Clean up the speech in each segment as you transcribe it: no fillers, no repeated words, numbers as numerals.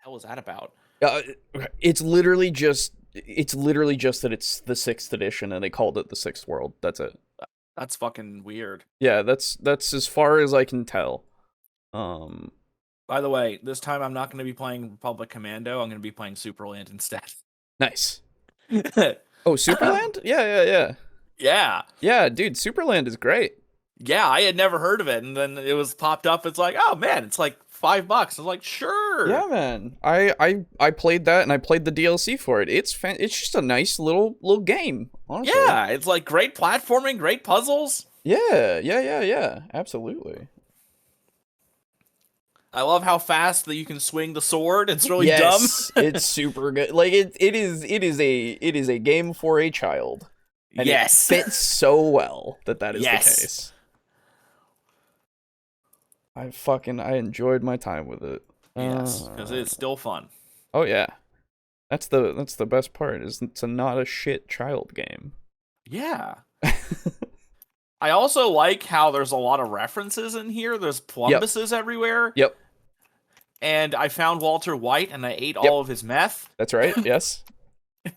hell was that about? Uh, it's literally just that it's the 6th edition and they called it the 6th world. That's it. That's fucking weird. Yeah, that's as far as I can tell. By the way, this time I'm not going to be playing Republic Commando. I'm going to be playing Superland instead. Nice. Oh, Superland? Yeah. Yeah. Yeah, dude, Superland is great. Yeah, I had never heard of it, and then it was popped up. It's like, oh man, it's like $5. I was like, sure. Yeah, man. I played that and I played the DLC for it. It's just a nice little game, honestly. Yeah, it's like great platforming, great puzzles. Yeah. Absolutely. I love how fast that you can swing the sword. It's really Yes, dumb. it's super good. Like it is a game for a child. And yes. it fits so well that is the case. I enjoyed my time with it. Yes, because it's still fun. Oh yeah. That's the best part, is it's not a shit child game. Yeah. I also like how there's a lot of references in here. There's plumbuses everywhere. Yep. And I found Walter White and I ate all of his meth. That's right. Yes.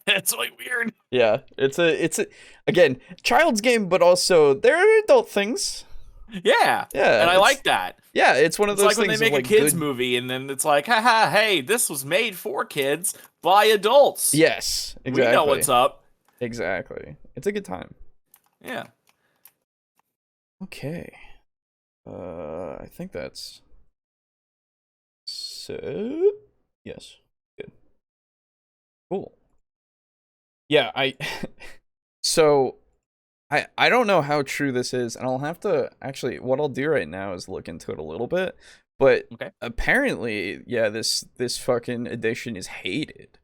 It's like weird. Yeah. It's a again, child's game, but also there are adult things. Yeah. And I like that. Yeah, it's one of those like things. When they make a kids movie and then it's like, haha, hey, this was made for kids by adults. Yes, exactly. We know what's up. Exactly. It's a good time. Yeah. Okay. I think that's so. Yes. Good. Cool. Yeah, so I don't know how true this is, and I'll have to actually, what I'll do right now is look into it a little bit. But apparently, yeah, this fucking edition is hated.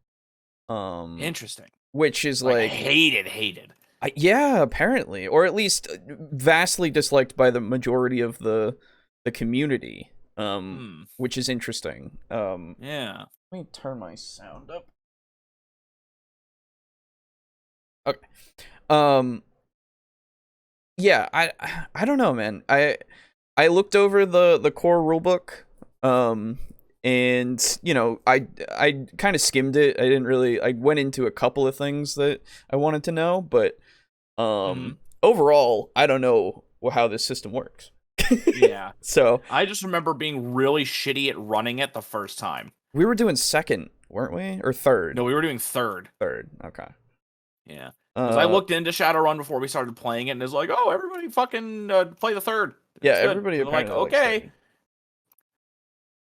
Interesting. Which is like hated. Yeah, apparently, or at least vastly disliked by the majority of the community. Which is interesting. Yeah. Let me turn my sound up. Okay. Yeah, I don't know, man. I looked over the core rulebook, and you know, I kind of skimmed it. I didn't really. I went into a couple of things that I wanted to know, but overall, I don't know how this system works. Yeah. So I just remember being really shitty at running it the first time. We were doing second, weren't we, or third? No, we were doing third. Third. Okay. Yeah. Because I looked into Shadowrun before we started playing it, and it's like, oh, everybody fucking play the third. Yeah, everybody apparently like, okay.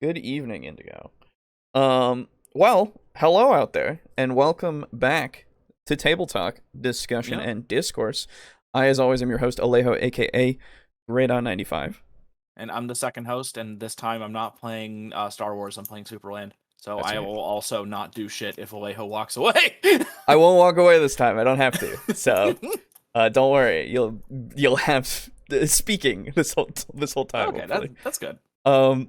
Good evening, Indigo. Well, hello out there, and welcome back to TableTalk, Discussion and Discourse. I, as always, am your host, Alejo, aka Radon95. And I'm the second host, and this time I'm not playing Star Wars, I'm playing Superland. So that's I will also not do shit if Alejo walks away. I won't walk away this time. I don't have to. So don't worry. You'll have speaking this whole time. Okay, that's good. I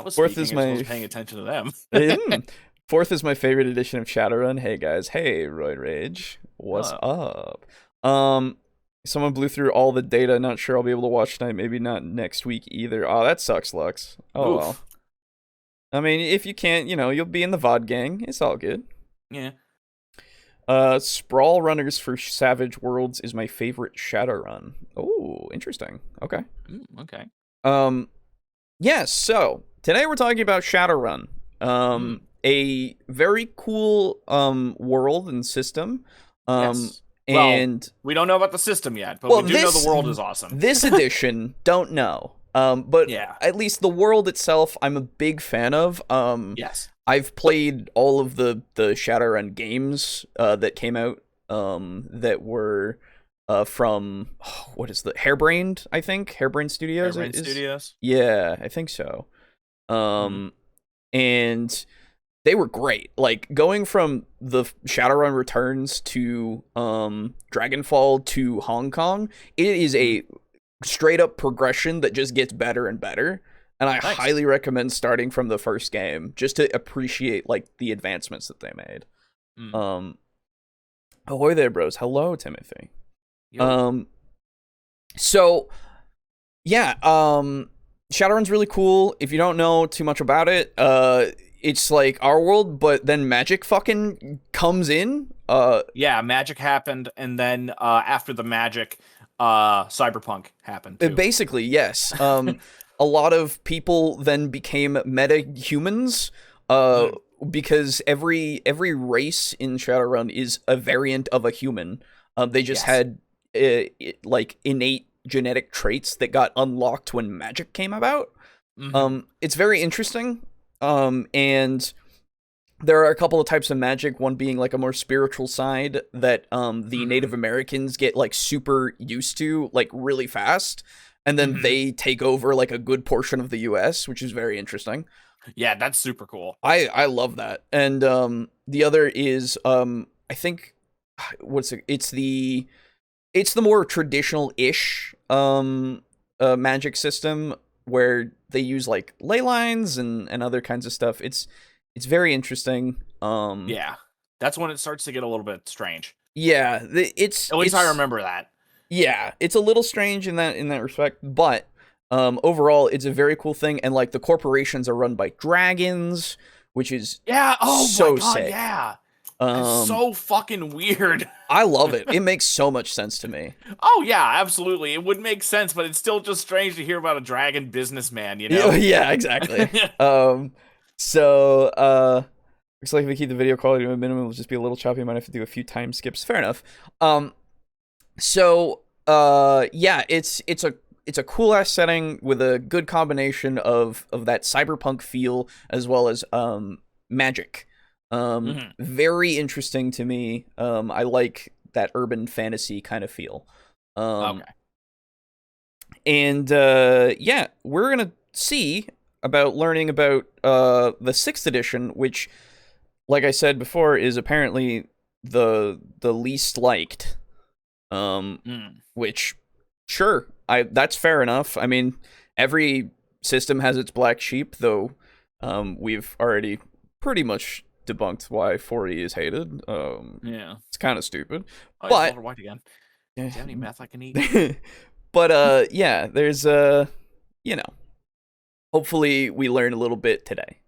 was paying attention to them. Fourth is my favorite edition of Shadowrun. Hey guys. Hey Roid Rage. What's up? Someone blew through all the data. Not sure I'll be able to watch tonight. Maybe not next week either. Oh, that sucks, Lux. Oh, well. I mean, if you can't, you know, you'll be in the VOD gang. It's all good. Yeah. Sprawl Runners for Savage Worlds is my favorite Shadowrun. Oh, interesting. Okay. Okay. Yeah, so today we're talking about Shadowrun. A very cool world and system. Yes. And we don't know about the system yet, but we do know the world is awesome. This edition, don't know. But at least the world itself, I'm a big fan of. Yes. I've played all of the Shadowrun games that came out that were from what is the Harebrained, I think. Harebrained Studios. Studios? Yeah, I think so. And they were great. Like going from the Shadowrun Returns to Dragonfall to Hong Kong, it is a straight up progression that just gets better and better. And I highly recommend starting from the first game just to appreciate like the advancements that they made. Ahoy there, bros. Hello, Timothy. Yo. So yeah, Shadowrun's really cool. If you don't know too much about it, it's like our world, but then magic fucking comes in. Yeah, magic happened, and then after the magic, cyberpunk happened too. Basically, yes. A lot of people then became meta humans. Because every race in Shadowrun is a variant of a human. They just had like innate genetic traits that got unlocked when magic came about. It's very interesting. And there are a couple of types of magic, one being like a more spiritual side that the Native Americans get like super used to like really fast, and then they take over like a good portion of the US, which is very interesting. Yeah, that's super cool. I love that. And the other is I think it's the more traditional-ish magic system where they use like ley lines and other kinds of stuff. It's very interesting. Yeah. That's when it starts to get a little bit strange. Yeah, at least I remember that. Yeah, it's a little strange in that respect, but overall, it's a very cool thing, and like the corporations are run by dragons, which is so my God, sick. Yeah, it's so fucking weird. I love it. It makes so much sense to me. Oh yeah, absolutely. It would make sense, but it's still just strange to hear about a dragon businessman. You know? Yeah, exactly. So looks like if we keep the video quality to a minimum, it'll just be a little choppy. Might have to do a few time skips. Fair enough. So yeah, it's a cool ass setting with a good combination of that cyberpunk feel as well as magic. Very interesting to me. I like that urban fantasy kind of feel. Okay. And yeah, we're gonna see about learning about the 6th edition, which, like I said before, is apparently the least liked. Which, sure, that's fair enough. I mean, every system has its black sheep, though. We've already pretty much debunked why 40 is hated. Yeah, it's kind of stupid. Oh, but White again. Do you have any meth I can eat? But yeah, there's you know, hopefully we learn a little bit today.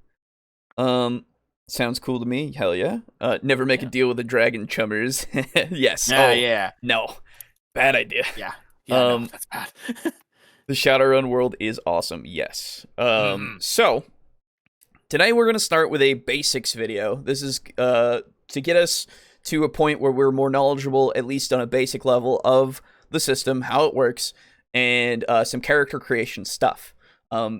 Sounds cool to me. Hell yeah. Never make a deal with the dragon chummers. Yes. Yeah. No. Bad idea. Yeah. No, that's bad. The Shadowrun world is awesome. Yes. So today we're going to start with a basics video. This is to get us to a point where we're more knowledgeable, at least on a basic level, of the system, how it works, and some character creation stuff.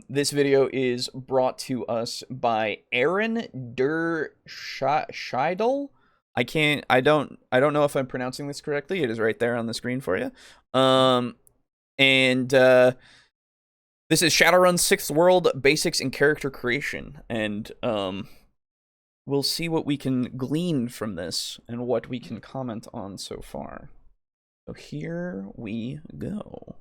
This video is brought to us by Aaron Scheidel. I don't know if I'm pronouncing this correctly. It is right there on the screen for you. And this is Shadowrun 6th World Basics and Character Creation, and we'll see what we can glean from this and what we can comment on so far. So here we go.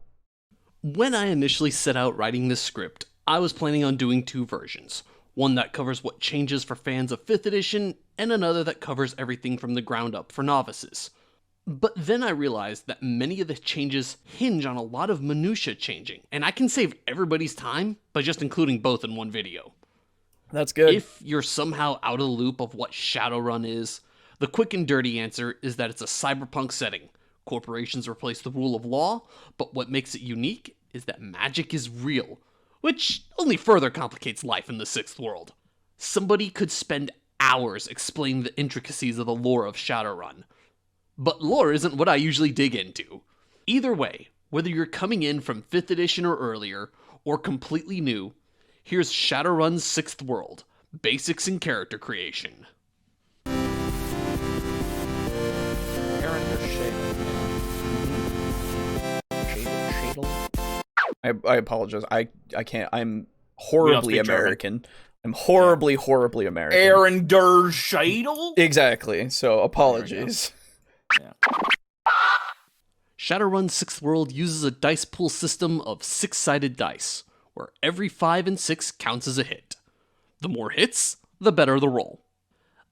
When I initially set out writing this script, I was planning on doing 2 versions. One that covers what changes for fans of 5th edition, and another that covers everything from the ground up for novices. But then I realized that many of the changes hinge on a lot of minutia changing, and I can save everybody's time by just including both in one video. That's good. If you're somehow out of the loop of what Shadowrun is, the quick and dirty answer is that it's a cyberpunk setting. Corporations replace the rule of law, but what makes it unique is that magic is real, which only further complicates life in the 6th world. Somebody could spend hours explaining the intricacies of the lore of Shadowrun. But lore isn't what I usually dig into. Either way, whether you're coming in from 5th edition or earlier, or completely new, here's Shadowrun's 6th World, Basics in Character Creation. I apologize. I can't. I'm horribly American. I'm horribly American. Aaron der Scheidel? Exactly. So apologies. Yeah. Shadowrun 6th World uses a dice pool system of 6-sided dice, where every 5 and 6 counts as a hit. The more hits, the better the roll.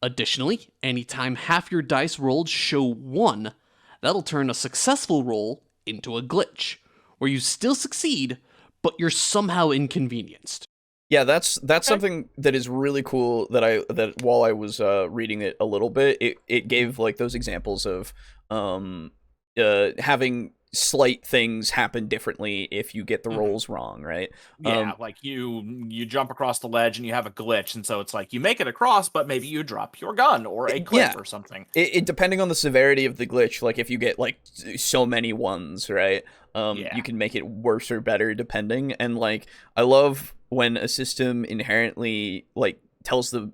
Additionally, anytime half your dice rolled show 1, that'll turn a successful roll into a glitch, where you still succeed, but you're somehow inconvenienced. Yeah, that's something that is really cool that while I was reading it a little bit, it gave like those examples of having slight things happen differently if you get the rolls wrong, right? Yeah, like you jump across the ledge and you have a glitch, and so it's like you make it across, but maybe you drop your gun or a cliff or something. It depending on the severity of the glitch, like if you get like so many ones, right? You can make it worse or better depending. And like I love when a system inherently like tells the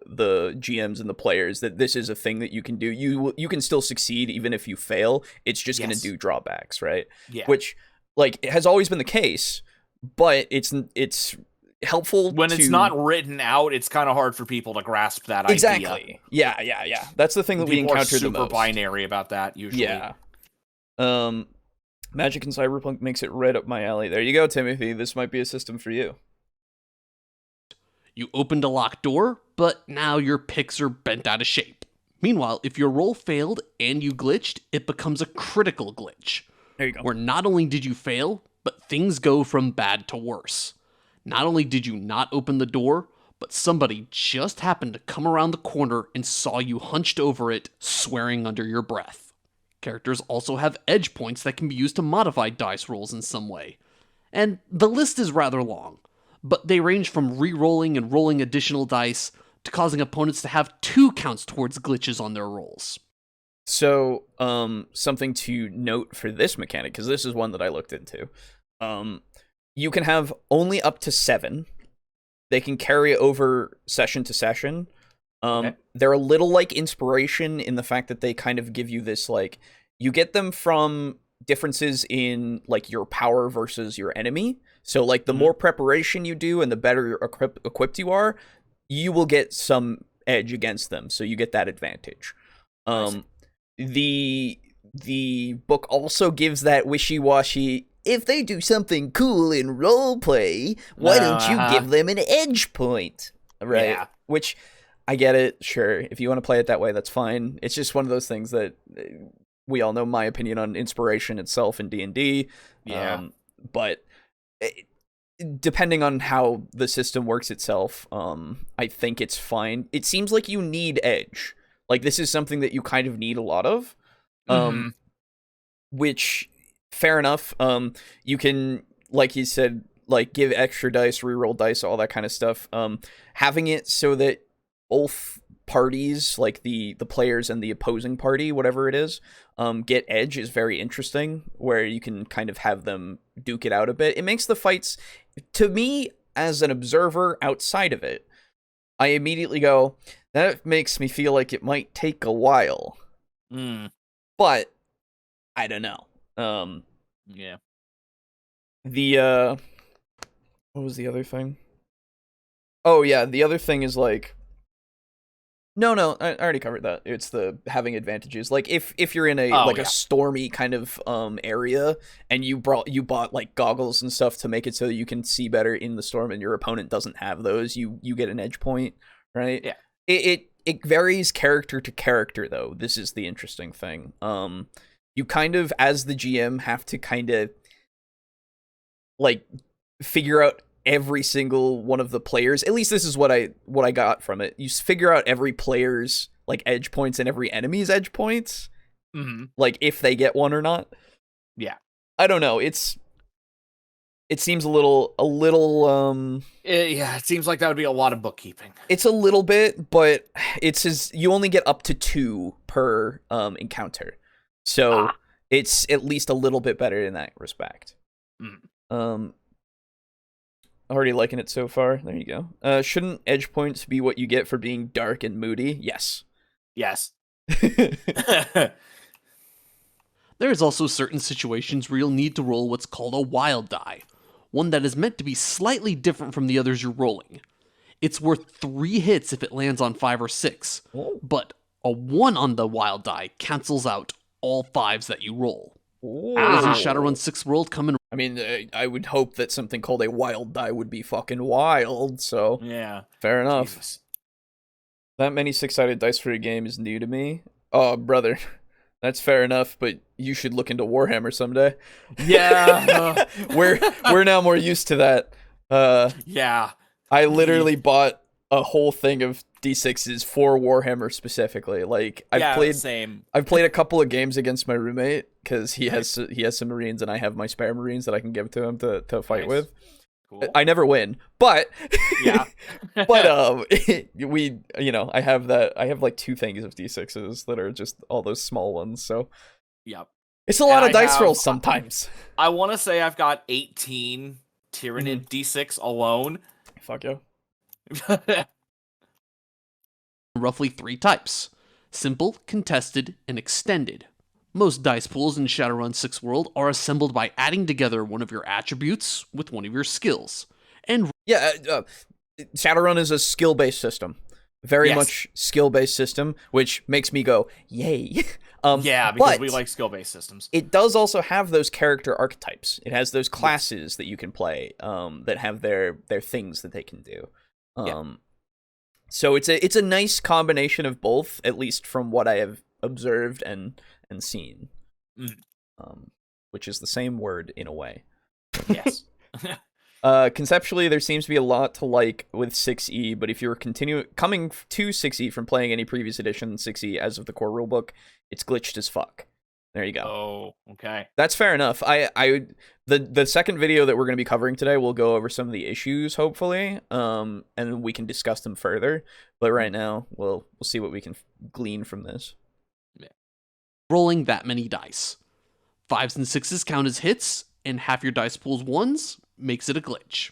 GMs and the players that this is a thing that you can do. You can still succeed even if you fail. It's just going to do drawbacks, right? Yeah. Which like it has always been the case, but it's helpful when it's not written out. It's kind of hard for people to grasp that idea. Exactly. Yeah. That's the thing that we encounter the most. Super binary about that usually. Yeah. Magic and Cyberpunk makes it right up my alley. There you go, Timothy. This might be a system for you. You opened a locked door, but now your picks are bent out of shape. Meanwhile, if your roll failed and you glitched, it becomes a critical glitch. There you go. Where not only did you fail, but things go from bad to worse. Not only did you not open the door, but somebody just happened to come around the corner and saw you hunched over it, swearing under your breath. Characters also have edge points that can be used to modify dice rolls in some way. And the list is rather long, but they range from re-rolling and rolling additional dice to causing opponents to have 2 counts towards glitches on their rolls. So, something to note for this mechanic, because this is one that I looked into. You can have only up to 7. They can carry over session to session. They're a little like inspiration in the fact that they kind of give you this, like, you get them from differences in, like, your power versus your enemy. So, like, the more preparation you do and the better equipped you are, you will get some edge against them. So you get that advantage. The book also gives that wishy-washy, if they do something cool in roleplay, why don't you give them an edge point? Right? Yeah. Which, I get it, sure. If you want to play it that way, that's fine. It's just one of those things that we all know my opinion on inspiration itself in D&D. Yeah. But depending on how the system works itself, I think it's fine. It seems like you need edge. Like, this is something that you kind of need a lot of. Which, fair enough. You can, like you said, like, give extra dice, reroll dice, all that kind of stuff. Having it so that both parties, like the players and the opposing party, whatever it is, get edge is very interesting, where you can kind of have them duke it out a bit. It makes the fights, to me, as an observer outside of it, I immediately go, that makes me feel like it might take a while. But I don't know. Yeah. What was the other thing? Oh yeah, the other thing is like, no, I already covered that. It's the having advantages. Like if you're in a stormy kind of area and you bought like goggles and stuff to make it so that you can see better in the storm, and your opponent doesn't have those, you get an edge point, right? Yeah. It varies character to character though. This is the interesting thing. You kind of, as the GM, have to kind of like figure out every single one of the players. At least this is what I got from it. You figure out every player's like edge points and every enemy's edge points, like if they get one or not. Yeah, I don't know. It seems a little. It seems like that would be a lot of bookkeeping. It's a little bit, but you only get up to 2 per encounter, so it's at least a little bit better in that respect. Already liking it so far. There you go. Shouldn't edge points be what you get for being dark and moody? Yes. Yes. There is also certain situations where you'll need to roll what's called a wild die, one that is meant to be slightly different from the others you're rolling. It's worth 3 hits if it lands on 5 or 6, but a 1 on the wild die cancels out all 5s that you roll. Does in Shadowrun 6 world come in? I mean, I would hope that something called a wild die would be fucking wild, so yeah, fair enough. Jesus. That many 6-sided dice for a game is new to me. Oh, brother, that's fair enough, but you should look into Warhammer someday. Yeah. We're now more used to that. Yeah. I literally bought a whole thing of D6s for Warhammer specifically. Like same. I've played a couple of games against my roommate because he has some Marines and I have my spare Marines that I can give to him to fight with. Cool. I never win, but Yeah. but we I have like 2 things of D6s that are just all those small ones. So Yep. it's a lot of dice rolls sometimes. I want to say I've got 18 Tyranid D6 alone. Fuck you. Roughly 3 types: simple, contested, and extended. Most dice pools in Shadowrun 6 World are assembled by adding together one of your attributes with one of your skills. And Shadowrun is a skill-based system. Very much skill-based system, which makes me go, yay. Because we like skill-based systems. It does also have those character archetypes. It has those classes that you can play that have their things that they can do. So it's a nice combination of both, at least from what I have observed and seen. Which is the same word in a way. Yes. Conceptually, there seems to be a lot to like with 6e, but if you're coming to 6e from playing any previous edition 6e as of the core rulebook, it's glitched as fuck. There you go. Oh, okay. That's fair enough. The second video that we're going to be covering today will go over some of the issues, hopefully, and we can discuss them further. But right now, we'll see what we can glean from this. rolling that many dice. 5s and 6s count as hits, and half your dice pool's 1s makes it a glitch.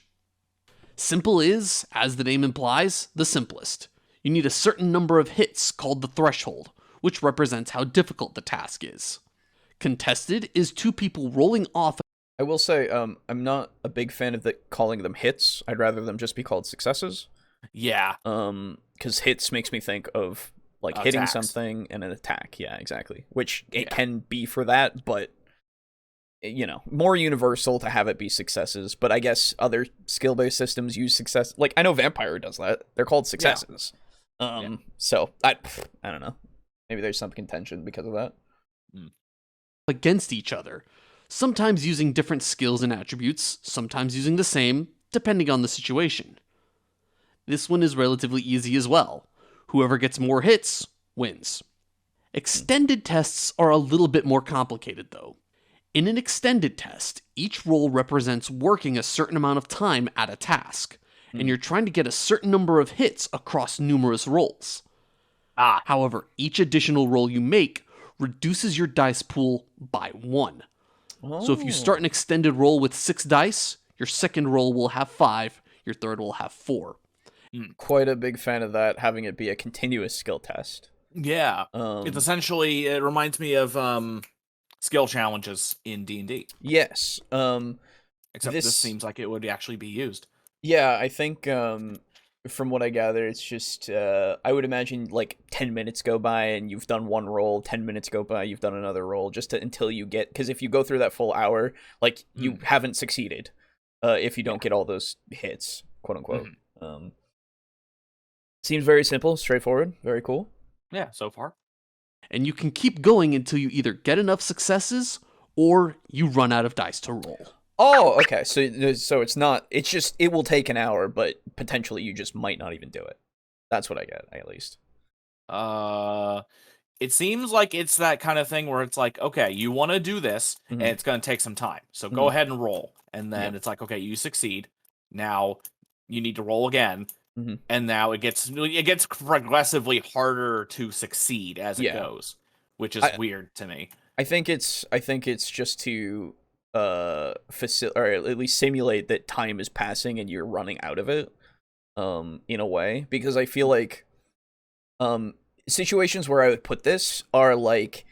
Simple is, as the name implies, the simplest. You need a certain number of hits called the threshold, which represents how difficult the task is. Contested is 2 people rolling off. I will say, I'm not a big fan of calling them hits. I'd rather them just be called successes. Yeah. Because hits makes me think of like hitting something and an attack. Yeah, exactly. Which it can be for that, but more universal to have it be successes. But I guess other skill-based systems use success. Like I know Vampire does that. They're called successes. So I don't know. Maybe there's some contention because of that. Against each other, sometimes using different skills and attributes, sometimes using the same, depending on the situation. This one is relatively easy as well. Whoever gets more hits wins. Extended tests are a little bit more complicated though. In an extended test, each roll represents working a certain amount of time at a task, and you're trying to get a certain number of hits across numerous rolls. However, each additional roll you make reduces your dice pool by 1. So if you start an extended roll with 6 dice, your second roll will have 5, your third will have 4. Quite a big fan of that, having it be a continuous skill test. Yeah. It's essentially, it reminds me of skill challenges in D&D. Yes. Except this seems like it would actually be used. Yeah, I think from what I gather, it's just, I would imagine like 10 minutes go by and you've done one roll, 10 minutes go by, you've done another roll, until you get, because if you go through that full hour, like you haven't succeeded if you don't get all those hits, quote unquote. Seems very simple, straightforward, very cool. Yeah, so far. And you can keep going until you either get enough successes or you run out of dice to roll. Oh, okay. So it's not. It's just it will take an hour, but potentially you just might not even do it. That's what I get, at least. It seems like it's that kind of thing where it's like, okay, you want to do this, and it's going to take some time. So go ahead and roll, and then it's like, okay, you succeed. Now you need to roll again, and now it gets progressively harder to succeed as it goes, which is weird to me. I think it's just to or at least simulate that time is passing and you're running out of it in a way, because I feel like situations where I would put this are like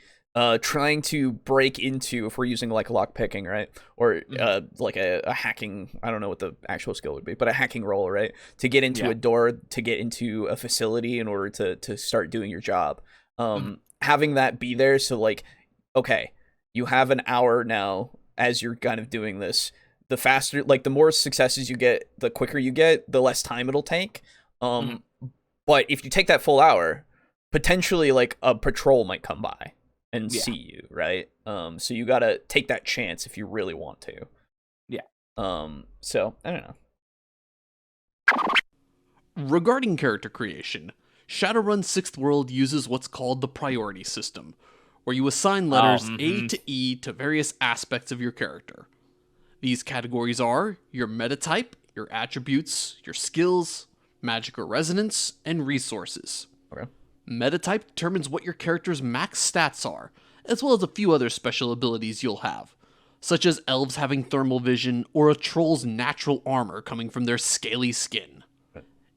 trying to break into, if we're using like lock picking, right, or like a hacking, I don't know what the actual skill would be, but a hacking roll, right, to get into a door, to get into a facility in order to start doing your job. Having that be there, so like, okay, you have an hour now as you're kind of doing this. The faster, like the more successes you get, the quicker you get, the less time it'll take. But if you take that full hour, potentially like a patrol might come by and see you, right? So you gotta take that chance if you really want to. So I don't know. Regarding character creation, Shadowrun 6th World uses what's called the priority system, where you assign letters A to E to various aspects of your character. These categories are your metatype, your attributes, your skills, magic or resonance, and resources. Okay. Metatype determines what your character's max stats are, as well as a few other special abilities you'll have, such as elves having thermal vision or a troll's natural armor coming from their scaly skin.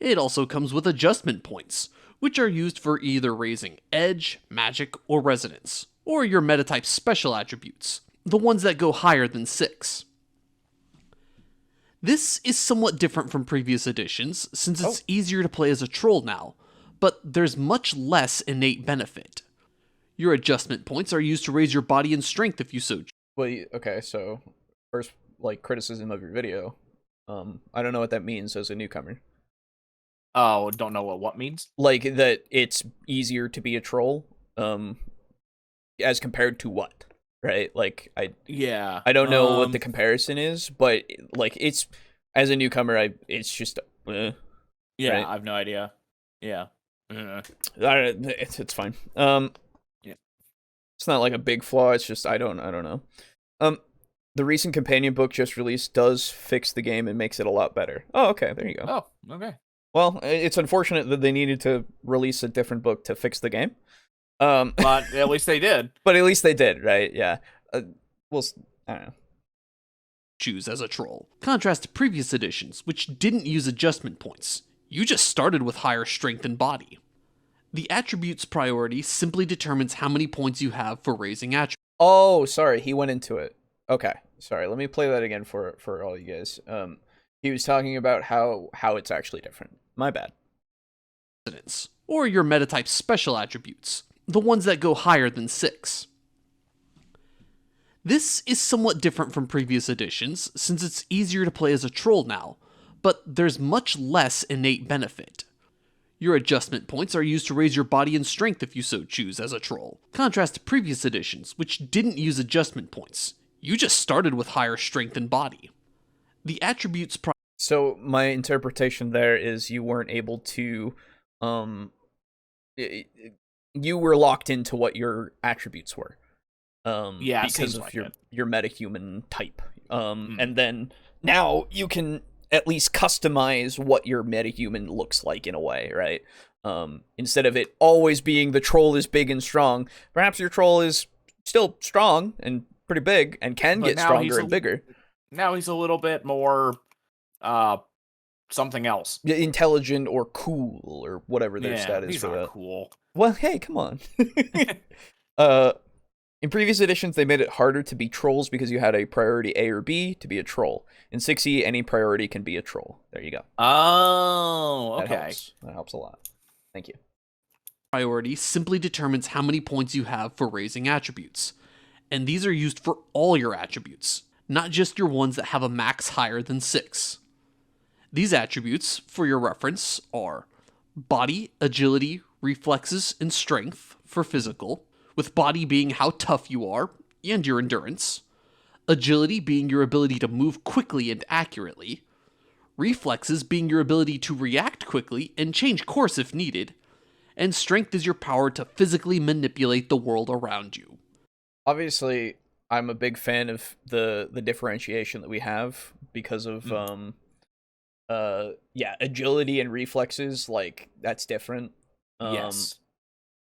It also comes with adjustment points, which are used for either raising edge, magic, or resonance, or your metatype special attributes, the ones that go higher than 6. This is somewhat different from previous editions, since it's easier to play as a troll now, but there's much less innate benefit. Your adjustment points are used to raise your body and strength if you so choose. Well, okay, so first, criticism of your video. I don't know what that means as a newcomer. Oh, don't know what means? Like, that it's easier to be a troll, as compared to what? Right? Like, I don't know what the comparison is, but, it's, as a newcomer, it's just, yeah, right? I have no idea. Yeah. It's fine. Yeah. It's not like a big flaw, it's just, I don't know. The recent companion book just released does fix the game and makes it a lot better. Oh, okay, there you go. Oh, okay. Well, it's unfortunate that they needed to release a different book to fix the game. But at least they did. But at least they did, right? Yeah. Well, I don't know. Choose as a troll. Contrast to previous editions, which didn't use adjustment points. You just started with higher strength and body. The attributes priority simply determines how many points you have for raising attributes. Oh, sorry, he went into it. Okay, sorry, let me play that again for all you guys. He was talking about how it's actually different. My bad. Or your metatype special attributes, the ones that go higher than 6. This is somewhat different from previous editions, since it's easier to play as a troll now, but there's much less innate benefit. Your adjustment points are used to raise your body and strength if you so choose as a troll. Contrast to previous editions, which didn't use adjustment points. You just started with higher strength and body. The attributes So my interpretation there is you weren't able to, you were locked into what your attributes were. Yeah, because of like your metahuman type. And then now you can at least customize what your metahuman looks like in a way, right? Instead of it always being the troll is big and strong, perhaps your troll is still strong and pretty big and can get stronger and bigger. Now he's a little bit more something else. Intelligent or cool or whatever their status he's for not that. Cool. Well, hey, come on. In previous editions, they made it harder to be trolls because you had a priority A or B to be a troll. In 6e, any priority can be a troll. There you go. Oh, okay. That helps a lot. Thank you. Priority simply determines how many points you have for raising attributes. And these are used for all your attributes, not just your ones that have a max higher than 6. These attributes, for your reference, are body, agility, reflexes, and strength for physical, with body being how tough you are and your endurance, agility being your ability to move quickly and accurately, reflexes being your ability to react quickly and change course if needed, and strength is your power to physically manipulate the world around you. Obviously, I'm a big fan of the differentiation that we have because of agility and reflexes, like that's different. Yes.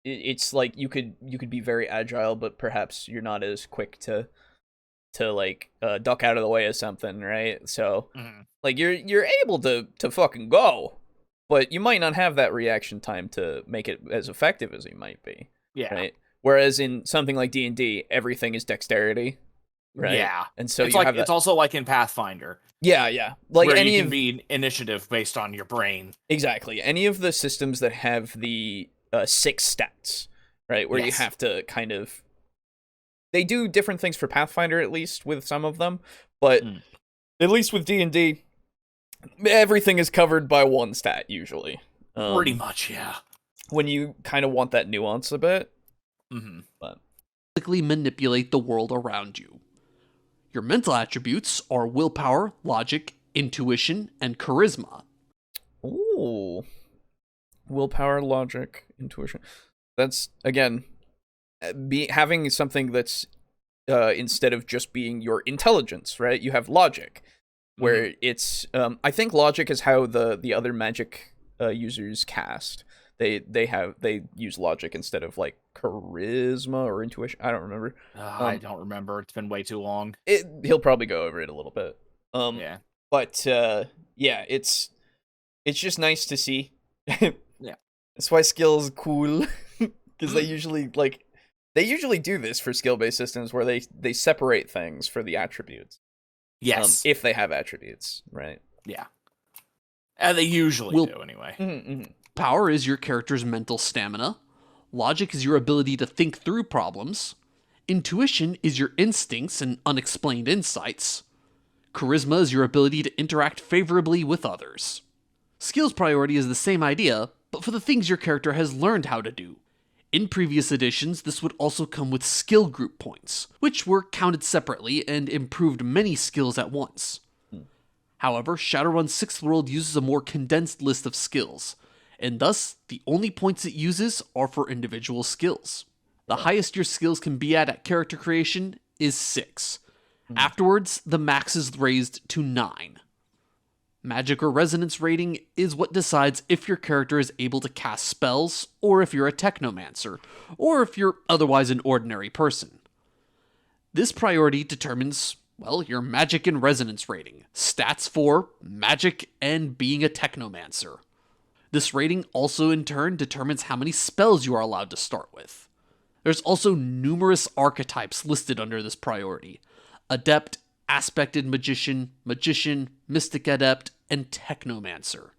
It's like you could be very agile, but perhaps you're not as quick to duck out of the way of something, right? So like you're able to fucking go, but you might not have that reaction time to make it as effective as you might be. Yeah. Right. Whereas in something like D&D, everything is dexterity. Right. Yeah. And so it's also like in Pathfinder. Yeah. Like where any you can be initiative based on your brain. Exactly. Any of the systems that have the 6 stats, right? Where you have to kind of... They do different things for Pathfinder, at least, with some of them. But at least with D&D, everything is covered by 1 stat, usually. Pretty much, yeah. When you kind of want that nuance a bit. But physically manipulate the world around you. Your mental attributes are willpower, logic, intuition, and charisma. Ooh. Ooh. Willpower, logic, intuition. That's, again, having something that's instead of just being your intelligence, right? You have logic, where it's I think logic is how the other magic users cast. They use logic instead of like charisma or intuition. I don't remember. I don't remember. It's been way too long. He'll probably go over it a little bit. Yeah. But yeah, it's just nice to see. Yeah. That's why skills cool, because they usually do this for skill-based systems where they separate things for the attributes. Yes. If they have attributes, right? Yeah. And they usually do anyway. Power is your character's mental stamina. Logic is your ability to think through problems. Intuition is your instincts and unexplained insights. Charisma is your ability to interact favorably with others. Skills priority is the same idea, but for the things your character has learned how to do. In previous editions, this would also come with skill group points, which were counted separately and improved many skills at once. However, Shadowrun 6th World uses a more condensed list of skills, and thus, the only points it uses are for individual skills. The highest your skills can be at character creation is 6. Afterwards, the max is raised to 9. Magic or resonance rating is what decides if your character is able to cast spells, or if you're a technomancer, or if you're otherwise an ordinary person. This priority determines, well, your magic and resonance rating, stats for magic and being a technomancer. This rating also in turn determines how many spells you are allowed to start with. There's also numerous archetypes listed under this priority: Adept, Aspected Magician, Magician, Mystic Adept, and Technomancer.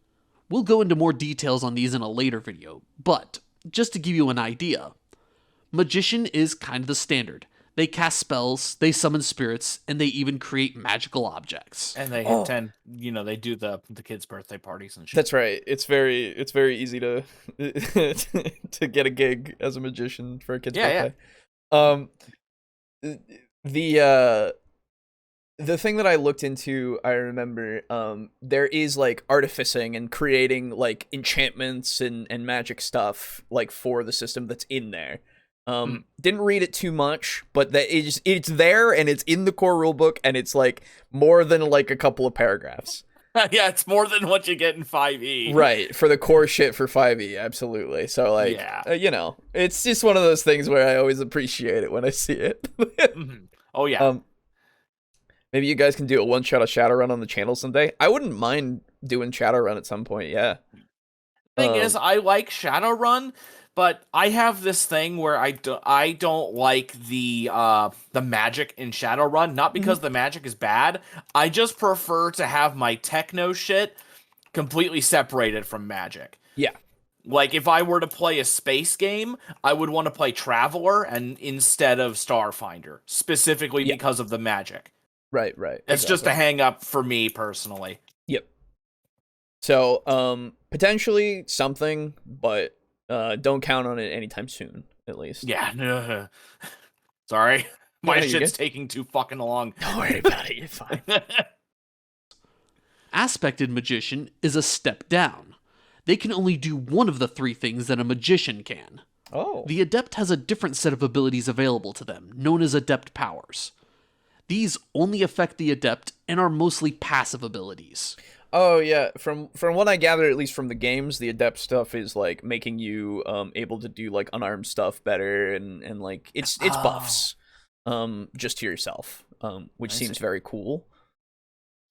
We'll go into more details on these in a later video, but just to give you an idea, Magician is kind of the standard. They cast spells, they summon spirits, and they even create magical objects. And they they do the kids' birthday parties and shit. That's right. It's very easy to to get a gig as a magician for a kid's birthday. Yeah. The thing that I looked into, I remember, there is like artificing and creating like enchantments and magic stuff like for the system that's in there. Didn't read it too much, but it's there and it's in the core rulebook, and it's like more than like a couple of paragraphs. Yeah, it's more than what you get in 5e. Right, for the core shit for 5e, absolutely. So like, it's just one of those things where I always appreciate it when I see it. Oh yeah. Maybe you guys can do a one-shot of Shadowrun on the channel someday. I wouldn't mind doing Shadowrun at some point, yeah. Thing is, I like Shadowrun, but I have this thing where I don't like the magic in Shadowrun, not because the magic is bad. I just prefer to have my techno shit completely separated from magic. Yeah. Like, if I were to play a space game, I would want to play Traveler and instead of Starfinder, specifically because of the magic. Right. It's just a hang-up for me, personally. Yep. So, potentially something, but don't count on it anytime soon, at least. Yeah. Sorry. My shit's taking too fucking long. Don't worry about it, you're fine. Aspected Magician is a step down. They can only do one of the 3 things that a magician can. Oh. The Adept has a different set of abilities available to them, known as Adept Powers. These only affect the Adept and are mostly passive abilities. Oh yeah, from what I gather, at least from the games, the Adept stuff is like making you able to do like unarmed stuff better, and like it's buffs just to yourself, which seems very cool.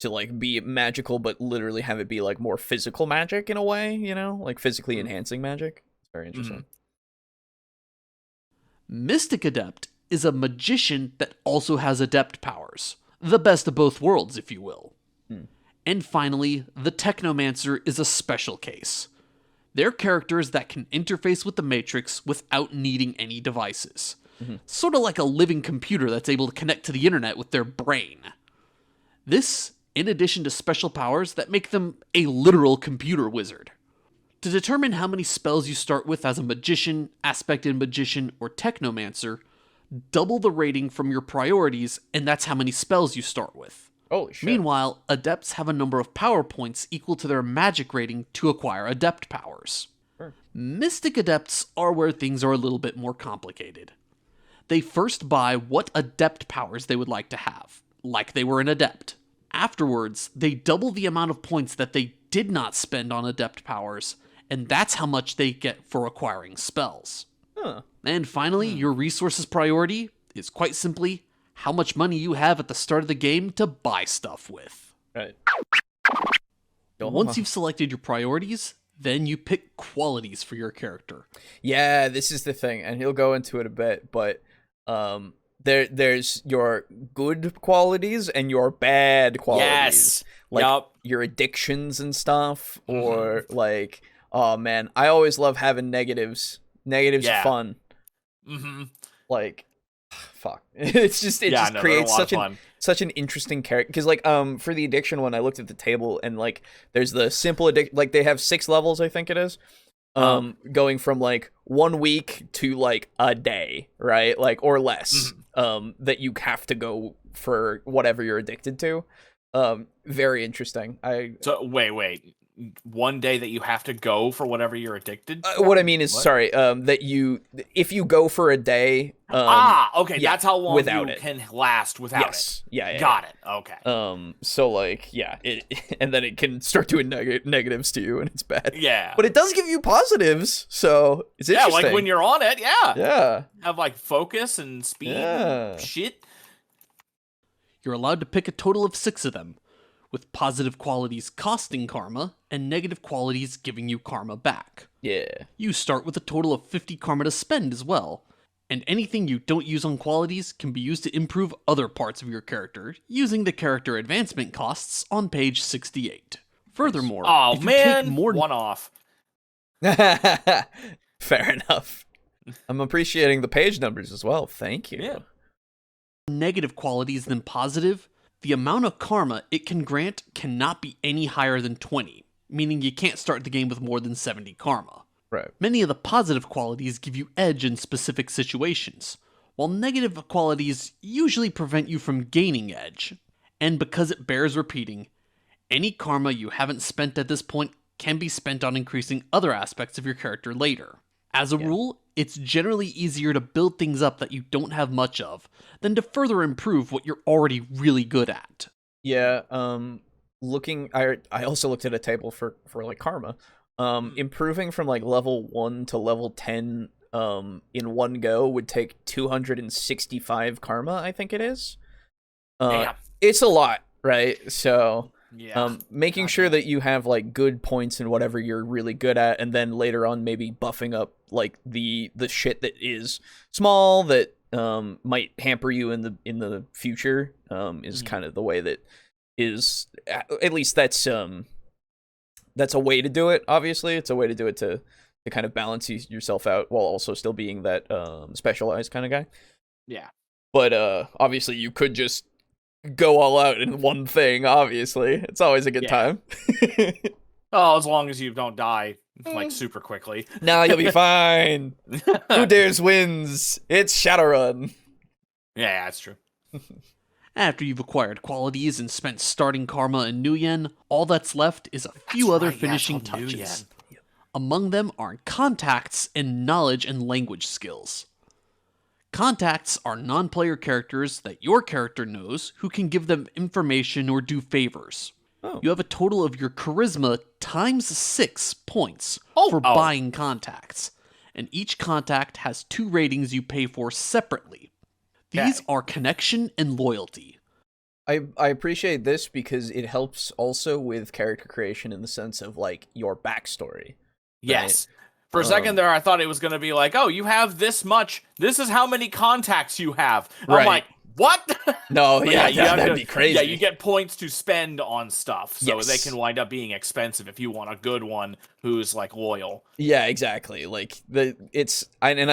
To like be magical, but literally have it be like more physical magic in a way, you know, like physically enhancing magic. It's very interesting. Mystic Adept is a magician that also has Adept powers. The best of both worlds, if you will. And finally, the Technomancer is a special case. They're characters that can interface with the Matrix without needing any devices. Sort of like a living computer that's able to connect to the internet with their brain. This, in addition to special powers that make them a literal computer wizard. To determine how many spells you start with as a magician, aspected magician, or technomancer, double the rating from your priorities, and that's how many spells you start with. Holy shit. Meanwhile, adepts have a number of power points equal to their magic rating to acquire adept powers. Sure. Mystic adepts are where things are a little bit more complicated. They first buy what adept powers they would like to have, like they were an adept. Afterwards, they double the amount of points that they did not spend on adept powers, and that's how much they get for acquiring spells. Huh. And finally, your resources priority is quite simply how much money you have at the start of the game to buy stuff with. Right. Once you've selected your priorities, then you pick qualities for your character. Yeah, this is the thing, and he'll go into it a bit, but there's your good qualities and your bad qualities. Yes. Like your addictions and stuff, or like, oh man, I always love having negatives. Negatives are fun. Like, fuck. It just creates such an interesting character. Because like for the addiction one, I looked at the table and like there's the simple addiction. Like they have 6 levels, I think it is. Going from like 1 week to like a day, right? Like or less. That you have to go for whatever you're addicted to. Very interesting. So wait. 1 day that you have to go for whatever you're addicted to? What I mean is, sorry, that if you go for a day, okay, that's how long without you it can last without it. Yeah, got it. Okay. So like, yeah, and then it can start doing negatives to you, and it's bad. Yeah, but it does give you positives, so it's interesting. Yeah, like when you're on it, yeah, have like focus and speed, and shit. You're allowed to pick a total of 6 of them, with positive qualities costing karma, and negative qualities giving you karma back. Yeah. You start with a total of 50 karma to spend as well, and anything you don't use on qualities can be used to improve other parts of your character, using the character advancement costs on page 68. Furthermore, if you take more... one off. Fair enough. I'm appreciating the page numbers as well, thank you. Yeah. Negative qualities than positive, the amount of karma it can grant cannot be any higher than 20, meaning you can't start the game with more than 70 karma. Right. Many of the positive qualities give you edge in specific situations, while negative qualities usually prevent you from gaining edge. And because it bears repeating, any karma you haven't spent at this point can be spent on increasing other aspects of your character later. As a rule, it's generally easier to build things up that you don't have much of than to further improve what you're already really good at. Yeah, I also looked at a table for like karma. Improving from like level 1 to level 10 in one go would take 265 karma, I think it is. It's a lot, right? So making sure that you have like good points in whatever you're really good at, and then later on maybe buffing up like the shit that is small that might hamper you in the future is kind of the way that is, at least that's a way to do it. Obviously it's a way to do it to kind of balance yourself out while also still being that specialized kind of guy. Yeah, but obviously you could just go all out in one thing. Obviously it's always a good time. Oh, as long as you don't die like super quickly. Nah, you'll be fine. Who dares wins? It's Shadowrun. Yeah, that's true. After you've acquired qualities and spent starting karma and Nuyen, all that's left is a few other finishing touches. Among them are contacts and knowledge and language skills. Contacts are non-player characters that your character knows who can give them information or do favors. You have a total of your charisma times 6 points for buying contacts, and each contact has 2 ratings you pay for separately. These are connection and loyalty. I appreciate this because it helps also with character creation in the sense of like your backstory. Yes. Right? For a second there, I thought it was going to be like, oh, you have this much. This is how many contacts you have. Right. I'm like, what? No, that'd be crazy. Yeah, you get points to spend on stuff, so they can wind up being expensive if you want a good one who's like loyal. Yeah, exactly. Like I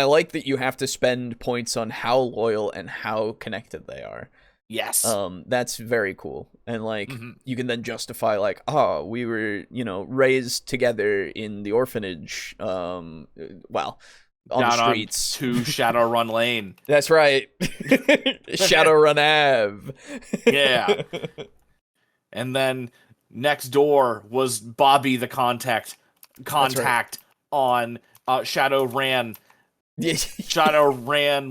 like that you have to spend points on how loyal and how connected they are. Yes. That's very cool. And like you can then justify like, oh, we were, raised together in the orphanage. On the streets to Shadowrun Lane. That's right. Shadowrun Ave. Yeah. and then next door was Bobby the contact on Shadowrun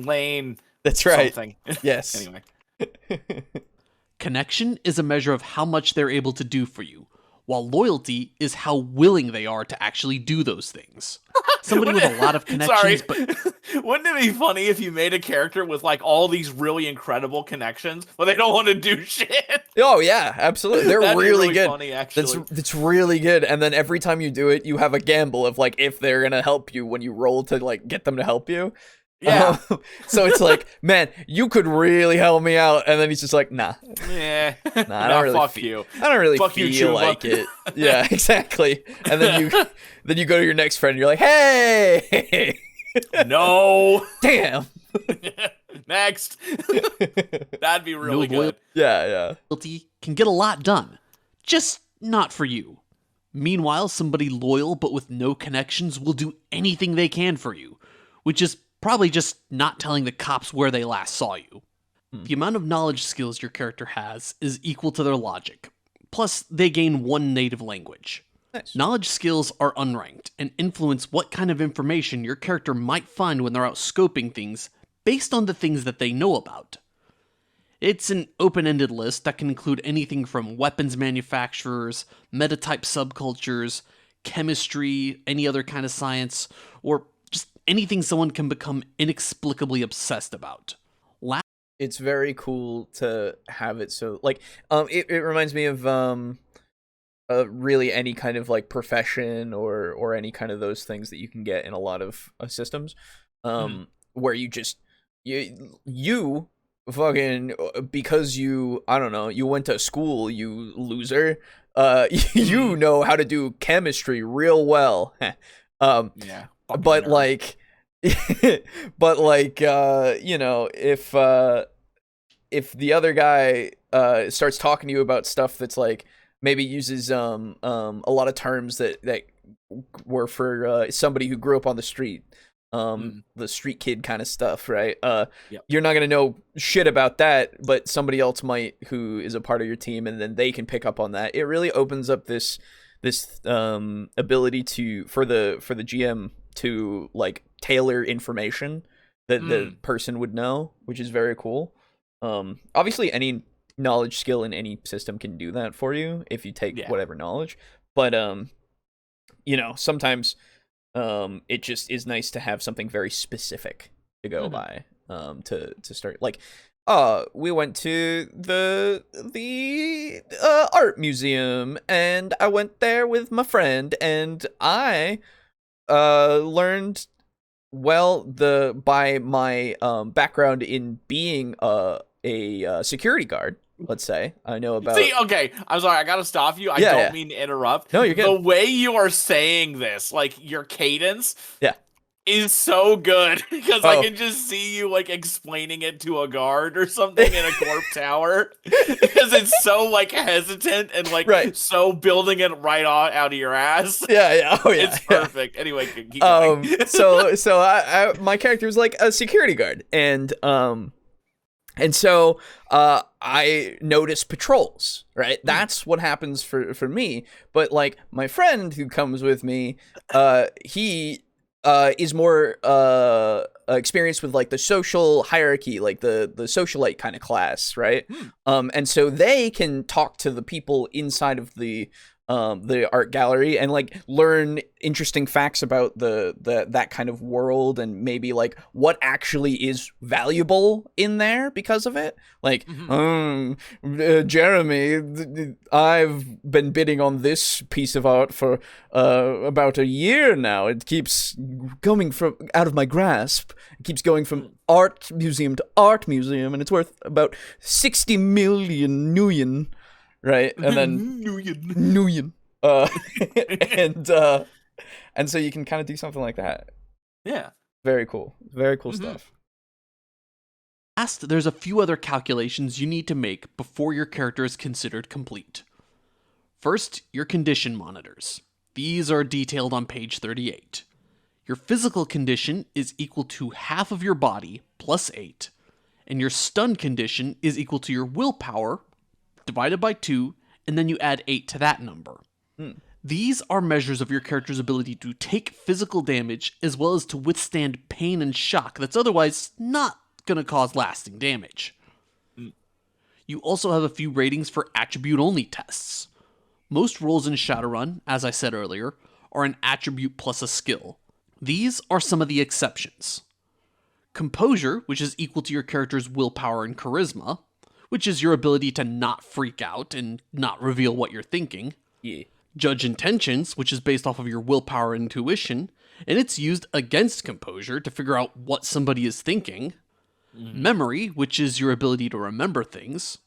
Lane. That's right. Something. Yes. Anyway. Connection is a measure of how much they're able to do for you, while loyalty is how willing they are to actually do those things. Somebody with a lot of connections, but wouldn't it be funny if you made a character with like all these really incredible connections, but they don't want to do shit? Oh yeah, absolutely. They're That'd be really good. Funny, actually. That's really good. And then every time you do it, you have a gamble of like if they're gonna help you when you roll to like get them to help you. Yeah. So it's like, man, you could really help me out, and then he's just like, nah. Yeah. I don't really fuck you. I don't really Fuck you, feel Chuba. like it. Yeah, exactly. And then you go to your next friend and you're like, hey, No. damn. Next. That'd be really good. Yeah. loyalty can get a lot done, just not for you. Meanwhile, somebody loyal but with no connections will do anything they can for you, which is probably just not telling the cops where they last saw you. The amount of knowledge skills your character has is equal to their logic. Plus, they gain one native language. Nice. Knowledge skills are unranked and influence what kind of information your character might find when they're out scoping things based on the things that they know about. It's an open-ended list that can include anything from weapons manufacturers, meta-type subcultures, chemistry, any other kind of science, or just anything someone can become inexplicably obsessed about. It's very cool to have it so like it reminds me of really any kind of like profession or any kind of those things that you can get in a lot of systems where you just you fucking because you I don't know, you went to school, you loser, you know how to do chemistry real well. Yeah. But nerd. like you know, if the other guy starts talking to you about stuff that's like maybe uses a lot of terms that were for somebody who grew up on the street, the street kid kind of stuff, right? Yep. You're not gonna know shit about that, but somebody else might who is a part of your team, and then they can pick up on that. It really opens up this ability for the GM to like tailor information that the person would know, which is very cool. Obviously any knowledge skill in any system can do that for you if you take whatever knowledge, but you know, sometimes it just is nice to have something very specific to go by to start like we went to the art museum and I went there with my friend and I learned by my background in being a security guard, let's say, I know about. See, okay, I'm sorry, I gotta stop you. I don't mean to interrupt. No, you're good. The way you are saying this, like your cadence, is so good because I can just see you like explaining it to a guard or something in a corp tower because it's so like hesitant and like so building it right out of your ass. Yeah. Oh yeah, it's perfect. Anyway, keep going. so I my character was like a security guard, and so I notice patrols, right? That's what happens for me. But like my friend who comes with me, he is more experienced with like the social hierarchy, like the socialite kind of class, right? And so they can talk to the people inside of the art gallery and like learn interesting facts about that kind of world and maybe like what actually is valuable in there because of it. Like, Jeremy, I've been bidding on this piece of art for about a year now. It keeps coming from out of my grasp. It keeps going from art museum to art museum, and it's worth about 60 million nuyen. Right, and then Nuyen. And so you can kind of do something like that. Yeah, very cool stuff. Last, there's a few other calculations you need to make before your character is considered complete. First, your condition monitors. These are detailed on page 38. Your physical condition is equal to half of your body plus 8, and your stun condition is equal to your willpower divided by 2 and then you add 8 to that number. These are measures of your character's ability to take physical damage as well as to withstand pain and shock that's otherwise not going to cause lasting damage. You also have a few ratings for attribute-only tests. Most rolls in Shadowrun, as I said earlier, are an attribute plus a skill. These are some of the exceptions. Composure, which is equal to your character's willpower and charisma, which is your ability to not freak out and not reveal what you're thinking. Yeah. Judge intentions, which is based off of your willpower and intuition, and it's used against composure to figure out what somebody is thinking. Memory, which is your ability to remember things.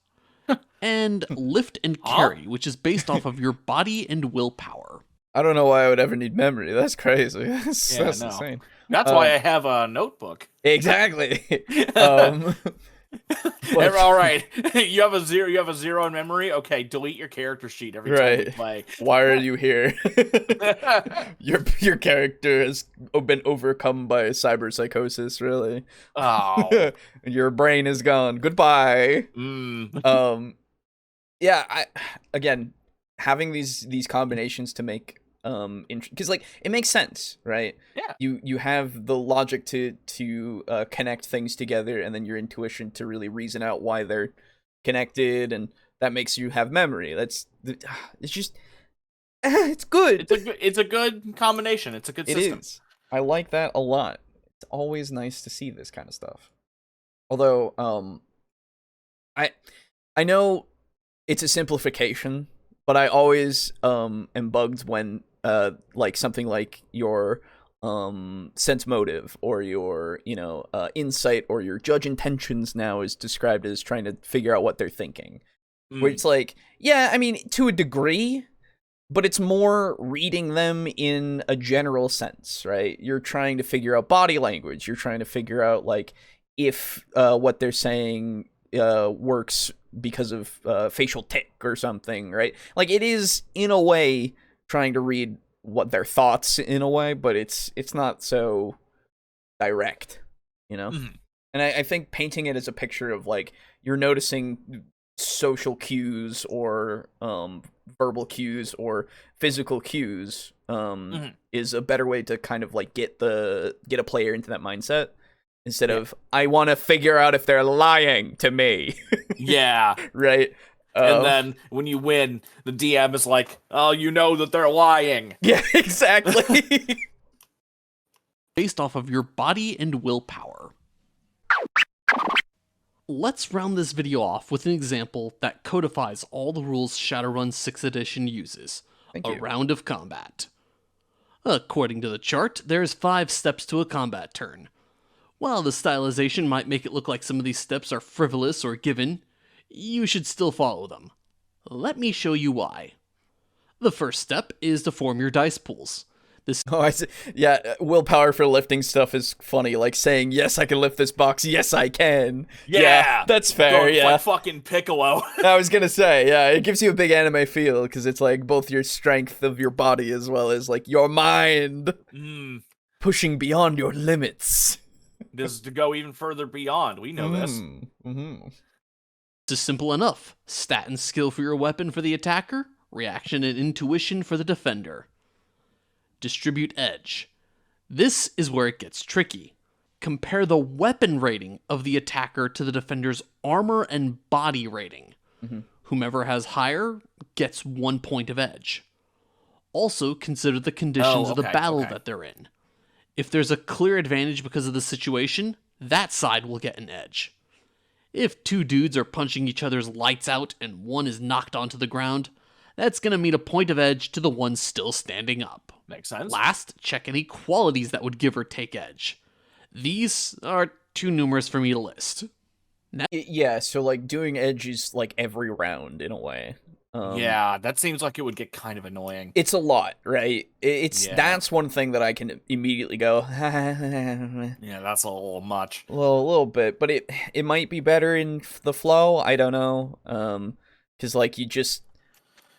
And lift and carry, which is based off of your body and willpower. I don't know why I would ever need memory. That's crazy. That's insane. That's why I have a notebook. Exactly. All right, you have a zero in memory. Okay, delete your character sheet every time you play. Why are you here? Your character has been overcome by cyberpsychosis. Really? Oh, your brain is gone. Goodbye. Yeah. Again, having these combinations to make because like it makes sense, right? Yeah. You have the logic to connect things together, and then your intuition to really reason out why they're connected, and that makes you have memory. It's just it's good. It's a good combination. It's a good system. It is. I like that a lot. It's always nice to see this kind of stuff. Although I know it's a simplification, but I always am bugged when like something like your sense motive or your insight or your judge intentions now is described as trying to figure out what they're thinking. Where it's like, yeah, I mean, to a degree, but it's more reading them in a general sense, right? You're trying to figure out body language. You're trying to figure out like if what they're saying works because of facial tic or something, right? Like it is in a way trying to read what their thoughts in a way, but it's not so direct, and I think painting it as a picture of like you're noticing social cues or verbal cues or physical cues is a better way to kind of like get a player into that mindset. Instead of, I want to figure out if they're lying to me. Yeah. Right? And then when you win, the DM is like, oh, you know that they're lying. Yeah, exactly. Based off of your body and willpower. Let's round this video off with an example that codifies all the rules Shadowrun 6th edition uses. A round of combat. According to the chart, there's 5 steps to a combat turn. While the stylization might make it look like some of these steps are frivolous or given, you should still follow them. Let me show you why. The first step is to form your dice pools. I see. Yeah, willpower for lifting stuff is funny. Like saying, yes, I can lift this box. Yes, I can. Yeah, that's fair. It's like fucking Piccolo. I was going to say, yeah, it gives you a big anime feel because it's like both your strength of your body as well as like your mind pushing beyond your limits. This is to go even further beyond. We know this. It's simple enough. Stat and skill for your weapon for the attacker, reaction and intuition for the defender. Distribute edge. This is where it gets tricky. Compare the weapon rating of the attacker to the defender's armor and body rating. Whomever has higher gets 1 point of edge. Also consider the conditions of the battle that they're in. If there's a clear advantage because of the situation, that side will get an edge. If 2 dudes are punching each other's lights out and one is knocked onto the ground, that's going to mean a point of edge to the one still standing up. Makes sense. Last, check any qualities that would give or take edge. These are too numerous for me to list. Yeah, so like doing edge is like every round in a way. Yeah, that seems like it would get kind of annoying. It's a lot, right? That's one thing that I can immediately go. Yeah, that's a little much. A little bit, but it might be better in the flow. I don't know, because like you just.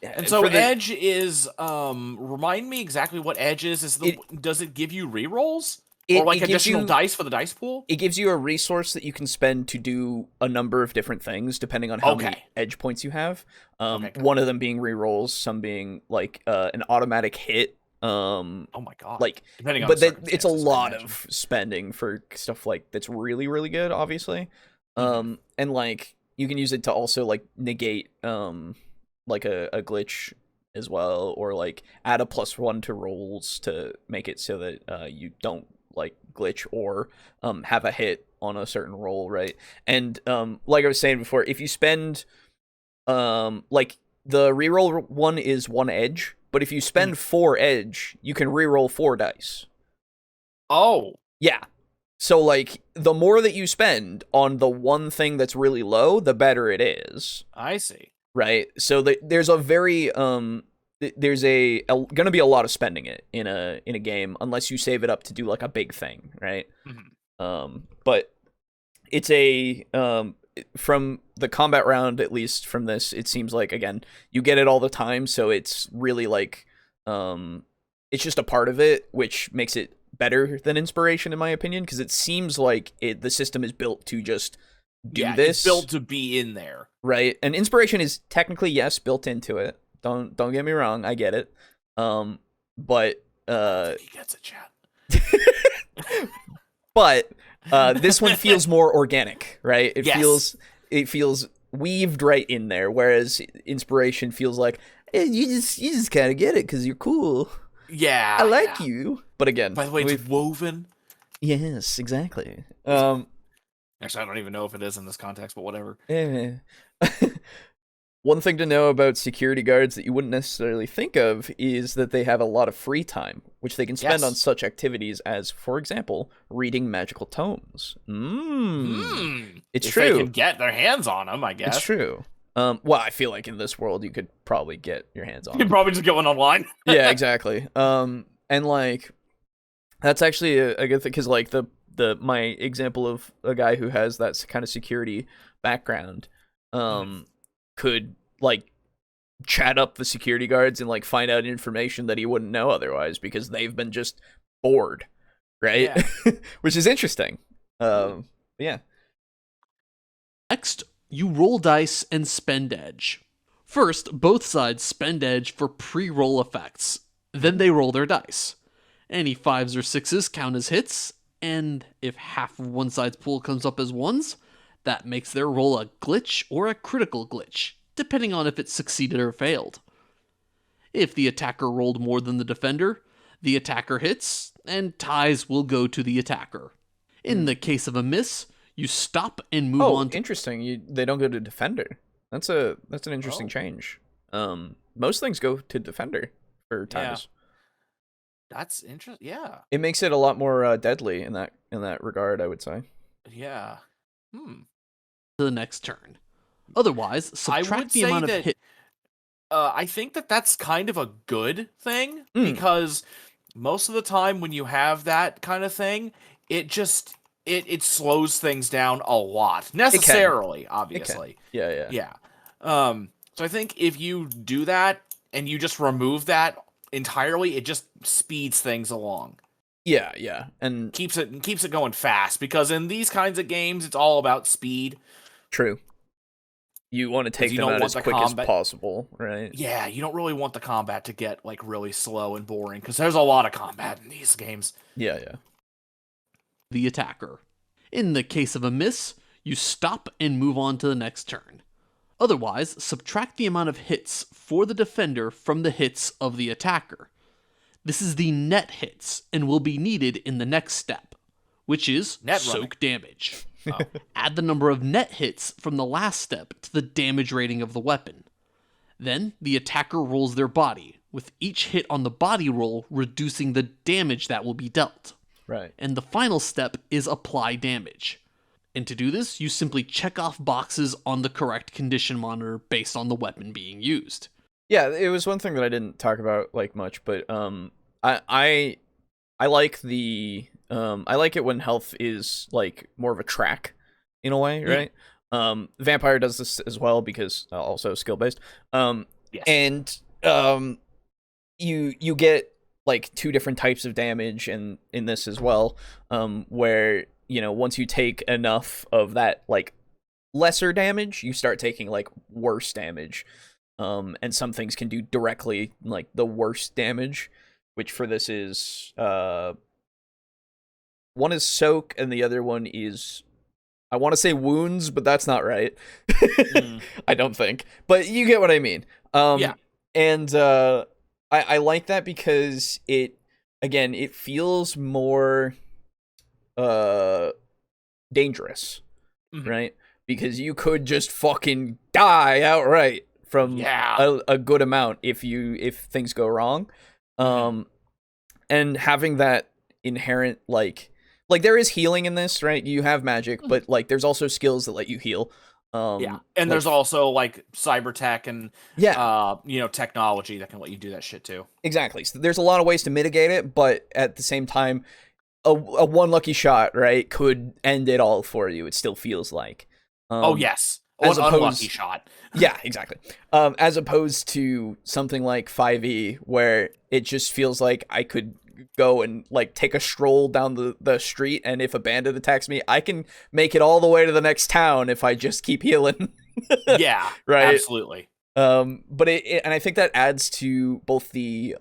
And so edge is remind me exactly what edge is. Does it give you rerolls? Or like additional dice for the dice pool? It gives you a resource that you can spend to do a number of different things depending on how many edge points you have. One of them being rerolls, some being like an automatic hit. Oh my god! Like, depending on but it's a lot of spending for stuff like that's really really good, obviously. And like you can use it to also like negate like a glitch as well, or like add a +1 to rolls to make it so that you don't like glitch or have a hit on a certain roll, right? And like I was saying before, if you spend like the reroll one is 1 edge, but if you spend 4 edge, you can reroll 4 dice. Oh. Yeah. So like the more that you spend on the one thing that's really low, the better it is. I see. Right? So there's a very there's gonna be a lot of spending it in a game unless you save it up to do like a big thing, right? But it's a from the combat round, at least from this, it seems like again you get it all the time, so it's really like it's just a part of it, which makes it better than inspiration in my opinion, because it seems like the system is built to just do this. It's built to be in there, right? And inspiration is technically built into it. Don't get me wrong, I get it. But he gets it, chat. But this one feels more organic, right? It feels weaved right in there, whereas inspiration feels like you just kind of get it because you're cool. Yeah, I like you. But again, by the way, it's woven. Yes, exactly. Actually, I don't even know if it is in this context, but whatever. One thing to know about security guards that you wouldn't necessarily think of is that they have a lot of free time, which they can spend on such activities as, for example, reading magical tomes. It's if true. They can get their hands on them, I guess. It's true. Well, I feel like in this world you could probably get your hands on them. You could probably just get one online. Yeah, exactly. And like that's actually a good thing, because like my example of a guy who has that kind of security background could like chat up the security guards and like find out information that he wouldn't know otherwise because they've been just bored, right? Yeah. Which is interesting. Yeah. Next, you roll dice and spend edge. First, both sides spend edge for pre-roll effects. Then they roll their dice. Any 5s or 6s count as hits, and if half of one side's pool comes up as 1s, that makes their roll a glitch or a critical glitch, depending on if it succeeded or failed. If the attacker rolled more than the defender, the attacker hits, and ties will go to the attacker. In the case of a miss, you stop and move on to... interesting. They don't go to defender. That's an interesting change. Most things go to defender for ties. Yeah. That's interesting. Yeah. It makes it a lot more deadly in that regard, I would say. Yeah. To the next turn. Otherwise, subtract the amount of hit. I think that's kind of a good thing, because most of the time when you have that kind of thing, it just it slows things down a lot. Necessarily, obviously. Yeah. So I think if you do that and you just remove that entirely, it just speeds things along. Yeah, and keeps it going fast, because in these kinds of games, it's all about speed. True. You want to take them out as quick as possible, right? Yeah, you don't really want the combat to get like really slow and boring, because there's a lot of combat in these games. Yeah. The attacker. In the case of a miss, you stop and move on to the next turn. Otherwise, subtract the amount of hits for the defender from the hits of the attacker. This is the net hits and will be needed in the next step, which is soak damage. Add the number of net hits from the last step to the damage rating of the weapon. Then, the attacker rolls their body, with each hit on the body roll reducing the damage that will be dealt. Right. And the final step is apply damage. And to do this, you simply check off boxes on the correct condition monitor based on the weapon being used. Yeah, it was one thing that I didn't talk about like much, but I like the I like it when health is like more of a track in a way, right? Vampire does this as well because also skill based. Yes. And you get like 2 different types of damage in this as well, where, you know, once you take enough of that like lesser damage, you start taking like worse damage, and some things can do directly like the worst damage, which for this is one is soak and the other one is, I want to say wounds, but that's not right. I don't think, but you get what I mean. Yeah. And I like that because it feels more dangerous, right? Because you could just fucking die outright from a good amount if things go wrong. And having that inherent like there is healing in this, right? You have magic, but like there's also skills that let you heal. And there's also like cyber tech and you know, technology that can let you do that shit too. Exactly. So there's a lot of ways to mitigate it, but at the same time, a one lucky shot, right, could end it all for you. It still feels like. An unlucky shot. Yeah, exactly. As opposed to something like 5e, where it just feels like I could go and like take a stroll down the street, and if a bandit attacks me, I can make it all the way to the next town if I just keep healing. Yeah, right. Absolutely. But and I think that adds to both the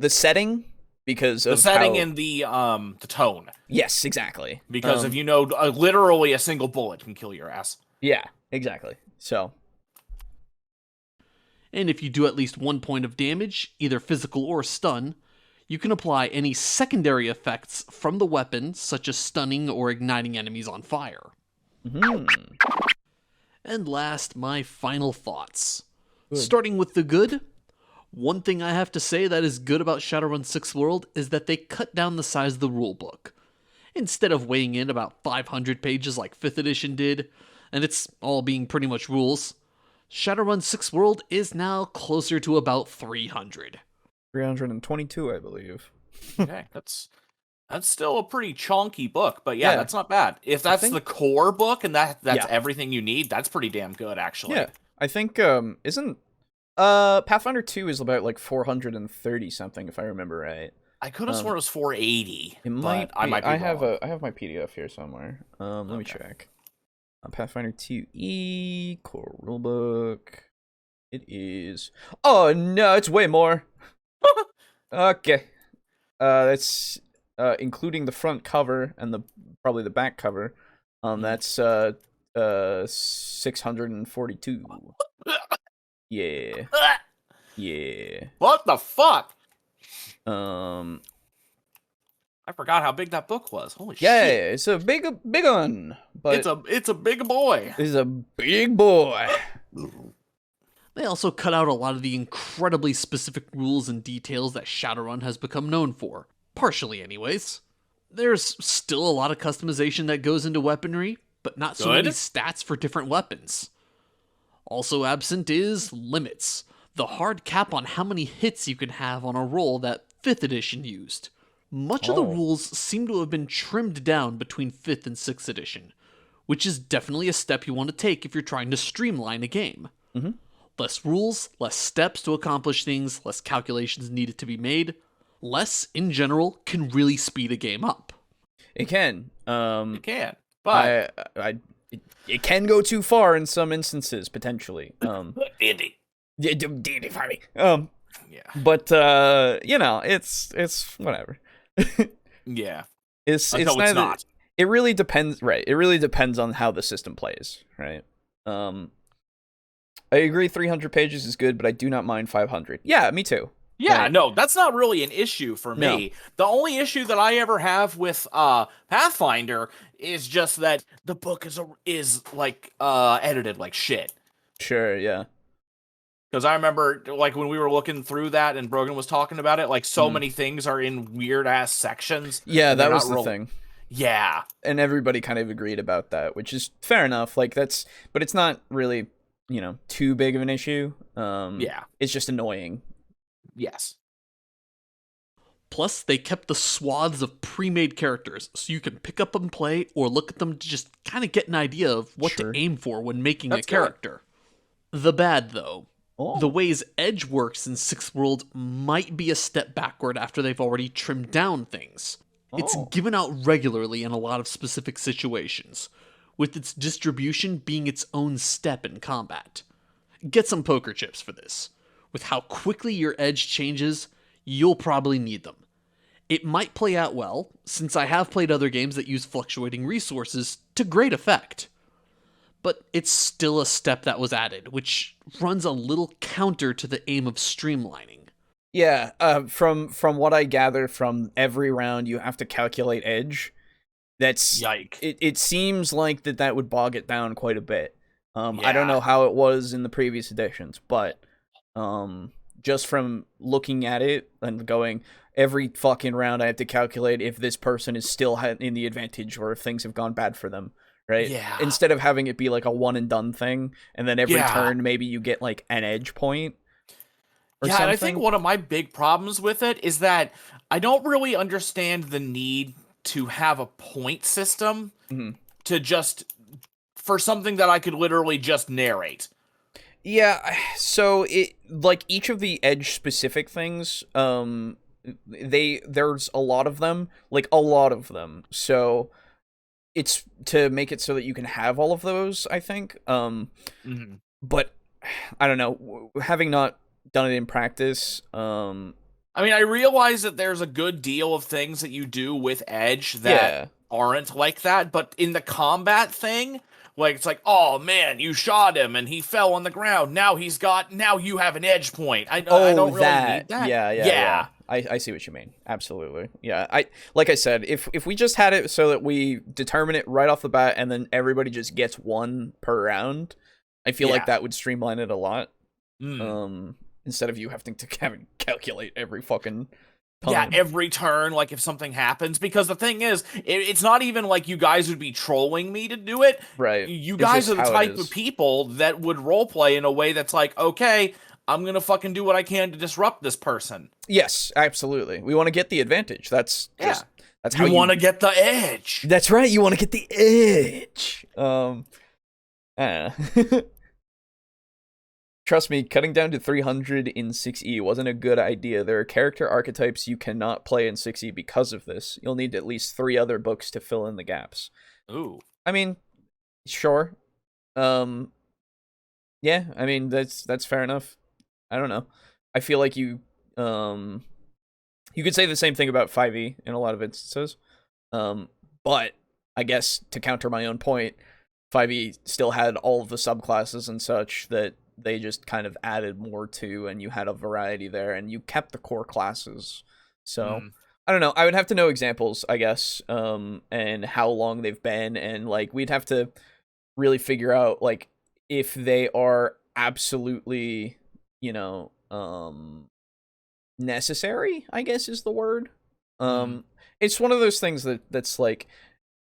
setting, because of the setting and the tone. Yes, exactly. Because if you know, literally a single bullet can kill your ass. Yeah, exactly. So. And if you do at least 1 point of damage, either physical or stun, you can apply any secondary effects from the weapon, such as stunning or igniting enemies on fire. And last, my final thoughts. Good. Starting with the good, one thing I have to say that is good about Shadowrun 6th World is that they cut down the size of the rulebook. Instead of weighing in about 500 pages like 5th edition did, and it's all being pretty much rules, Shadowrun 6th World is now closer to about 300. 322, I believe. Okay, that's still a pretty chunky book, but yeah, that's not bad. If that's the core book and that's everything you need, that's pretty damn good, actually. Yeah, I think isn't Pathfinder 2 is about like 430 something, if I remember right. I could have sworn it was 480. It might. I might be wrong. I have my PDF here somewhere. Let me check. Pathfinder 2e core rulebook. It is. Oh no, it's way more. Okay. That's including the front cover and probably the back cover. That's 642. Yeah. Yeah. What the fuck? I forgot how big that book was. Holy shit. Yeah, it's a big one. But it's a big boy. It's a big boy. They also cut out a lot of the incredibly specific rules and details that Shadowrun has become known for. Partially, anyways. There's still a lot of customization that goes into weaponry, but not so many stats for different weapons. Also absent is limits, the hard cap on how many hits you can have on a roll that 5th edition used. Much of the rules seem to have been trimmed down between 5th and 6th edition, which is definitely a step you want to take if you're trying to streamline a game. Less rules, less steps to accomplish things, less calculations needed to be made. Less, in general, can really speed a game up. It can. It can, but it can go too far in some instances, potentially. D&D. D&D for me. Yeah. But you know, it's whatever. Yeah. It's not. It really depends, right? It really depends on how the system plays, right? I agree 300 pages is good, but I do not mind 500. Yeah, me too. Yeah, no, that's not really an issue for me. No. The only issue that I ever have with Pathfinder is just that the book is like edited like shit. Sure, yeah. Because I remember, like, when we were looking through that and Brogan was talking about it, like, so many things are in weird-ass sections. Yeah, that was the thing. Yeah. And everybody kind of agreed about that, which is fair enough. Like, but it's not really, you know, too big of an issue. Yeah. It's just annoying. Yes. Plus, they kept the swaths of pre-made characters, so you can pick up and play or look at them to just kind of get an idea of what to aim for when making a character. The bad, though. Oh. The ways Edge works in Sixth World might be a step backward after they've already trimmed down things. It's given out regularly in a lot of specific situations, with its distribution being its own step in combat. Get some poker chips for this. With how quickly your edge changes, you'll probably need them. It might play out well, since I have played other games that use fluctuating resources to great effect. But it's still a step that was added, which runs a little counter to the aim of streamlining. Yeah, from what I gather from every round, you have to calculate edge. That's Yike. It seems like that would bog it down quite a bit. I don't Yeah. know how it was in the previous editions, but just from looking at it and going every fucking round, I have to calculate if this person is still in the advantage or if things have gone bad for them. Right? Yeah. Instead of having it be like a one and done thing, and then every Yeah. turn maybe you get like an edge point. Yeah, and I think one of my big problems with it is that I don't really understand the need to have a point system to just for something that I could literally just narrate. Yeah, so it like each of the edge specific things, there's a lot of them, like a lot of them. So it's to make it so that you can have all of those, I think. But I don't know, having not done it in practice, I mean, I realize that there's a good deal of things that you do with Edge that aren't like that, but in the combat thing, like, it's like, oh man, you shot him and he fell on the ground. Now you have an edge point. I don't really need that. Yeah. I see what you mean. Absolutely. Yeah. Like I said, if we just had it so that we determine it right off the bat and then everybody just gets one per round, I feel like that would streamline it a lot. Instead of you having to calculate every fucking time. Yeah, every turn, like if something happens. Because the thing is, it's not even like you guys would be trolling me to do it. Right. You guys are the type of people that would roleplay in a way that's like, okay, I'm gonna fucking do what I can to disrupt this person. Yes, absolutely. We want to get the advantage. That's how you want to get the edge. That's right. You want to get the edge. Trust me, cutting down to 300 in 6e wasn't a good idea. There are character archetypes you cannot play in 6e because of this. You'll need at least 3 other books to fill in the gaps. Ooh. I mean, sure. Yeah, I mean, that's fair enough. I don't know. I feel like you could say the same thing about 5e in a lot of instances. But I guess to counter my own point, 5e still had all of the subclasses and such that they just kind of added more to, and you had a variety there, and you kept the core classes. So I don't know. I would have to know examples, I guess, and how long they've been, and like we'd have to really figure out like if they are absolutely, necessary, I guess is the word. It's one of those things that's like,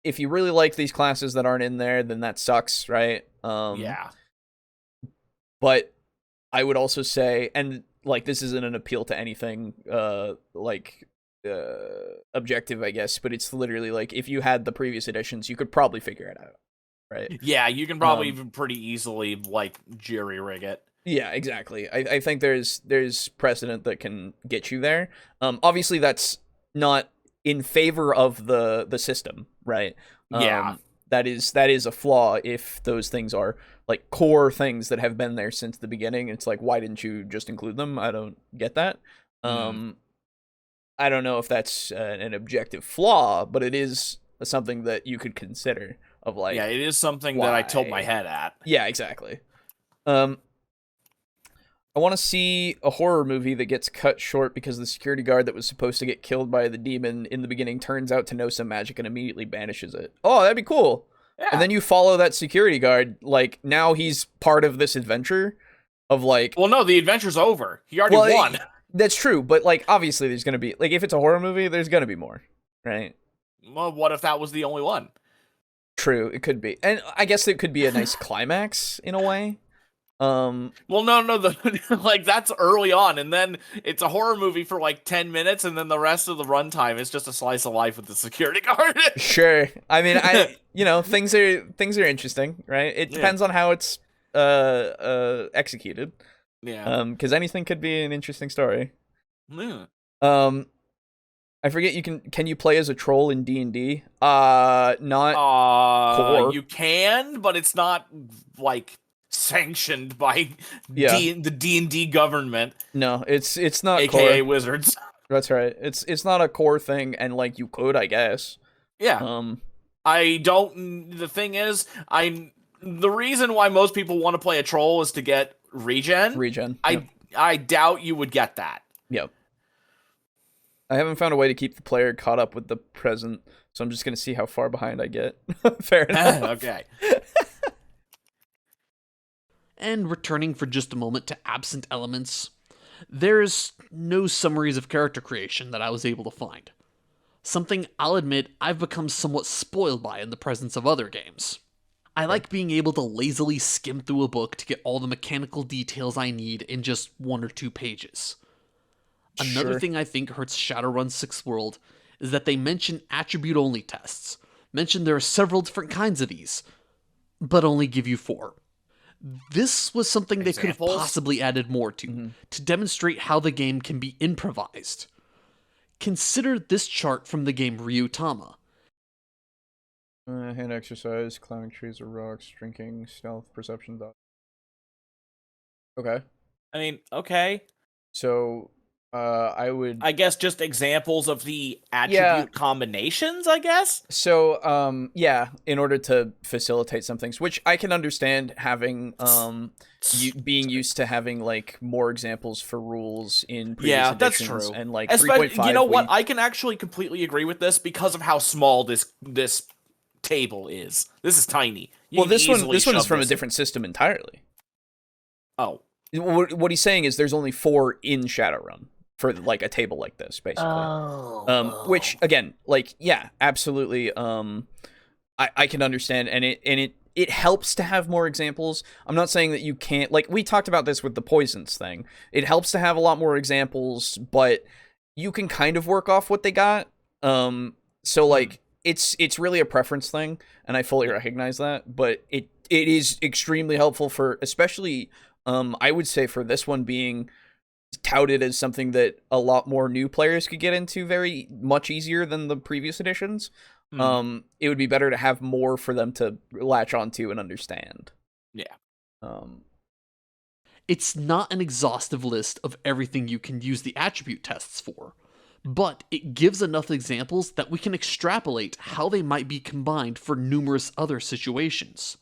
if you really like these classes that aren't in there, then that sucks, right? Yeah. But I would also say, and like this isn't an appeal to anything objective, I guess, but it's literally like if you had the previous editions, you could probably figure it out, right? Yeah, you can probably even pretty easily like jury rig it. Yeah, exactly. I think there's precedent that can get you there. Obviously that's not in favor of the system, right? Yeah. That is a flaw if those things are like core things that have been there since the beginning. It's like, why didn't you just include them? I don't get that. I don't know if that's an objective flaw, but it is something that you could consider of like, yeah, it is something that I tilt my head at. Yeah, exactly. I want to see a horror movie that gets cut short because the security guard that was supposed to get killed by the demon in the beginning turns out to know some magic and immediately banishes it. Oh, that'd be cool. Yeah. And then you follow that security guard, like, now he's part of this adventure of, like... Well, no, the adventure's over. He already won. That's true, but, like, obviously there's going to be... Like, if it's a horror movie, there's going to be more, right? Well, what if that was the only one? True, it could be. And I guess it could be a nice climax, in a way. Well, no, like, that's early on, and then it's a horror movie for, like, 10 minutes, and then the rest of the runtime is just a slice of life with the security guard. Sure. I mean, things are interesting, right? It depends on how it's executed. Yeah. Because anything could be an interesting story. Yeah. I forget can you play as a troll in D&D? Not core. You can, but it's not like sanctioned by Yeah. the D&D government. No, it's not AKA core. Wizards. That's right. It's not a core thing, and like you could, I guess. Yeah. The thing is, the reason why most people want to play a troll is to get regen. Yep. I doubt you would get that. Yep. I haven't found a way to keep the player caught up with the present, so I'm just gonna see how far behind I get. Fair enough. Okay. And returning for just a moment to absent elements, there's no summaries of character creation that I was able to find. Something I'll admit I've become somewhat spoiled by in the presence of other games. I like being able to lazily skim through a book to get all the mechanical details I need in just 1 or 2 pages. Another thing I think hurts Shadowrun 6th World is that they mention attribute-only tests, mention there are several different kinds of these, but only give you 4. This was something they could have possibly added more to demonstrate how the game can be improvised. Consider this chart from the game Ryutama. Hand exercise, climbing trees or rocks, drinking, stealth, perception, dodge. Okay. I mean, okay. So, I guess just examples of the attribute combinations, I guess? So, in order to facilitate some things, which I can understand having, being used to having, like, more examples for rules in previous editions. That's true. And, like, 3.5... You know what? I can actually completely agree with this because of how small this table is. This is tiny. This one is from a different system entirely. Oh. What he's saying is there's only 4 in Shadowrun for like a table like this, basically. Which again, like, yeah, absolutely. I can understand, and it helps to have more examples. I'm not saying that you can't, like, we talked about this with the poisons thing. It helps to have a lot more examples, but you can kind of work off what they got. So like, it's really a preference thing, and I fully recognize that, but it is extremely helpful for, especially, I would say for this one being touted as something that a lot more new players could get into very much easier than the previous editions. It would be better to have more for them to latch onto and understand. Yeah. It's not an exhaustive list of everything you can use the attribute tests for, but it gives enough examples that we can extrapolate how they might be combined for numerous other situations.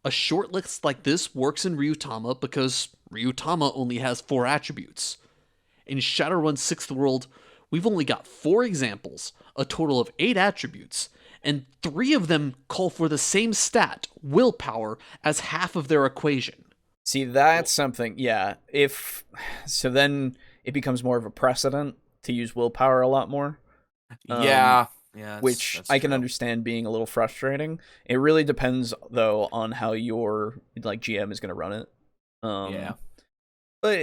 A short list like this works in Ryutama because Ryutama only has 4 attributes. In Shadowrun 6th World, we've only got 4 examples, a total of 8 attributes, and 3 of them call for the same stat, willpower, as half of their equation. See, that's something, yeah. So then it becomes more of a precedent to use willpower a lot more. Yeah, which I can understand being a little frustrating. It really depends, though, on how your like GM is going to run it. But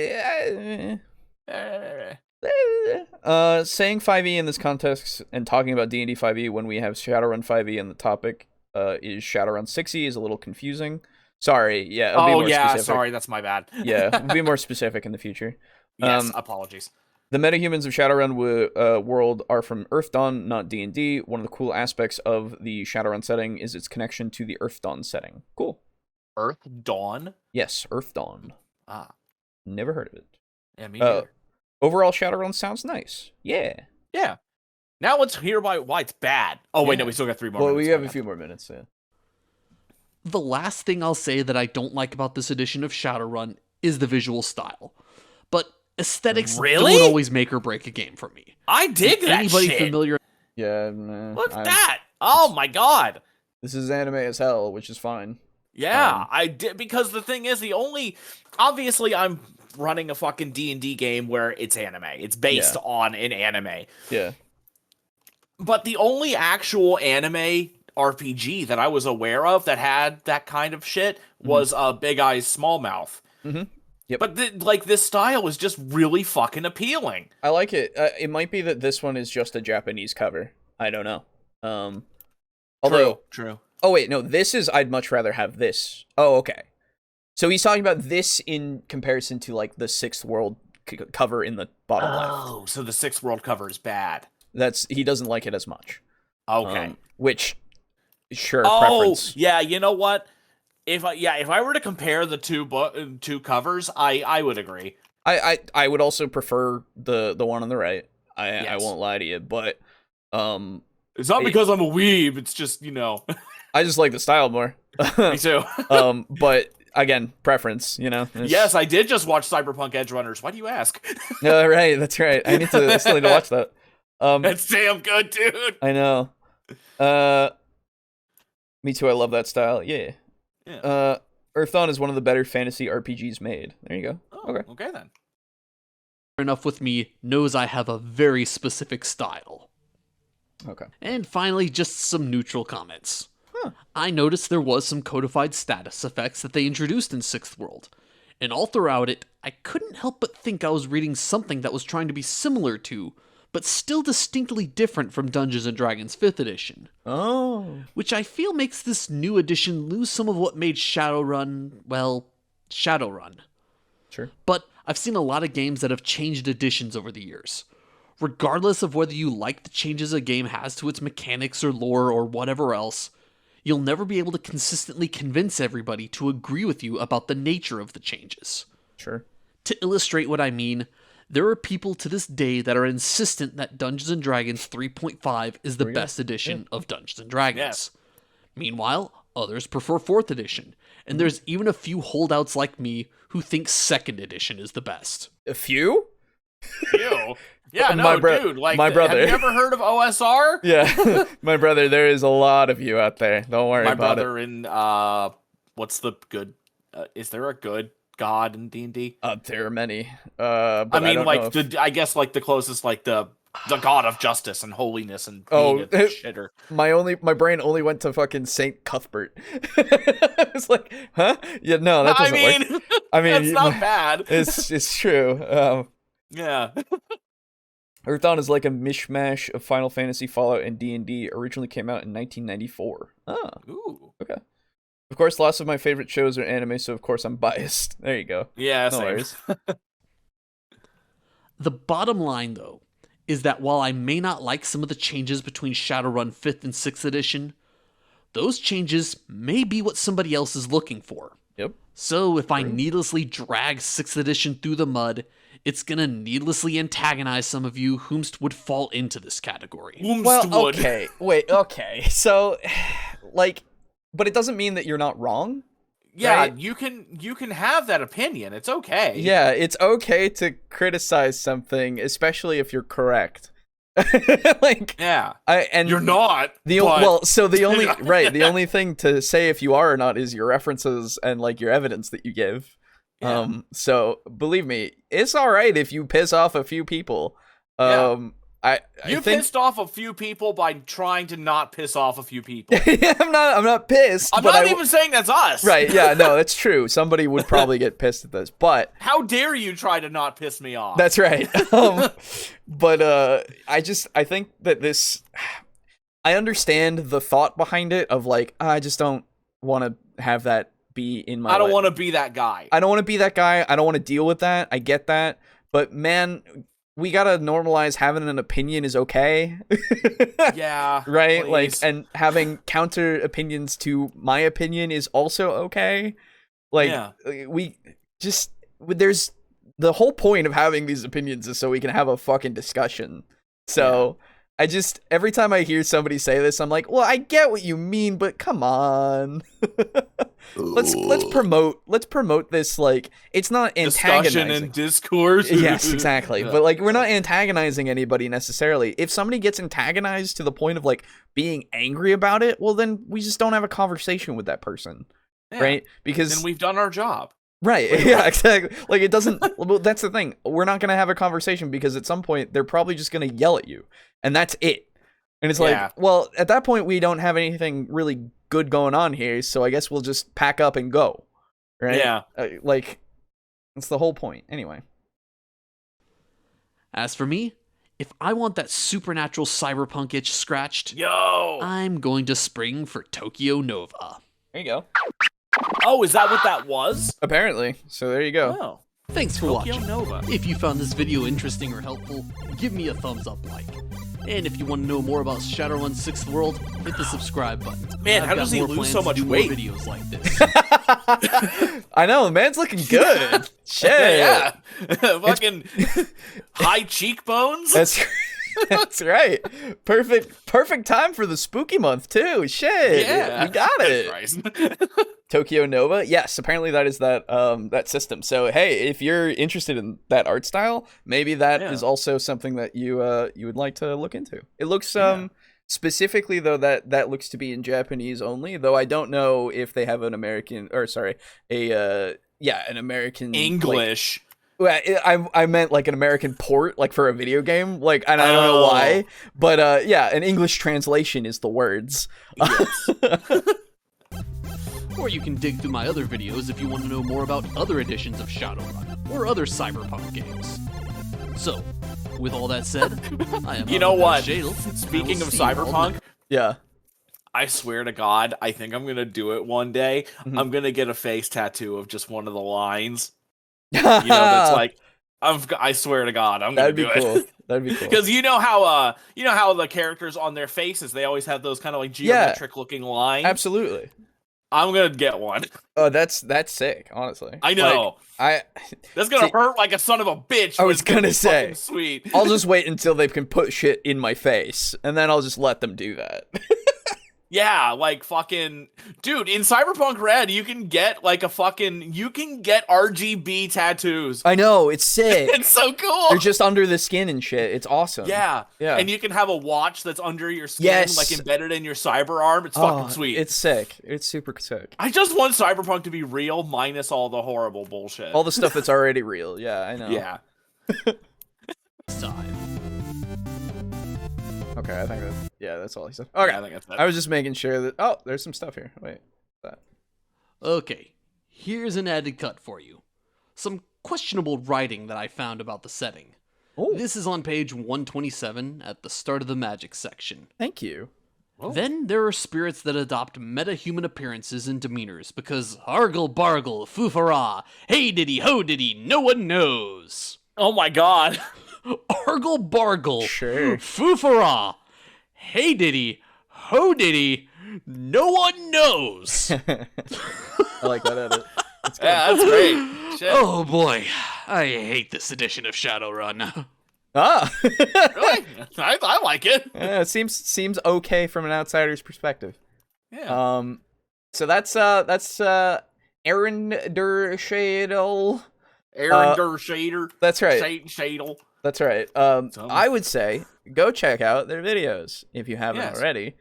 saying 5e in this context and talking about D&D 5e when we have Shadowrun 5e and the topic is Shadowrun 6e is a little confusing. Sorry, yeah. I'll be more specific. Sorry, that's my bad. Yeah, we'll be more specific in the future. Yes, apologies. The metahumans of Shadowrun world are from Earth Dawn, not D&D. One of the cool aspects of the Shadowrun setting is its connection to the Earth Dawn setting. Cool. Earth Dawn? Yes, Earth Dawn. Ah. Never heard of it. Yeah, me neither. Overall, Shadowrun sounds nice. Yeah. Yeah. Now let's hear why it's bad. Oh, wait, no, we still got 3 more minutes. Well, we have a few more minutes, yeah. The last thing I'll say that I don't like about this edition of Shadowrun is the visual style. But aesthetics don't always make or break a game for me. I dig that Anybody shit. familiar? Yeah. Look at that. Oh my god. This is anime as hell, which is fine. Yeah, I did, because the thing is, obviously I'm running a fucking D&D game where it's anime. It's based on an anime. Yeah. But the only actual anime RPG that I was aware of that had that kind of shit was Big Eyes Small Mouth. Yep. But this style is just really fucking appealing. I like it. It might be that this one is just a Japanese cover. I don't know. Although True. Oh wait, no. This is. I'd much rather have this. Oh, okay. So he's talking about this in comparison to like the Sixth World cover in the bottom left. Oh, so the Sixth World cover is bad. He doesn't like it as much. Okay. Which, sure, preference. Yeah, you know what? If I were to compare the two covers, I would agree. I would also prefer the one on the right. I Yes. won't lie to you, but it's not because I'm a weeb. It's just I just like the style more. Me too. But again, preference. Yes, I did just watch Cyberpunk Edge Runners. Why do you ask? Yeah, right. That's right. I still need to watch that. That's damn good, dude. I know. Me too. I love that style. Yeah. Earthdawn is one of the better fantasy RPGs made. There you go. Oh, okay then. Enough with me knows I have a very specific style. Okay. And finally, just some neutral comments. Huh. I noticed there was some codified status effects that they introduced in Sixth World, and all throughout it, I couldn't help but think I was reading something that was trying to be similar to, but still distinctly different from Dungeons & Dragons 5th edition. Oh. Which I feel makes this new edition lose some of what made Shadowrun, well, Shadowrun. Sure. But I've seen a lot of games that have changed editions over the years. Regardless of whether you like the changes a game has to its mechanics or lore or whatever else, you'll never be able to consistently convince everybody to agree with you about the nature of the changes. Sure. To illustrate what I mean, there are people to this day that are insistent that Dungeons & Dragons 3.5 is the best edition of Dungeons & Dragons. Yes. Meanwhile, others prefer 4th edition, and there's even a few holdouts like me who think 2nd edition is the best. A few? Ew. Yeah, dude. Like, my brother. Have you ever heard of OSR? Yeah, my brother. There is a lot of you out there. Don't worry about it. My brother in what's the good? Is there a good god in D&D? There are many. But I mean, I guess like the closest, like the god of justice and holiness and being a shitter. My brain only went to fucking Saint Cuthbert. It's like, huh? Yeah, no, that doesn't work. I mean, that's not bad. It's true. Yeah. Earthdawn is like a mishmash of Final Fantasy, Fallout, and D&D. Originally came out in 1994. Ah. Ooh. Okay. Of course, lots of my favorite shows are anime, so of course I'm biased. There you go. Yeah, no worries. The bottom line, though, is that while I may not like some of the changes between Shadowrun 5th and 6th edition, those changes may be what somebody else is looking for. Yep. So if I needlessly drag 6th edition through the mud, it's gonna needlessly antagonize some of you whomst would fall into this category. Well, okay. Wait, okay. So, like, but it doesn't mean that you're not wrong. Yeah, right? you can have that opinion. It's okay. Yeah, it's okay to criticize something, especially if you're correct. Like, yeah, and you're not. The only thing to say if you are or not is your references and like your evidence that you give. Yeah. So believe me, it's all right if you piss off a few people. You pissed off a few people by trying to not piss off a few people. I'm not pissed. I'm not even saying that's us. Right, yeah, no, that's true. Somebody would probably get pissed at this, but how dare you try to not piss me off? That's right. But I think that this, I understand the thought behind it of like, I just don't want to have that be in my I don't life. want to be that guy. I don't want to be that guy. I don't want to deal with that. I get that. But man, we gotta normalize having an opinion is okay. Yeah. Right? Please. Like, and having counter opinions to my opinion is also okay. Like, there's the whole point of having these opinions is so we can have a fucking discussion. So every time I hear somebody say this, I'm like, well, I get what you mean, but come on. let's promote this. Like, it's not antagonizing. Discussion and discourse. Yes, exactly. But like, we're not antagonizing anybody necessarily. If somebody gets antagonized to the point of like being angry about it, well, then we just don't have a conversation with that person, right? Because then we've done our job. Right. Yeah, exactly. Like, it doesn't, well, that's the thing. We're not going to have a conversation because at some point they're probably just going to yell at you. And that's it. And it's like, well, at that point we don't have anything really good going on here, so I guess we'll just pack up and go. Right? Yeah. Like, that's the whole point. Anyway. As for me, if I want that supernatural cyberpunk itch scratched, I'm going to spring for Tokyo Nova. There you go. Oh, is that what that was? Apparently. So there you go. Oh. Thanks for Tokyo watching. Nova. If you found this video interesting or helpful, give me a thumbs up like. And if you want to know more about Shadowrun 6th World, hit the subscribe button. Man, I've how got does he more lose plans so to much do more weight? videos like this. I know, the man's looking good. Shit. Yeah. Fucking high cheekbones. That's right. Perfect time for the spooky month too. Shit. Yeah. We got it. Christ. Tokyo Nova. Yes, apparently that is that system. So hey, if you're interested in that art style, maybe that is also something that you would like to look into. It looks specifically though that looks to be in Japanese only, though I don't know if they have an American an American English. Well, I meant like an American port, like for a video game, like, and I don't know why, but an English translation is the words. Yes. Or you can dig through my other videos if you want to know more about other editions of Shadowrun or other cyberpunk games. So, with all that said, I am You know what? Shadle. Speaking of cyberpunk, Yeah. I swear to God, I think I'm gonna do it one day. I'm gonna get a face tattoo of just one of the lines. That's like, I swear to God, I'm gonna do it. That'd be cool. Because you know how the characters on their faces, they always have those kind of like geometric looking lines. Absolutely. I'm gonna get one. Oh, that's sick. Honestly, I know. That's gonna hurt like a son of a bitch. I was gonna say, sweet. I'll just wait until they can put shit in my face, and then I'll just let them do that. Yeah, like fucking dude, in Cyberpunk Red, you can get RGB tattoos. I know, it's sick. It's so cool. They're just under the skin and shit. It's awesome. Yeah. And you can have a watch that's under your skin, like embedded in your cyber arm. It's fucking sweet. It's sick. It's super sick. I just want Cyberpunk to be real, minus all the horrible bullshit. All the stuff that's already real. Yeah, I know. Yeah. Time. Okay, I think that's all he said. Okay, I think that's it. I was just making sure that. Oh, there's some stuff here. Wait, that. Okay, here's an added cut for you. Some questionable writing that I found about the setting. Ooh. This is on page 127 at the start of the magic section. Thank you. Oh. Then there are spirits that adopt meta-human appearances and demeanors because argle bargle, foofara, hey diddy, ho diddy, no one knows. Oh my God. Argle bargle, Sure. foofara, hey diddy, ho diddy, no one knows. I like that edit. Yeah, that's great. Shit. Oh boy, I hate this edition of Shadowrun. Ah, Really? I like it. yeah, it seems okay from an outsider's perspective. Yeah. So that's Aaron der Shadel. Aaron der Shader. That's right. Shadel. That's right. I would say go check out their videos if you haven't already.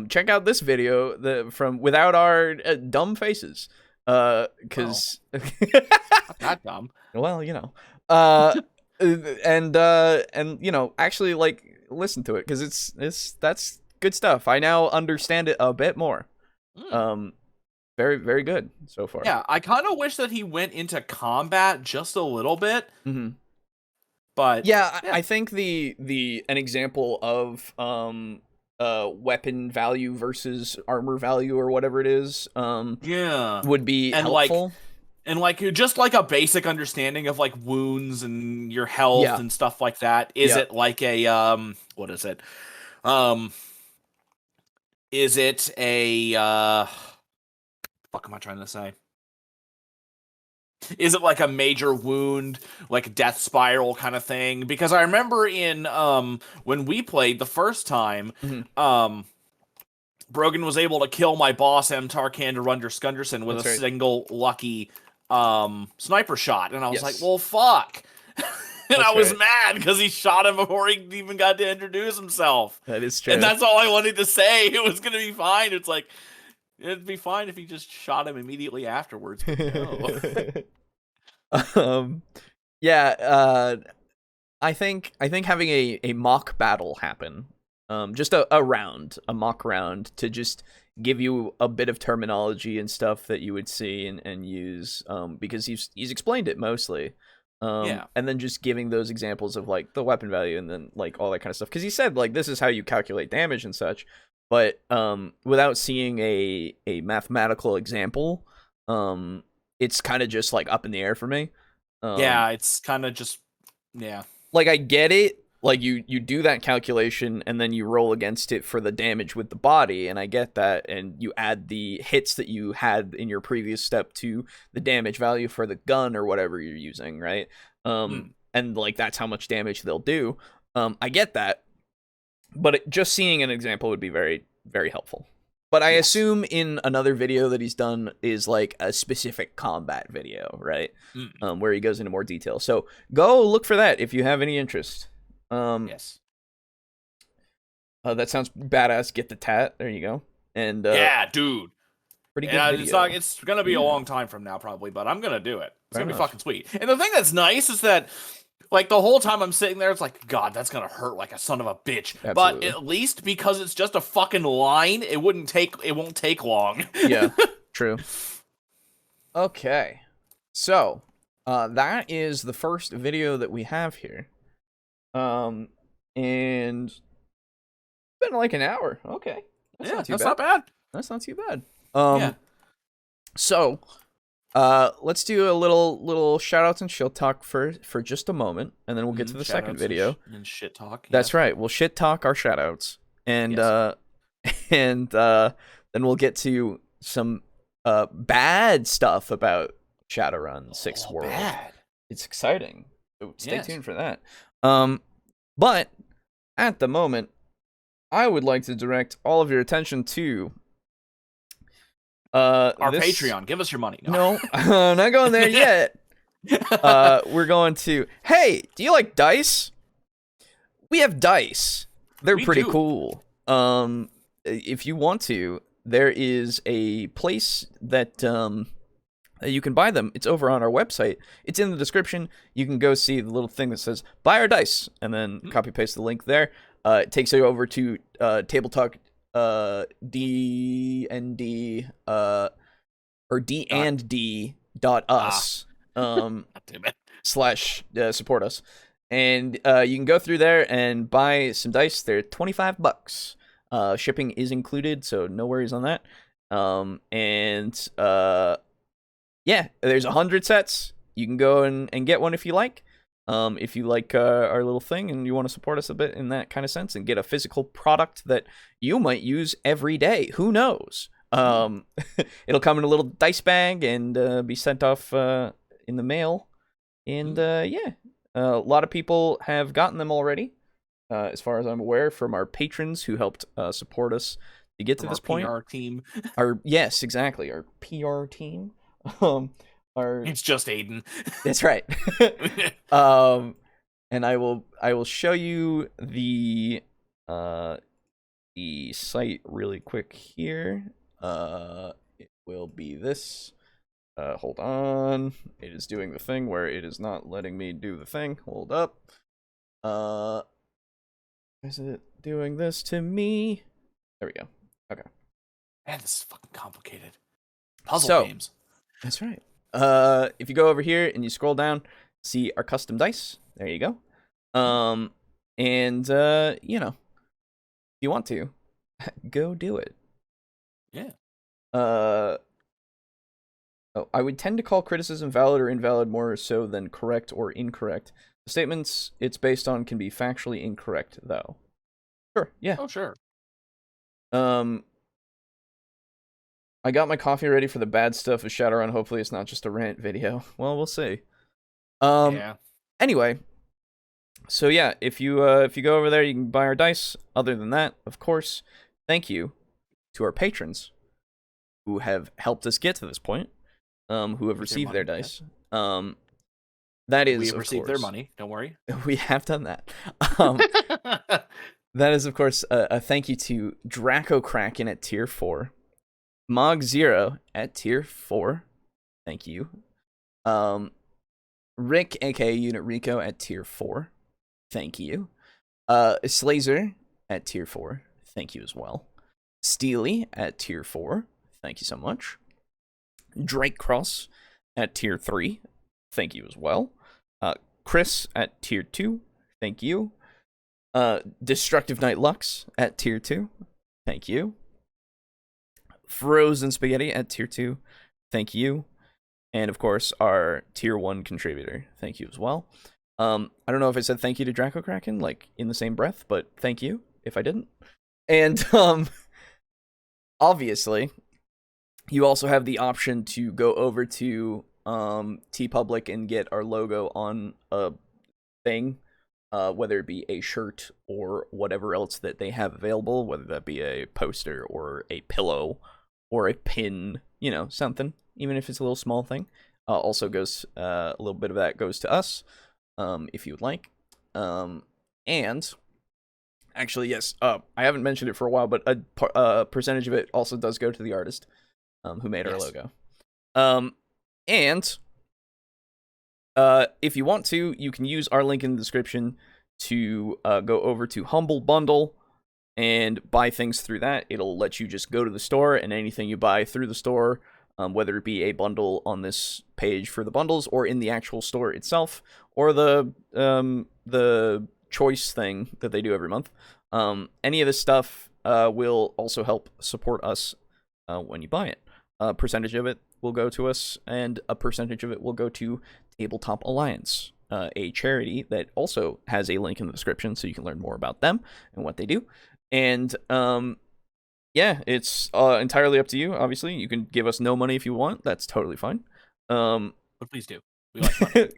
Check out this video from without our dumb faces. Because Not that dumb. well, you know. And you know, actually like listen to it because that's good stuff. I now understand it a bit more. Very, very good so far. Yeah, I kind of wish that he went into combat just a little bit. Mm-hmm. But yeah, I think an example of weapon value versus armor value or whatever it is would be helpful. And just like a basic understanding of like wounds and your health and stuff like that. Is it like a what is it? Is it a fuck am I trying to say? Is it like a major wound, like a death spiral kind of thing? Because I remember in when we played the first time, Brogan was able to kill my boss M. Tarkander Runder Skunderson with a single lucky sniper shot, and I was like, well, fuck. And I was mad because he shot him before he even got to introduce himself. That is true. And that's all I wanted to say. It was gonna be fine. It's like, it'd be fine if he just shot him immediately afterwards. But no. I think having a mock battle happen, just a mock round to just give you a bit of terminology and stuff that you would see and use, because he's explained it mostly. And then just giving those examples of like the weapon value and then like all that kind of stuff, because he said like this is how you calculate damage and such, but without seeing a mathematical example, it's kind of just like up in the air for me. Yeah, it's kind of just like I get it. Like you do that calculation and then you roll against it for the damage with the body, and I get that, and you add the hits that you had in your previous step to the damage value for the gun or whatever you're using, right? And like that's how much damage they'll do. I get that, but just seeing an example would be very, very helpful. But I assume in another video that he's done is like a specific combat video, right? Where he goes into more detail. So go look for that if you have any interest. yes. That sounds badass. Get the tat. There you go. And yeah, dude. Pretty good video. It's gonna be a long time from now probably, but I'm gonna do it. It's gonna be fucking sweet. And the thing that's nice is that, like, the whole time I'm sitting there, it's like, God, that's gonna hurt like a son of a bitch. Absolutely. But at least because it's just a fucking line, it won't take long. Yeah, true. Okay, so that is the first video that we have here. And it's been like an hour. Okay, that's not bad. That's not too bad. So let's do a little shout outs and shit talk for just a moment, and then we'll get to the second video. And shit talk. That's right. We'll shit talk our shout outs. And then we'll get to some bad stuff about Shadowrun 6th World. Bad. It's exciting. So stay tuned for that. But at the moment, I would like to direct all of your attention to our Patreon. Give us your money. No, I'm not going there yet. We're going to, hey, do you like dice? We have dice. They're pretty cool. If you want to, there is a place that you can buy them. It's over on our website. It's in the description. You can go see the little thing that says buy our dice, and then copy paste the link there. It takes you over to TableTalk D&D or D&D.us / support us, and you can go through there and buy some dice. They're $25. Shipping is included, so no worries on that. Yeah, there's 100 sets. You can go and get one if you like. If you like our little thing and you want to support us a bit in that kind of sense and get a physical product that you might use every day. Who knows? It'll come in a little dice bag and be sent off in the mail. And yeah, a lot of people have gotten them already, as far as I'm aware, from our patrons who helped support us to get to this point. Our PR team. Yes, exactly. Our PR team. It's just Aiden. That's right. And I will show you the site really quick here. It will be this. Hold on. It is doing the thing where it is not letting me do the thing. Hold up. Is it doing this to me? There we go. Okay. Man, this is fucking complicated. Puzzle games. That's right. If you go over here and you scroll down, see our custom dice. There you go. And you know, if you want to, go do it. Yeah. I would tend to call criticism valid or invalid more so than correct or incorrect. The statements it's based on can be factually incorrect, though. Sure. Yeah. Oh, sure. I got my coffee ready for the bad stuff of Shadowrun. Hopefully it's not just a rant video. Well, we'll see. Yeah. Anyway, so yeah, if you go over there, you can buy our dice. Other than that, of course, thank you to our patrons who have helped us get to this point, who have received their dice. That is, we have received their money. Don't worry. We have done that. That is, of course, a thank you to Draco Kraken at tier 4. Mog Zero at tier 4. Thank you. Rick, aka Unit Rico, at tier 4. Thank you. Slazer at tier 4. Thank you as well. Steely at tier 4. Thank you so much. Drake Cross at tier 3. Thank you as well. Chris at tier 2. Thank you. Destructive Knight Lux at tier 2. Thank you. Frozen Spaghetti at tier 2. thank you. And of course, our tier 1 contributor, thank you as well. I don't know if I said thank you to Draco Kraken, like, in the same breath, but thank you if I didn't. And, obviously, you also have the option to go over to TeePublic and get our logo on a thing, whether it be a shirt or whatever else that they have available, whether that be a poster or a pillow or a pin, you know, something, even if it's a little small thing. Also goes, a little bit of that goes to us, if you would like. And actually, yes, I haven't mentioned it for a while, but a percentage of it also does go to the artist who made our logo. And if you want to, you can use our link in the description to go over to Humble Bundle and buy things through that. It'll let you just go to the store, and anything you buy through the store, whether it be a bundle on this page for the bundles or in the actual store itself, or the choice thing that they do every month, any of this stuff will also help support us when you buy it. A percentage of it will go to us, and a percentage of it will go to Tabletop Alliance, a charity that also has a link in the description, so you can learn more about them and what they do. And yeah, it's entirely up to you. Obviously, you can give us no money if you want. That's totally fine. But please do. We like money.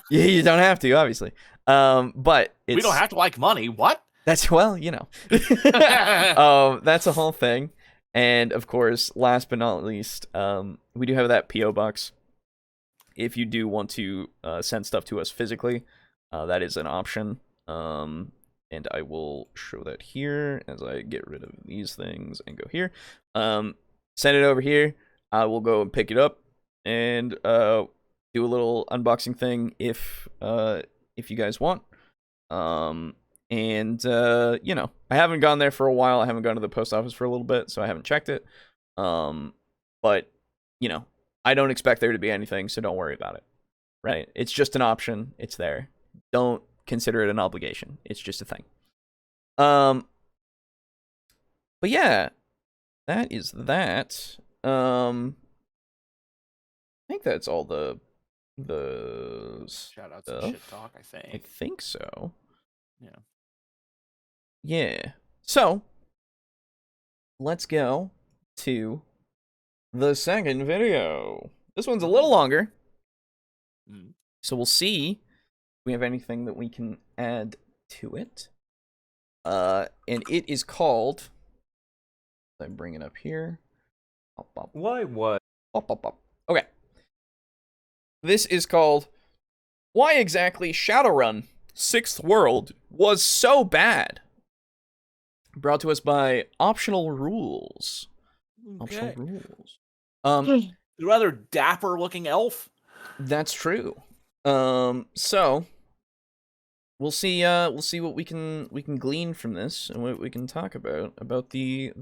Yeah, you don't have to, obviously. But we don't have to like money. What? That's, well, you know. That's a whole thing. And of course, last but not least, we do have that P.O. box. If you do want to send stuff to us physically, that is an option. And I will show that here as I get rid of these things and go here. Send it over here. I will go and pick it up and do a little unboxing thing if you guys want. And you know, I haven't gone there for a while. I haven't gone to the post office for a little bit, so I haven't checked it. But you know, I don't expect there to be anything, so don't worry about it. Right? It's just an option. It's there. Don't consider it an obligation. It's just a thing. But yeah, that is that. I think that's all the shout outs and shit talk, I think so. Yeah. Yeah. So let's go to the second video. This one's a little longer. So we'll see if we have anything that we can add to it. And it is called, I bring it up here. Why what? Okay. This is called Why Exactly Shadowrun 6th World Was So Bad. Brought to us by Optional Rules. Okay. Optional Rules. Rather dapper looking elf. That's true. So we'll see what we can glean from this and what we can talk about the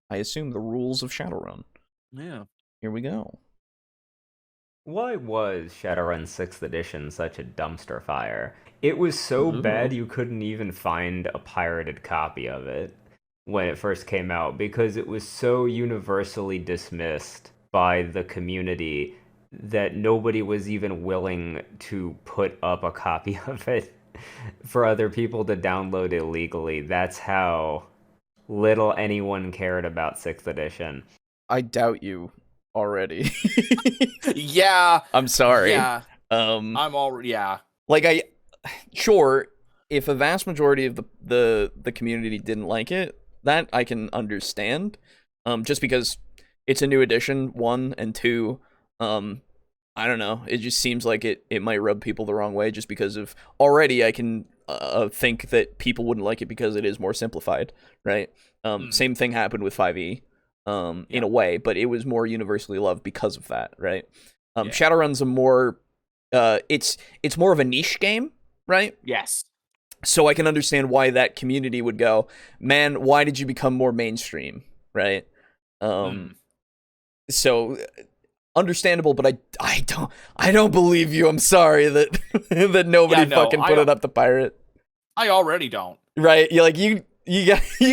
I assume the rules of Shadowrun. Yeah. Here we go. Why was Shadowrun 6th edition such a dumpster fire? It was so bad you couldn't even find a pirated copy of it when it first came out, because it was so universally dismissed by the community that nobody was even willing to put up a copy of it for other people to download illegally. That's how little anyone cared about 6th edition. I doubt you already. Yeah. I'm sorry. Yeah. I'm already, yeah. Like, sure, if a vast majority of the community didn't like it, that I can understand. Just because it's a new edition, 1, and 2, I don't know, it just seems like it might rub people the wrong way, just because of, already I can think that people wouldn't like it because it is more simplified, right? Same thing happened with 5e, in a way, but it was more universally loved because of that, right? Shadowrun's a more, it's more of a niche game, right? Yes. So I can understand why that community would go, man, why did you become more mainstream, right? So understandable, but I don't believe you. I'm sorry that that nobody fucking put it up to pirate. I already don't. Right? You're like, you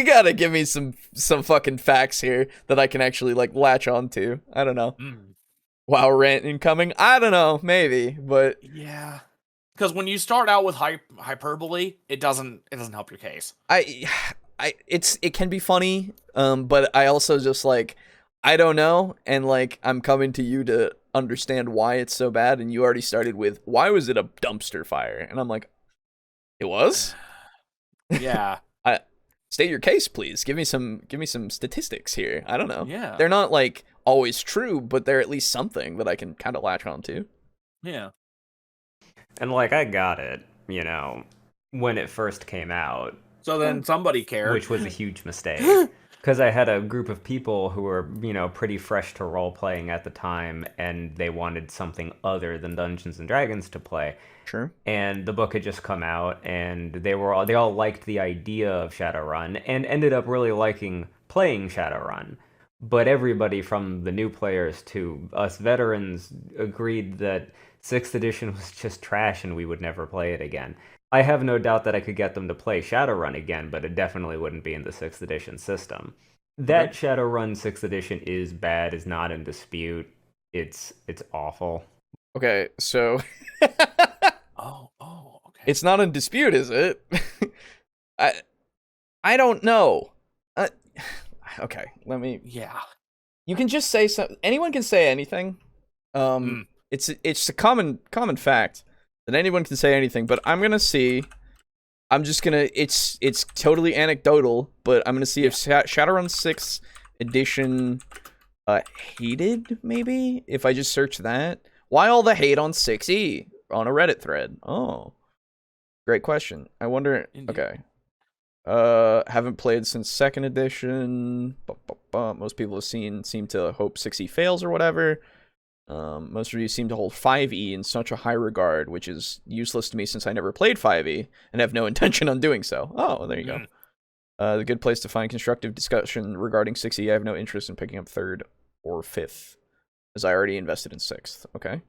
gotta give me some fucking facts here that I can actually like latch onto. I don't know. WoW rant incoming. I don't know, maybe, but Yeah. Because when you start out with hyperbole, it doesn't help your case. it can be funny, but I also just like, I don't know, and like I'm coming to you to understand why it's so bad, and you already started with why was it a dumpster fire, and I'm like, it was. Yeah. State your case, please. Give me some statistics here. I don't know. Yeah. They're not like always true, but they're at least something that I can kind of latch on to. Yeah. And like I got it, when it first came out. So then somebody cared. Which was a huge mistake. Because I had a group of people who were, pretty fresh to role-playing at the time, and they wanted something other than Dungeons & Dragons to play. Sure. And the book had just come out, and they all liked the idea of Shadowrun, and ended up really liking playing Shadowrun. But everybody from the new players to us veterans agreed that 6th edition was just trash and we would never play it again. I have no doubt that I could get them to play Shadowrun again, but it definitely wouldn't be in the 6th edition system. That Shadowrun 6th edition is bad, is not in dispute. It's awful. Okay, so okay. It's not in dispute, is it? I don't know. Okay, let me. Yeah. You can just say something. Anyone can say anything. It's a common fact that anyone can say anything. But I'm gonna see. I'm just gonna. It's totally anecdotal, but I'm gonna see if Shadowrun 6th edition hated, maybe, if I just search that. Why all the hate on 6e on a Reddit thread? Oh, great question. I wonder. Indeed. Okay. Haven't played since 2nd edition. Most people have seem to hope 6e fails or whatever. Most of you seem to hold 5e in such a high regard, which is useless to me since I never played 5e and have no intention on doing so. Oh, there you go. The good place to find constructive discussion regarding 6e. I have no interest in picking up 3rd or 5th, as I already invested in 6th. Okay.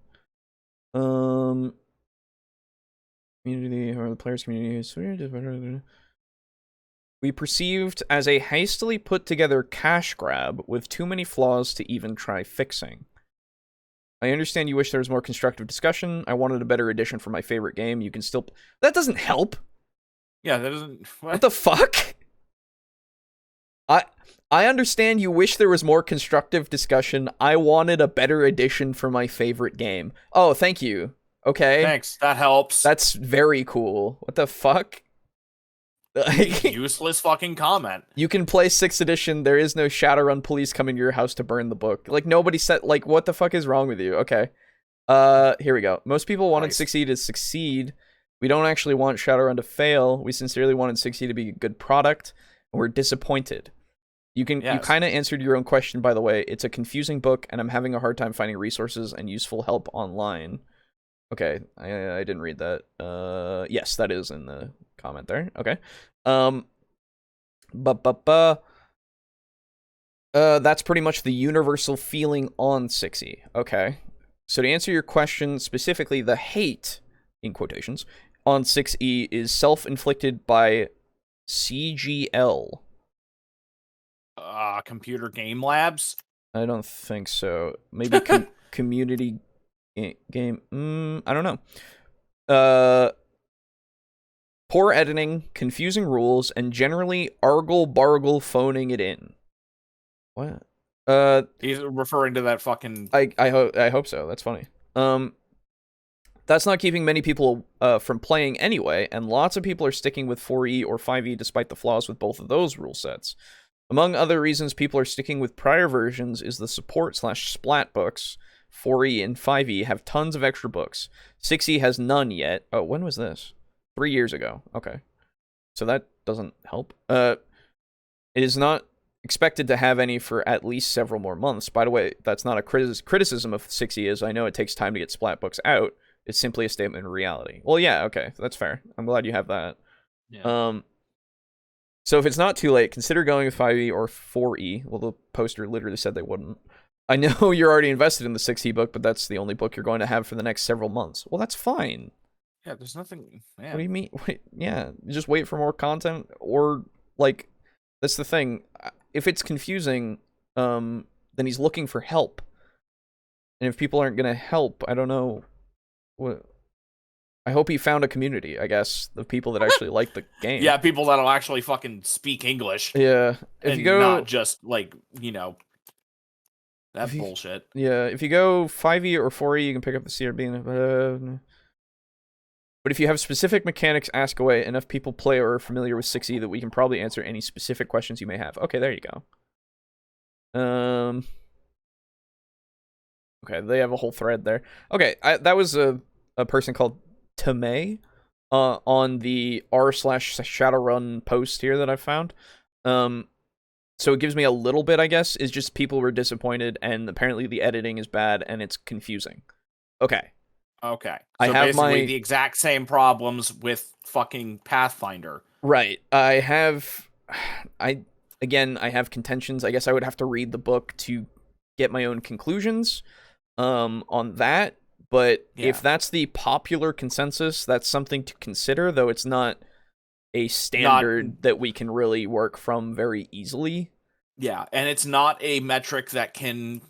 Community, or the players' community. We perceived as a hastily put together cash grab with too many flaws to even try fixing. I understand you wish there was more constructive discussion. I wanted a better edition for my favorite game. You can still... That doesn't help. Yeah, that doesn't... What the fuck? I understand you wish there was more constructive discussion. I wanted a better edition for my favorite game. Oh, thank you. Okay. Thanks, that helps. That's very cool. What the fuck? Useless fucking comment. You can play 6th edition. There is no Shadowrun police coming to your house to burn the book. Like, nobody said, like, what the fuck is wrong with you? Okay. Here we go. Most people wanted 6e to succeed. We don't actually want Shadowrun to fail. We sincerely wanted 6e to be a good product, and we're disappointed. You kind of answered your own question, by the way. It's a confusing book, and I'm having a hard time finding resources and useful help online. Okay, I didn't read that. Yes, that is in the comment there. Okay. That's pretty much the universal feeling on 6e. Okay. So to answer your question specifically, the hate, in quotations, on 6e is self-inflicted by CGL. Computer Game Labs? I don't think so. Maybe community game. I don't know. Poor editing, confusing rules, and generally argle-bargle phoning it in. What? He's referring to that fucking... I hope so. That's funny. That's not keeping many people from playing anyway, and lots of people are sticking with 4e or 5e despite the flaws with both of those rule sets. Among other reasons people are sticking with prior versions is the support/splat books. 4e and 5e have tons of extra books. 6e has none yet. Oh, when was this? 3 years ago. Okay. So that doesn't help. It is not expected to have any for at least several more months. By the way, that's not a criticism of 6e, as I know it takes time to get splat books out. It's simply a statement of reality. Well, yeah, okay. That's fair. I'm glad you have that. Yeah. So if it's not too late, consider going with 5e or 4e. Well, the poster literally said they wouldn't. I know you're already invested in the 6e book, but that's the only book you're going to have for the next several months. Well, that's fine. Yeah, there's nothing... Yeah. What do you mean? Wait, yeah, just wait for more content, or, like, that's the thing. If it's confusing, then he's looking for help. And if people aren't gonna help, I don't know what. I hope he found a community, I guess, of people that actually like the game. Yeah, people that'll actually fucking speak English. Yeah. If you go, not just like, that bullshit. Yeah, if you go 5e or 4e, you can pick up the CRB. But if you have specific mechanics, ask away. Enough people play or are familiar with 6e that we can probably answer any specific questions you may have. Okay, there you go. Okay, they have a whole thread there. Okay, that was a person called Tame on the r/Shadowrun post here that I found. So it gives me a little bit, I guess, is just people were disappointed and apparently the editing is bad and it's confusing. Okay. So I have basically the exact same problems with fucking Pathfinder. Right. I have contentions. I guess I would have to read the book to get my own conclusions on that. But if that's the popular consensus, that's something to consider, though it's not a standard that we can really work from very easily. Yeah, and it's not a metric that can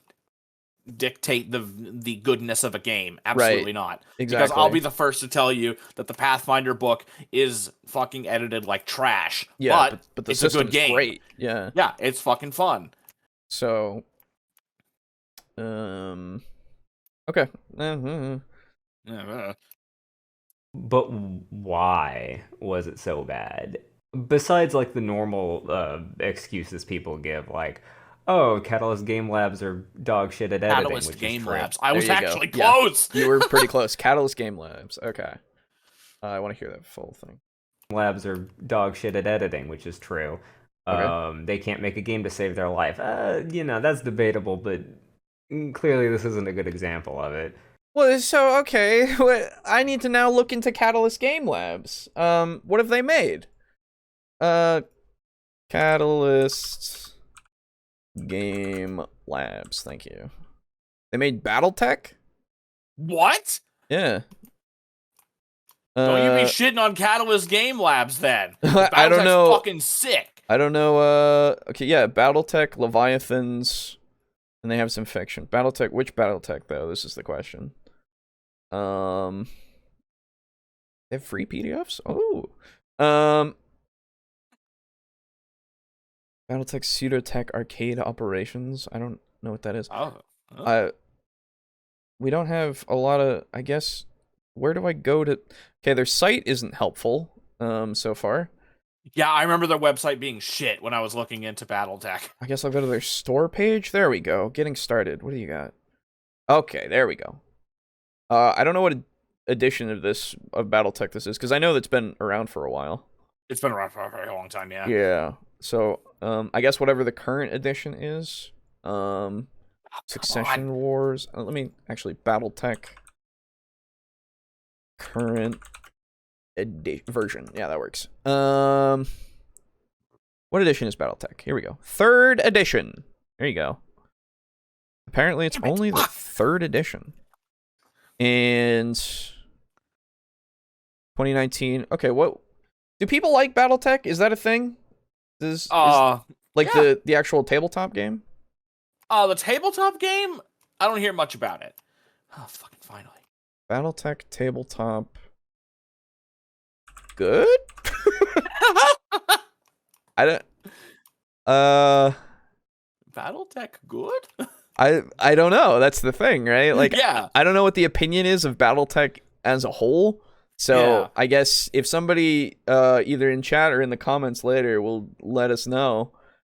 dictate the goodness of a game. Absolutely not. Exactly. Because I'll be the first to tell you that the Pathfinder book is fucking edited like trash. Yeah, but the it's a good game. Great. Yeah. Yeah, it's fucking fun. So, okay. But why was it so bad? Besides, like, the normal excuses people give, like, oh, Catalyst Game Labs are dog shit at editing. Catalyst Game Labs. I was actually close. Yeah, you were pretty close. Catalyst Game Labs. Okay. I want to hear that full thing. Labs are dog shit at editing, which is true. Okay. They can't make a game to save their life. That's debatable, but clearly this isn't a good example of it. Well, so, okay, I need to now look into Catalyst Game Labs. What have they made? Catalyst Game Labs, thank you. They made BattleTech? What? Yeah. Don't you be shitting on Catalyst Game Labs, then. I don't know. Fucking sick. I don't know, okay, yeah, BattleTech, Leviathans, and they have some fiction. BattleTech, which BattleTech, though? This is the question. They have free PDFs? Oh. BattleTech Pseudotech Arcade Operations. I don't know what that is. We don't have a lot of, I guess, where do I go to? Okay, their site isn't helpful, so far. Yeah, I remember their website being shit when I was looking into BattleTech. I guess I'll go to their store page. There we go. Getting started. What do you got? Okay, there we go. I don't know what edition of BattleTech this is, because I know that's been around for a while. It's been around for a very long time, yeah. Yeah. So, I guess whatever the current edition is, Succession Wars. Let me actually BattleTech current version. Yeah, that works. What edition is BattleTech? Here we go. 3rd edition. There you go. Apparently, it's only the 3rd edition. And 2019. Okay, what do people like BattleTech? Is that a thing? The actual tabletop game? The tabletop game? I don't hear much about it. Oh, fucking finally. BattleTech tabletop. Good? I don't BattleTech good? I don't know. That's the thing, right? Like, yeah. I don't know what the opinion is of BattleTech as a whole. So I guess if somebody either in chat or in the comments later will let us know.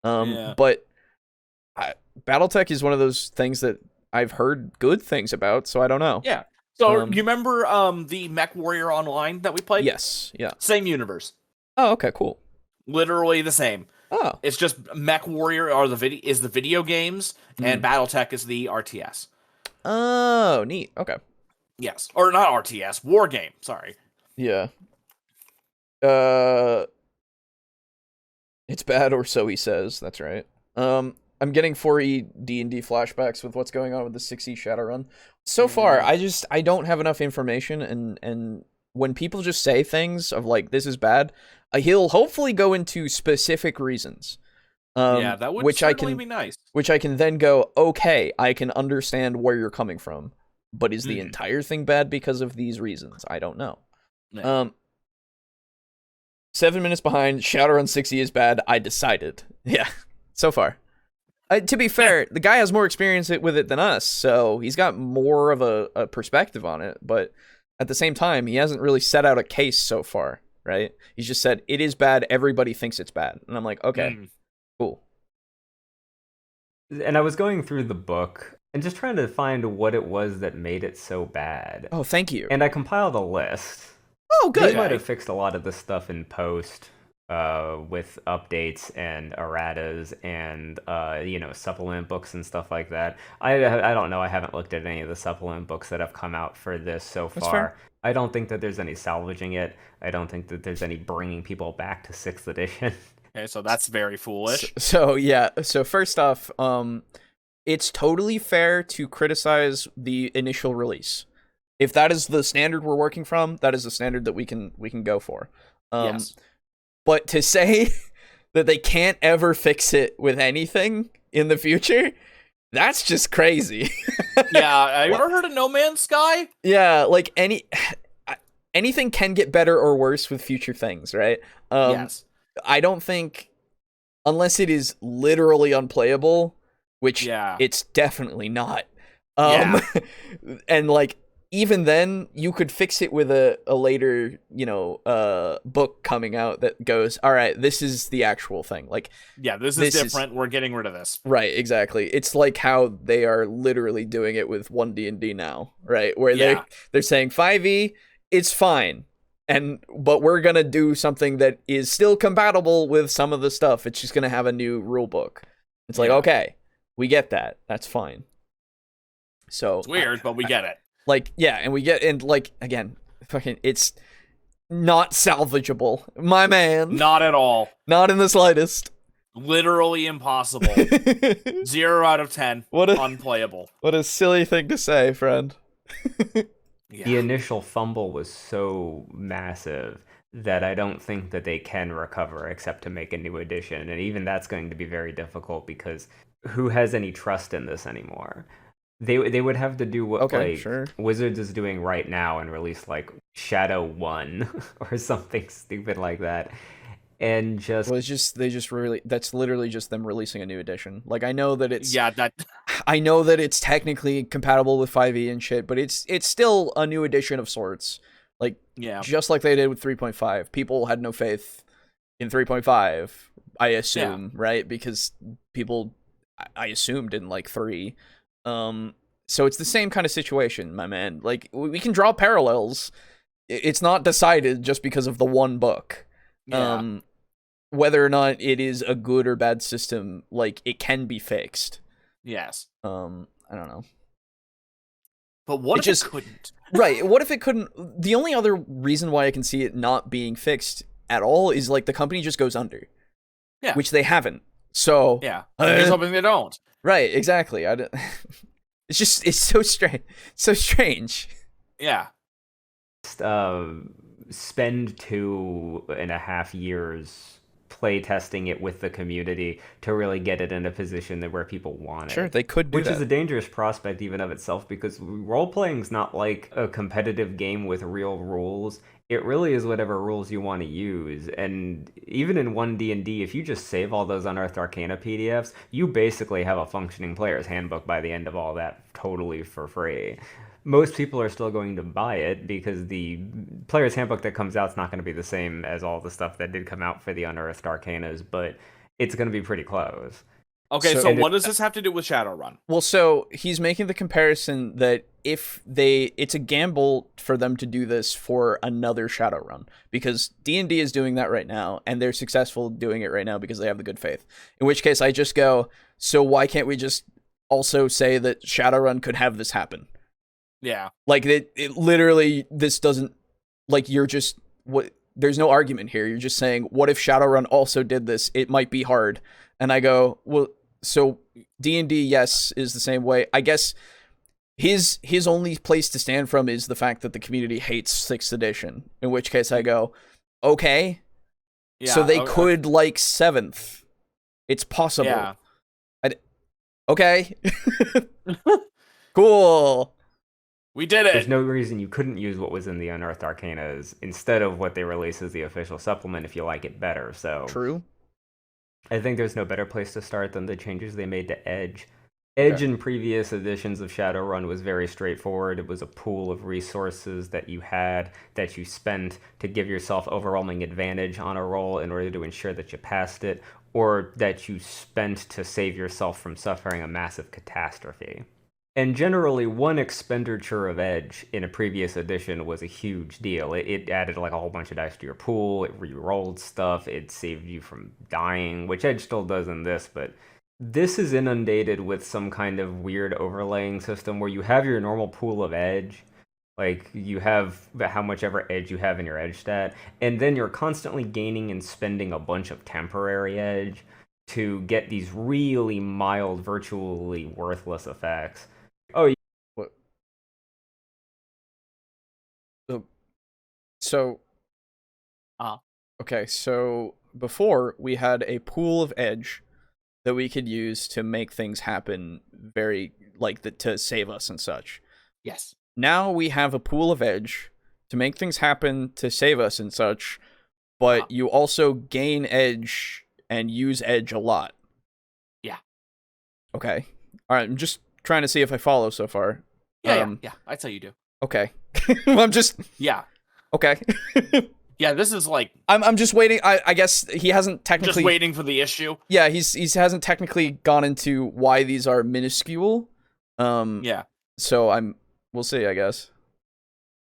But BattleTech is one of those things that I've heard good things about, so I don't know. Yeah. So you remember the Mech Warrior Online that we played? Yes. Yeah. Same universe. Oh, okay, cool. Literally the same. Oh. It's just Mech Warrior is the video games, and BattleTech is the RTS. Oh, neat. Okay. Yes. Or not RTS, War Game, sorry. Yeah. It's bad, or so he says. That's right. I'm getting 4E D&D flashbacks with what's going on with the 6E Shadowrun. So far, I don't have enough information, and when people just say things of like, this is bad, he'll hopefully go into specific reasons. Yeah, that would certainly be nice. Which I can then go, okay, I can understand where you're coming from, but is the entire thing bad because of these reasons? I don't know. Yeah. 7 minutes behind. Shadowrun 60 is bad. I decided. Yeah, so far. To be fair, the guy has more experience with it than us, so he's got more of a perspective on it, but at the same time, he hasn't really set out a case so far, right? He's just said, it is bad, everybody thinks it's bad. And I'm like, okay, cool. And I was going through the book and just trying to find what it was that made it so bad. Oh, thank you. And I compiled a list. Oh, good. They might have fixed a lot of this stuff in post with updates and erratas and supplement books and stuff like that. I don't know. I haven't looked at any of the supplement books that have come out for this so far. Fair. I don't think that there's any salvaging it. I don't think that there's any bringing people back to 6th edition. Okay, so that's very foolish. So first off, it's totally fair to criticize the initial release. If that is the standard we're working from, that is the standard that we can go for. Yes. But to say that they can't ever fix it with anything in the future, that's just crazy. Yeah, have you ever heard of No Man's Sky? Yeah, like anything can get better or worse with future things, right? Yes. I don't think, unless it is literally unplayable, which it's definitely not. And like, even then, you could fix it with a later, book coming out that goes, all right, this is the actual thing. Like, yeah, this is different. We're getting rid of this. Right, exactly. It's like how they are literally doing it with 1D&D now, right? Where they're saying 5e, it's fine. But we're going to do something that is still compatible with some of the stuff. It's just going to have a new rule book. It's like, okay, we get that. That's fine. So it's weird, but we get it. Like, yeah, and again, fucking, it's not salvageable. My man. Not at all. Not in the slightest. Literally impossible. 0 out of 10. Unplayable. What a silly thing to say, friend. The initial fumble was so massive that I don't think that they can recover except to make a new edition. And even that's going to be very difficult because who has any trust in this anymore? They would have to do what Wizards is doing right now and release like Shadow 1 or something stupid like that. And just that's literally just them releasing a new edition. Like, I know that it's I know that it's technically compatible with 5e and shit, but it's still a new edition of sorts. Like, just like they did with 3.5. People had no faith in 3.5, I assume, right? Because people, I assumed, didn't like 3. So it's the same kind of situation, my man. Like, we can draw parallels. It's not decided just because of the one book. Whether or not it is a good or bad system, like, it can be fixed. Yes. I don't know. But what if it couldn't? Right, what if it couldn't? The only other reason why I can see it not being fixed at all is, like, the company just goes under. Yeah. Which they haven't. So... Yeah. Here's hoping they don't. Right, exactly. It's so strange. So strange. Yeah. Spend 2.5 years play testing it with the community to really get it in a position where people want it. Sure, they could do that. Which is a dangerous prospect even of itself, because role-playing's not like a competitive game with real rules. It really is whatever rules you want to use. And even in 1D&D, if you just save all those Unearthed Arcana PDFs, you basically have a functioning player's handbook by the end of all that totally for free. Most people are still going to buy it because the player's handbook that comes out is not going to be the same as all the stuff that did come out for the Unearthed Arcanas, but it's going to be pretty close. Okay, so what does this have to do with Shadowrun? Well, so he's making the comparison that it's a gamble for them to do this for another Shadowrun, because D&D is doing that right now, and they're successful doing it right now because they have the good faith. In which case, I just go, so why can't we just also say that Shadowrun could have this happen? Yeah. Like, it literally, this doesn't, like, you're just, there's no argument here. You're just saying, what if Shadowrun also did this? It might be hard. And I go, well, so D&D, yes, is the same way. I guess his only place to stand from is the fact that the community hates 6th edition. In which case I go, okay, so they could like 7th. It's possible. Yeah. Okay. Cool. We did it. There's no reason you couldn't use what was in the Unearthed Arcanas instead of what they release as the official supplement if you like it better. So True. I think there's no better place to start than the changes they made to Edge. Edge in previous editions of Shadowrun was very straightforward. It was a pool of resources that you had that you spent to give yourself overwhelming advantage on a roll in order to ensure that you passed it, or that you spent to save yourself from suffering a massive catastrophe. And generally, one expenditure of Edge in a previous edition was a huge deal. It added like a whole bunch of dice to your pool, it re-rolled stuff, it saved you from dying, which Edge still does in this, but this is inundated with some kind of weird overlaying system where you have your normal pool of Edge, like you have how much ever Edge you have in your Edge stat, and then you're constantly gaining and spending a bunch of temporary Edge to get these really mild, virtually worthless effects. Oh, what? So, okay, so before we had a pool of Edge that we could use to make things happen to save us and such. Yes. Now we have a pool of Edge to make things happen to save us and such, but you also gain Edge and use Edge a lot. Yeah. Okay. All right, I'm just trying to see if I follow so far. Yeah, I'd say you do. Okay. I'm just... Yeah. Okay. Yeah, this is like... I'm just waiting. I guess he hasn't technically... Just waiting for the issue. Yeah, he hasn't technically gone into why these are minuscule. Yeah. So we'll see, I guess.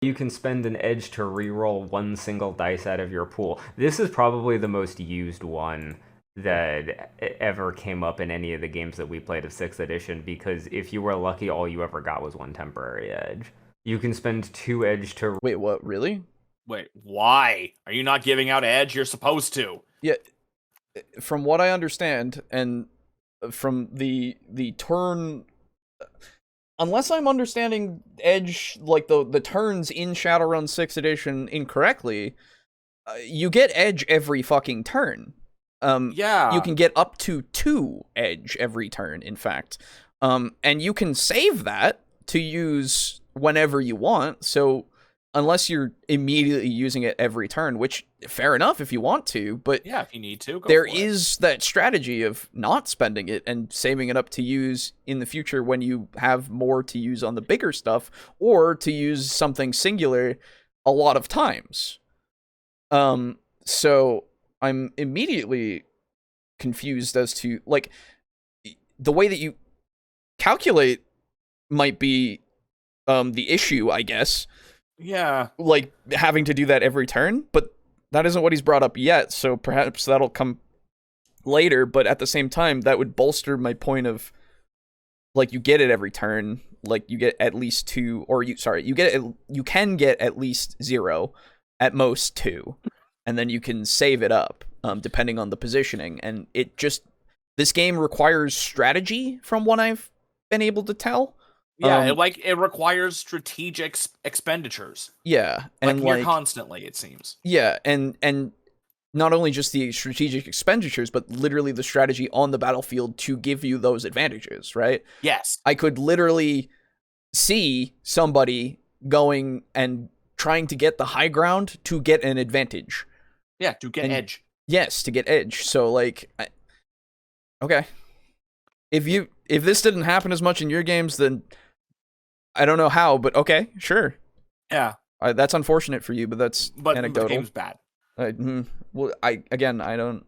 You can spend an Edge to reroll one single dice out of your pool. This is probably the most used one that ever came up in any of the games that we played of 6th edition, because if you were lucky, all you ever got was one temporary Edge. You can spend 2 Edge to... Wait, what? Really? Wait, why? Are you not giving out Edge? You're supposed to. Yeah, from what I understand, and from the turn... Unless I'm understanding Edge, like the turns in Shadowrun 6th edition incorrectly, you get Edge every fucking turn. Yeah. You can get up to 2 Edge every turn, in fact. And you can save that to use whenever you want, so unless you're immediately using it every turn, which, fair enough if you want to, but yeah, if you need to, there is that strategy of not spending it and saving it up to use in the future when you have more to use on the bigger stuff, or to use something singular a lot of times. So I'm immediately confused as to, like, the way that you calculate might be the issue, I guess. Yeah. Like, having to do that every turn, but that isn't what he's brought up yet, so perhaps that'll come later, but at the same time, that would bolster my point of, like, you get it every turn, like, you get at least 2, or you can get at least 0, at most 2, and then you can save it up, depending on the positioning, and this game requires strategy, from what I've been able to tell. Yeah, it requires strategic expenditures. Yeah, and near constantly, it seems. Yeah, and not only just the strategic expenditures, but literally the strategy on the battlefield to give you those advantages, right? Yes. I could literally see somebody going and trying to get the high ground to get an advantage. Yeah, to get Edge. Yes, to get Edge. So, like, okay. If this didn't happen as much in your games, then I don't know how, but okay, sure. Yeah. That's unfortunate for you, but that's anecdotal. The game's bad. Well, I don't...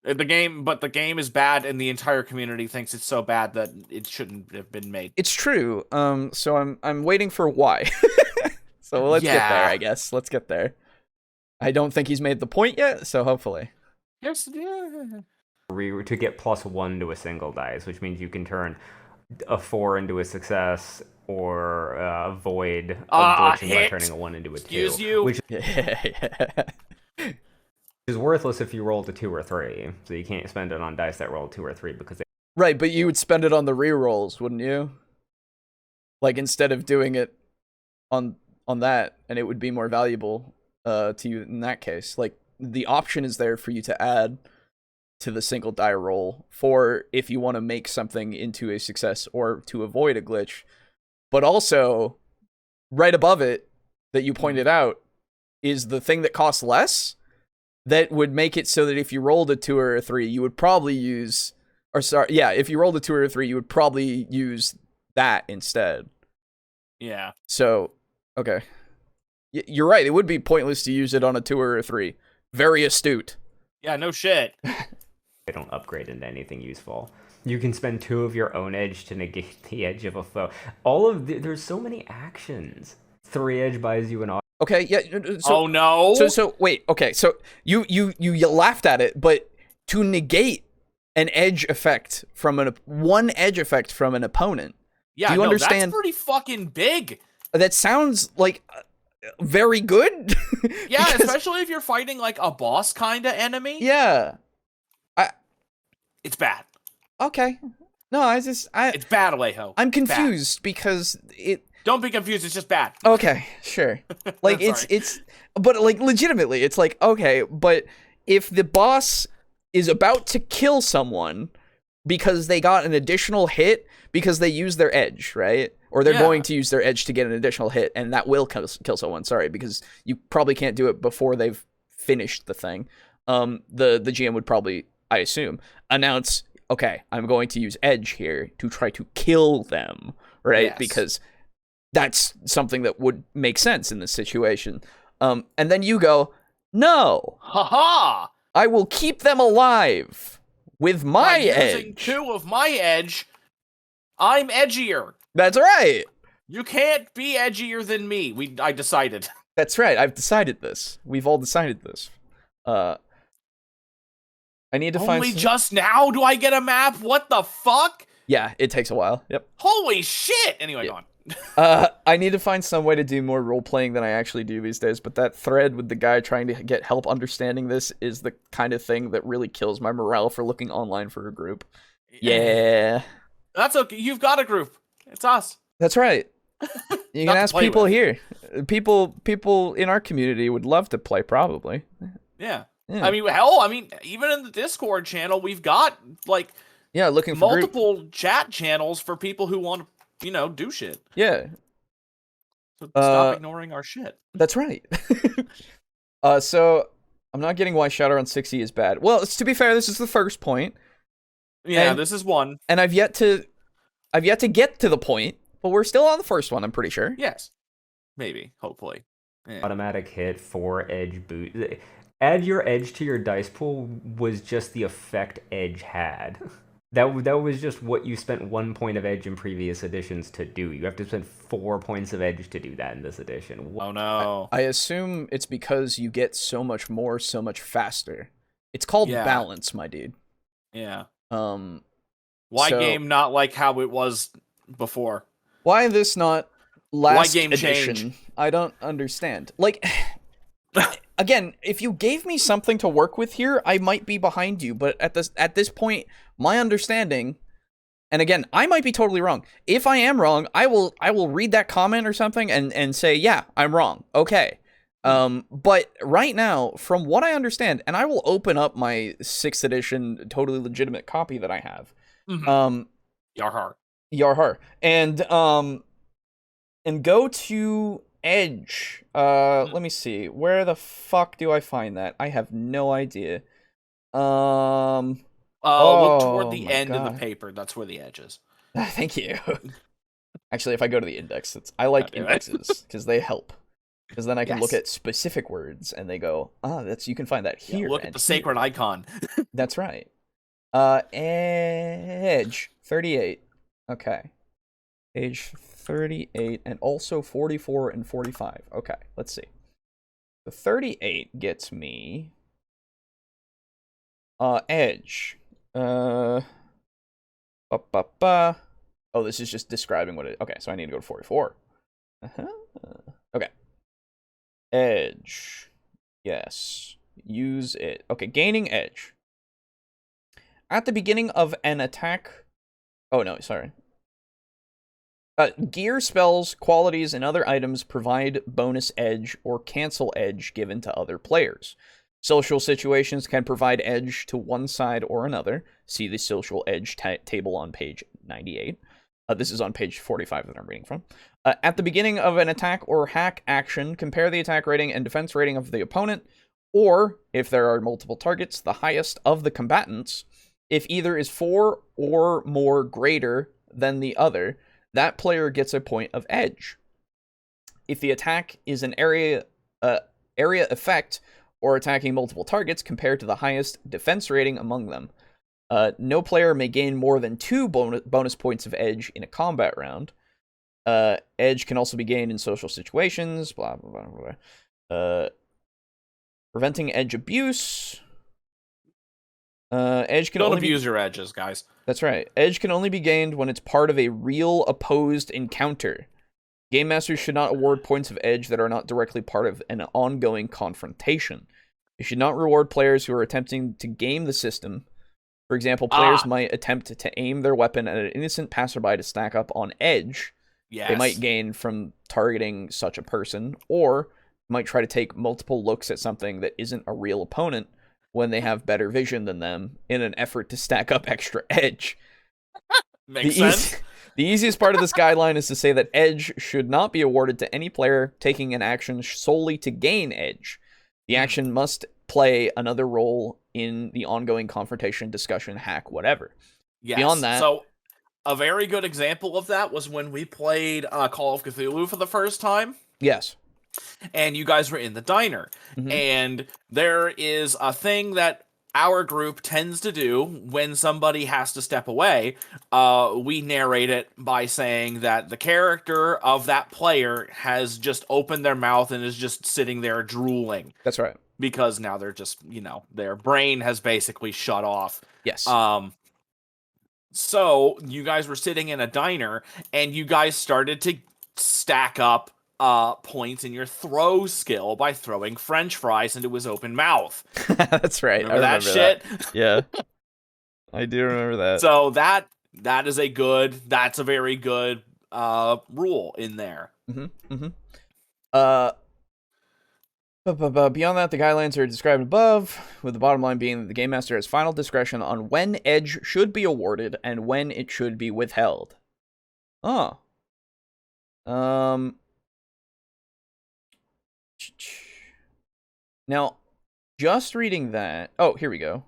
The game is bad, and the entire community thinks it's so bad that it shouldn't have been made. It's true. So I'm waiting for why. So let's get there, I guess. Let's get there. I don't think he's made the point yet, so hopefully. Yes, yeah. To get +1 to a single dice, which means you can turn a 4 into a success, or avoid a glitching by turning a 1 into a 2. Excuse you. Which is worthless if you rolled a 2 or 3. So you can't spend it on dice that roll 2 or 3 because right, but you would spend it on the rerolls, wouldn't you? Like, instead of doing it on that, and it would be more valuable to you in that case. Like, the option is there for you to add to the single die roll for if you want to make something into a success or to avoid a glitch. But also, right above it, that you pointed out, is the thing that costs less, that would make it so that if you rolled a 2 or a 3, you would probably use... if you rolled a 2 or a 3, you would probably use that instead. Yeah. So, okay. You're right, it would be pointless to use it on a 2 or a 3. Very astute. Yeah, no shit. They don't upgrade into anything useful. You can spend 2 of your own edge to negate the edge of a foe. There's so many actions. 3 edge buys you an auto. Okay, yeah. So, oh no. So wait. Okay, so you laughed at it, but to negate an edge effect from one edge effect from an opponent. Yeah, do you understand? That's pretty fucking big. That sounds like very good. Yeah, especially if you're fighting like a boss kind of enemy. Yeah. It's bad. Okay. No, it's bad, Alejo. I'm confused because it... Don't be confused, it's just bad. Okay, sure. Like, but, like, legitimately, it's like, okay, but if the boss is about to kill someone because they got an additional hit because they use their edge, right? Or they're going to use their edge to get an additional hit, and that will kill someone, sorry, because you probably can't do it before they've finished the thing. The GM would probably, I assume, announce, okay, I'm going to use edge here to try to kill them, right? Yes. Because that's something that would make sense in this situation. And then you go, no. Haha! I will keep them alive with my edge. Using 2 of my edge, I'm edgier. That's right. You can't be edgier than me. I decided. That's right. I've decided this. We've all decided this. I need to find... Only just now do I get a map? What the fuck? Yeah, it takes a while. Yep. Holy shit! Anyway, go on. I need to find some way to do more role-playing than I actually do these days, but that thread with the guy trying to get help understanding this is the kind of thing that really kills my morale for looking online for a group. Yeah. That's okay. You've got a group. It's us. That's right. You can ask people here. People in our community would love to play, probably. Yeah. I mean, hell, even in the Discord channel, we've got, like... Yeah, looking for multiple chat channels for people who want to, do shit. Yeah. So stop ignoring our shit. That's right. So I'm not getting why Shadowrun 60 is bad. Well, to be fair, this is the first point. Yeah, this is one. And I've yet to get to the point, but we're still on the first one, I'm pretty sure. Yes. Maybe, hopefully. Yeah. Automatic hit, 4 edge boot. Add your edge to your dice pool was just the effect edge had. That was just what you spent 1 point of edge in previous editions to do. You have to spend 4 points of edge to do that in this edition. Oh no. I assume it's because you get so much more, so much faster. It's called balance, my dude. Yeah. Why game not like how it was before? Why this not last game edition? change? I don't understand. Like... Again, if you gave me something to work with here, I might be behind you. But at this point, my understanding, and again, I might be totally wrong. If I am wrong, I will read that comment or something and say, yeah, I'm wrong. Okay. But right now, from what I understand, and I will open up my 6th edition totally legitimate copy that I have. Mm-hmm. Yarhar. And go to Edge. Let me see. Where the fuck do I find that? I have no idea. Look toward the end of the paper. That's where the edge is. Thank you. Actually, if I go to the index, I like indexes because they help. Because then I can look at specific words and they go, you can find that here. Look at the sacred icon. That's right. Edge 38. Okay. Age 38 and also 44 and 45. Okay, let's see. The 38 gets me Edge. Oh, this is just describing what it... Okay, so I need to go to 44. Okay. Edge. Yes. Use it. Okay, gaining edge. At the beginning of an attack... Oh, no, sorry. Gear, spells, qualities, and other items provide bonus edge or cancel edge given to other players. Social situations can provide edge to one side or another. See the social edge table on page 98. This is on page 45 that I'm reading from. At the beginning of an attack or hack action, compare the attack rating and defense rating of the opponent, or, if there are multiple targets, the highest of the combatants. If either is 4 or more greater than the other, that player gets a point of edge. If the attack is an area effect, or attacking multiple targets, compared to the highest defense rating among them. No player may gain more than 2 bonus points of edge in a combat round. Edge can also be gained in social situations, blah, blah, blah, blah. Preventing edge abuse. Edge can Don't only abuse your edges, guys. That's right. Edge can only be gained when it's part of a real opposed encounter. Game Masters should not award points of edge that are not directly part of an ongoing confrontation. You should not reward players who are attempting to game the system. For example, players might attempt to aim their weapon at an innocent passerby to stack up on edge. Yes. They might gain from targeting such a person, or might try to take multiple looks at something that isn't a real opponent when they have better vision than them in an effort to stack up extra edge. Makes sense. The easiest part of this guideline is to say that edge should not be awarded to any player taking an action solely to gain edge. The action must play another role in the ongoing confrontation, discussion, hack, whatever. Yes. Beyond that... So, a very good example of that was when we played Call of Cthulhu for the first time. Yes. And you guys were in the diner. Mm-hmm. And there is a thing that our group tends to do when somebody has to step away. We narrate it by saying that the character of that player has just opened their mouth and is just sitting there drooling. That's right. Because now they're just, their brain has basically shut off. Yes. So you guys were sitting in a diner and you guys started to stack up points in your throw skill by throwing French fries into his open mouth. That's right. Remember that shit? Yeah. I do remember that. So that's a very good rule in there. Mm-hmm. Mm-hmm. Beyond that, the guidelines are described above, with the bottom line being that the Game Master has final discretion on when edge should be awarded and when it should be withheld. Now, just reading that... Oh, here we go.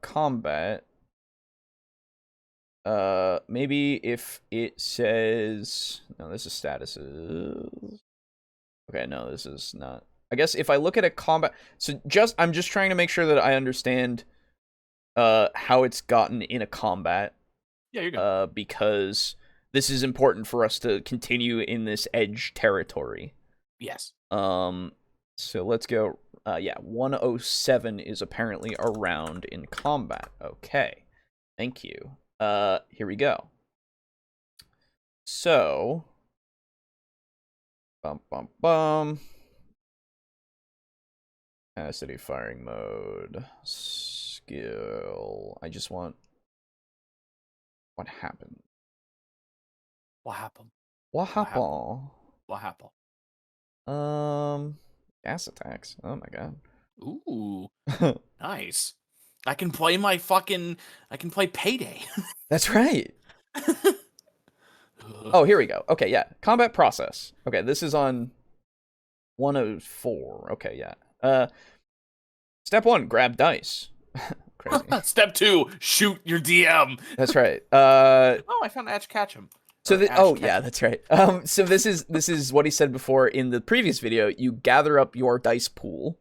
Combat. Maybe if it says... No, this is statuses. Okay, no, this is not... I guess if I look at a combat... So I'm just trying to make sure that I understand how it's gotten in a combat. Yeah, you're good. Because this is important for us to continue in this edge territory. Yes. So let's go. 107 is apparently around in combat. Okay. Thank you. Here we go. So, capacity firing mode. Skill. I just want... What happened? What happened? What happened? What happened? Gas attacks. Oh my god. Ooh. Nice. I can play Payday. That's right. Oh, here we go. Okay, yeah. Combat process. Okay, this is on 104. Okay, yeah. Step 1, grab dice. Crazy. Step 2, shoot your DM. That's right. Oh, I found Ash Ketchum. So yeah, that's right. So this is what he said before in the previous video. You gather up your dice pool.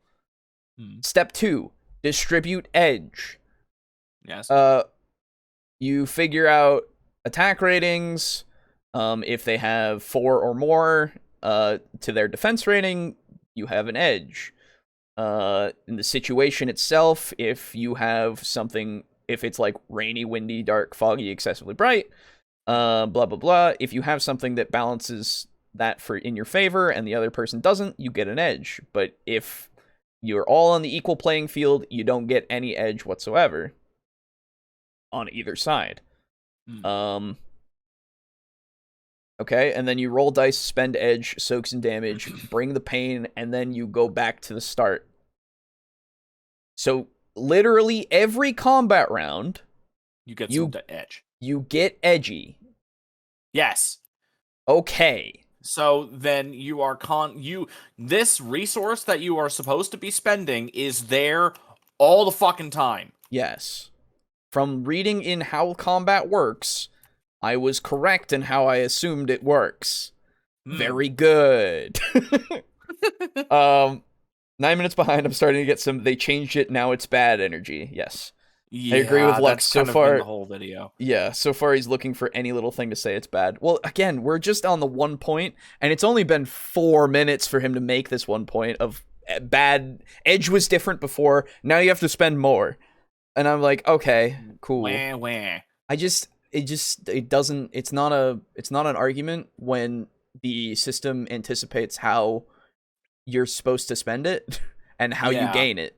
Step 2, distribute edge. Yes. You figure out attack ratings. If they have 4 or more to their defense rating, you have an edge. In the situation itself, if you have something, if it's like rainy, windy, dark, foggy, excessively bright, blah blah blah. If you have something that balances that in your favor and the other person doesn't, you get an edge. But if you're all on the equal playing field, you don't get any edge whatsoever on either side. Okay, and then you roll dice, spend edge, soak some damage, bring the pain, and then you go back to the start. So literally every combat round, You get some to edge. You get edgy. Yes. Okay. So then you are this resource that you are supposed to be spending is there all the fucking time. Yes. From reading in how combat works, I was correct in how I assumed it works. Very good. 9 minutes behind, I'm starting to get some they changed it, now it's bad energy. Yes. Yeah, I agree with Lux so far. The whole video. Yeah, so far he's looking for any little thing to say it's bad. Well, again, we're just on the 1 point, and it's only been 4 minutes for him to make this 1 point of bad. Edge was different before. Now you have to spend more, and I'm like, okay, cool. Wah. It's not an argument when the system anticipates how you're supposed to spend it and how you gain it.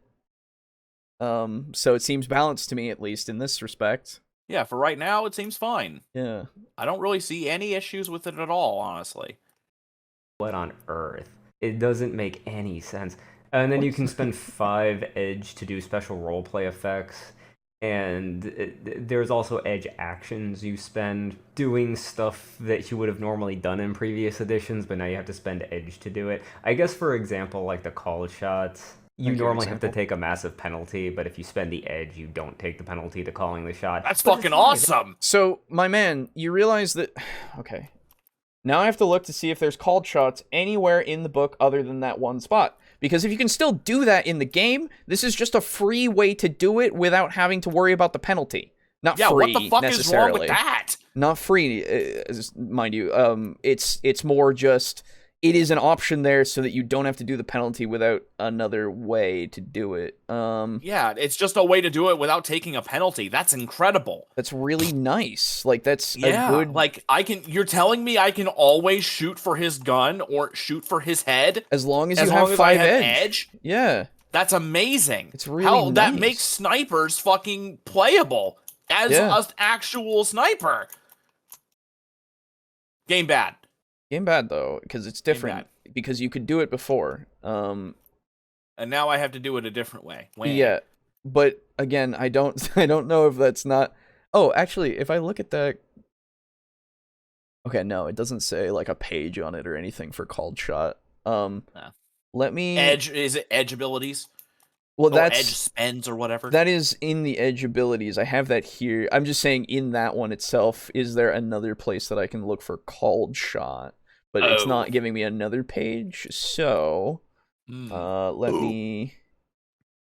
So it seems balanced to me, at least in this respect. Yeah, for right now, it seems fine. Yeah. I don't really see any issues with it at all, honestly. What on earth? It doesn't make any sense. And then you can spend 5 edge to do special roleplay effects. And there's also edge actions you spend doing stuff that you would have normally done in previous editions, but now you have to spend edge to do it. I guess, for example, like the call shots. You normally have to take a massive penalty, but if you spend the edge, you don't take the penalty to calling the shot. That's fucking awesome! So, my man, you realize that... Okay. Now I have to look to see if there's called shots anywhere in the book other than that one spot. Because if you can still do that in the game, this is just a free way to do it without having to worry about the penalty. Not free, what the fuck is wrong with that? Not free, mind you. It's more just... It is an option there so that you don't have to do the penalty without another way to do it. Yeah, it's just a way to do it without taking a penalty. That's incredible. That's really nice. Like, that's a good... Like, you're telling me I can always shoot for his gun or shoot for his head? As long as you have 5 edge. Yeah. That's amazing. It's really nice. That makes snipers fucking playable as an actual sniper. Game bad. Game bad, though, because it's different. Because you could do it before. And now I have to do it a different way. Yeah, but again, I don't know if that's not... Oh, actually, if I look at that... Okay, no, it doesn't say, like, a page on it or anything for called shot. Let me... Is it edge abilities? Well, that's... Edge spends or whatever? That is in the edge abilities. I have that here. I'm just saying, in that one itself, is there another place that I can look for called shot? But it's not giving me another page, so... let me...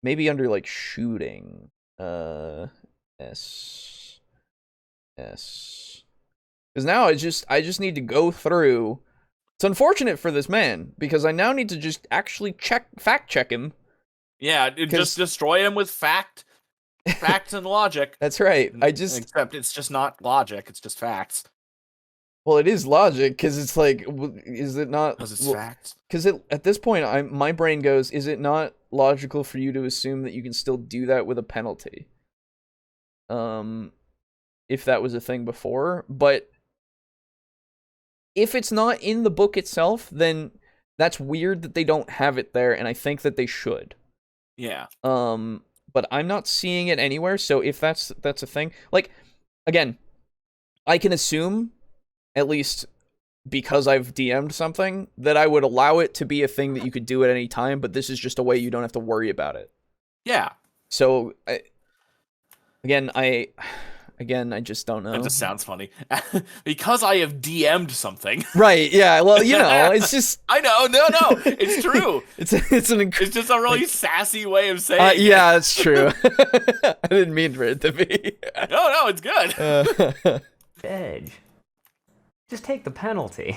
Maybe under, like, shooting. S. Because now I just need to go through... It's unfortunate for this man, because I now need to just actually fact check him. Yeah, just destroy him with facts and logic. That's right. Except it's just not logic, it's just facts. Well, it is logic, because it's like, is it not... Because it's facts. Because at this point, my brain goes, is it not logical for you to assume that you can still do that with a penalty? If that was a thing before. But if it's not in the book itself, then that's weird that they don't have it there, and I think that they should. Yeah. But I'm not seeing it anywhere, so if that's a thing... Like, again, I can assume... At least because I've DM'd something, that I would allow it to be a thing that you could do at any time, but this is just a way you don't have to worry about it. Yeah. So, I just don't know. That just sounds funny. Because I have DM'd something. Right, yeah, well, you know, it's just... I know, no, it's true. It's just a really sassy way of saying it. Yeah, it's true. I didn't mean for it to be. No, it's good. Edge. Just take the penalty.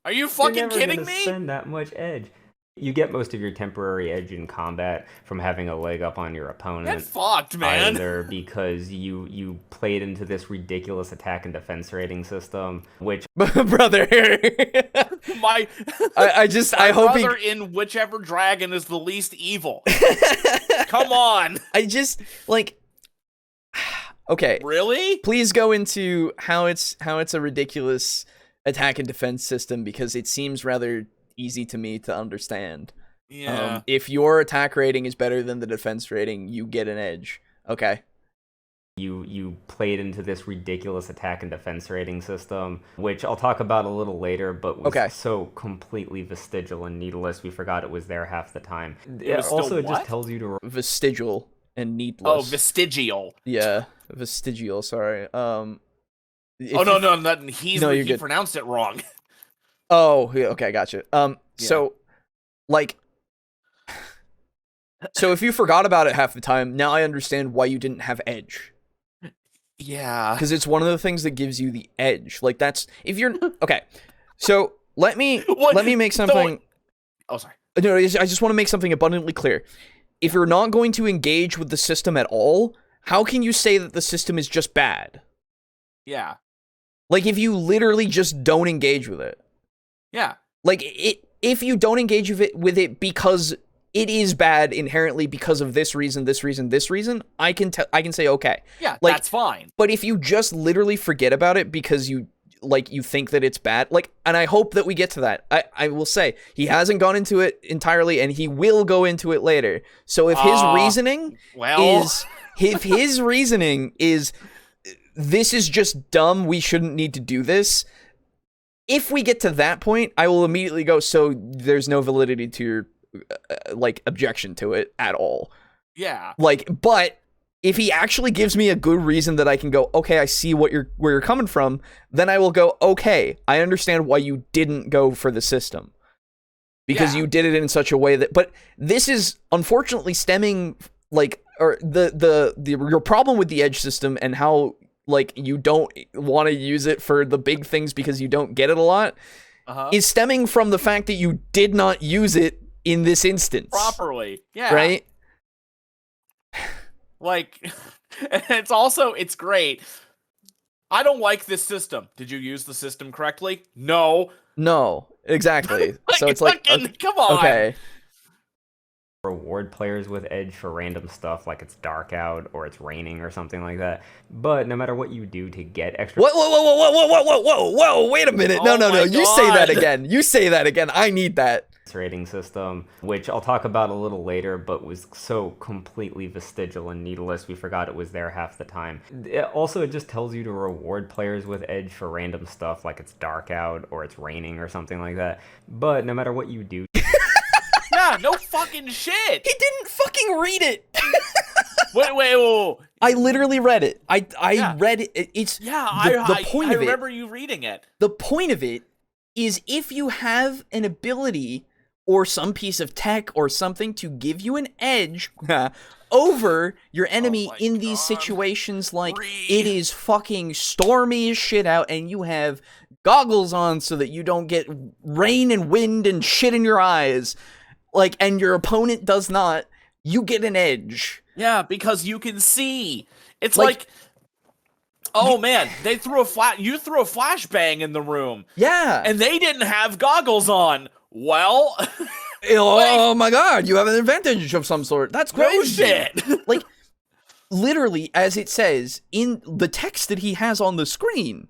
Are you fucking kidding me? Spend that much edge. You get most of your temporary edge in combat from having a leg up on your opponent. Get fucked, man. Either because you played into this ridiculous attack and defense rating system, which brother, my hope brother in whichever dragon is the least evil. Come on. I just like. Okay. Really? Please go into how it's a ridiculous attack and defense system, because it seems rather easy to me to understand. Yeah. If your attack rating is better than the defense rating, you get an edge. Okay. You played into this ridiculous attack and defense rating system, which I'll talk about a little later, but was so completely vestigial and needless, we forgot it was there half the time. It just tells you to... Vestigial and needless. Oh, vestigial. Yeah, vestigial, sorry. No, he pronounced it wrong. Oh, yeah, okay, gotcha. So, like... So if you forgot about it half the time, now I understand why you didn't have edge. Yeah. Because it's one of the things that gives you the edge. Like, that's... If you're... Okay. So, let me make something... Oh, sorry. No, I just want to make something abundantly clear. If you're not going to engage with the system at all, how can you say that the system is just bad? Yeah. Like, if you literally just don't engage with it. Yeah. Like, if you don't engage with it because... it is bad inherently because of this reason, I can say okay. Yeah, like, that's fine. But if you just literally forget about it because you think that it's bad, like, and I hope that we get to that. I will say, he hasn't gone into it entirely, and he will go into it later. So if his reasoning is, this is just dumb, we shouldn't need to do this, if we get to that point, I will immediately go, so there's no validity to your objection to it at all. Yeah. But if he actually gives me a good reason that I can go, okay, I see where you're coming from, then I will go, okay, I understand why you didn't go for the system. Because you did it in such a way that, but this is unfortunately stemming, your problem with the edge system and how, you don't want to use it for the big things because you don't get it a lot, is stemming from the fact that you did not use it in this instance properly. Yeah. Right? It's great. I don't like this system. Did you use the system correctly? No, exactly. So it's come on. Okay. Reward players with edge for random stuff, like it's dark out or it's raining or something like that. But no matter what you do to get extra... Whoa, wait a minute. No. You say that again. I need that. Rating system, which I'll talk about a little later, but was so completely vestigial and needless, we forgot it was there half the time. It just tells you to reward players with edge for random stuff, like it's dark out or it's raining or something like that. But no matter what you do... Yeah, no fucking shit! He didn't fucking read it! Wait. I literally read it. I read it. It's... Yeah, the point of it... I remember you reading it. The point of it is if you have an ability... or some piece of tech or something to give you an edge over your enemy in these situations, it is fucking stormy as shit out and you have goggles on so that you don't get rain and wind and shit in your eyes, and your opponent does not, you get an edge. Yeah, because you can see. It's oh man, you threw a flashbang in the room. Yeah. And they didn't have goggles on. Well, oh my god, you have an advantage of some sort. That's crazy. No shit. Literally, as it says in the text that he has on the screen.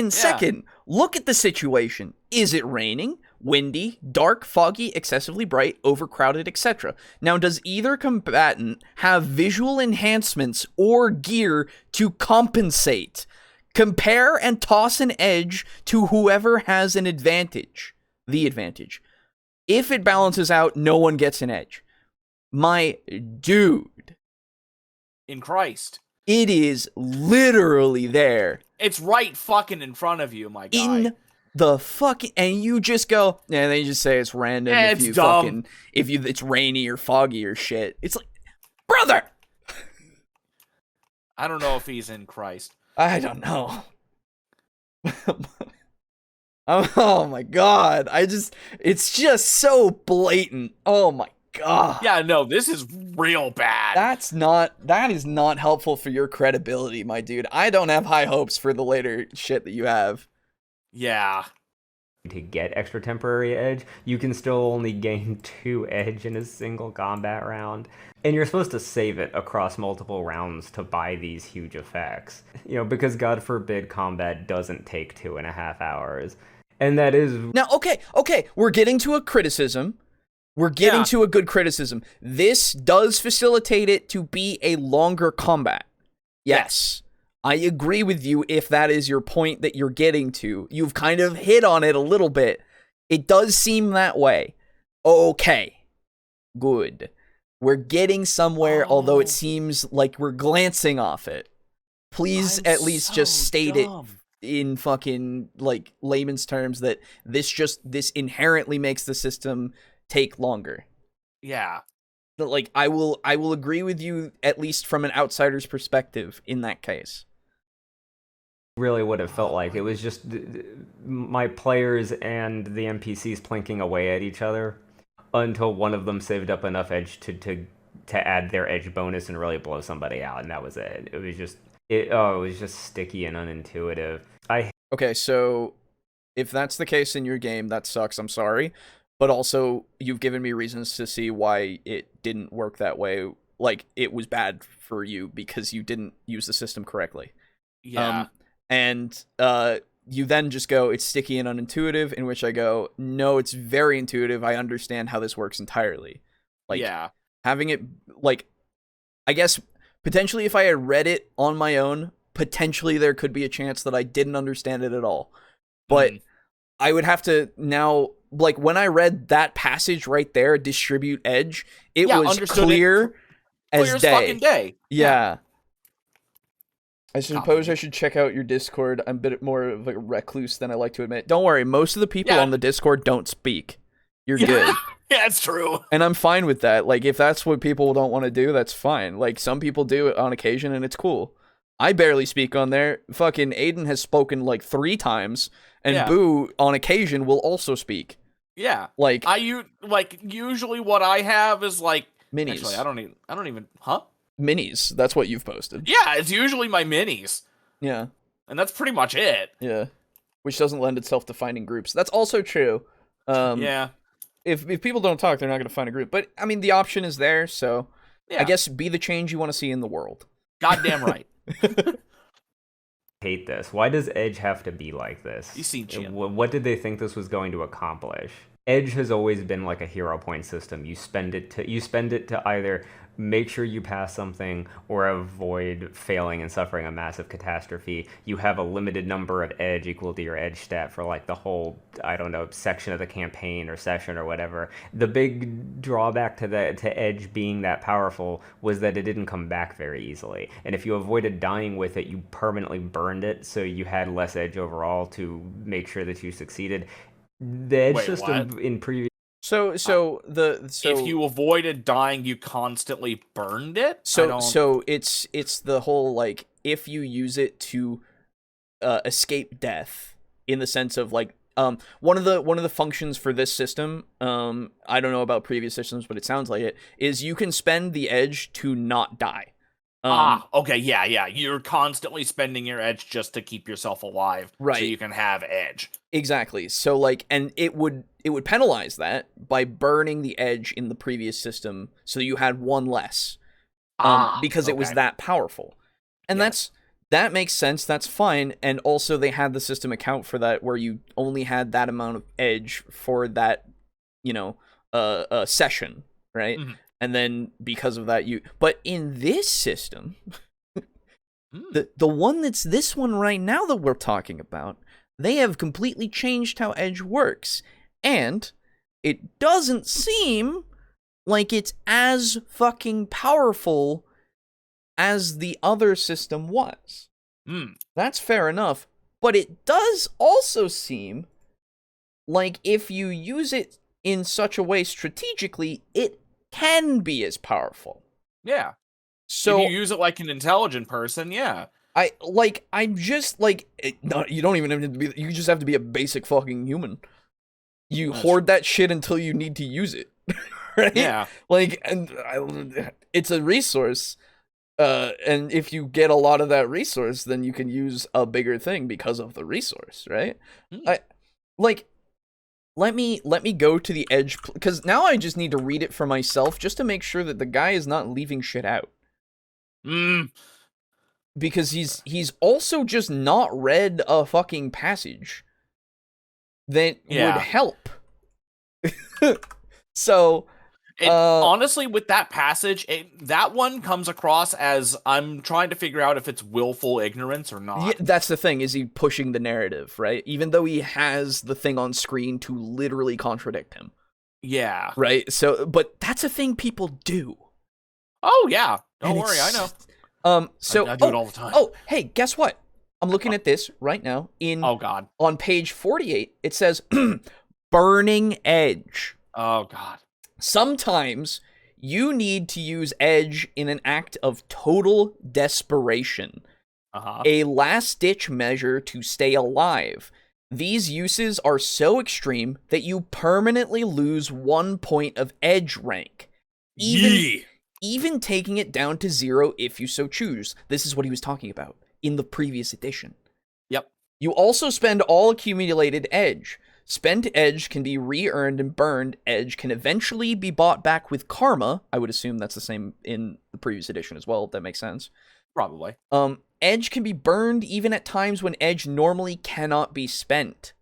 Second, look at the situation. Is it raining, windy, dark, foggy, excessively bright, overcrowded, etc.? Now, does either combatant have visual enhancements or gear to compensate? Compare and toss an edge to whoever has an advantage. The advantage. If it balances out, no one gets an edge. My dude. In Christ. It is literally there. It's right fucking in front of you, my guy. In the fucking... And you just go... Yeah, they just say it's random. Yeah, if it's you dumb. It's rainy or foggy or shit. It's like... Brother! I don't know if he's in Christ. I don't know. Oh my god, it's just so blatant. Oh my god. Yeah, no, this is real bad. That is not helpful for your credibility, my dude. I don't have high hopes for the later shit that you have. Yeah. To get extra temporary edge, you can still only gain 2 edge in a single combat round. And you're supposed to save it across multiple rounds to buy these huge effects. Because God forbid combat doesn't take 2.5 hours. And that is... Now, okay, we're getting to a criticism We're getting to a good criticism. This does facilitate it to be a longer combat. Yes. I agree with you if that is your point that you're getting to. You've kind of hit on it a little bit. It does seem that way. Okay. Good. We're getting somewhere, although it seems like we're glancing off it. Please at least just state it in fucking, like, layman's terms that this inherently makes the system take longer. Yeah. Like, I will agree with you, at least from an outsider's perspective, in that case. Really would have felt like it was just my players and the NPCs plinking away at each other until one of them saved up enough edge to add their edge bonus and really blow somebody out, and that was it. It was just sticky and unintuitive. Okay, so if that's the case in your game, that sucks. I'm sorry. But also, you've given me reasons to see why it didn't work that way. Like, it was bad for you because you didn't use the system correctly. Yeah. And you then just go, it's sticky and unintuitive, in which I go, no, it's very intuitive. I understand how this works entirely. Like, having it, like, I guess, potentially if I had read it on my own, potentially there could be a chance that I didn't understand it at all. But I would have to now, like, when I read that passage right there, distribute edge, it was clear as fucking day. Yeah. I suppose I should check out your Discord. I'm a bit more of a recluse than I like to admit. Don't worry, most of the people on the Discord don't speak. You're good. Yeah, it's true. And I'm fine with that. Like, if that's what people don't want to do, that's fine. Like, some people do it on occasion, and it's cool. I barely speak on there. Fucking Aiden has spoken, like, 3 times, and Boo, on occasion, will also speak. Yeah. Like, usually what I have is, like... minis. Actually, I don't even... Huh? Minis. That's what you've posted. Yeah, it's usually my minis. Yeah. And that's pretty much it. Yeah. Which doesn't lend itself to finding groups. That's also true. Yeah. If people don't talk, they're not going to find a group. But, I mean, the option is there, so... I guess be the change you want to see in the world. Goddamn right. Hate this. Why does Edge have to be like this? You see, Jim. What did they think this was going to accomplish? Edge has always been like a hero point system. You spend it to either make sure you pass something or avoid failing and suffering a massive catastrophe. You have a limited number of edge equal to your edge stat for like the whole, I don't know, section of the campaign or session or whatever. The big drawback to edge being that powerful was that it didn't come back very easily. And if you avoided dying with it, you permanently burned it, so you had less edge overall to make sure that you succeeded. The edge system in previous... So if you avoided dying, you constantly burned it? So it's the whole, like, if you use it to escape death, in the sense of, like, one of the functions for this system, I don't know about previous systems, but it sounds like it, is you can spend the edge to not die. Okay, yeah. You're constantly spending your edge just to keep yourself alive, right? So you can have edge. Exactly. So, like, and it would penalize that by burning the edge in the previous system, so you had one less, because it was that powerful, and that makes sense. That's fine. And also, they had the system account for that, where you only had that amount of edge for that, session, right? Mm-hmm. And then because of that, but in this system, the one that's this one right now that we're talking about, they have completely changed how edge works. And it doesn't seem like it's as fucking powerful as the other system was. That's fair enough. But it does also seem like if you use it in such a way strategically, it can be as powerful. Yeah. So if you use it like an intelligent person, yeah. I'm just like, you don't even have to be, you just have to be a basic fucking human. You hoard that shit until you need to use it. Right? Yeah. Like, it's a resource. And if you get a lot of that resource, then you can use a bigger thing because of the resource, right? Let me go to the edge, because now I just need to read it for myself just to make sure that the guy is not leaving shit out. Because he's also just not read a fucking passage that would help. So, honestly, with that passage, that one comes across as I'm trying to figure out if it's willful ignorance or not. Yeah, that's the thing. Is he pushing the narrative, right? Even though he has the thing on screen to literally contradict him. Yeah. Right? So, but that's a thing people do. Oh, yeah. Don't worry, I know. I do it all the time. Oh, hey, guess what? I'm looking at this right now. Oh, God. On page 48, it says, Burning Edge. Oh, God. Sometimes you need to use edge in an act of total desperation. A last-ditch measure to stay alive. These uses are so extreme that you permanently lose 1 point of edge rank. Even taking it down to 0 if you so choose. This is what he was talking about in the previous edition. Yep. You also spend all accumulated edge. Spent edge can be re-earned and burned edge can eventually be bought back with karma. I would assume that's the same in the previous edition as well, if that makes sense. Probably. Edge can be burned even at times when edge normally cannot be spent.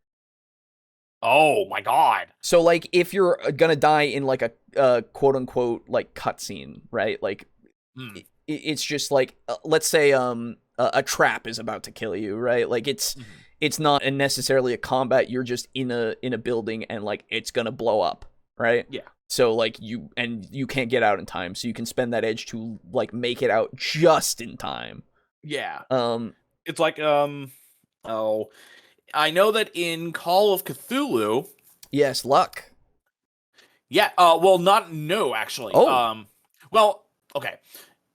Oh my god. So, like, if you're gonna die in, like, a quote-unquote, like, cutscene, right? Like, it's just, like, let's say, a trap is about to kill you, right? Like, it's not necessarily a combat, you're just in a building and, like, it's gonna blow up, right? Yeah. So, like, you can't get out in time, so you can spend that edge to, like, make it out just in time. Yeah. It's like, I know that in Call of Cthulhu... Yes, luck. Yeah, well, no, actually. Oh. Well, okay.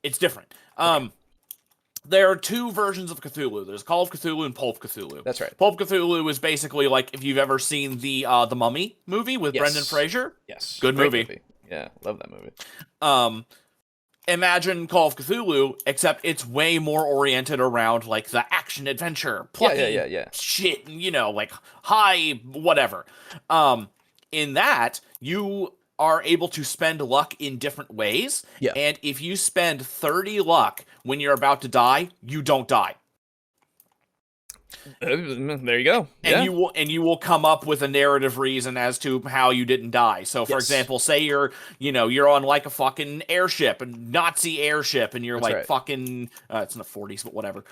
It's different. There are two versions of Cthulhu. There's Call of Cthulhu and Pulp Cthulhu. That's right. Pulp Cthulhu is basically like if you've ever seen the Mummy movie with Brendan Fraser. Yes. Good movie. Yeah, love that movie. Imagine Call of Cthulhu, except it's way more oriented around like the action adventure, plucky shit, you know, like high whatever. In that, you are able to spend luck in different ways. Yeah. And if you spend 30 luck when you're about to die, you don't die. There you go. And you will come up with a narrative reason as to how you didn't die. So, for example, say you're on like a fucking airship, a Nazi airship, and you're fucking it's in the 40s, but whatever.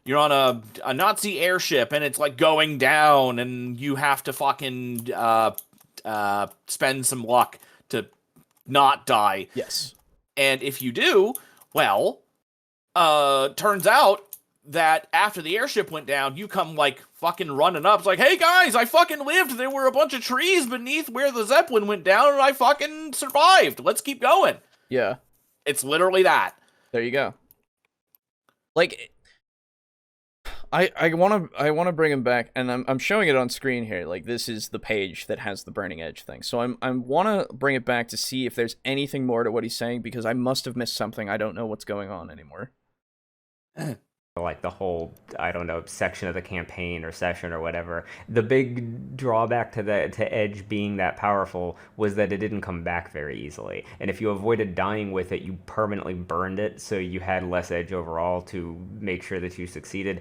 You're on a Nazi airship, and it's like going down, and you have to fucking spend some luck to not die. Yes. And if you do, well, turns out that after the airship went down, you come, like, fucking running up. It's like, hey, guys, I fucking lived. There were a bunch of trees beneath where the Zeppelin went down, and I fucking survived. Let's keep going. Yeah. It's literally that. There you go. Like, I want to bring him back, and I'm showing it on screen here. Like, this is the page that has the burning edge thing. So I want to bring it back to see if there's anything more to what he's saying, because I must have missed something. I don't know what's going on anymore. Like the whole, I don't know, section of the campaign or session or whatever. The big drawback to Edge being that powerful was that it didn't come back very easily. And if you avoided dying with it, you permanently burned it, so you had less Edge overall to make sure that you succeeded.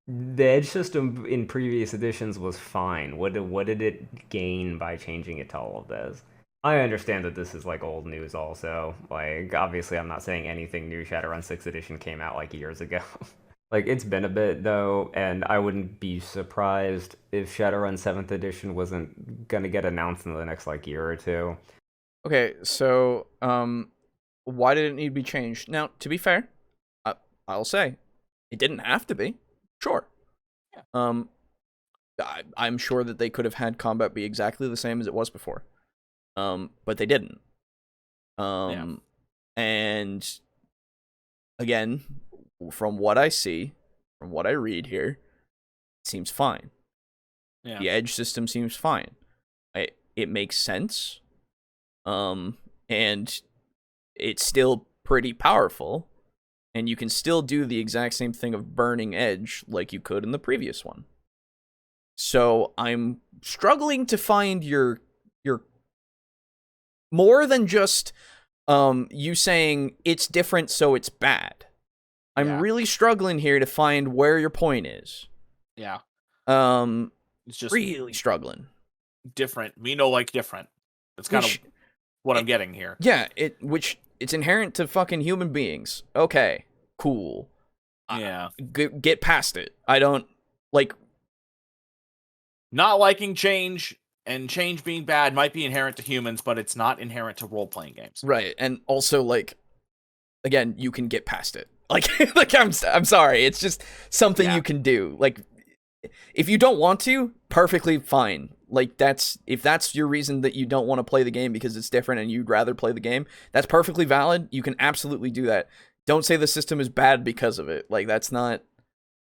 The Edge system in previous editions was fine. What did it gain by changing it to all of this? I understand that this is like old news also. Like, obviously I'm not saying anything new. Shadowrun 6th edition came out like years ago. Like, it's been a bit, though, and I wouldn't be surprised if Shadowrun 7th edition wasn't gonna get announced in the next, like, year or two. Okay, so, why did it need to be changed? Now, to be fair, I'll say, it didn't have to be. Sure. Yeah. I'm sure that they could have had combat be exactly the same as it was before. But they didn't. And, again, from what I see, from what I read here, it seems fine. Yeah. The edge system seems fine. It makes sense. And it's still pretty powerful. And you can still do the exact same thing of burning edge like you could in the previous one. So I'm struggling to find your more than just you saying it's different so it's bad. I'm really struggling here to find where your point is. Yeah. It's just really struggling. Different. We know, like, different. That's kind of what I'm getting here. Yeah, it's inherent to fucking human beings. Okay, cool. Yeah. Get past it. I don't like not liking change and change being bad might be inherent to humans, but it's not inherent to role-playing games. Right, and also like again, you can get past it. Like I'm sorry, it's just something you can do. Like if you don't want to, perfectly fine. Like if that's your reason that you don't want to play the game because it's different and you'd rather play the game, that's perfectly valid. You can absolutely do that. Don't say the system is bad because of it. Like that's not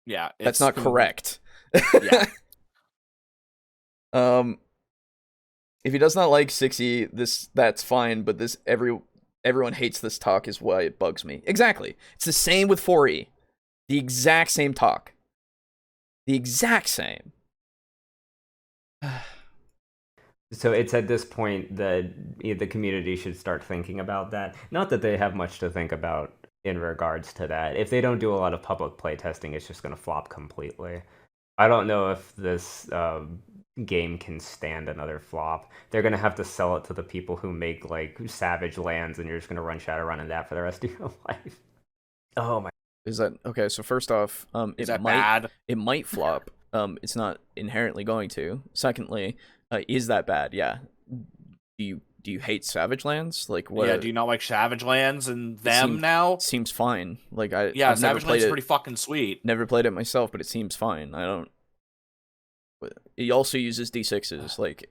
that's not correct. Yeah. If he does not like 6e, that's fine, but everyone hates this talk is why it bugs me. Exactly. It's the same with 4e. The exact same talk. The exact same. So it's at this point that the community should start thinking about that. Not that they have much to think about in regards to that. If they don't do a lot of public playtesting, it's just going to flop completely. I don't know if this game can stand another flop. They're going to have to sell it to the people who make like Savage Lands, and you're just going to run Shadowrun in that for the rest of your life. Oh my. Is that okay? So first off, bad? It might flop. It's not inherently going to. Secondly, is that bad? Yeah. Do you hate Savage Lands? Like what? Yeah. Do you not like Savage Lands and them now? Seems fine. Like I've Savage Lands is pretty fucking sweet. Never played it myself, but it seems fine. I don't. It also uses d6s. Like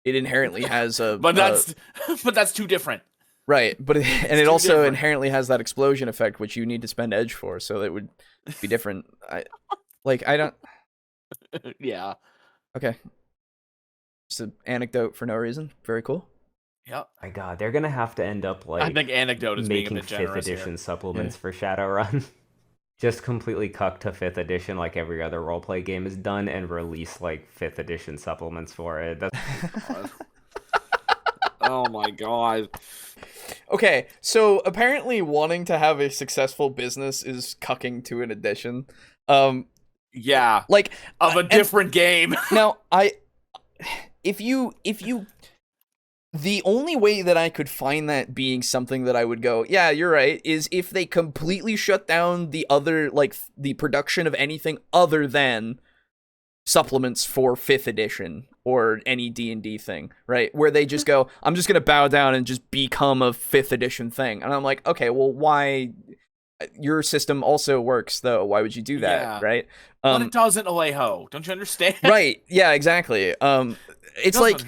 it inherently has a. but that's too different. Right, but it also inherently has that explosion effect, which you need to spend edge for, so that would be different. I don't. Yeah. Okay. Just an anecdote for no reason. Very cool. Yep. My God, they're gonna have to end up like I think anecdote is being a making bit generous 5th edition here. supplements for Shadowrun. Just completely cuck to 5th edition like every other roleplay game is done, and release like 5th edition supplements for it. That's oh my God. Okay, so apparently wanting to have a successful business is cucking to an edition. Yeah. Like of a different game. Now, if you the only way that I could find that being something that I would go, yeah, you're right, is if they completely shut down the other, like, the production of anything other than supplements for 5th edition or any D&D thing, right? Where they just go, I'm just going to bow down and just become a 5th edition thing. And I'm like, okay, well, why? Your system also works, though. Why would you do that, right? But it doesn't, Alejo. Don't you understand? Right. Yeah, exactly. It's like,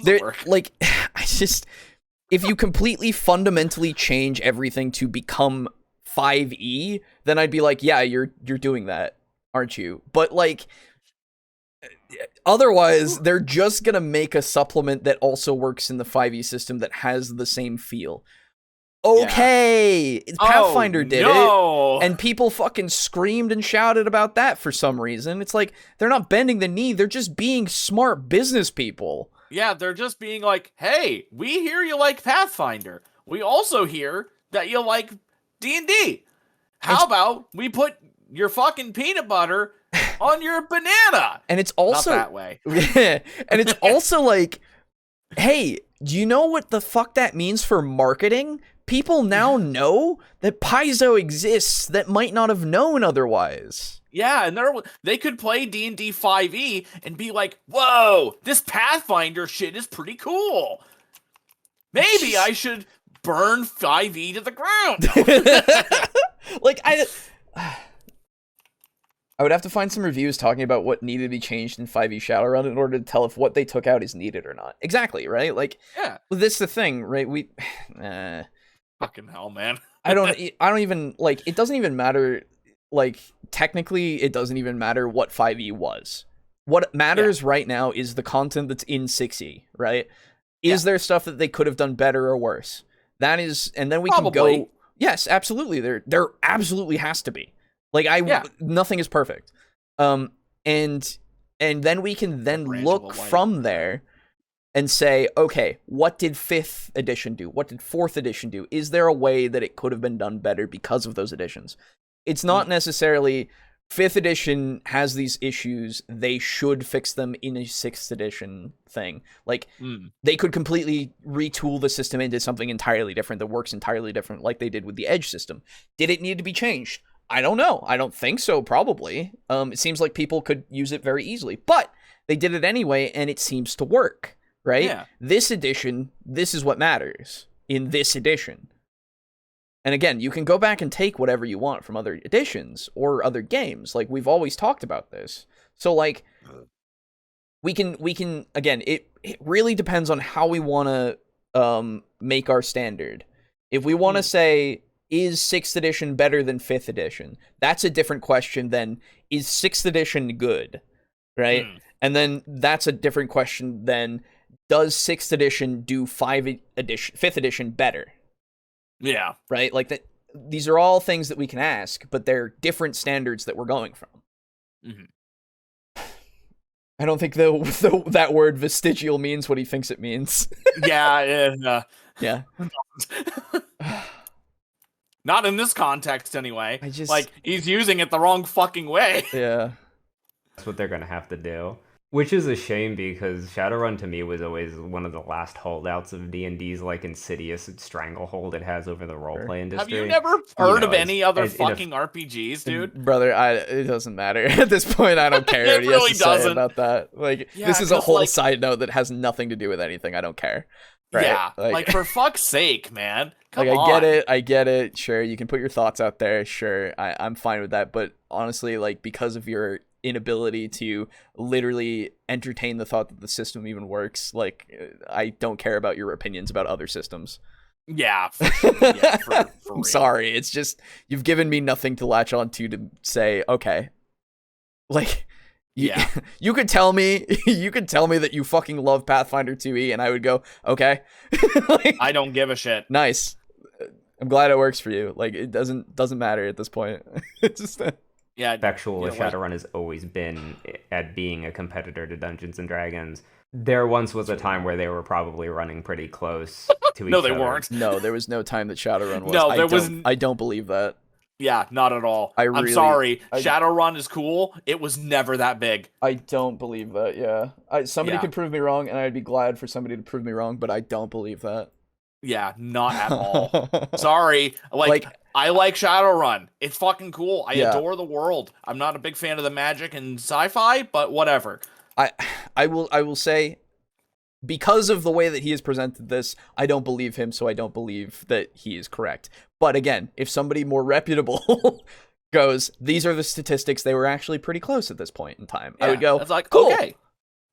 they're like, I just, if you completely fundamentally change everything to become 5e, then I'd be like, yeah, you're doing that, aren't you? But like, otherwise, they're just gonna make a supplement that also works in the 5e system that has the same feel. Okay, Pathfinder did it, and people fucking screamed and shouted about that for some reason. It's like, they're not bending the knee, they're just being smart business people. Yeah, they're just being like, hey, we hear you like Pathfinder. We also hear that you like D&D. How about we put your fucking peanut butter on your banana? And it's also... Not that way. And it's also like, hey, do you know what the fuck that means for marketing? People now know that Paizo exists that might not have known otherwise. Yeah, and they could play D&D 5e and be like, whoa, this Pathfinder shit is pretty cool. Maybe I should burn 5e to the ground. Like, I would have to find some reviews talking about what needed to be changed in 5e Shadowrun in order to tell if what they took out is needed or not. Exactly, right? Like, yeah. This is the thing, right? Fucking hell, man. I don't even, like, it doesn't even matter, like, technically, it doesn't even matter what 5e was. What matters right now is the content that's in 6e, right? Is there stuff that they could have done better or worse? That is, and then we can go, yes, absolutely, there absolutely has to be. Like, nothing is perfect. And then we can then look from there and say, okay, what did 5th edition do? What did 4th edition do? Is there a way that it could have been done better because of those editions? It's not necessarily 5th edition has these issues. They should fix them in a 6th edition thing. Like, they could completely retool the system into something entirely different that works entirely different, like they did with the Edge system. Did it need to be changed? I don't know. I don't think so, probably. It seems like people could use it very easily. But they did it anyway, and it seems to work, right? Yeah. This edition, this is what matters in this edition. And again, you can go back and take whatever you want from other editions or other games. Like, we've always talked about this. So, like, we can again, it really depends on how we want to make our standard. If we want to say, is 6th edition better than 5th edition? That's a different question than, is 6th edition good? Right? And then that's a different question than, does 6th edition do 5th edition better? Yeah. Right? Like, that. These are all things that we can ask, but they're different standards that we're going from. I don't think that word vestigial means what he thinks it means. Yeah. Not in this context, anyway. Like, he's using it the wrong fucking way. Yeah. That's what they're going to have to do. Which is a shame, because Shadowrun to me was always one of the last holdouts of D&D's like insidious stranglehold it has over the roleplay industry. Have you never heard of any other fucking RPGs, dude? Brother, it doesn't matter. At this point, I don't care. It really doesn't. About that. Like, this is a whole side note that has nothing to do with anything. I don't care. Right? Yeah, like for fuck's sake, man. Come on. I get it. Sure, you can put your thoughts out there. Sure, I'm fine with that. But honestly, like, because of your inability to literally entertain the thought that the system even works, like, I don't care about your opinions about other systems. Yeah, for sure. Yeah, for I'm real. sorry. It's just, you've given me nothing to latch on to say, okay, like, you could tell me that you fucking love Pathfinder 2e, and I would go, okay. Like, I don't give a shit. Nice. I'm glad it works for you. Like, it doesn't matter at this point. It's just Factual Shadowrun has always been at being a competitor to Dungeons and Dragons. There once was a time where they were probably running pretty close to each other. No, they weren't. No, there was no time that Shadowrun was. No, there was. I don't believe that. Yeah, not at all. I'm sorry. Shadowrun is cool. It was never that big. I don't believe that. Yeah, somebody could prove me wrong, and I'd be glad for somebody to prove me wrong. But I don't believe that. Yeah, not at all. Sorry. Like, I like Shadowrun. It's fucking cool. I adore the world. I'm not a big fan of the magic and sci-fi, but whatever. I will say, because of the way that he has presented this, I don't believe him, so I don't believe that he is correct. But again, if somebody more reputable goes, these are the statistics, they were actually pretty close at this point in time, I would go, it's like, cool. Okay.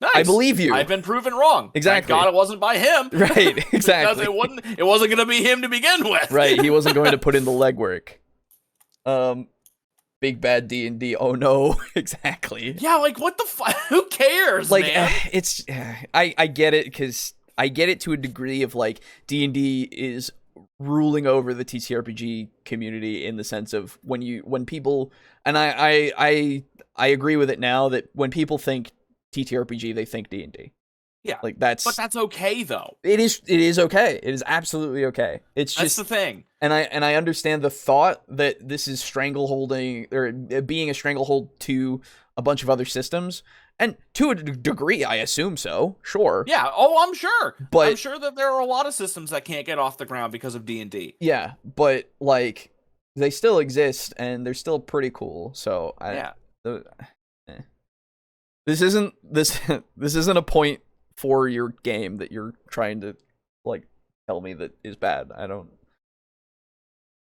Nice. I believe you. I've been proven wrong. Exactly. Thank God it wasn't by him. Right, exactly. Because it wasn't going to be him to begin with. Right, he wasn't going to put in the legwork. Big bad D&D. Oh no, exactly. Yeah, like, what the fuck? Who cares, like, man? It's I get it, because I get it to a degree of, like, D&D is ruling over the TTRPG community in the sense of when people, and I agree with it now, that when people think TTRPG, they think D&D. Yeah, like, but that's okay though. It is okay. It is absolutely okay. It's just, that's the thing. And I understand the thought that this is strangleholding, or being a stranglehold to a bunch of other systems, and to a degree, I assume so. Sure. Yeah. Oh, I'm sure. But I'm sure that there are a lot of systems that can't get off the ground because of D&D. Yeah, but, like, they still exist, and they're still pretty cool. So this isn't a point for your game that you're trying to, like, tell me that is bad. I don't.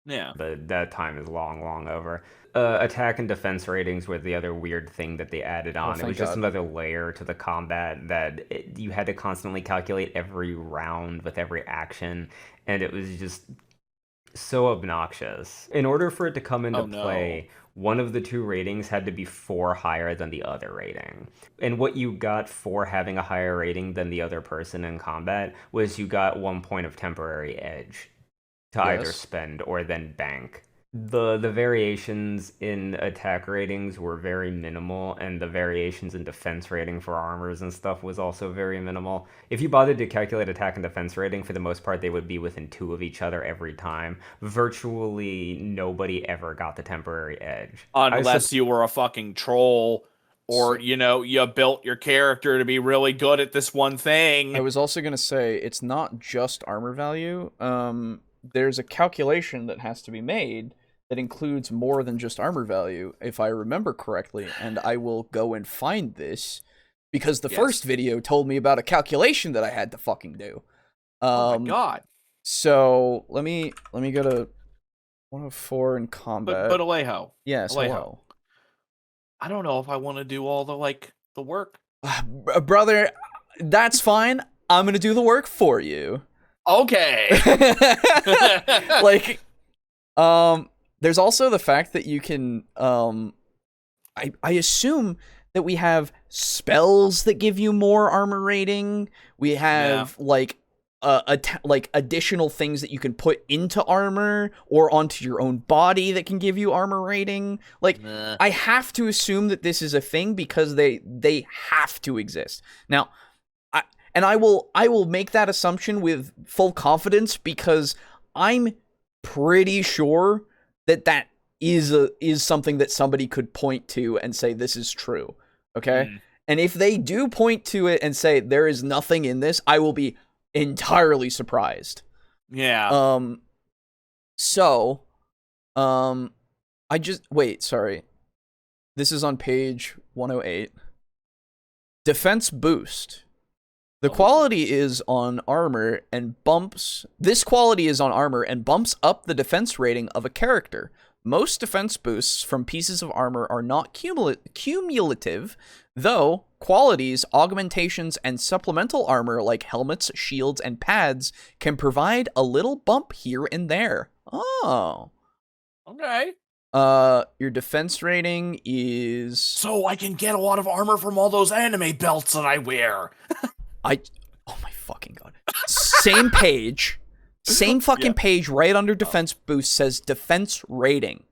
Yeah. But that time is long, long over. Attack and defense ratings were the other weird thing that they added on. It was just another layer to the combat that you had to constantly calculate every round with every action, and it was just so obnoxious. In order for it to come into play, one of the two ratings had to be 4 higher than the other rating. And what you got for having a higher rating than the other person in combat was you got 1 point of temporary edge to either spend or then bank. the variations in attack ratings were very minimal, and the variations in defense rating for armors and stuff was also very minimal. If you bothered to calculate attack and defense rating, for the most part, they would be within 2 of each other every time. Virtually nobody ever got the temporary edge. Unless you were a fucking troll, or, you built your character to be really good at this one thing. I was also going to say, it's not just armor value. There's a calculation that has to be made that includes more than just armor value, if I remember correctly, and I will go and find this, because the first video told me about a calculation that I had to fucking do. Oh my god. So, let me go to 104 in combat. But Alejo. Yes, Alejo. I don't know if I want to do all the work. Brother, that's fine. I'm going to do the work for you. Okay. There's also the fact that you can, I assume that we have spells that give you more armor rating. We have, additional things that you can put into armor or onto your own body that can give you armor rating. I have to assume that this is a thing because they have to exist. Now, I will make that assumption with full confidence because I'm pretty sure that is something that somebody could point to and say this is true. Okay? And if they do point to it and say there is nothing in this, I will be entirely surprised. Yeah. Sorry. This is on page 108. Defense boost. The quality is on armor and bumps. This quality is on armor and bumps up the defense rating of a character. Most defense boosts from pieces of armor are not cumulative, though qualities, augmentations, and supplemental armor like helmets, shields, and pads can provide a little bump here and there. Oh. Okay. Your defense rating is... So I can get a lot of armor from all those anime belts that I wear. Oh my fucking god. Same page. Same fucking page right under defense boost says defense rating.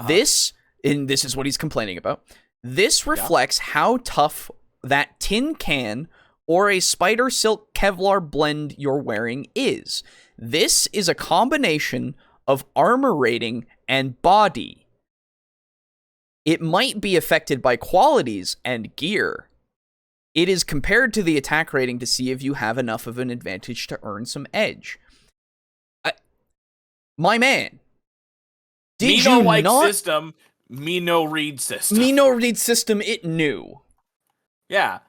This is what he's complaining about. This reflects how tough that tin can or a spider silk Kevlar blend you're wearing is. This is a combination of armor rating and body. It might be affected by qualities and gear. It is compared to the attack rating to see if you have enough of an advantage to earn some edge. My man, did you not... system, me no read system. Me no read system, it knew. Yeah.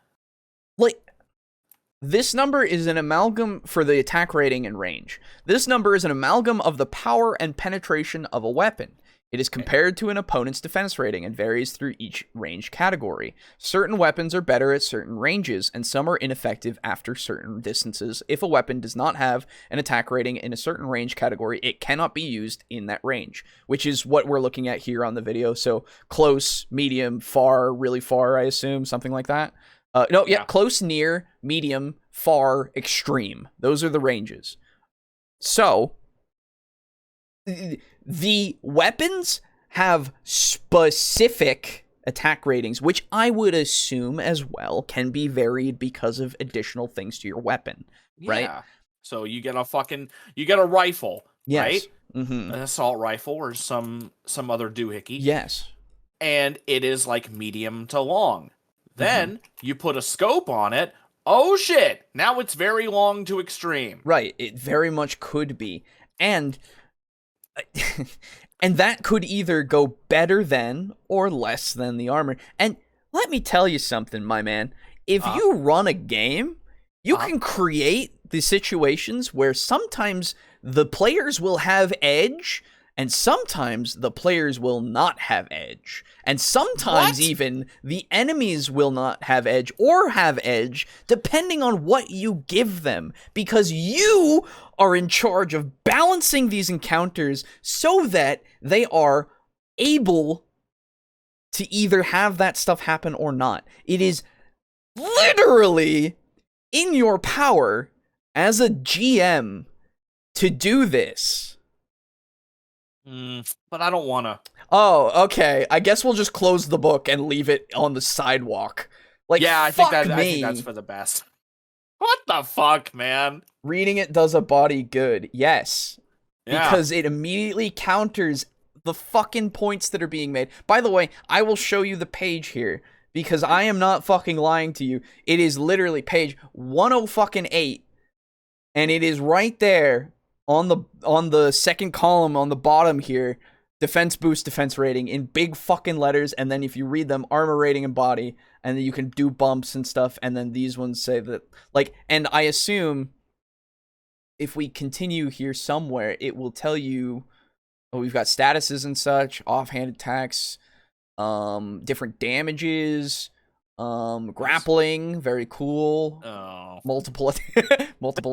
This number is an amalgam for the attack rating and range. This number is an amalgam of the power and penetration of a weapon. It is compared to an opponent's defense rating and varies through each range category. Certain weapons are better at certain ranges, and some are ineffective after certain distances. If a weapon does not have an attack rating in a certain range category, it cannot be used in that range, which is what we're looking at here on the video. So close, medium, far, really far, I assume, something like that. Close, near, medium, far, extreme. Those are the ranges. So... the weapons have specific attack ratings, which I would assume as well can be varied because of additional things to your weapon, right? Yeah. So you get a rifle, right? Mm-hmm. An assault rifle or some other doohickey. Yes. And it is like medium to long. Then you put a scope on it. Oh shit! Now it's very long to extreme. Right. It very much could be. And that could either go better than or less than the armor. And let me tell you something, my man. If you run a game, you can create the situations where sometimes the players will have edge and sometimes the players will not have edge. And sometimes even the enemies will not have edge or have edge, depending on what you give them. Because you are in charge of balancing these encounters so that they are able to either have that stuff happen or not. It is literally in your power as a GM to do this. But I don't want to. Oh, okay. I guess we'll just close the book and leave it on the sidewalk. Like, Yeah, I fuck think me. I think that's for the best. What the fuck, man? Reading it does a body good. Yes. Yeah. Because it immediately counters the fucking points that are being made. By the way, I will show you the page here because I am not fucking lying to you. It is literally page 108 and it is right there on the second column on the bottom here. Defense boost, defense rating in big fucking letters, and then if you read them, armor rating and body, and then you can do bumps and stuff, and then these ones say that, like, and I assume if we continue here somewhere, it will tell you, oh, we've got statuses and such, offhand attacks, different damages, grappling, very cool. Oh. Multiple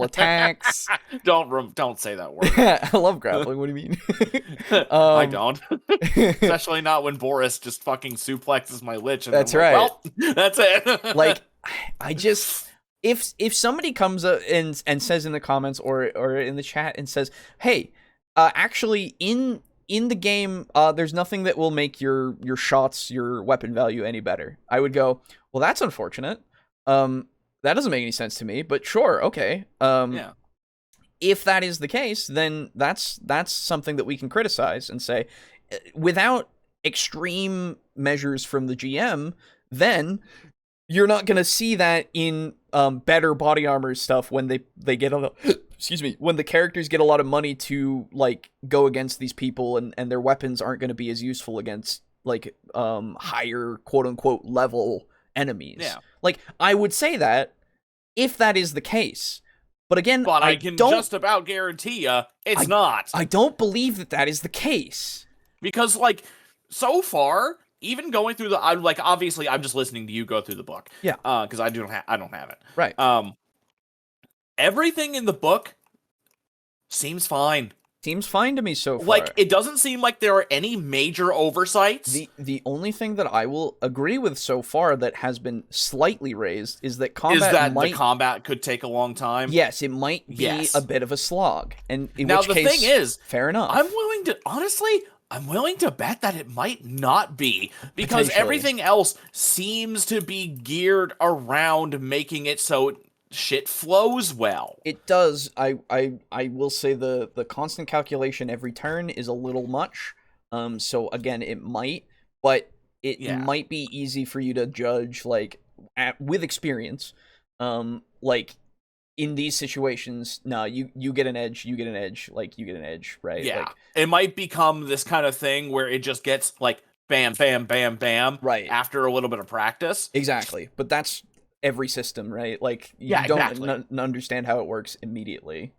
attacks. Don't say that word. I love grappling. What do you mean? I don't. Especially not when Boris just fucking suplexes my lich. And That's I'm like, right. Well, that's it. Like, I just if somebody comes up and says in the comments or in the chat and says, hey, actually in the game, there's nothing that will make your shots, your weapon value any better, I would go, well, that's unfortunate. That doesn't make any sense to me, but sure, okay. Yeah. If that is the case, then that's something that we can criticize and say, without extreme measures from the GM, then you're not gonna see that in better body armor stuff when they get a excuse me, when the characters get a lot of money to like go against these people and their weapons aren't gonna be as useful against like higher quote unquote level enemies. Yeah. Like I would say that if that is the case. But again, But I can just about guarantee you it's not. I don't believe that is the case. Because, like, so far, even going through the, I'm like, obviously, I'm just listening to you go through the book. Yeah. Because I don't have it. Right. Everything in the book seems fine. Seems fine to me so far. Like, it doesn't seem like there are any major oversights. The only thing that I will agree with so far that has been slightly raised is that combat the combat could take a long time. Yes, it might be a bit of a slog. And in now which the case, thing is, fair enough. I'm willing to bet that it might not be, because everything else seems to be geared around making it so shit flows well. It does. I will say the constant calculation every turn is a little much. So again, it might, but it might be easy for you to judge like with experience. Like in these situations, no, you get an edge, like you get an edge, right? Yeah. Like, it might become this kind of thing where it just gets like bam, bam, bam, bam, right, after a little bit of practice. Exactly. But that's every system, right? Like you don't understand how it works immediately,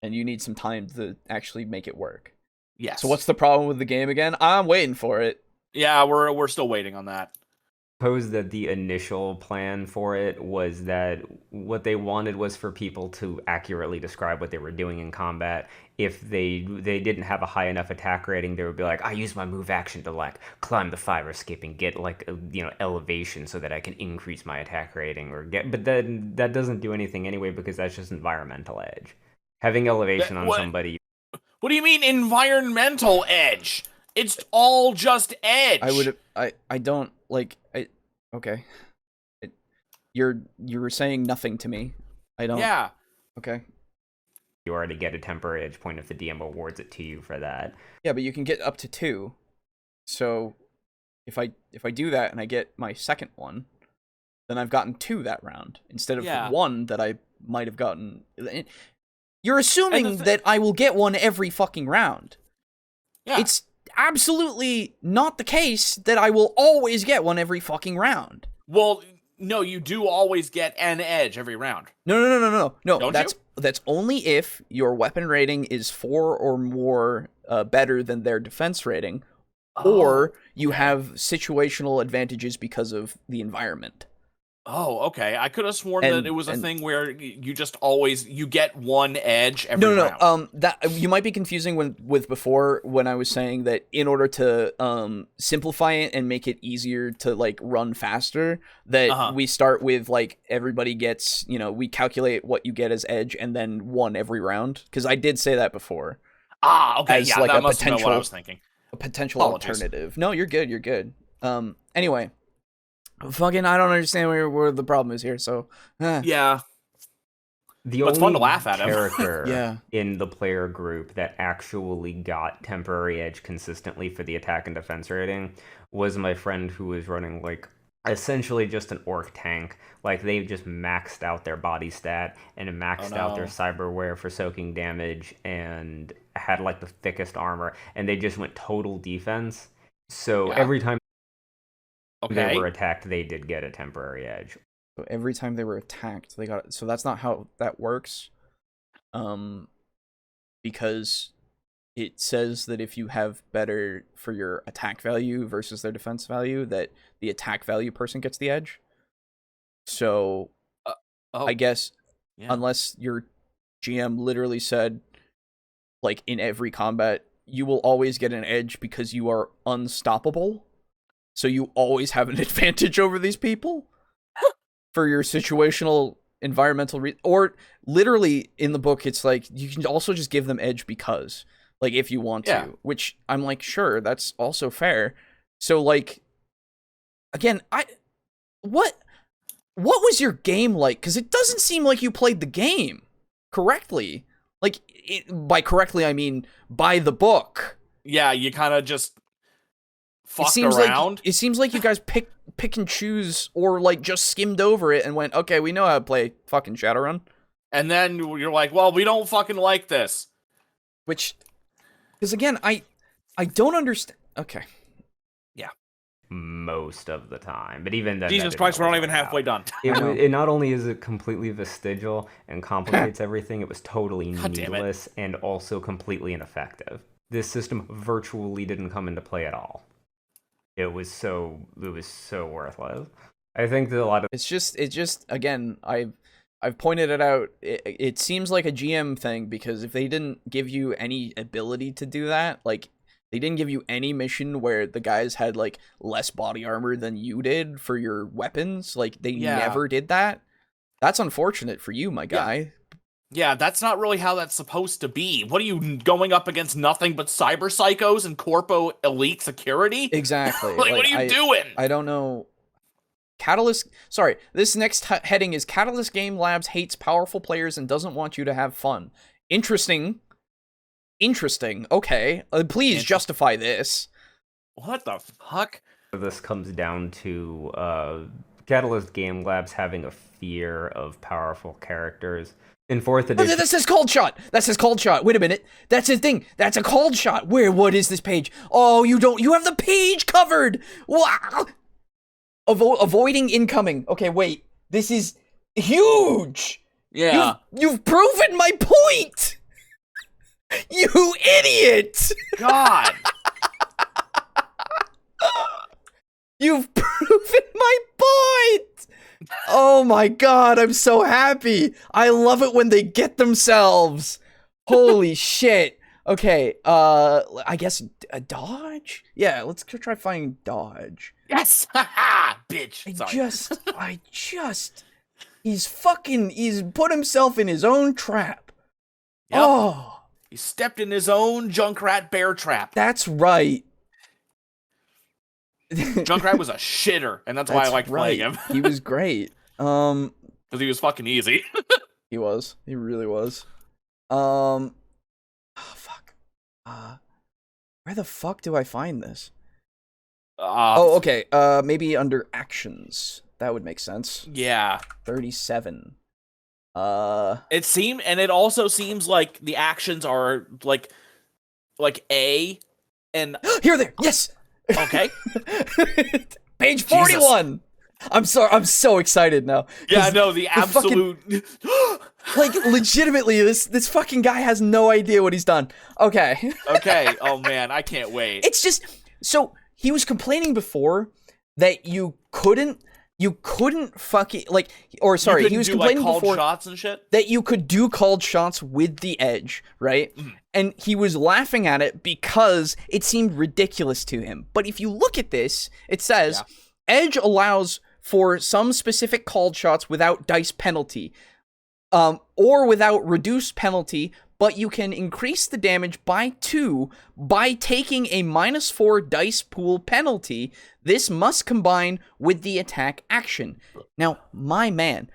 and you need some time to actually make it work. Yes. So what's the problem with the game again? I'm waiting for it. Yeah, we're still waiting on that. Suppose that the initial plan for it was that what they wanted was for people to accurately describe what they were doing in combat. If they didn't have a high enough attack rating, they would be like, I use my move action to like climb the fire escape and get like elevation so that I can increase my attack rating but then that doesn't do anything anyway because that's just environmental edge. Having elevation on somebody. What do you mean environmental edge? It's all just edge. I don't like okay. You were saying nothing to me. I don't. Yeah. Okay. You already get a temporary edge point if the DM awards it to you for that. Yeah, but you can get up to 2. So if I do that and I get my second one, then I've gotten 2 that round instead of 1 that I might have gotten. You're assuming that I will get 1 every fucking round. Yeah. It's absolutely not the case that I will always get 1 every fucking round. Well, no, you do always get an edge every round. No. Don't That's only if your weapon rating is 4 or more better than their defense rating, or you have situational advantages because of the environment. Oh, okay. I could have sworn that it was a thing where you just always you get 1 edge every round. No. That you might be confusing with before when I was saying that in order to simplify it and make it easier to like run faster, that we start with like everybody gets, we calculate what you get as edge and then 1 every round. Because I did say that before. Okay, as yeah, like that a must have been what I potential was thinking. a potential Apologies. alternative. No, you're good. You're good. Anyway, fucking, I don't understand where the problem is here. So, Yeah. The But it's only fun to laugh at him. character Yeah. in the player group that actually got temporary edge consistently for the attack and defense rating was my friend who was running like essentially just an orc tank. Like they just maxed out their body stat and maxed out their cyberware for soaking damage and had like the thickest armor, and they just went total defense. So every time they were attacked, they did get a temporary edge. So every time they were attacked, they got it. So that's not how that works. Because it says that if you have better for your attack value versus their defense value, that the attack value person gets the edge. So I guess unless your GM literally said, like, in every combat, you will always get an edge because you are unstoppable. So you always have an advantage over these people. For your situational environmental or literally in the book it's like you can also just give them edge because, like, if you want to, which I'm like, sure, that's also fair. So like, again, what was your game like? Because it doesn't seem like you played the game correctly. Like, by correctly I mean by the book. Yeah, you kind of just fucked around. It seems like you guys pick and choose, or like just skimmed over it and went, okay, we know how to play fucking Shadowrun. And then you're like, well, we don't fucking like this. Which, because again, I don't understand. Okay. Yeah. Most of the time, but even then, Jesus Christ, we're not even halfway done. It not only is it completely vestigial and complicates everything, it was totally needless and also completely ineffective. This system virtually didn't come into play at all. It was so worthless. I think that a lot of it's just again, I've pointed it out. It seems like a GM thing, because if they didn't give you any ability to do that, like they didn't give you any mission where the guys had like less body armor than you did for your weapons, like they never did that. That's unfortunate for you, my guy. Yeah, that's not really how that's supposed to be. What are you going up against? Nothing but cyber psychos and corpo elite security? Exactly. Like, what are you doing? I don't know. Catalyst. Sorry, this next heading is Catalyst Game Labs hates powerful players and doesn't want you to have fun. Interesting. Okay. Please justify this. What the fuck? This comes down to Catalyst Game Labs having a fear of powerful characters. In 4th edition... That says cold shot! That says cold shot! Wait a minute. That's his thing! That's a cold shot! What is this page? Oh, you have the page covered! Wow! Avoiding incoming. Okay, wait. This is huge! Yeah. You've proven my point! You idiot! God! You've proven my point! Oh my god, I'm so happy. I love it when they get themselves. Holy shit. Okay, I guess a dodge? Yeah, let's try finding dodge. Yes! Haha! Bitch! He's put himself in his own trap. Yep. Oh. He stepped in his own Junkrat bear trap. That's right. Junkrat was a shitter, and that's why I liked playing him. He was great. Because he was fucking easy. He was. He really was. Oh, fuck. Where the fuck do I find this? Okay. Maybe under actions. That would make sense. Yeah. 37. It also seems like the actions are like A and here there. Yes. Okay. Page 41. Jesus. I'm sorry. I'm so excited now. Yeah, no, the absolute like legitimately this fucking guy has no idea what he's done. Okay. Okay. Oh man, I can't wait. It's just so he was complaining before that you couldn't fucking like, or sorry, he was complaining like, before shots and shit? That you could do called shots with the edge, right? Mm. And he was laughing at it because it seemed ridiculous to him. But if you look at this, it says edge allows for some specific called shots without dice penalty, or without reduced penalty, but you can increase the damage by 2 by taking a -4 dice pool penalty. This must combine with the attack action. Now, my man,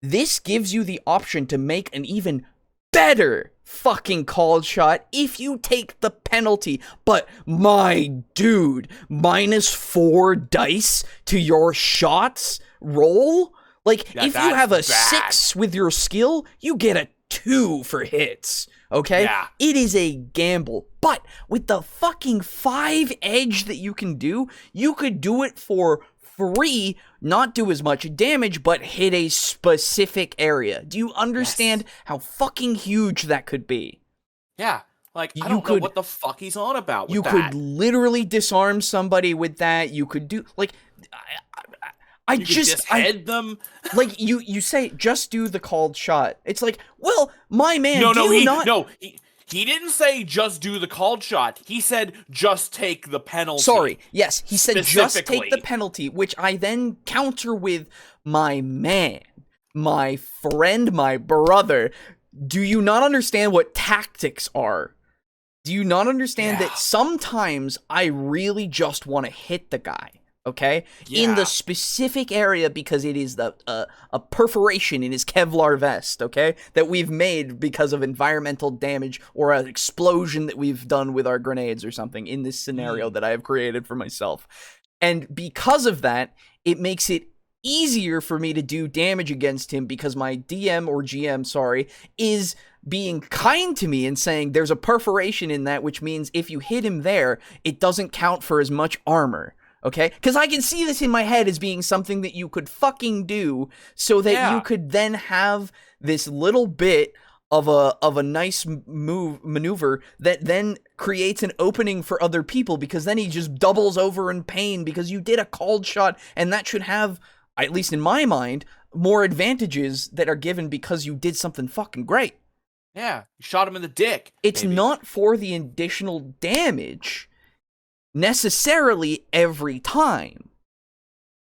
this gives you the option to make an even better fucking called shot if you take the penalty. But my dude, -4 dice to your shots roll? Like, Yeah, if you have a that's bad. 6 with your skill, you get a 2 for hits, okay? Yeah. It is a gamble. But with the fucking 5 edge that you can do, you could do it for free, not do as much damage, but hit a specific area. Do you understand how fucking huge that could be? Yeah. Like, I You don't know could- what the fuck he's on about with You that. could literally disarm somebody with that. You could do, like, I You could just head them. like, you say, just do the called shot. It's like, well, my man, He didn't say just do the called shot. He said just take the penalty. Sorry, yes, he said just take the Specifically. penalty, which I then counter with, my man, my friend, my brother. Do you not understand what tactics are? Do you not understand that sometimes I really just want to hit the guy? Okay, in the Yeah. specific area, because it is a perforation in his Kevlar vest, okay, that we've made because of environmental damage or an explosion that we've done with our grenades or something in this scenario that I have created for myself. And because of that, it makes it easier for me to do damage against him because my DM or GM, is being kind to me and saying there's a perforation in that, which means if you hit him there, it doesn't count for as much armor. Okay? Because I can see this in my head as being something that you could fucking do so that you could then have this little bit of a nice maneuver that then creates an opening for other people, because then he just doubles over in pain because you did a called shot, and that should have, at least in my mind, more advantages that are given because you did something fucking great. Yeah, you shot him in the dick. It's maybe. not for the additional damage necessarily every time.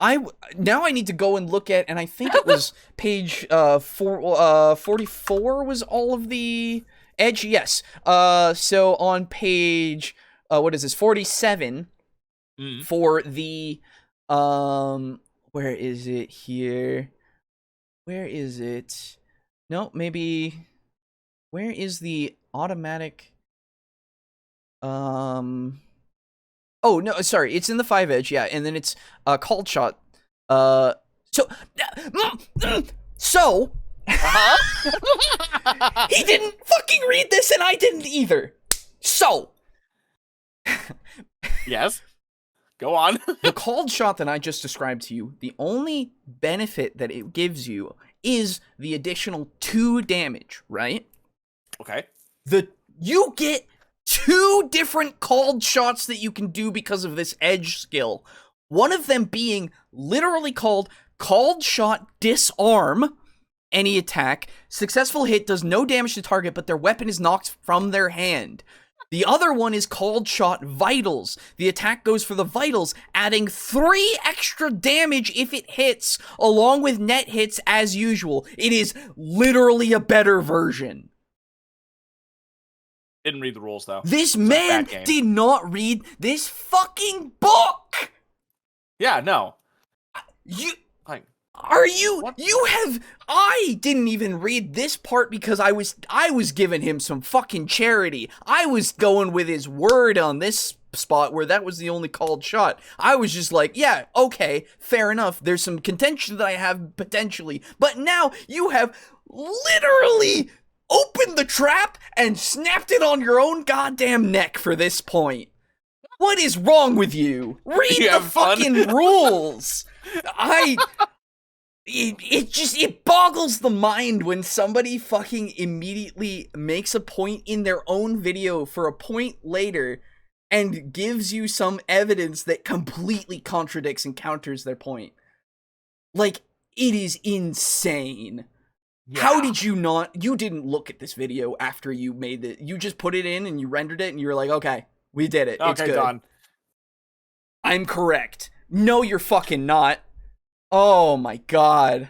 Now I need to go and look at, and I think it was page 44 was all of the edge. Yes. So on page what is this, 47 for the where is it here? Where is it? No, maybe. Where is the automatic? Oh, no, sorry. It's in the 5 edge, yeah. And then it's called shot. So he didn't fucking read this, and I didn't either. So Yes. Go on. the called shot that I just described to you, the only benefit that it gives you is the additional 2 damage, right? Okay. You get 2 different called shots that you can do because of this edge skill. One of them being literally called called shot disarm any attack. Successful hit does no damage to target, but their weapon is knocked from their hand. The other one is called shot vitals. The attack goes for the vitals, adding 3 extra damage if it hits, along with net hits as usual. It is literally a better version. Didn't read the rules though. This man did not read this fucking book! Yeah, no. I didn't even read this part because I was giving him some fucking charity. I was going with his word on this spot where that was the only called shot. I was just like, yeah, okay, fair enough. There's some contention that I have potentially, but now you have literally opened the trap and snapped it on your own goddamn neck for this point. What is wrong with you? Read the fucking rules. It boggles the mind when somebody fucking immediately makes a point in their own video for a point later and gives you some evidence that completely contradicts and counters their point. Like, it is insane. Yeah. How did you didn't look at this video after you made it. You just put it in and you rendered it and you were like, okay, we did it. It's good. Done. I'm correct. No, you're fucking not. Oh my god.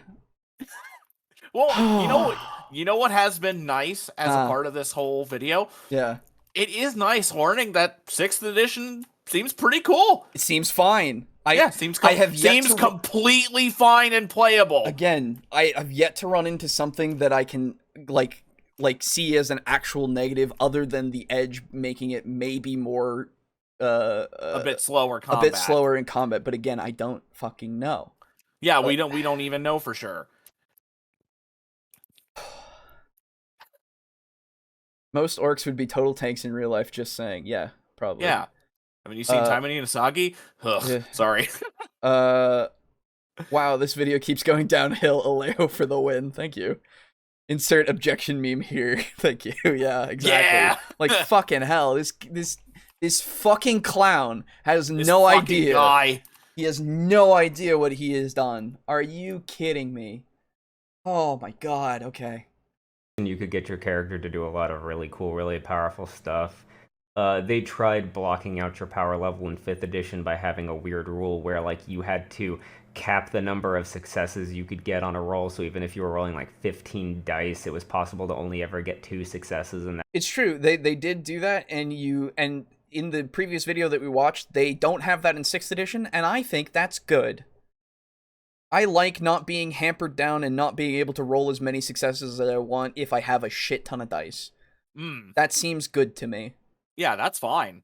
Well, you know, You know what has been nice as a part of this whole video? Yeah. It is nice learning that 6th edition seems pretty cool. It seems fine. Seems seems completely fine and playable. Again, I have yet to run into something that I can like see as an actual negative, other than the edge making it maybe more a bit slower combat. A bit slower in combat, but again, I don't fucking know. Yeah, we don't even know for sure. Most orcs would be total tanks in real life, just saying. Yeah, probably. Yeah. I mean, you seen Taimani and Asagi? Ugh, sorry. Wow, this video keeps going downhill. Alejo for the win. Thank you. Insert objection meme here. Thank you. Yeah, exactly. Yeah. Like, fucking hell. This fucking clown has no idea. Guy. He has no idea what he has done. Are you kidding me? Oh my god, okay. And you could get your character to do a lot of really cool, really powerful stuff. They tried blocking out your power level in 5th edition by having a weird rule where, like, you had to cap the number of successes you could get on a roll. So even if you were rolling like 15 dice, it was possible to only ever get 2 successes. And it's true. They did do that, and in the previous video that we watched, they don't have that in 6th edition, and I think that's good. I like not being hampered down and not being able to roll as many successes as I want if I have a shit ton of dice. That seems good to me. Yeah, that's fine.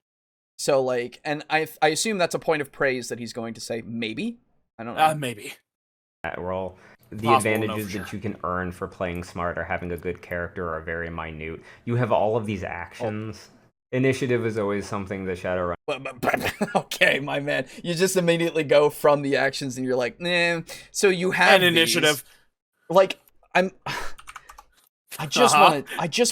So, like, and I assume that's a point of praise that he's going to say, maybe? I don't know. Maybe. That roll. The advantages that you can earn for playing smart or having a good character are very minute. You have all of these actions. Initiative is always something that Shadowrun... Okay, my man. You just immediately go from the actions and you're like, nah. So you have an initiative. Like, I just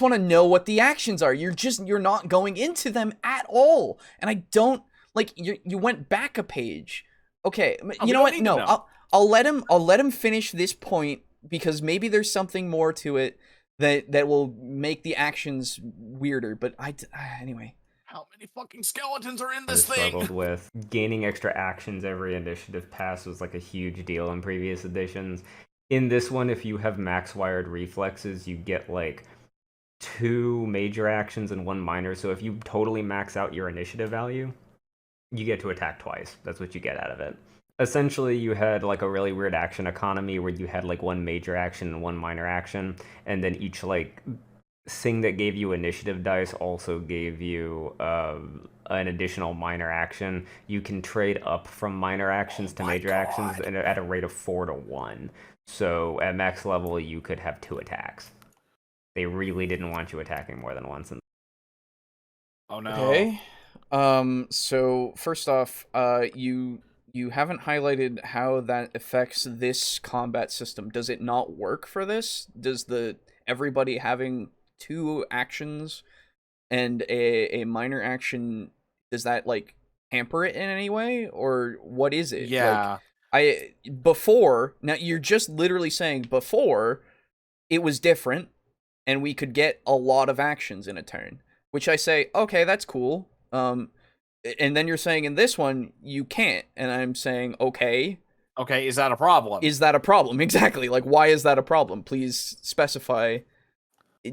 want to know what the actions are. You're not going into them at all. And I don't, like, you went back a page. Okay, you know what? No, I'll let him finish this point, because maybe there's something more to it that will make the actions weirder, but anyway. How many fucking skeletons are in this thing? Struggled with gaining extra actions every initiative pass was like a huge deal in previous editions. In this one, if you have max wired reflexes, you get like 2 major actions and 1 minor. So if you totally max out your initiative value, you get to attack twice. That's what you get out of it. Essentially, you had like a really weird action economy where you had like 1 major action and 1 minor action, and then each like thing that gave you initiative dice also gave you an additional minor action. You can trade up from minor actions to major actions at a rate of 4 to 1. So at max level, you could have 2 attacks. They really didn't want you attacking more than once. Oh no. Okay. So first off, you haven't highlighted how that affects this combat system. Does it not work for this? Does everybody having 2 actions and a minor action, does that like hamper it in any way, or what is it? Yeah. Now you're just literally saying before it was different and we could get a lot of actions in a turn, which I say, okay, that's cool. And then you're saying in this one, you can't. And I'm saying, okay. Okay, is that a problem? Is that a problem? Exactly. Like, why is that a problem? Please specify.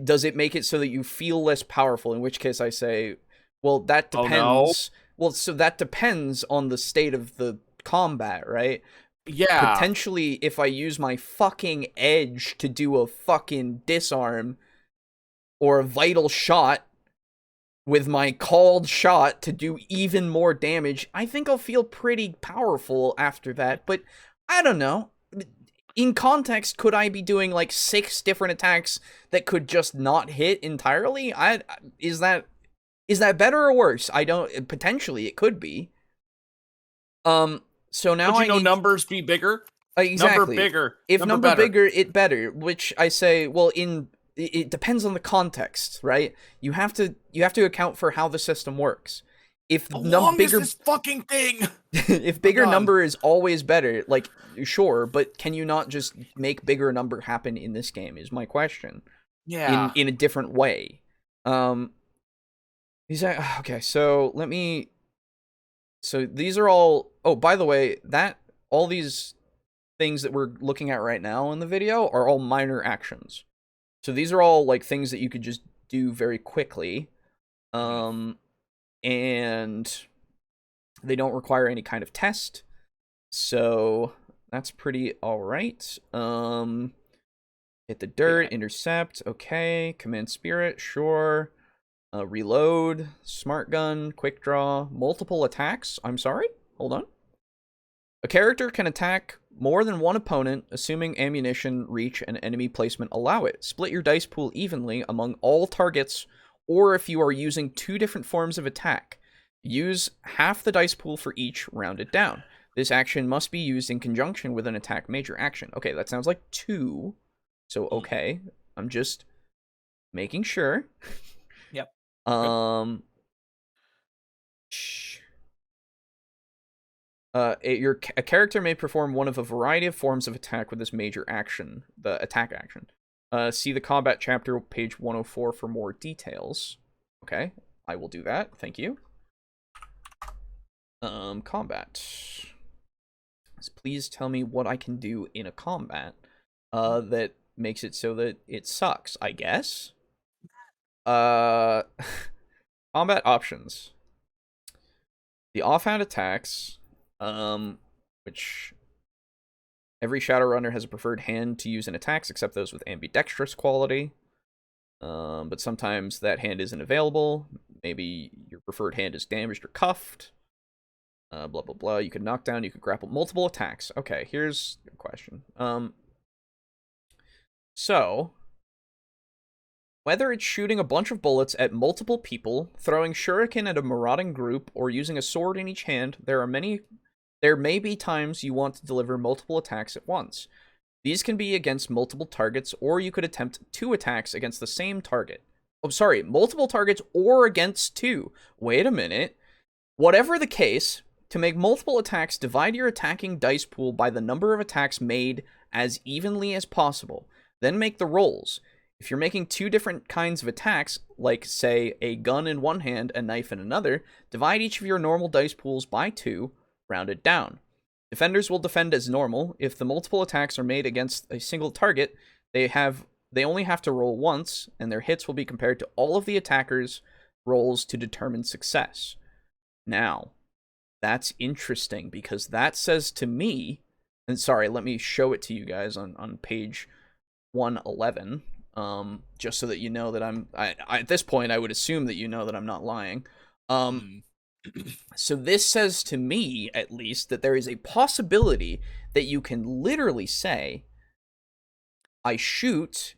Does it make it so that you feel less powerful? In which case I say, well, that depends. Oh, no. Well, so that depends on the state of the combat, right? Yeah. Potentially, if I use my fucking edge to do a fucking disarm or a vital shot, with my called shot to do even more damage, I think I'll feel pretty powerful after that. But I don't know. In context, could I be doing like 6 different attacks that could just not hit entirely? Is that better or worse? I don't. Potentially, it could be. So now Would numbers be bigger? Exactly. Number bigger. If number bigger, it better. Which I say, well, it depends on the context, right? You have to account for how the system works. If bigger this fucking thing, if bigger number is always better, like, sure, but can you not just make bigger number happen in this game? Is my question. Yeah. In a different way. Okay. So let me. So these are all. Oh, by the way, all these things that we're looking at right now in the video are all minor actions. So these are all like things that you could just do very quickly. And they don't require any kind of test. So that's pretty alright. Hit the dirt, intercept, okay. Command spirit, sure. Reload, smart gun, quick draw, multiple attacks. I'm sorry? Hold on. A character can attack more than one opponent, assuming ammunition, reach, and enemy placement allow it. Split your dice pool evenly among all targets, or if you are using 2 different forms of attack. Use half the dice pool for each, rounded down. This action must be used in conjunction with an attack major action. Okay, that sounds like 2. So, okay. I'm just making sure. Yep. A character may perform one of a variety of forms of attack with this major action, the attack action. See the combat chapter, page 104 for more details. Okay, I will do that. Thank you. Combat. Please tell me what I can do in a combat that makes it so that it sucks, I guess. Combat options. The offhand attacks, which every Shadowrunner has a preferred hand to use in attacks, except those with ambidextrous quality. But sometimes that hand isn't available. Maybe your preferred hand is damaged or cuffed. Blah, blah, blah. You could knock down, you could grapple. Multiple attacks. Okay, here's a question. So, whether it's shooting a bunch of bullets at multiple people, throwing shuriken at a marauding group, or using a sword in each hand, there may be times you want to deliver multiple attacks at once. These can be against multiple targets, or you could attempt 2 attacks against the same target. Oh, sorry, multiple targets or against 2. Wait a minute. Whatever the case, to make multiple attacks, divide your attacking dice pool by the number of attacks made as evenly as possible. Then make the rolls. If you're making 2 different kinds of attacks, like, say, a gun in one hand, a knife in another, divide each of your normal dice pools by 2, rounded down. Defenders will defend as normal. If the multiple attacks are made against a single target, they only have to roll once, and their hits will be compared to all of the attackers' rolls to determine success. Now, that's interesting, because that says to me, and sorry, let me show it to you guys on page 111, just so that you know that I at this point, I would assume that you know that I'm not lying. So this says to me, at least, that there is a possibility that you can literally say, I shoot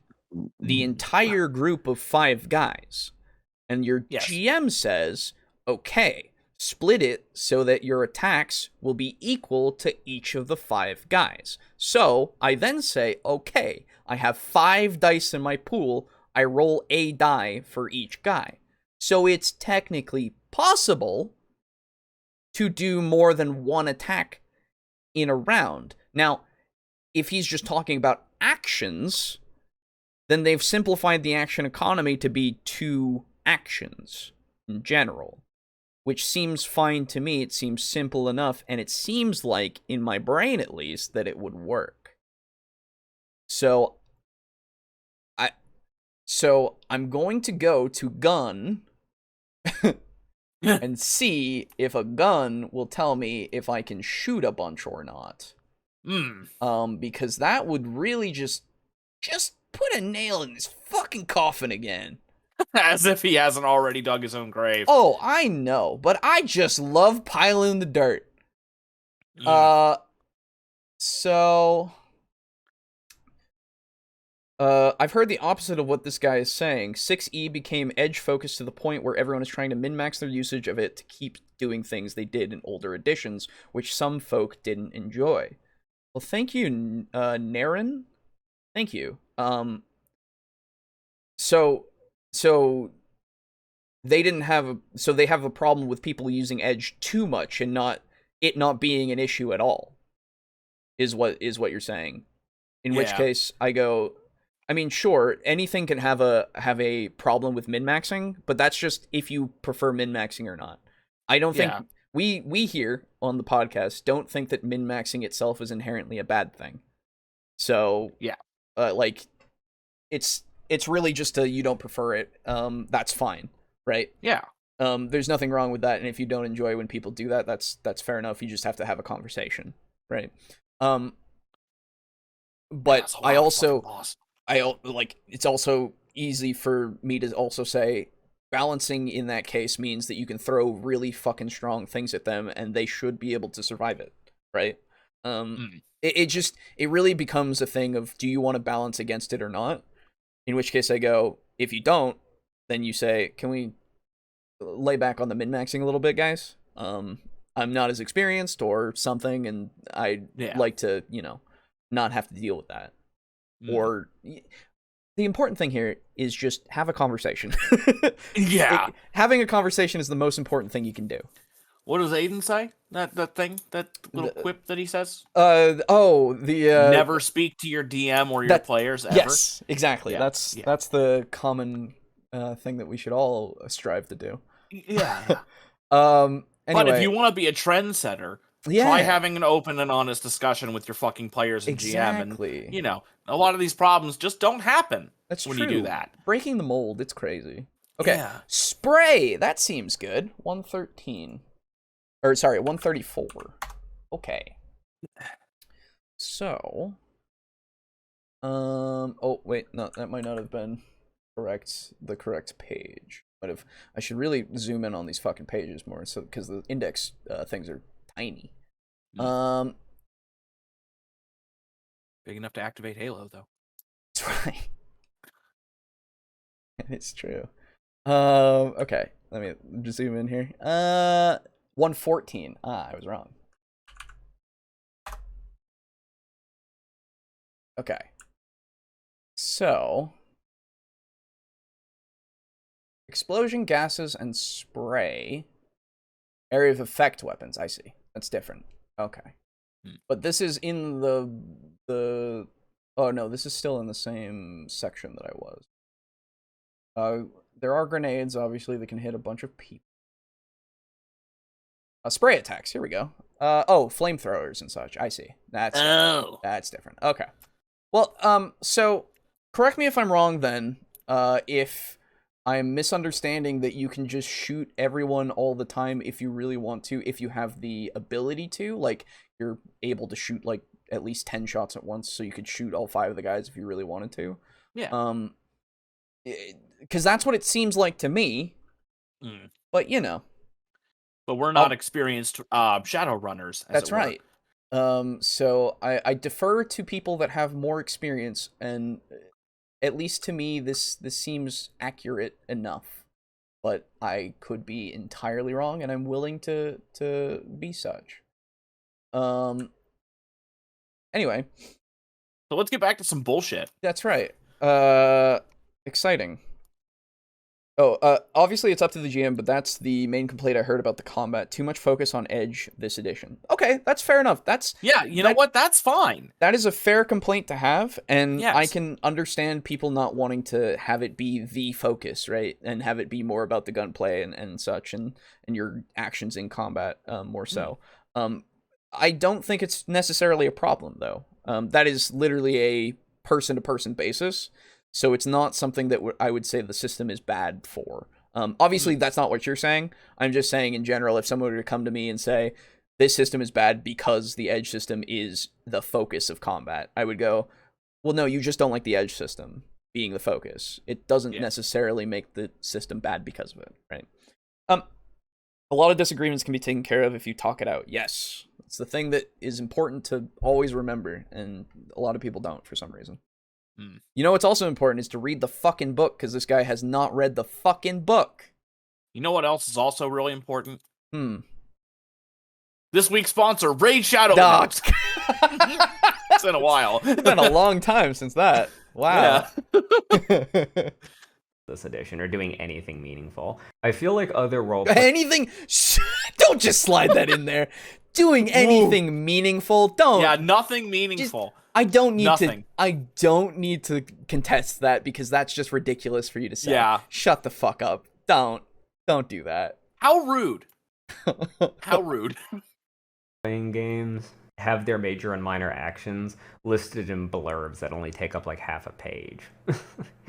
the entire group of 5 guys, and your GM says, okay, split it so that your attacks will be equal to each of the 5 guys. So I then say, okay, I have 5 dice in my pool. I roll a die for each guy. So it's technically possible to do more than 1 attack in a round. Now, if he's just talking about actions, then they've simplified the action economy to be 2 actions in general, which seems fine to me. It seems simple enough, and it seems like, in my brain at least, that it would work. So I'm going to go to gun and see if a gun will tell me if I can shoot a bunch or not. Because that would really just put a nail in this fucking coffin again. As if he hasn't already dug his own grave. Oh, I know, but I just love piling the dirt. So I've heard the opposite of what this guy is saying. 6E became edge-focused to the point where everyone is trying to min-max their usage of it to keep doing things they did in older editions, which some folk didn't enjoy. Well, thank you, Naren. Thank you. So they didn't have they have a problem with people using edge too much and not being an issue at all. Is what you're saying. In which case I go, I mean, sure, anything can have a problem with min-maxing, but that's just if you prefer min-maxing or not. I don't think we here on the podcast don't think that min-maxing itself is inherently a bad thing. So, like, it's it's really just you don't prefer it. That's fine, right? Yeah. There's nothing wrong with that, and if you don't enjoy when people do that, that's fair enough. You just have to have a conversation, right? But I like, it's also easy for me to also say balancing in that case means that you can throw really fucking strong things at them and they should be able to survive it, right? It really becomes a thing of, do you want to balance against it or not? In which case I go, if you don't, then you say, can we lay back on the min-maxing a little bit, guys? I'm not as experienced or something, and I'd like to, not have to deal with that. Or the important thing here is just have a conversation. Yeah. Having a conversation is the most important thing you can do. What does Aiden say? That little quip that he says? Never speak to your DM or your players ever. Yes, exactly. Yeah. That's the common thing that we should all strive to do. Yeah. Anyway, but if you want to be a trendsetter, try having an open and honest discussion with your fucking players and GM. And, a lot of these problems just don't happen when you do that. Breaking the mold, it's crazy. Okay, yeah. Spray, that seems good. 113. Or, sorry, 134. Okay. So, oh, wait, no, that might not have been the correct page. I should really zoom in on these fucking pages more, so because the index things are tiny. Big enough to activate Halo, though. That's right. It's true. Okay, let me just zoom in here. 114. I was wrong. Okay. So, explosion gases and spray. Area of effect weapons. I see. That's different. Okay. But this is in the oh no, this is still in the same section that I was. There are grenades, obviously, that can hit a bunch of people. Spray attacks. Here we go. Flamethrowers and such. I see. That's different. Okay. Well, so correct me if I'm wrong then. If I'm misunderstanding that you can just shoot everyone all the time if you really want to, if you have the ability to, like, you're able to shoot like at least 10 shots at once, so you could shoot all 5 of the guys if you really wanted to. Yeah. Because that's what it seems like to me. But But we're not experienced Shadowrunners. That's right. So I defer to people that have more experience, and at least to me, this seems accurate enough. But I could be entirely wrong, and I'm willing to be such. Anyway. So let's get back to some bullshit. That's right. Exciting. Obviously it's up to the GM, but that's the main complaint I heard about the combat. Too much focus on edge this edition. Okay, that's fair enough. Know what? That's fine. That is a fair complaint to have, and yes. I can understand people not wanting to have it be the focus, right? And have it be more about the gunplay and such, and your actions in combat more so. I don't think it's necessarily a problem, though. That is literally a person-to-person basis. So it's not something that I would say the system is bad for. Obviously, that's not what you're saying. I'm just saying in general, if someone were to come to me and say, this system is bad because the edge system is the focus of combat, I would go, well, no, you just don't like the edge system being the focus. It doesn't necessarily make the system bad because of it, right? A lot of disagreements can be taken care of if you talk it out. Yes, it's the thing that is important to always remember, and a lot of people don't for some reason. You know what's also important is to read the fucking book, because this guy has not read the fucking book. You know what else is also really important? This week's sponsor, Raid Shadow. It's been a while. It's been a long time since that. Wow. Yeah. This edition, or doing anything meaningful. I feel like other role anything. Don't just slide that in there. Doing anything meaningful. Don't. Yeah, nothing meaningful. I don't need to contest that, because that's just ridiculous for you to say. Yeah. Shut the fuck up. Don't do that. How rude. How rude. Playing games. have their major and minor actions listed in blurbs that only take up like half a page.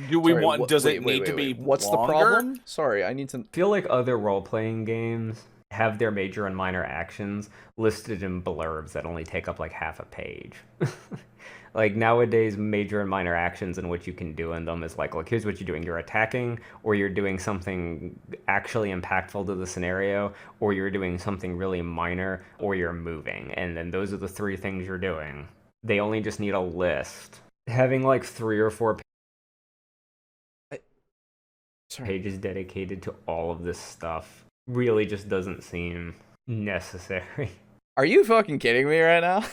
Do we want? Does it need to be? What's longer? the problem? Sorry, I need to. I feel like other role-playing games have their major and minor actions listed in blurbs that only take up like half a page. Like nowadays, major and minor actions and what you can do in them is like, look, here's what you're doing. You're attacking, or you're doing something actually impactful to the scenario, or you're doing something really minor, or you're moving. And then those are the three things you're doing. They only just need a list. Having like 3 or 4 pages dedicated to all of this stuff really just doesn't seem necessary. Are you fucking kidding me right now?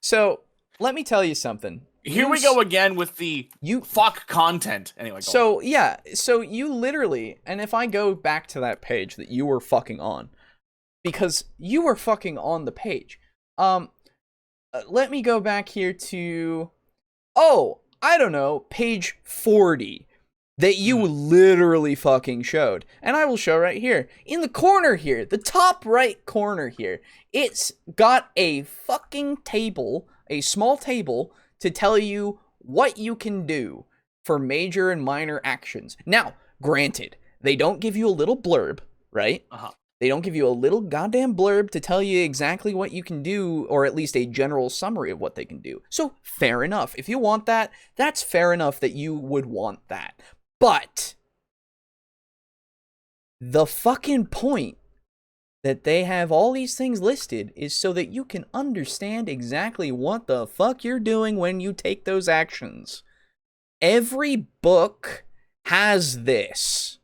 So let me tell you something. Here we go again with the fuck content. Anyway, so you literally, and if I go back to that page that you were fucking on, because you were fucking on the page. Let me go back here to, I don't know, page 40 that you literally fucking showed. And I will show right here. In the corner here, the top right corner here, it's got a fucking table, a small table, to tell you what you can do for major and minor actions. Now, granted, they don't give you a little blurb, right? They don't give you a little goddamn blurb to tell you exactly what you can do, or at least a general summary of what they can do. So, fair enough. If you want that, that's fair enough that you would want that. But the fucking point that they have all these things listed is so that you can understand exactly what the fuck you're doing when you take those actions. Every book has this.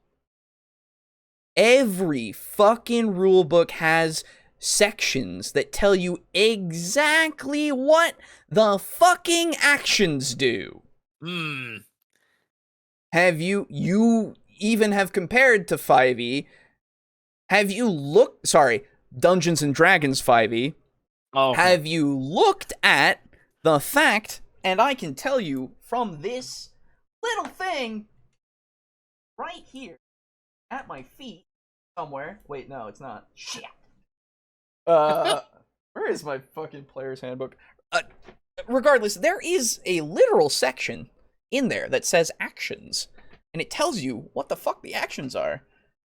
Every fucking rule book has sections that tell you exactly what the fucking actions do. Have you even have compared to 5e? Have you looked, Dungeons and Dragons 5e? Okay. Have you looked at the fact, and I can tell you from this little thing right here at my feet somewhere. Wait, no, it's not. Shit. Where is my fucking player's handbook? Regardless, there is a literal section in there that says actions, and it tells you what the fuck the actions are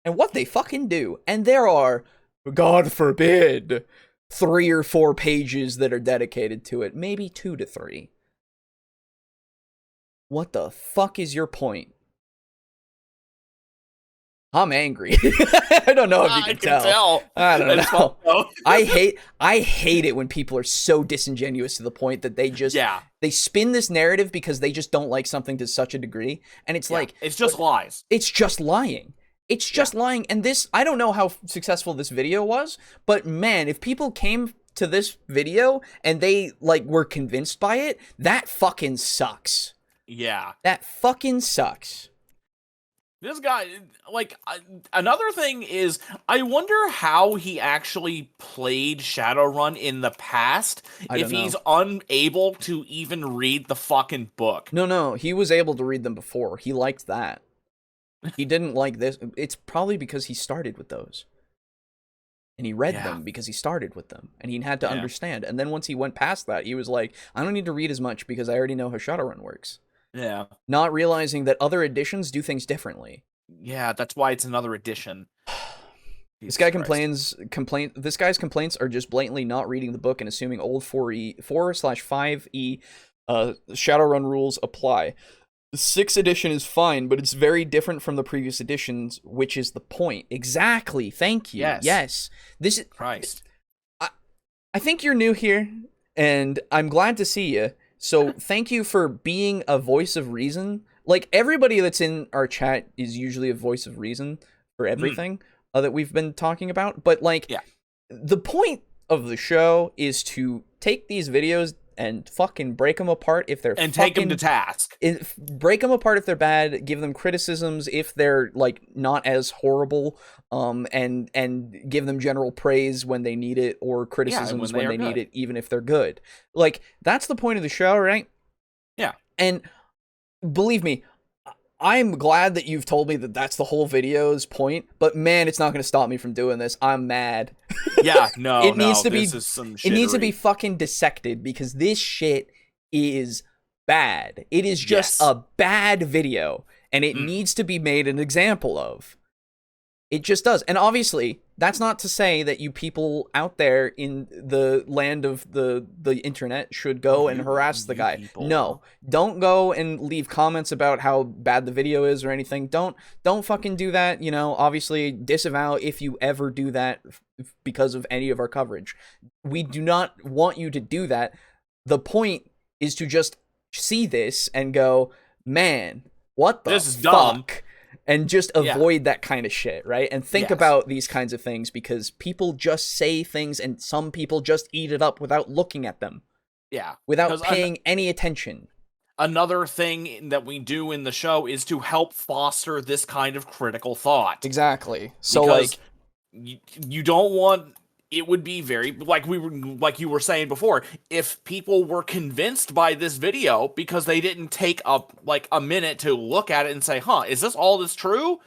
and what they fucking do. And there are, God forbid, 3 or 4 pages that are dedicated to it, maybe 2 to 3. What the fuck is your point? I'm angry. I don't know if you can tell. I don't know. I hate it when people are so disingenuous to the point that they just they spin this narrative because they just don't like something to such a degree, and it's like it's just lies. It's just lying. It's just lying. And this, I don't know how successful this video was, but man, if people came to this video and they like were convinced by it, that fucking sucks. Yeah. That fucking sucks. This guy, like, another thing is, I wonder how he actually played Shadowrun in the past, if he's unable to even read the fucking book. No, he was able to read them before. He liked that. He didn't like this. It's probably because he started with those. And he read them because he started with them. And he had to understand. And then once he went past that, he was like, I don't need to read as much because I already know how Shadowrun works. Yeah. Not realizing that other editions do things differently. Yeah, that's why it's another edition. This guy's complaints are just blatantly not reading the book and assuming old 4/5e Shadowrun rules apply. The 6th edition is fine, but it's very different from the previous editions, which is the point. Exactly. Thank you. Yes. This is Christ. I think you're new here, and I'm glad to see you. So thank you for being a voice of reason. Like, everybody that's in our chat is usually a voice of reason for everything that we've been talking about. But, like, the point of the show is to take these videos and fucking break them apart if they're take them to task. Break them apart if they're bad, give them criticisms if they're, like, not as horrible, and give them general praise when they need it, or criticisms when they need it, even if they're good. Like, that's the point of the show, right? Yeah. And believe me, I'm glad that you've told me that that's the whole video's point, but man, it's not going to stop me from doing this. I'm mad. Yeah, no, It needs to this be, is some it needs to be shittery. fucking dissected because this shit is bad. It is just Yes. a bad video, and it needs to be made an example of. It just does. And obviously, that's not to say that you people out there in the land of the internet should go and harass the guy. People. No. Don't go and leave comments about how bad the video is or anything. Don't fucking do that. You know, obviously disavow if you ever do that because of any of our coverage. We do not want you to do that. The point is to just see this and go, man, what the This is fuck? dumb. And just avoid that kind of shit, right? And think about these kinds of things because people just say things and some people just eat it up without looking at them. Yeah. Without paying any attention. Another thing that we do in the show is to help foster this kind of critical thought. Exactly. So because you don't want... It would be very like you were saying before. If people were convinced by this video because they didn't take a minute to look at it and say, "Huh, is this all that's true?"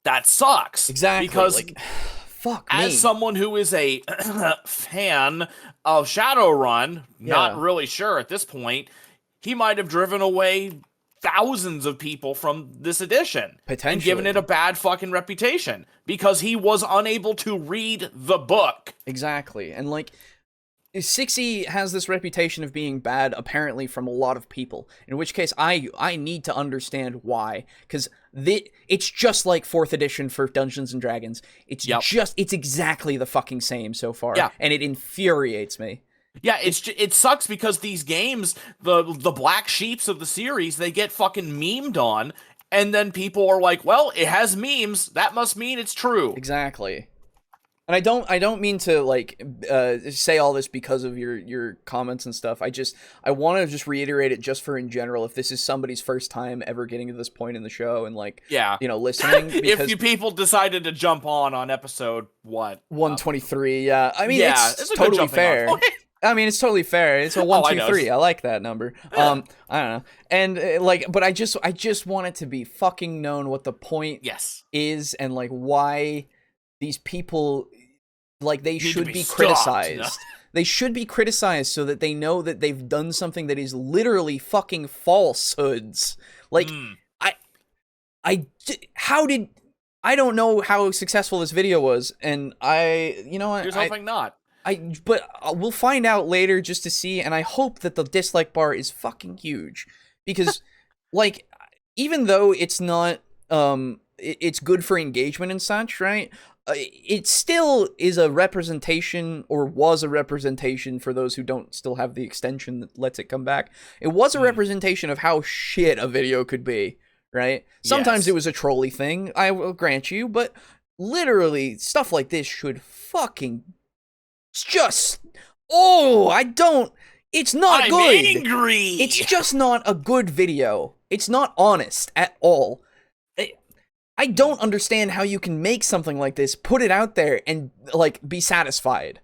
That sucks. Exactly. Because fuck me. as someone who is a fan of Shadowrun, not really sure at this point, he might have driven away thousands of people from this edition and given it a bad fucking reputation because he was unable to read the book. Exactly. And like 6E has this reputation of being bad apparently from a lot of people, in which case I need to understand why, because it's just like 4th edition for Dungeons and Dragons. It's it's exactly the fucking same so far, and it infuriates me. Yeah, it sucks because these games, the black sheeps of the series, they get fucking memed on, and then people are like, "Well, it has memes. That must mean it's true." Exactly. And I don't mean to like say all this because of your comments and stuff. I want to just reiterate it just for in general. If this is somebody's first time ever getting to this point in the show and like you know listening, because if you people decided to jump on episode 123, I mean it's a totally fair. I mean, it's totally fair. It's a 123. I like that number. I don't know. And but I just want it to be fucking known what the point is and like why these people like they should be criticized. They should be criticized so that they know that they've done something that is literally fucking falsehoods. Like I don't know how successful this video was, and Here's hoping not. But we'll find out later just to see, and I hope that the dislike bar is fucking huge, because, like, even though it's not, it's good for engagement and such, right? It still is a representation, or was a representation for those who don't still have the extension that lets it come back. It was a representation of how shit a video could be, right? Sometimes it was a trolly thing, I will grant you, but literally, stuff like this should fucking... it's not good. I'm angry. It's just not a good video. It's not honest at all. I don't understand how you can make something like this, put it out there, and like be satisfied.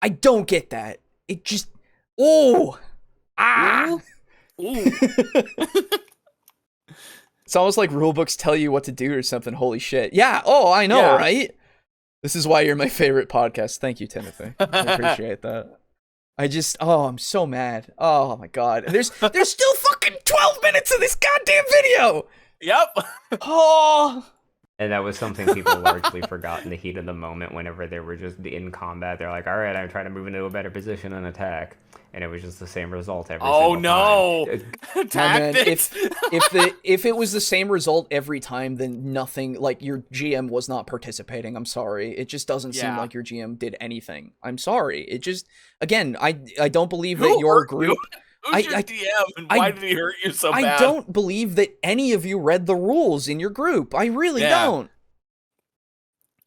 I don't get that. It just Ooh. It's almost like rulebooks tell you what to do or something. Holy shit. Yeah, I know, right? This is why you're my favorite podcast. Thank you, Timothy. I appreciate that. I'm so mad. Oh my god. There's still fucking 12 minutes of this goddamn video! Yep. And that was something people largely forgot in the heat of the moment whenever they were just in combat. They're like, alright, I'm trying to move into a better position and attack. And it was just the same result every single time. Tactics! If it was the same result every time, then nothing, like, your GM was not participating. I'm sorry. It just doesn't seem like your GM did anything. I'm sorry. It just, again, I don't believe that your group... Who's your DM, and why did he hurt you so bad? I don't believe that any of you read the rules in your group. I really don't.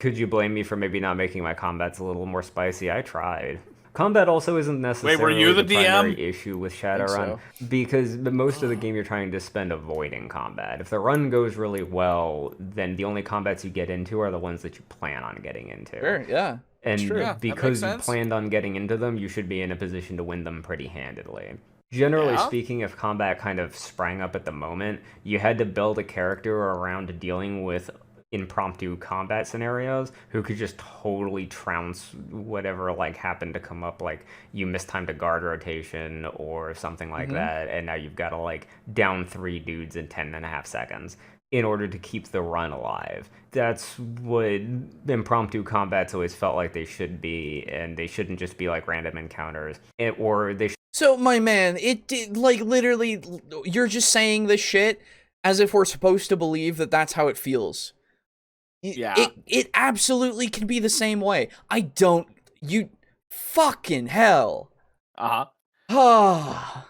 Could you blame me for maybe not making my combats a little more spicy? I tried. Combat also isn't necessarily were you the primary DM? issue with Shadowrun, because most of the game you're trying to spend avoiding combat. If the run goes really well, then the only combats you get into are the ones that you plan on getting into. Sure, yeah. And true. because you sense. planned on getting into them, you should be in a position to win them pretty handedly. Generally Yeah? speaking, if combat kind of sprang up at the moment, you had to build a character around dealing with impromptu combat scenarios who could just totally trounce whatever like happened to come up, like you mistimed a guard rotation or something like that, and now you've got to like down 3 dudes in 10.5 seconds in order to keep the run alive. That's what impromptu combats always felt like they should be, and they shouldn't just be like random encounters, or they So, my man, it did, like, literally, you're just saying this shit as if we're supposed to believe that that's how it feels. Yeah. It absolutely can be the same way. You fucking hell. Ah.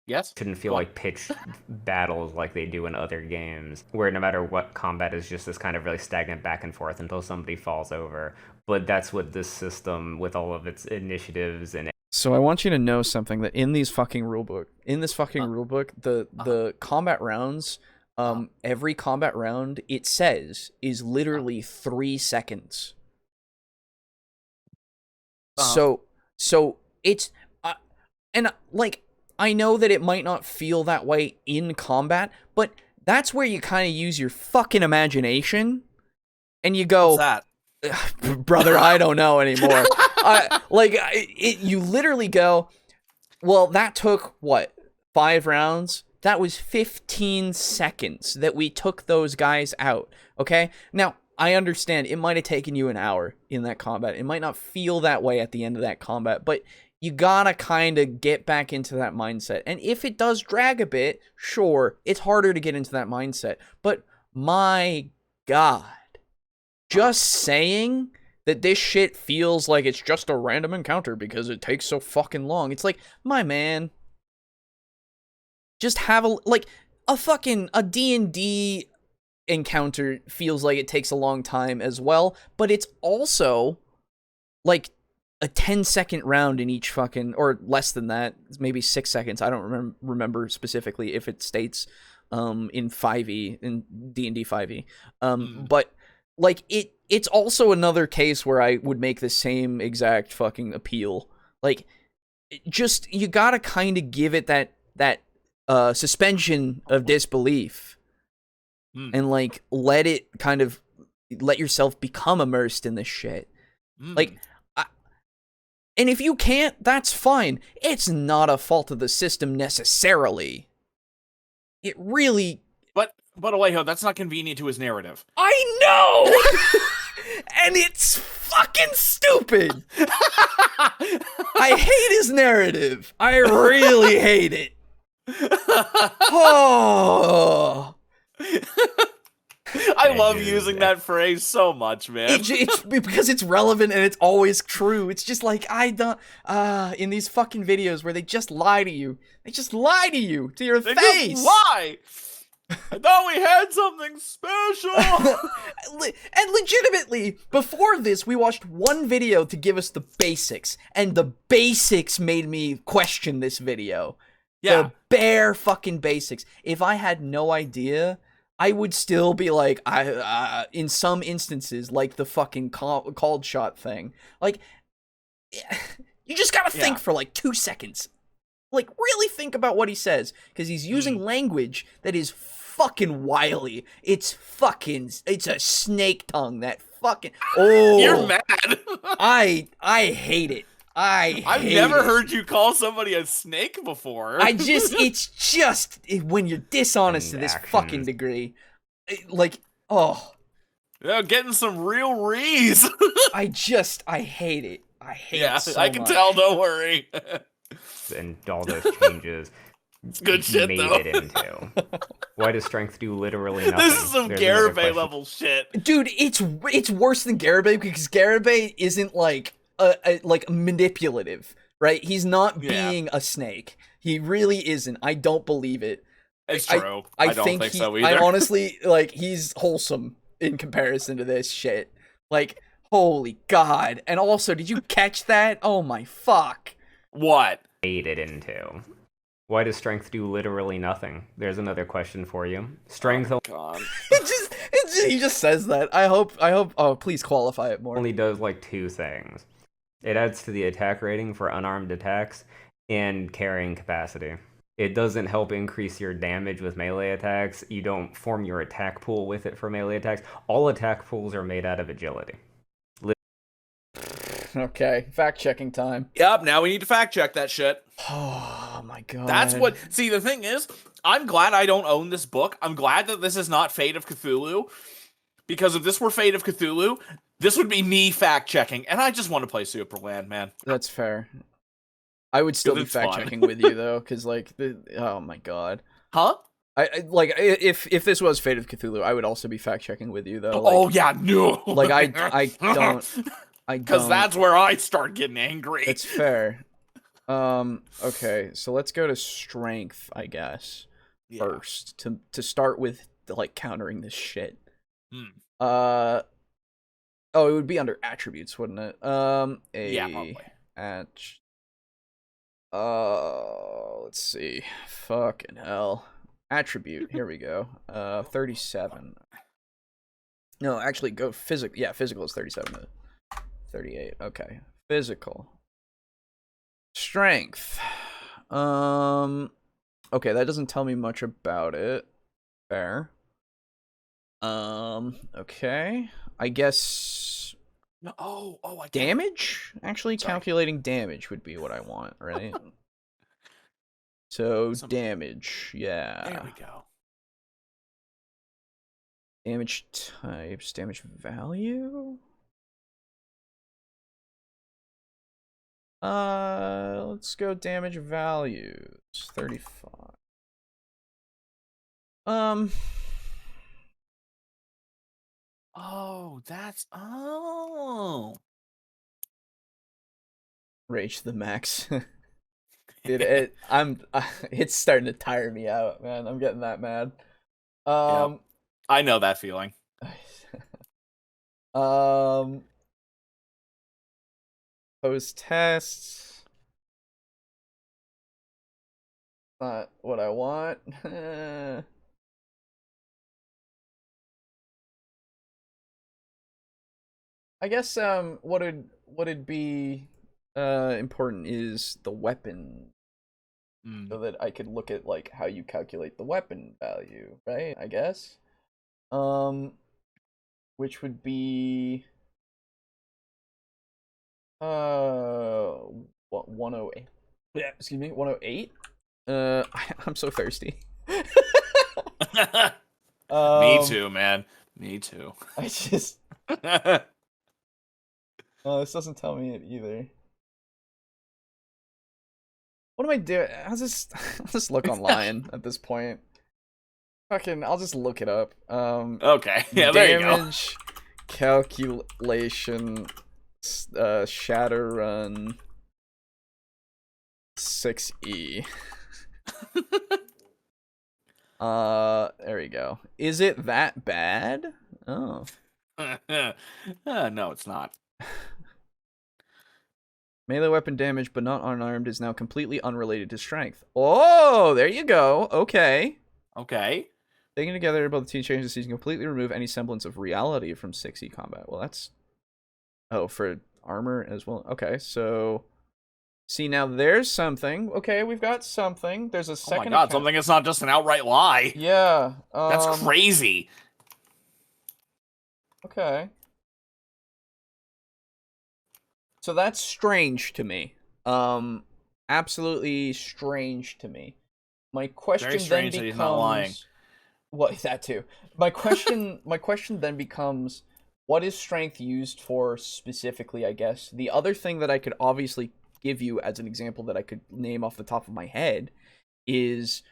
Yes? shouldn't feel like pitched battles like they do in other games, where no matter what, combat is just this kind of really stagnant back and forth until somebody falls over. But that's what this system, with all of its initiatives and... So I want you to know something, that in this fucking rulebook, the combat rounds, every combat round, it says, is literally 3 seconds. So it's, and like, I know that it might not feel that way in combat, but that's where you kind of use your fucking imagination, and you go, What's that? brother, I don't know anymore. You literally go, well, that took, what, 5 rounds? That was 15 seconds that we took those guys out, okay? Now, I understand it might have taken you an hour in that combat. It might not feel that way at the end of that combat, but you gotta kind of get back into that mindset. And if it does drag a bit, sure, it's harder to get into that mindset. But my God, just saying that this shit feels like it's just a random encounter because it takes so fucking long. It's like, my man, just have a D&D encounter feels like it takes a long time as well, but it's also like a 10-second round in each fucking, or less than that, maybe 6 seconds. I don't remember specifically if it states in 5e, in D&D 5e. But like it's also another case where I would make the same exact fucking appeal. Like, just, you gotta kind of give it that suspension of disbelief, and like let yourself become immersed in this shit. Like, and if you can't, that's fine. It's not a fault of the system necessarily. It really... But Alejo, that's not convenient to his narrative. I know! And it's fucking stupid! I hate his narrative. I really hate it. Oh... I love using that phrase so much, man. It's because it's relevant and it's always true. It's just like, I don't... in these fucking videos where they just lie to you. They just lie to you, to your face! Just lie! I thought we had something special! And legitimately, before this, we watched one video to give us the basics. And the basics made me question this video. Yeah. The bare fucking basics. If I had no idea... I would still be like, in some instances, like the fucking called shot thing. Like, you just gotta think for like 2 seconds. Like, really think about what he says. Because he's using language that is fucking wily. It's a snake tongue that fucking... Oh, You're mad. I hate it. I've never heard you call somebody a snake before. It's just when you're dishonest to this fucking degree. Like, oh. Yeah, getting some real rees. I hate it. I hate it so I can much. tell, don't worry. And all those changes It's good shit, made though. it into. Why does strength do literally nothing? This is some There's another Garibay question. level shit. Dude, it's worse than Garibay because Garibay isn't like like manipulative, right? He's not being a snake. He really isn't. I don't believe it. It's true. I don't think so I either. honestly, like, he's wholesome in comparison to this shit. Like, holy God. And also, did you catch that? Oh my fuck. What? Made it into. Why does strength do literally nothing? There's another question for you. Strength God. He just says that. I hope, oh, please qualify it more. only does like 2 things. It adds to the attack rating for unarmed attacks and carrying capacity. It doesn't help increase your damage with melee attacks. You don't form your attack pool with it for melee attacks. All attack pools are made out of agility. Okay, fact-checking time. Yep, now we need to fact check that shit. Oh my god. That's what. See, the thing is, I'm glad I don't own this book. I'm glad that this is not Fate of Cthulhu. Because if this were Fate of Cthulhu, this would be me fact checking. And I just want to play Superland, man. That's fair. I would still be fact-checking with you, though, because, like, oh my god. Huh? If this was Fate of Cthulhu, I would also be fact-checking with you, though. Oh, yeah, no. Like, I don't... Because that's where I start getting angry. It's fair. Okay, so let's go to strength, I guess, first to start with, like, countering this shit. Oh, it would be under attributes, wouldn't it? Yeah, probably. Let's see. Fucking hell. Attribute. Here we go. 37. No, actually, go physical. Yeah, physical is 37. 38. Okay. Physical. Strength. Okay, that doesn't tell me much about it. Fair. Okay. I guess I damage? Actually, calculating damage would be what I want, right? So damage, yeah. There we go. Damage types, damage value? Let's go damage values. 35. Rage to the max. Dude, it's starting to tire me out, man. I'm getting that mad. Yep. I know that feeling. Post tests. Not what I want. I guess what would be important is the weapon, so that I could look at like how you calculate the weapon value, right? I guess, which would be 108. Yeah, excuse me, 108. I'm so thirsty. Me too, man. Me too. I just. This doesn't tell me it either. What am I doing? I'll just look online at this point. Fucking, I'll just look it up. Okay, yeah, there you go. Damage calculation, Shadowrun 6E. There we go. Is it that bad? Oh. No, it's not. Melee weapon damage, but not unarmed, is now completely unrelated to strength. Oh, there you go. Okay. Okay. Taken together, both the team changes season completely remove any semblance of reality from 6E combat. Well, that's... Oh, for armor as well. Okay, so... See, now there's something. Okay, we've got something. There's a second... Oh my god, something that's not just an outright lie. Yeah. That's crazy. Okay. So that's strange to me. Absolutely strange to me. My question Very strange then that becomes... he's not lying. Well, that too. My question then becomes, what is strength used for specifically, I guess? The other thing that I could obviously give you as an example that I could name off the top of my head is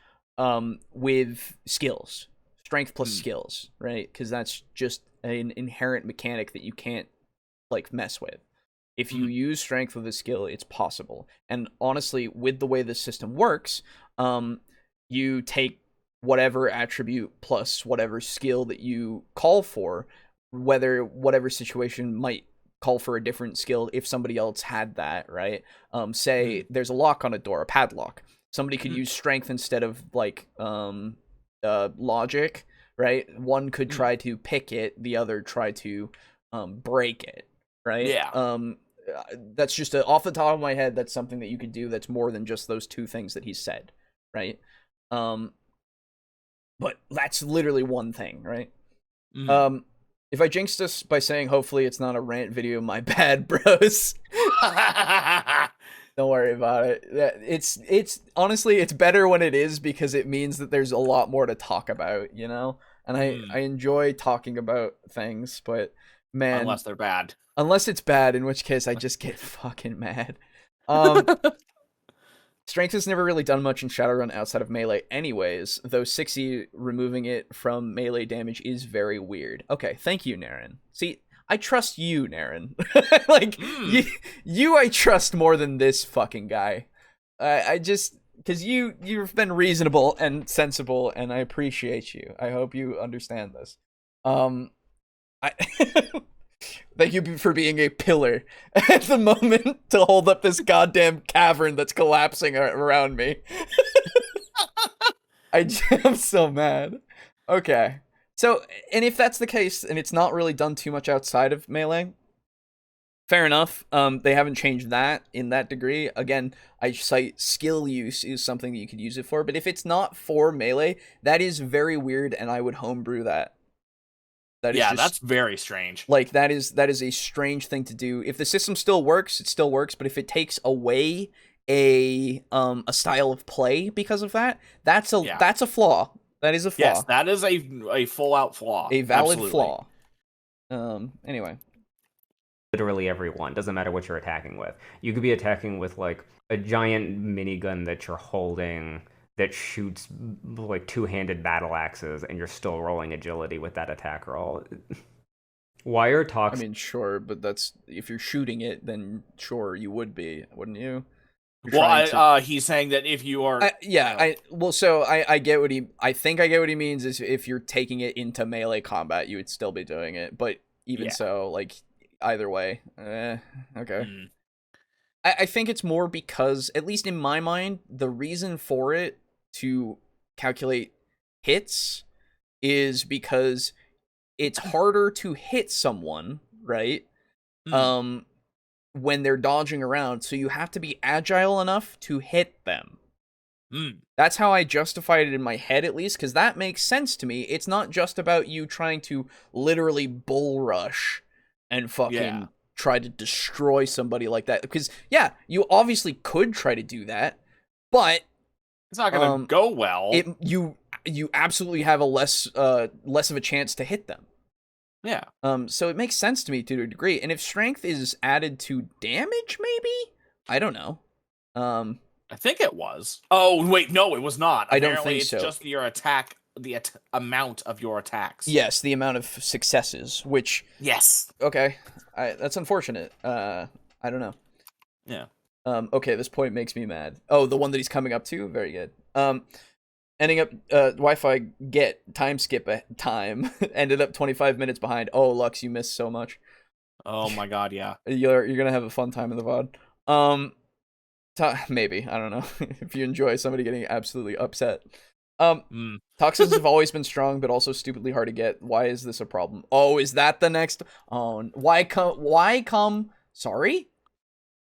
with skills. Strength plus skills, right? Because that's just an inherent mechanic that you can't, like, mess with. If you use strength with a skill, it's possible. And honestly, with the way this system works, you take whatever attribute plus whatever skill that you call for, whatever situation might call for a different skill if somebody else had that, right? Say there's a lock on a door, a padlock. Somebody could use strength instead of, like, logic, right? One could try to pick it, the other try to break it, right? Yeah. That's just off the top of my head, that's something that you could do that's more than just those two things that he said, right? But that's literally one thing, right? If I jinxed us by saying hopefully it's not a rant video, my bad, bros. Don't worry about it. It's honestly, it's better when it is, because it means that there's a lot more to talk about, you know? And I enjoy talking about things, but man, unless they're bad. Unless it's bad, in which case I just get fucking mad. Strength has never really done much in Shadowrun outside of melee anyways, though 60 removing it from melee damage is very weird. Okay, thank you, Naren. See, I trust you, Naren. Like, you I trust more than this fucking guy. I just, because you've been reasonable and sensible, and I appreciate you. I hope you understand this. Thank you for being a pillar at the moment to hold up this goddamn cavern that's collapsing around me. I'm so mad. Okay. So, and if that's the case, and it's not really done too much outside of melee, fair enough. They haven't changed that in that degree. Again, I cite skill use is something that you could use it for, but if it's not for melee, that is very weird, and I would homebrew that. That's very strange. Like, that is a strange thing to do. If the system still works, it still works, but if it takes away a style of play because of that, that's a flaw. That is a flaw. Yes, that is a full out flaw. A valid flaw. Anyway. Literally everyone, doesn't matter what you're attacking with. You could be attacking with like a giant minigun that you're holding that shoots like two-handed battle axes, and you're still rolling agility with that attack roll. Why are toxic? I mean, sure, but that's, if you're shooting it, then sure, you would be, wouldn't you? Well, he's saying that if you are... I get what I think I get what he means is if you're taking it into melee combat, you would still be doing it, but even so, like, either way, okay. I think it's more because, at least in my mind, the reason for it to calculate hits is because it's harder to hit someone, right? When they're dodging around, so you have to be agile enough to hit them. That's how I justified it in my head, at least, because that makes sense to me. It's not just about you trying to literally bull rush and fucking try to destroy somebody like that. Because, you obviously could try to do that, but it's not gonna go well. You absolutely have a less of a chance to hit them. Yeah. So it makes sense to me to a degree. And if strength is added to damage, maybe? I don't know. I think it was. Oh, wait, no, it was not. I don't think so. It's just your attack, the amount of your attacks. Yes, the amount of successes, which... Yes. Okay. That's unfortunate. I don't know. Yeah. Okay, this point makes me mad. Oh, the one that he's coming up to? Very good. Ending up, Wi-Fi get time skip time. Ended up 25 minutes behind. Oh, Lux, you missed so much. Oh my god, yeah. You're gonna have a fun time in the VOD. Maybe, I don't know. If you enjoy somebody getting absolutely upset. Toxins have always been strong, but also stupidly hard to get. Why is this a problem? Oh, is that the next? Oh, why come? Sorry?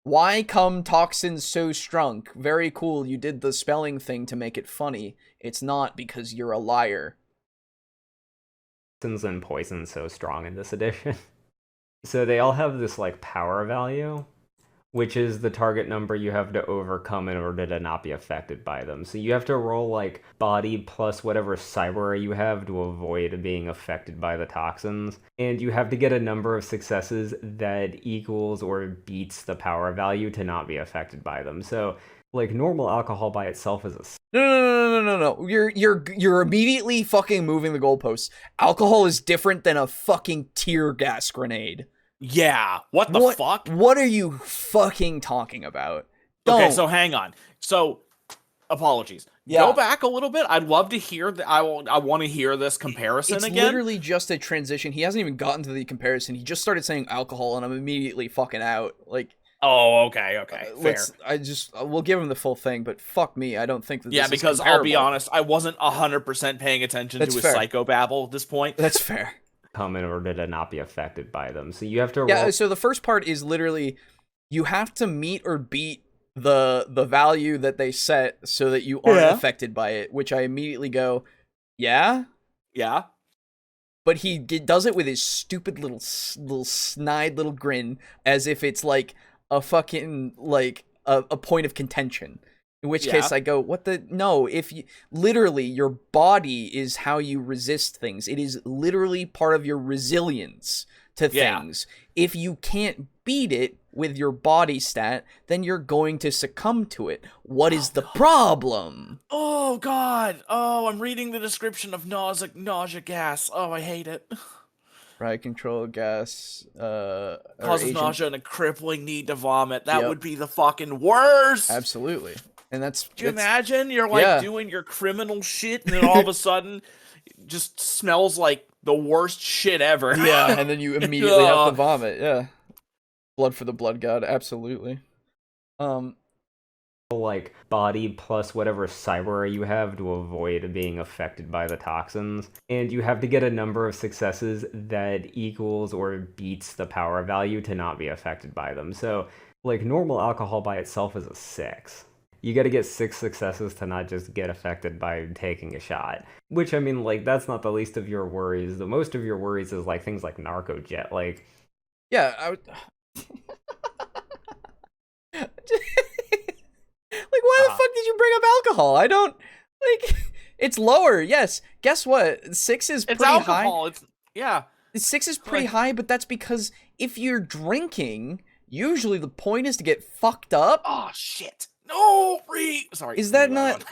Why come toxins so strong? Very cool, you did the spelling thing to make it funny. It's not because you're a liar. Toxins and poison so strong in this edition. So they all have this like power value, which is the target number you have to overcome in order to not be affected by them. So you have to roll like body plus whatever cyber you have to avoid being affected by the toxins. And you have to get a number of successes that equals or beats the power value to not be affected by them. So like normal alcohol by itself is a... No. You're immediately fucking moving the goalposts. Alcohol is different than a fucking tear gas grenade. Yeah, what the fuck? What are you fucking talking about? Okay, so hang on. So, apologies. Yeah. Go back a little bit. I'd love to hear I want to hear this comparison again. It's literally just a transition. He hasn't even gotten to the comparison. He just started saying alcohol, and I'm immediately fucking out. Like, oh, okay, fair. We'll give him the full thing, but fuck me, I don't think that. Yeah, because I'll be honest, I wasn't 100% paying attention to his psychobabble at this point. That's fair. Come in order to not be affected by them. So you have to roll... so the first part is literally you have to meet or beat the value that they set so that you aren't affected by it, which I immediately go, yeah? Yeah. But he does it with his stupid little snide little grin, as if it's like a fucking, like, a point of contention. In which case I go, what the? No, if you, literally, your body is how you resist things. It is literally part of your resilience to things. If you can't beat it with your body stat, then you're going to succumb to it. What is the problem? Oh, God. Oh, I'm reading the description of nausea gas. Oh, I hate it. Right, control gas, causes nausea and a crippling need to vomit. That would be the fucking worst. Absolutely. And that's... Do you imagine? You're, like, doing your criminal shit, and then all of a sudden, it just smells like the worst shit ever. Yeah, and then you immediately have to vomit. Yeah. Blood for the blood god, absolutely. Like, body plus whatever cyber you have to avoid being affected by the toxins. And you have to get a number of successes that equals or beats the power value to not be affected by them. So, like, normal alcohol by itself is a 6. You gotta get 6 successes to not just get affected by taking a shot. Which, I mean, like, that's not the least of your worries. The most of your worries is, like, things like narcojet, like... Yeah, I would... Like, why the fuck did you bring up alcohol? I don't... Like, it's lower, yes. Guess what? 6 is pretty high. It's... Yeah. 6 is pretty high, but that's because if you're drinking, usually the point is to get fucked up. Oh, shit. No, sorry. Is that not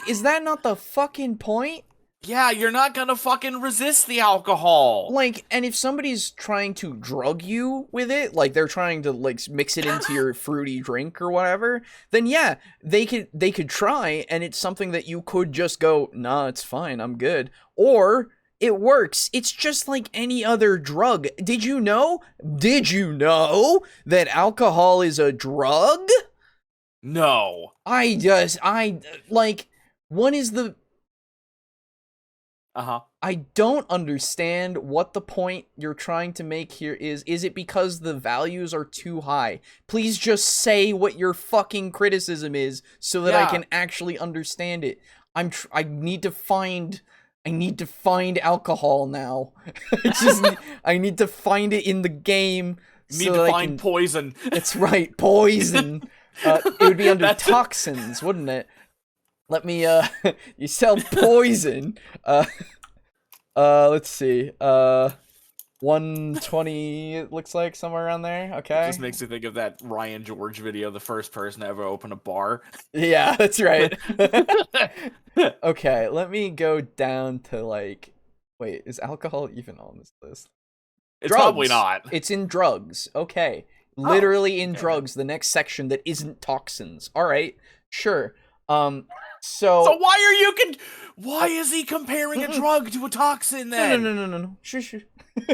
the fucking point? Yeah, you're not gonna fucking resist the alcohol. Like, and if somebody's trying to drug you with it, like they're trying to like mix it into your fruity drink or whatever, then yeah, they could try, and it's something that you could just go, nah, it's fine, I'm good. Or it works. It's just like any other drug. Did you know that alcohol is a drug? No. One is the... Uh-huh. I don't understand what the point you're trying to make here is. Is it because the values are too high? Please just say what your fucking criticism is so that I can actually understand it. I need to find alcohol now. I need to find it in the game. You need to find poison. That's right, poison. It would be under toxins, wouldn't it? Let me, you sell poison. Let's see. 120, it looks like, somewhere around there. Okay. It just makes me think of that Ryan George video, the first person to ever open a bar. Yeah, that's right. Okay, let me go down to, like, wait, is alcohol even on this list? It's probably not. It's in drugs. Okay. Literally in drugs, the next section that isn't toxins. All right, sure. So why is he comparing a drug to a toxin then? No. Sure. No.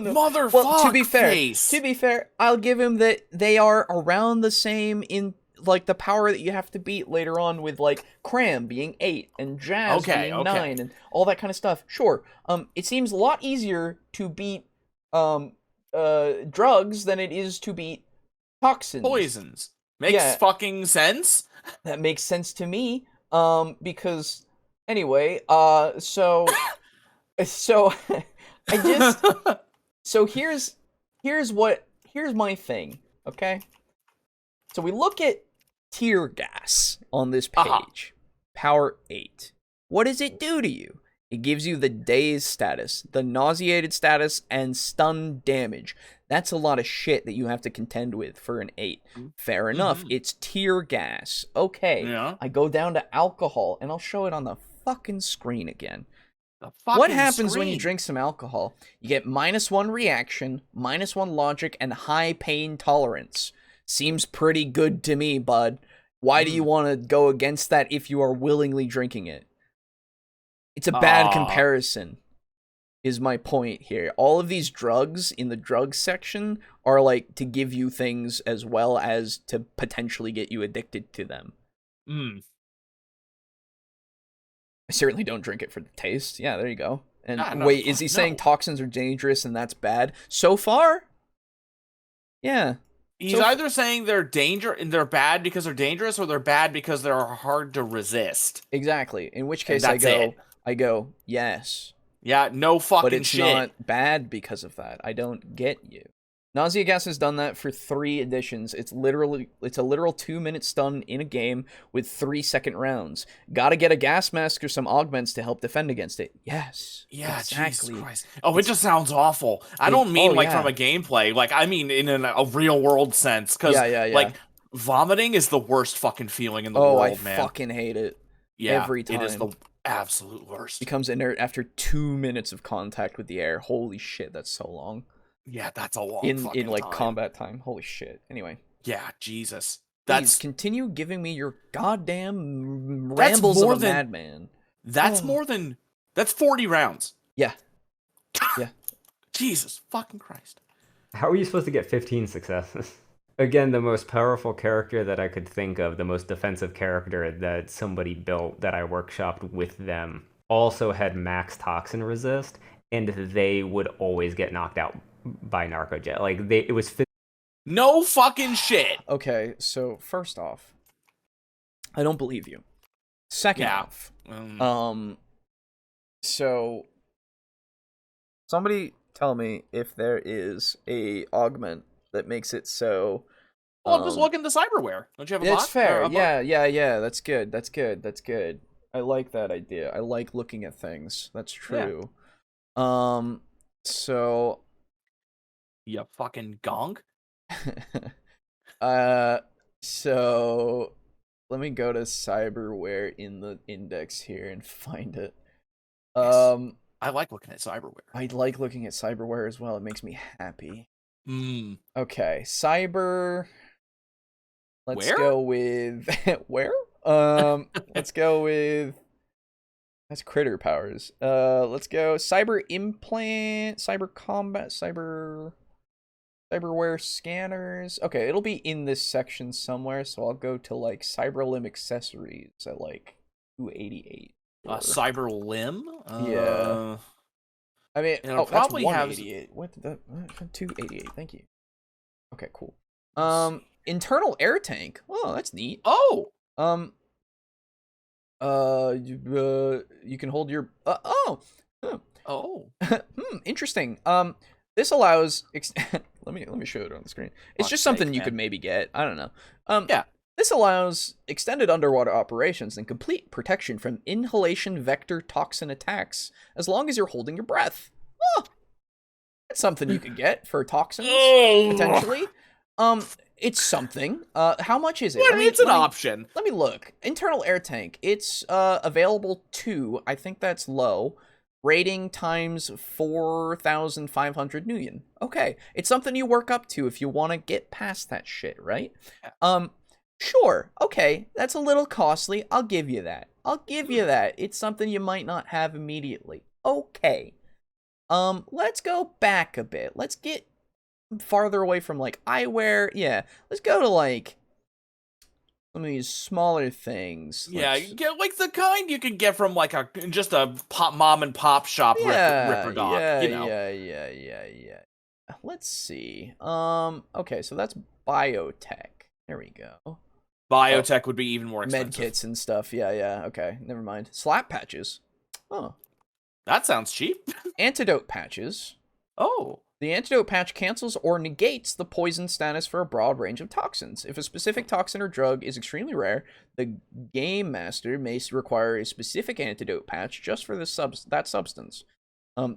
Motherfucker. Well, to be fair, I'll give him that they are around the same in like the power that you have to beat later on with like Cram being 8 and Jazz being 9 and all that kind of stuff. Sure. It seems a lot easier to beat drugs than it is to beat toxins. Poisons. Makes fucking sense. That makes sense to me. Because anyway, so I just so here's my thing, okay? So we look at tear gas on this page. Power 8. What does it do to you? It gives you the dazed status, the nauseated status, and stun damage. That's a lot of shit that you have to contend with for an 8. Fair enough. It's tear gas. Okay. Yeah. I go down to alcohol, and I'll show it on the fucking screen again. What happens when you drink some alcohol? You get -1 reaction, -1 logic, and high pain tolerance. Seems pretty good to me, bud. Why do you want to go against that if you are willingly drinking it? It's a bad comparison, is my point here. All of these drugs in the drugs section are like to give you things as well as to potentially get you addicted to them. I certainly don't drink it for the taste. Yeah, there you go. And wait, is he saying toxins are dangerous and that's bad? So far? Yeah. He's either saying they're bad because they're dangerous, or they're bad because they're hard to resist. Exactly. In which case, I go, yes. Yeah, no fucking but it's shit. not bad because of that. I don't get you. Nausea Gas has done that for 3 editions. It's a literal 2-minute stun in a game with 3-second rounds. Gotta get a gas mask or some augments to help defend against it. Yes. Yeah, exactly. Jesus Christ. Oh, it just sounds awful. I don't mean from a gameplay. Like, I mean in a real world sense. Because, like, vomiting is the worst fucking feeling in the world, man. I fucking hate it. Yeah, every time. It is the absolute worst. Becomes inert after 2 minutes of contact with the air. Holy shit, that's so long. Yeah, that's a long in like time. Combat time. Holy shit. Anyway. Yeah, Jesus. Please continue giving me your goddamn rambles of a madman. That's that's 40 rounds. Yeah. Yeah. Jesus fucking Christ. How are you supposed to get 15 successes? Again, the most powerful character that I could think of, the most defensive character that somebody built that I workshopped with them, also had max toxin resist, and they would always get knocked out by Narcojet. Like, it was... No fucking shit! Okay, so, first off, I don't believe you. Second off, so, somebody tell me if there is a augment that makes it so... Well, I'm just looking at the cyberware. Don't you have a box? It's fair. Yeah. That's good. I like that idea. I like looking at things. That's true. Yeah. So... You fucking gong? So... Let me go to cyberware in the index here and find it. Yes. I like looking at cyberware. I like looking at cyberware as well. It makes me happy. Okay, cyber... Let's go with... Where? Let's go with... That's critter powers. Let's go cyber implant, cyber combat, cyberware scanners. Okay, it'll be in this section somewhere, so I'll go to, like, cyber limb accessories at, like, 288. Cyber limb? Yeah. I mean, probably that's 188. What the... 288, thank you. Okay, cool. Internal air tank. Oh, that's neat. Oh! You can hold your... Oh! Interesting. This allows... let me show it on the screen. It's just something you could maybe get. I don't know. Yeah. This allows extended underwater operations and complete protection from inhalation vector toxin attacks as long as you're holding your breath. Oh! That's something you could get for toxins, potentially. It's something. How much is it? It's an option. Let me look. Internal air tank. It's available to, I think that's low, rating times 4,500 Nuyen. Okay. It's something you work up to if you want to get past that shit, right? Sure. Okay. That's a little costly. I'll give you that. It's something you might not have immediately. Okay. Let's go back a bit. Let's get farther away from, like, eyewear. Yeah, let's go to, like, some of these smaller things. Yeah, get, like, the kind you can get from, like, just a mom and pop shop ripper dog. Yeah. Let's see. Okay, so that's biotech. There we go. Biotech would be even more expensive. Med kits and stuff. Yeah. Okay, never mind. Slap patches. Oh. That sounds cheap. Antidote patches. Oh. The antidote patch cancels or negates the poison status for a broad range of toxins. If a specific toxin or drug is extremely rare, the game master may require a specific antidote patch just for that substance.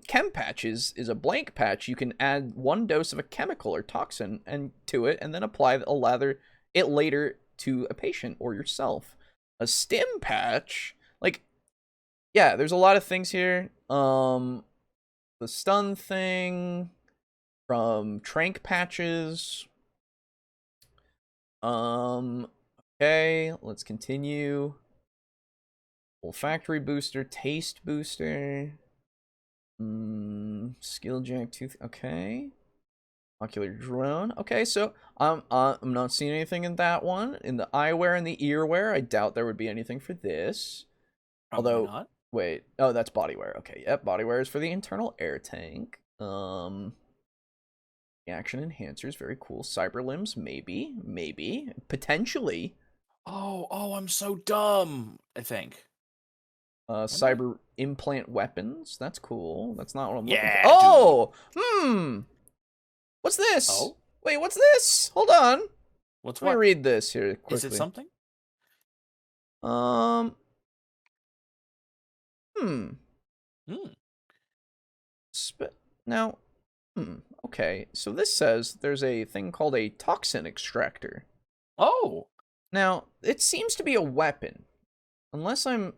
Chem patches is a blank patch. You can add 1 dose of a chemical or toxin to it and then apply it later to a patient or yourself. A stim patch, like, yeah, there's a lot of things here. The stun thing... From trank patches. Okay, let's continue. Olfactory booster, taste booster. Skill jack tooth. Okay. Ocular drone. Okay, so I'm not seeing anything in that one. In the eyewear and the earwear, I doubt there would be anything for this. Probably not. Wait. Oh, that's bodywear. Okay, yep, bodywear is for the internal air tank. Reaction enhancers, very cool. Cyber limbs, maybe, potentially. Oh, I'm so dumb. I think. Cyber implant weapons, that's cool. That's not what I'm looking for. Yeah, Oh, what's this? Oh, Wait, what's this? Hold on. what's Let me what? read this here quickly. Is it something? Hmm. Now, okay. So this says there's a thing called a toxin extractor. Oh. Now, it seems to be a weapon. Unless I'm...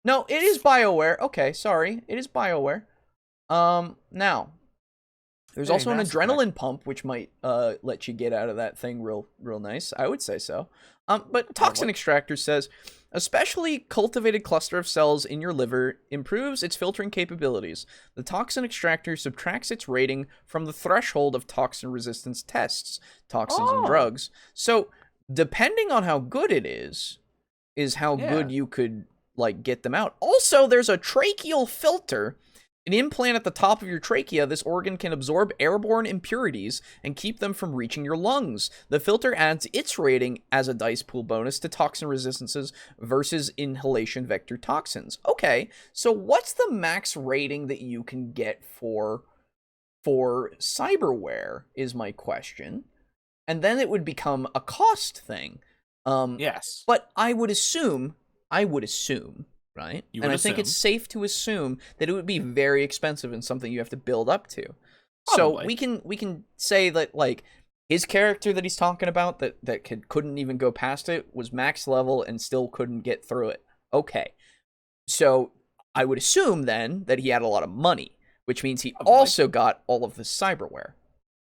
No, it is BioWare. Okay, sorry. It is BioWare. Now, there's also an adrenaline pump, which might let you get out of that thing real nice. I would say so. But Toxin Extractor says, a specially cultivated cluster of cells in your liver improves its filtering capabilities. The Toxin Extractor subtracts its rating from the threshold of toxin resistance tests, toxins and drugs. So, depending on how good it is how good you could, like, get them out. Also, there's a tracheal filter. An implant at the top of your trachea, this organ can absorb airborne impurities and keep them from reaching your lungs. The filter adds its rating as a dice pool bonus to toxin resistances versus inhalation vector toxins. Okay, so what's the max rating that you can get for cyberware is my question. And then it would become a cost thing. Yes. But I would assume, right? And I think it's safe to assume that it would be very expensive and something you have to build up to. Probably. So we can say that, like, his character that he's talking about that couldn't even go past it was max level and still couldn't get through it. Okay. So I would assume then that he had a lot of money, which means he also got all of the cyberware.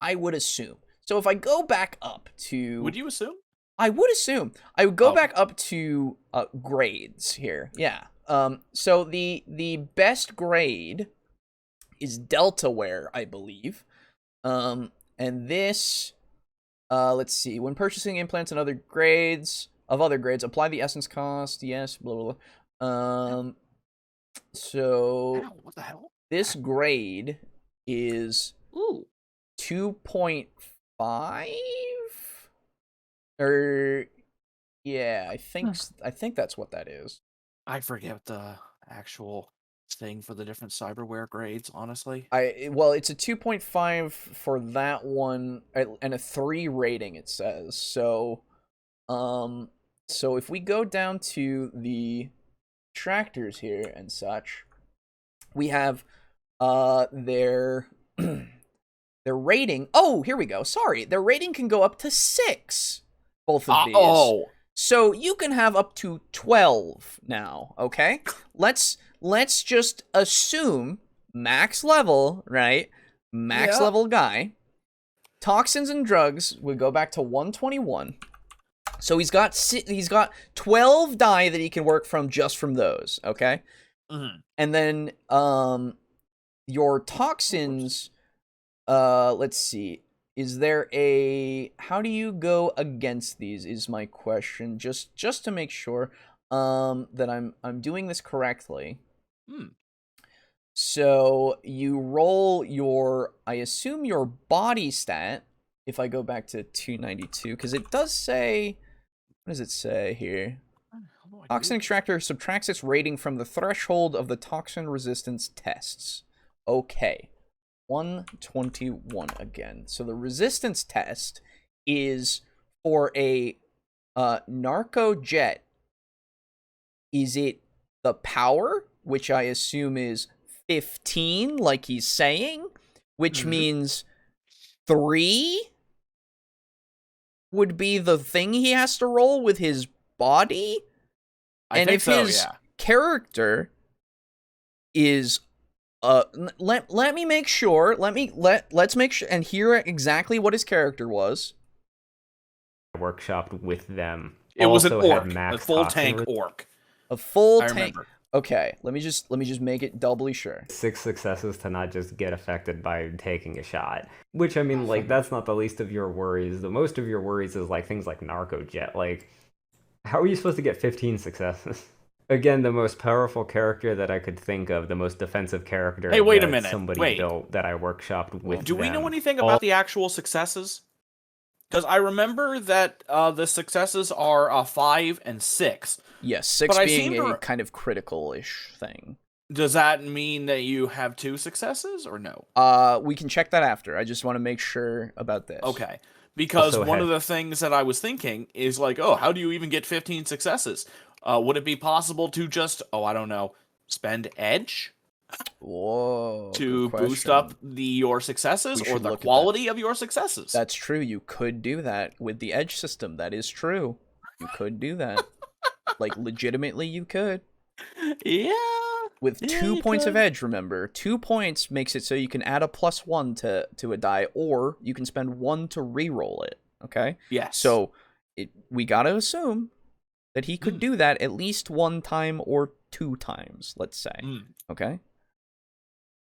I would assume. So if I go back up to... Would you assume? I would assume. I would go back up to grades here. Yeah. So the best grade is Deltaware, I believe. And this, let's see. When purchasing implants and other grades, apply the essence cost. Yes, blah, blah, blah. So what the hell? This grade is 2.5? Or yeah, I think that's what that is. I forget the actual thing for the different cyberware grades, honestly. Well, it's a 2.5 for that one and a 3 rating, it says. So if we go down to the tractors here and such, we have their their rating. Oh, here we go. Sorry. Their rating can go up to 6. Both of these. So you can have up to 12 now, okay? Let's just assume max level, right? Max level guy. Toxins and drugs would go back to 121. So he's got 12 die that he can work from just from those, okay? Mm-hmm. And then your toxins, let's see. Is there how do you go against these is my question, just to make sure that I'm doing this correctly. So you roll I assume your body stat, if I go back to 292, because it does say, what does it say here? Toxin extractor subtracts its rating from the threshold of the toxin resistance tests. Okay. 121 again. So the resistance test is for a narco jet. Is it the power, which I assume is 15, like he's saying, which means 3 would be the thing he has to roll with his body? And if his character is let me make sure. Let's make sure and hear exactly what his character was. Workshopped with them. It was an orc, a full tank orc. A full tank. Okay, let me just make it doubly sure. 6 successes to not just get affected by taking a shot. Which, I mean, like, that's not the least of your worries. The most of your worries is, like, things like Narcojet. Like, how are you supposed to get 15 successes? Again, the most powerful character that I could think of, the most defensive character Hey, wait a that minute. somebody Wait. built that I workshopped with Do we know them. anything about the actual successes? Because I remember that the successes are 5 and 6. Yes, 6 being a kind of critical-ish thing. Does that mean that you have 2 successes, or no? We can check that after. I just want to make sure about this. Okay. Because Also one of the things that I was thinking is like, oh, how do you even get 15 successes? Would it be possible to just, I don't know, spend edge? Whoa. To boost up your successes or the quality of your successes? That's true. You could do that with the edge system. That is true. You could do that. Like, legitimately, you could. Yeah. With 2 points of edge, remember. 2 points makes it so you can add a +1 to a die, or you can spend 1 to re-roll it. Okay? Yes. So, we gotta assume that he could do that at least 1 time or 2 times, let's say. Okay?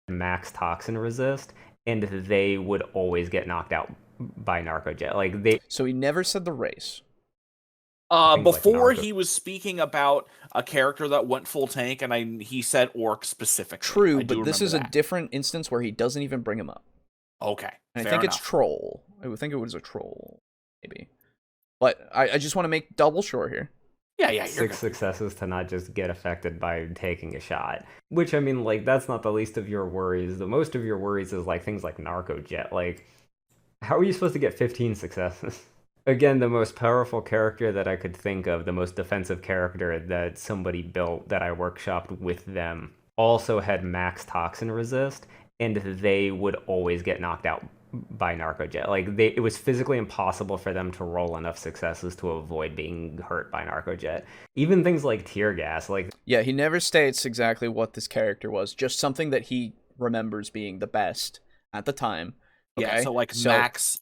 Max toxin resist, and they would always get knocked out by Narcojet. Like, they... So he never said the race. Before he was speaking about a character that went full tank, and he said orc specifically. True, but this is a different instance where he doesn't even bring him up. Okay, and I think it's troll. I would think it was a troll, maybe. But I just want to make double sure here. Yeah. 6 successes to not just get affected by taking a shot. Which, I mean, like, that's not the least of your worries. The most of your worries is, like, things like Narcojet. Like, how are you supposed to get 15 successes? Again, the most powerful character that I could think of, the most defensive character that somebody built that I workshopped with them, also had max toxin resist, and they would always get knocked out by Narcojet. Like, it was physically impossible for them to roll enough successes to avoid being hurt by Narcojet. Even things like tear gas, like... Yeah, he never states exactly what this character was, just something that he remembers being the best at the time. Okay? Yeah, so max...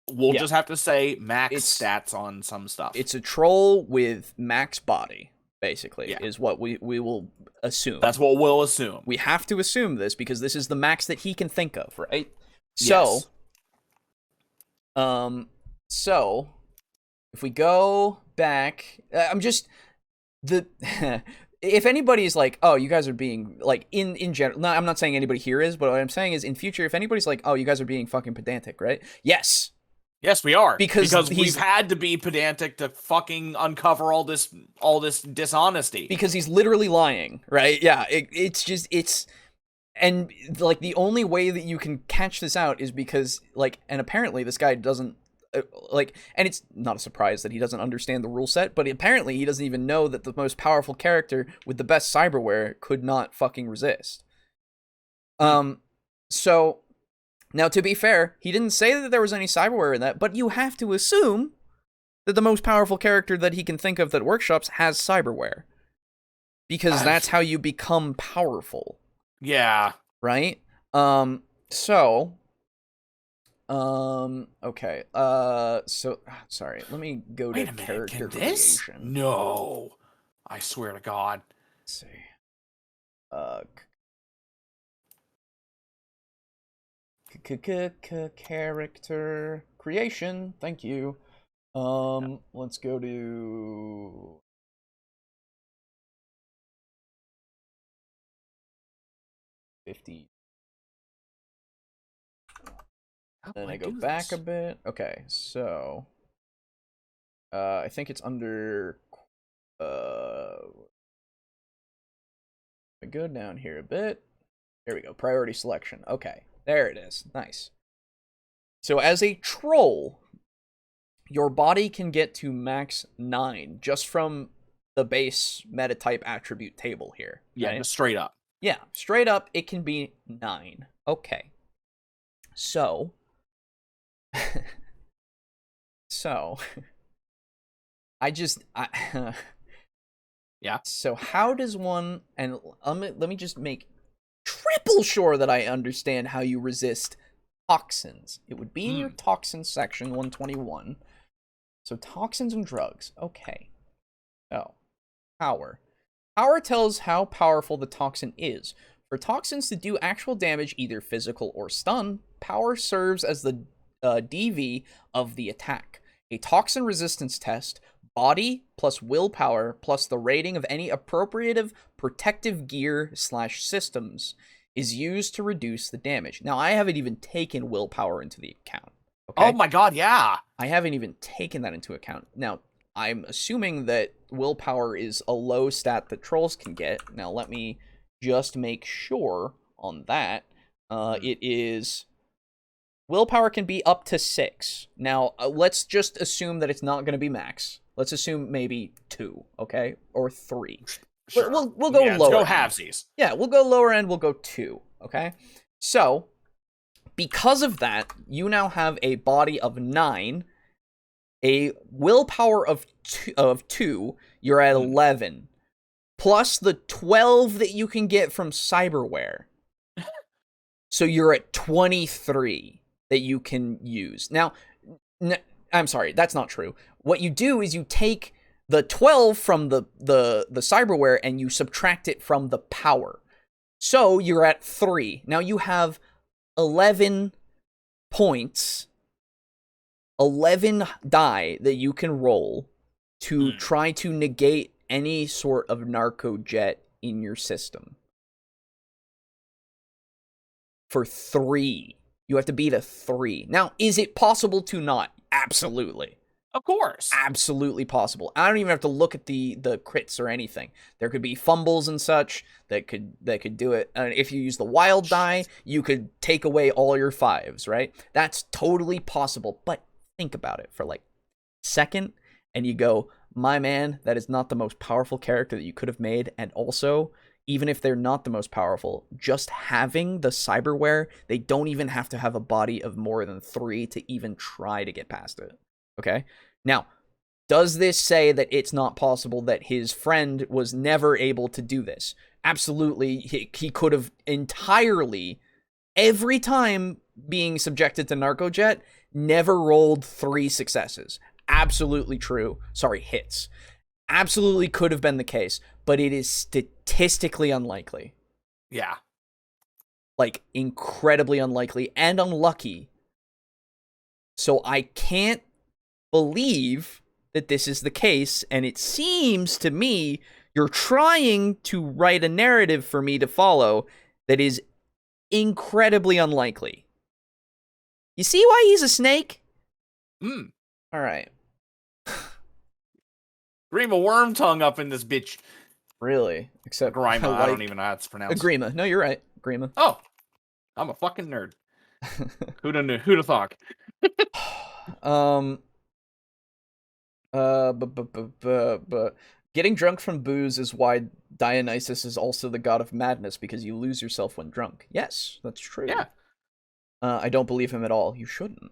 We'll just have to say max stats on some stuff. It's a troll with max body, basically, is what we will assume. That's what we'll assume. We have to assume this because this is the max that he can think of, right? So, so if we go back, if anybody's like, oh, you guys are being, like, in general, no, I'm not saying anybody here is, but what I'm saying is in future, if anybody's like, oh, you guys are being fucking pedantic, right? Yes. Yes, we are. Because we've had to be pedantic to fucking uncover all this dishonesty. Because he's literally lying, right? Yeah, and, like, the only way that you can catch this out is because, like, and apparently this guy doesn't, like, and it's not a surprise that he doesn't understand the rule set, but apparently he doesn't even know that the most powerful character with the best cyberware could not fucking resist. So... Now, to be fair, he didn't say that there was any cyberware in that, but you have to assume that the most powerful character that he can think of that workshops has cyberware. Because that's how you become powerful. Yeah. Right? Okay. So, sorry, let me go to character creation. No. I swear to God. Let's see. Character creation. Thank you. Let's go to $50. Then I go back a bit. Okay, so I think it's under I go down here a bit. There we go. Priority selection. Okay. There it is. Nice. So as a troll, your body can get to max 9 just from the base metatype attribute table here. Yeah, right? Just straight up. Yeah, straight up, it can be 9. Okay. So... Yeah. So how does one... And let me just make triple sure that I understand how you resist toxins. It would be in your toxins section, 121. So toxins and drugs. Okay. So, power. Power tells how powerful the toxin is. For toxins to do actual damage, either physical or stun, power serves as the DV of the attack. A toxin resistance test, body plus willpower plus the rating of any appropriative protective gear / systems is used to reduce the damage. Now, I haven't even taken willpower into the account. Okay? Oh my god, yeah. I haven't even taken that into account. Now, I'm assuming that willpower is a low stat that trolls can get. Now, let me just make sure on that. It is... Willpower can be up to 6. Now, let's just assume that it's not going to be max. Let's assume maybe 2, okay? Or 3. Sure. We'll go lower. Let's go end. halvesies. Yeah, we'll go lower end. We'll go 2, okay? So, because of that, you now have a body of 9, a willpower of 2, you're at 11, plus the 12 that you can get from cyberware. So you're at 23 that you can use. Now, I'm sorry, that's not true. What you do is you take the 12 from the cyberware and you subtract it from the power. So you're at 3. Now you have 11 points, 11 die that you can roll to try to negate any sort of narco jet in your system. For 3. You have to beat a 3. Now, is it possible to not? Absolutely. Of course. Absolutely possible. I don't even have to look at the crits or anything. There could be fumbles and such that could do it. And if you use the wild die, you could take away all your 5s, right? That's totally possible. But think about it for like a second, and you go, my man, that is not the most powerful character that you could have made. And also, even if they're not the most powerful, just having the cyberware, they don't even have to have a body of more than 3 to even try to get past it. Okay? Now, does this say that it's not possible that his friend was never able to do this? Absolutely. He could have entirely, every time being subjected to Narcojet, never rolled 3 successes. Absolutely true. Sorry, hits. Absolutely could have been the case, but it is statistically unlikely. Yeah. Like, incredibly unlikely and unlucky. So I can't believe that this is the case, and it seems to me you're trying to write a narrative for me to follow that is incredibly unlikely. You see why he's a snake? All right. Grima worm tongue up in this bitch. Really? Except Grima, I don't even know how it's pronounced. Grima. No, you're right. Grima. Oh, I'm a fucking nerd. Who'da thought? But getting drunk from booze is why Dionysus is also the god of madness, because you lose yourself when drunk. Yes, that's true. Yeah. I don't believe him at all. You shouldn't.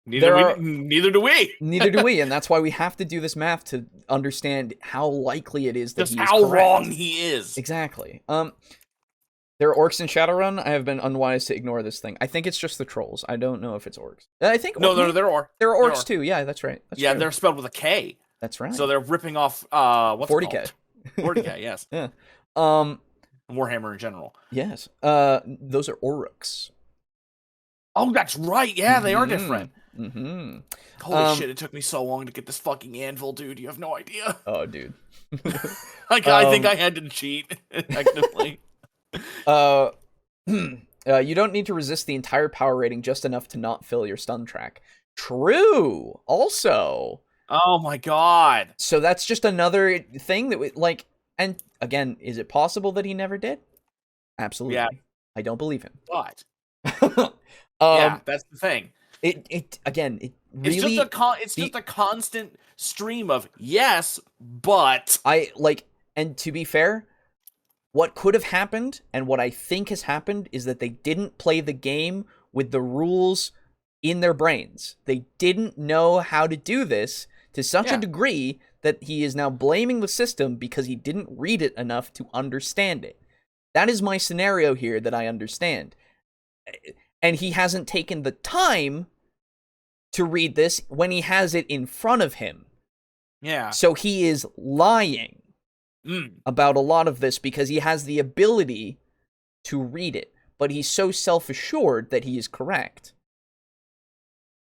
Neither do we. Neither do we, and that's why we have to do this math to understand how likely it is that just he is how correct. wrong he is. Exactly. There are orcs in Shadowrun. I have been unwise to ignore this thing. I think it's just the trolls. I don't know if it's orcs. I think no, there are orcs too. Yeah, that's right. That's true. they're spelled with a K. That's right. So they're ripping off what's 40K. 40K, yes. Yeah. Warhammer in general. Yes. Those are orcs. Oh, that's right. Yeah, they are different. Mm-hmm. Holy shit! It took me so long to get this fucking anvil, dude. You have no idea. Oh, dude. Like I think I had to cheat effectively. You don't need to resist the entire power rating, just enough to not fill your stun track. True. Also. Oh my god. So that's just another thing that we like. And again, is it possible that he never did? Absolutely. Yeah. I don't believe him. But yeah, that's the thing. It really. It's just a constant stream of yes, but and to be fair, what could have happened and what I think has happened is that they didn't play the game with the rules in their brains. They didn't know how to do this to such a degree that he is now blaming the system because he didn't read it enough to understand it. That is my scenario here that I understand. And he hasn't taken the time to read this when he has it in front of him. Yeah. So he is lying about a lot of this because he has the ability to read it, but he's so self-assured that he is correct.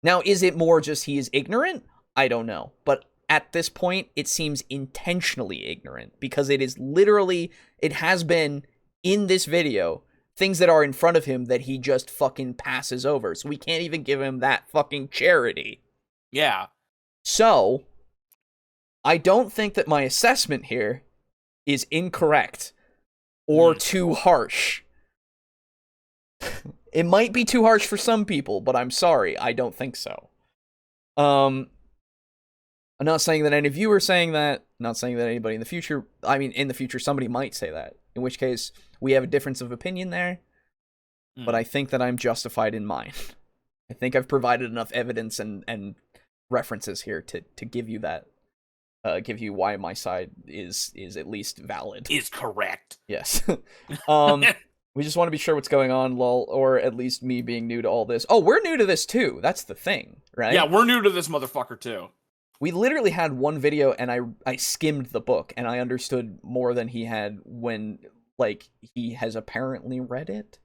Now, is it more just he is ignorant? I don't know. But at this point, it seems intentionally ignorant because it is literally, it has been in this video, things that are in front of him that he just fucking passes over. So we can't even give him that fucking charity. Yeah. So, I don't think that my assessment here is incorrect or too harsh. It might be too harsh for some people, but I'm sorry, I don't think so. I'm not saying that any of you are saying that, not saying that anybody in the future, I mean, in the future, somebody might say that, in which case, we have a difference of opinion there, but I think that I'm justified in mine. I think I've provided enough evidence and references here to give you that, give you why my side is at least valid. Is correct. Yes. We just want to be sure what's going on, lol, or at least me being new to all this. Oh, we're new to this too. That's the thing, right? Yeah, we're new to this motherfucker too. We literally had one video and I skimmed the book and I understood more than he had when, like, he has apparently read it.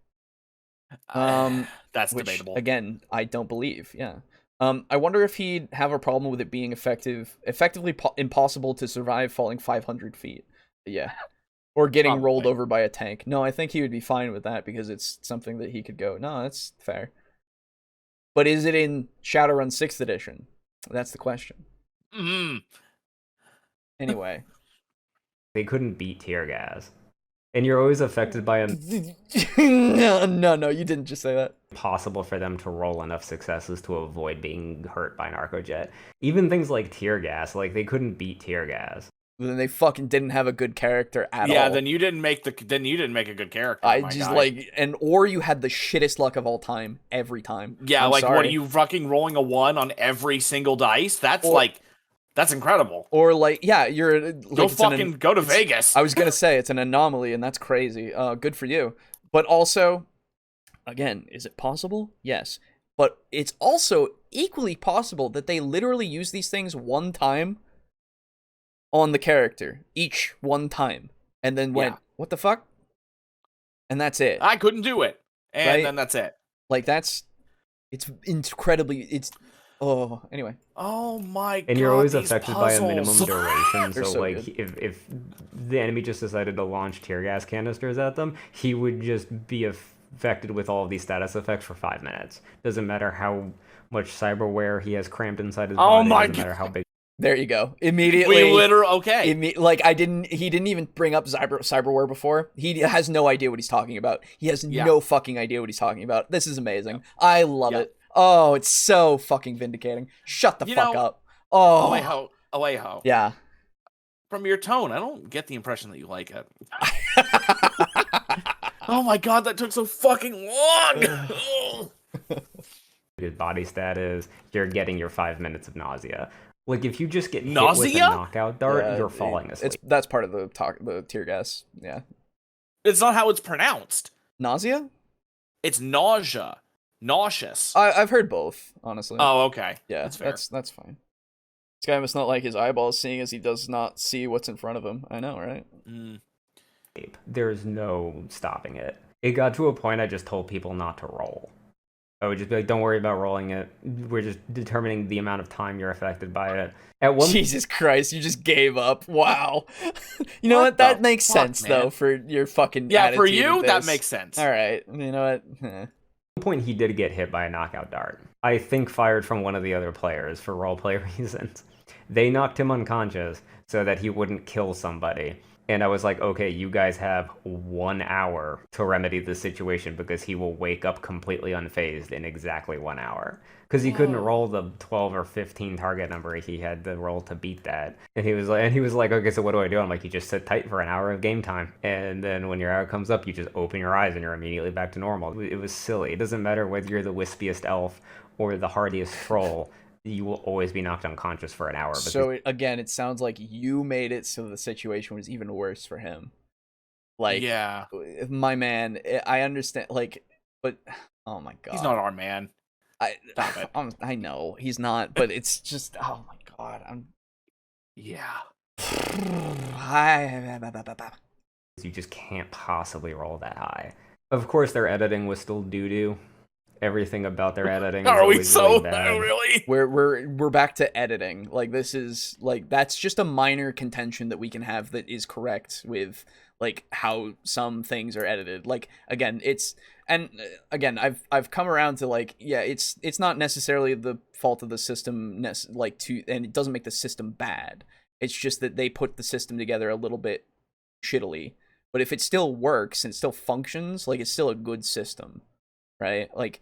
That's which, debatable. Again, I don't believe, yeah. I wonder if he'd have a problem with it being effectively impossible to survive falling 500 feet. Yeah. Or getting rolled over by a tank. No, I think he would be fine with that because it's something that he could go, no, that's fair. But is it in Shadowrun 6th edition? That's the question. Anyway. They couldn't beat tear gas. And you're always affected by a... No, you didn't just say that. Possible for them to roll enough successes to avoid being hurt by narcojet. Even things like tear gas, like, they couldn't beat tear gas. Then they fucking didn't have a good character at all. Yeah, then you didn't make a good character. I just like, or you had the shittest luck of all time every time. Yeah, what are you fucking rolling a 1 on every single dice? That's that's incredible. Or like, yeah, you're like, go to Vegas. I was gonna say it's an anomaly, and that's crazy. Good for you. But also, again, is it possible? Yes, but it's also equally possible that they literally use these things one time on the character, each one time, and then went, what the fuck? And that's it. I couldn't do it. And then that's it. Like, it's incredibly, anyway. Oh my god. And you're always affected by a minimum duration, so like, if the enemy just decided to launch tear gas canisters at them, he would just be affected with all of these status effects for 5 minutes. Doesn't matter how much cyberware he has crammed inside his body, doesn't matter how big. There you go. Immediately. We literally, okay. He didn't even bring up cyberware before. He has no idea what he's talking about. He has no fucking idea what he's talking about. This is amazing. I love it. Oh, it's so fucking vindicating. Shut the fuck up. Oh. Alejo. Yeah. From your tone, I don't get the impression that you like it. Oh my god, that took so fucking long! His body stat is, you're getting your 5 minutes of nausea. Like, if you just get nausea? Hit with a knockout dart, you're falling asleep. That's part of the tear gas. Yeah. It's not how it's pronounced. Nausea? It's nausea. Nauseous. I've heard both, honestly. Oh, okay. Yeah, that's fair. That's fine. This guy must not like his eyeballs seeing as he does not see what's in front of him. I know, right? There's no stopping it. It got to a point I just told people not to roll. I would just be like, don't worry about rolling it. We're just determining the amount of time you're affected by it. Jesus Christ, you just gave up. Wow. You know what? That makes sense, though, for your fucking attitude for you, of that this. makes sense. All right. You know what? At one point, he did get hit by a knockout dart. I think fired from one of the other players for roleplay reasons. They knocked him unconscious so that he wouldn't kill somebody. And I was like, okay, you guys have 1 hour to remedy the situation because he will wake up completely unfazed in exactly 1 hour. Because he couldn't roll the 12 or 15 target number. He had to roll to beat that. And he was like, okay, so what do I do? I'm like, you just sit tight for an hour of game time. And then when your hour comes up, you just open your eyes and you're immediately back to normal. It was silly. It doesn't matter whether you're the wispiest elf or the hardiest troll. You will always be knocked unconscious for an hour. So, again, it sounds like you made it so the situation was even worse for him. Like, yeah. My man, I understand, like, but, oh my god. He's not our man. Stop it. I know, he's not, but it's just, oh my god, Yeah. You just can't possibly roll that high. Of course, their editing was still doo-doo. Everything about their editing. Are we always so really bad. really? We're back to editing. Like, this is like, that's just a minor contention that we can have that is correct with like how some things are edited. Like, again, I've come around to like, yeah, it's not necessarily the fault of the system, and it doesn't make the system bad. It's just that they put the system together a little bit shittily. But if it still works and it still functions, like, it's still a good system, right? Like,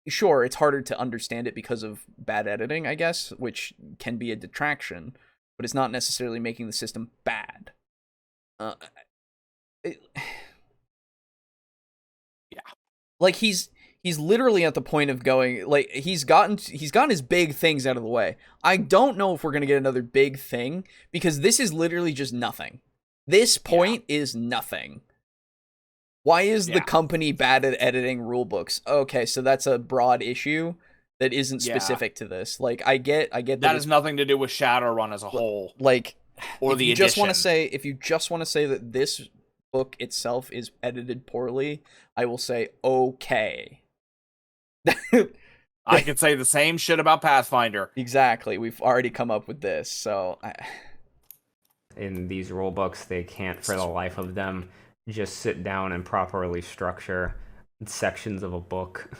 sure, it's harder to understand it because of bad editing, I guess, which can be a detraction, but it's not necessarily making the system bad. Yeah. Like, he's literally at the point of going, like, he's gotten his big things out of the way. I don't know if we're gonna get another big thing, because this is literally just nothing. This point is nothing. Why is the company bad at editing rulebooks? Okay, so that's a broad issue that isn't specific to this. Like, I get that has nothing to do with Shadowrun as a whole. Like, or the edition. If you just want to say that this book itself is edited poorly, I will say okay. I could say the same shit about Pathfinder. Exactly. We've already come up with this, so in these rule books, they can't for the life of them just sit down and properly structure sections of a book.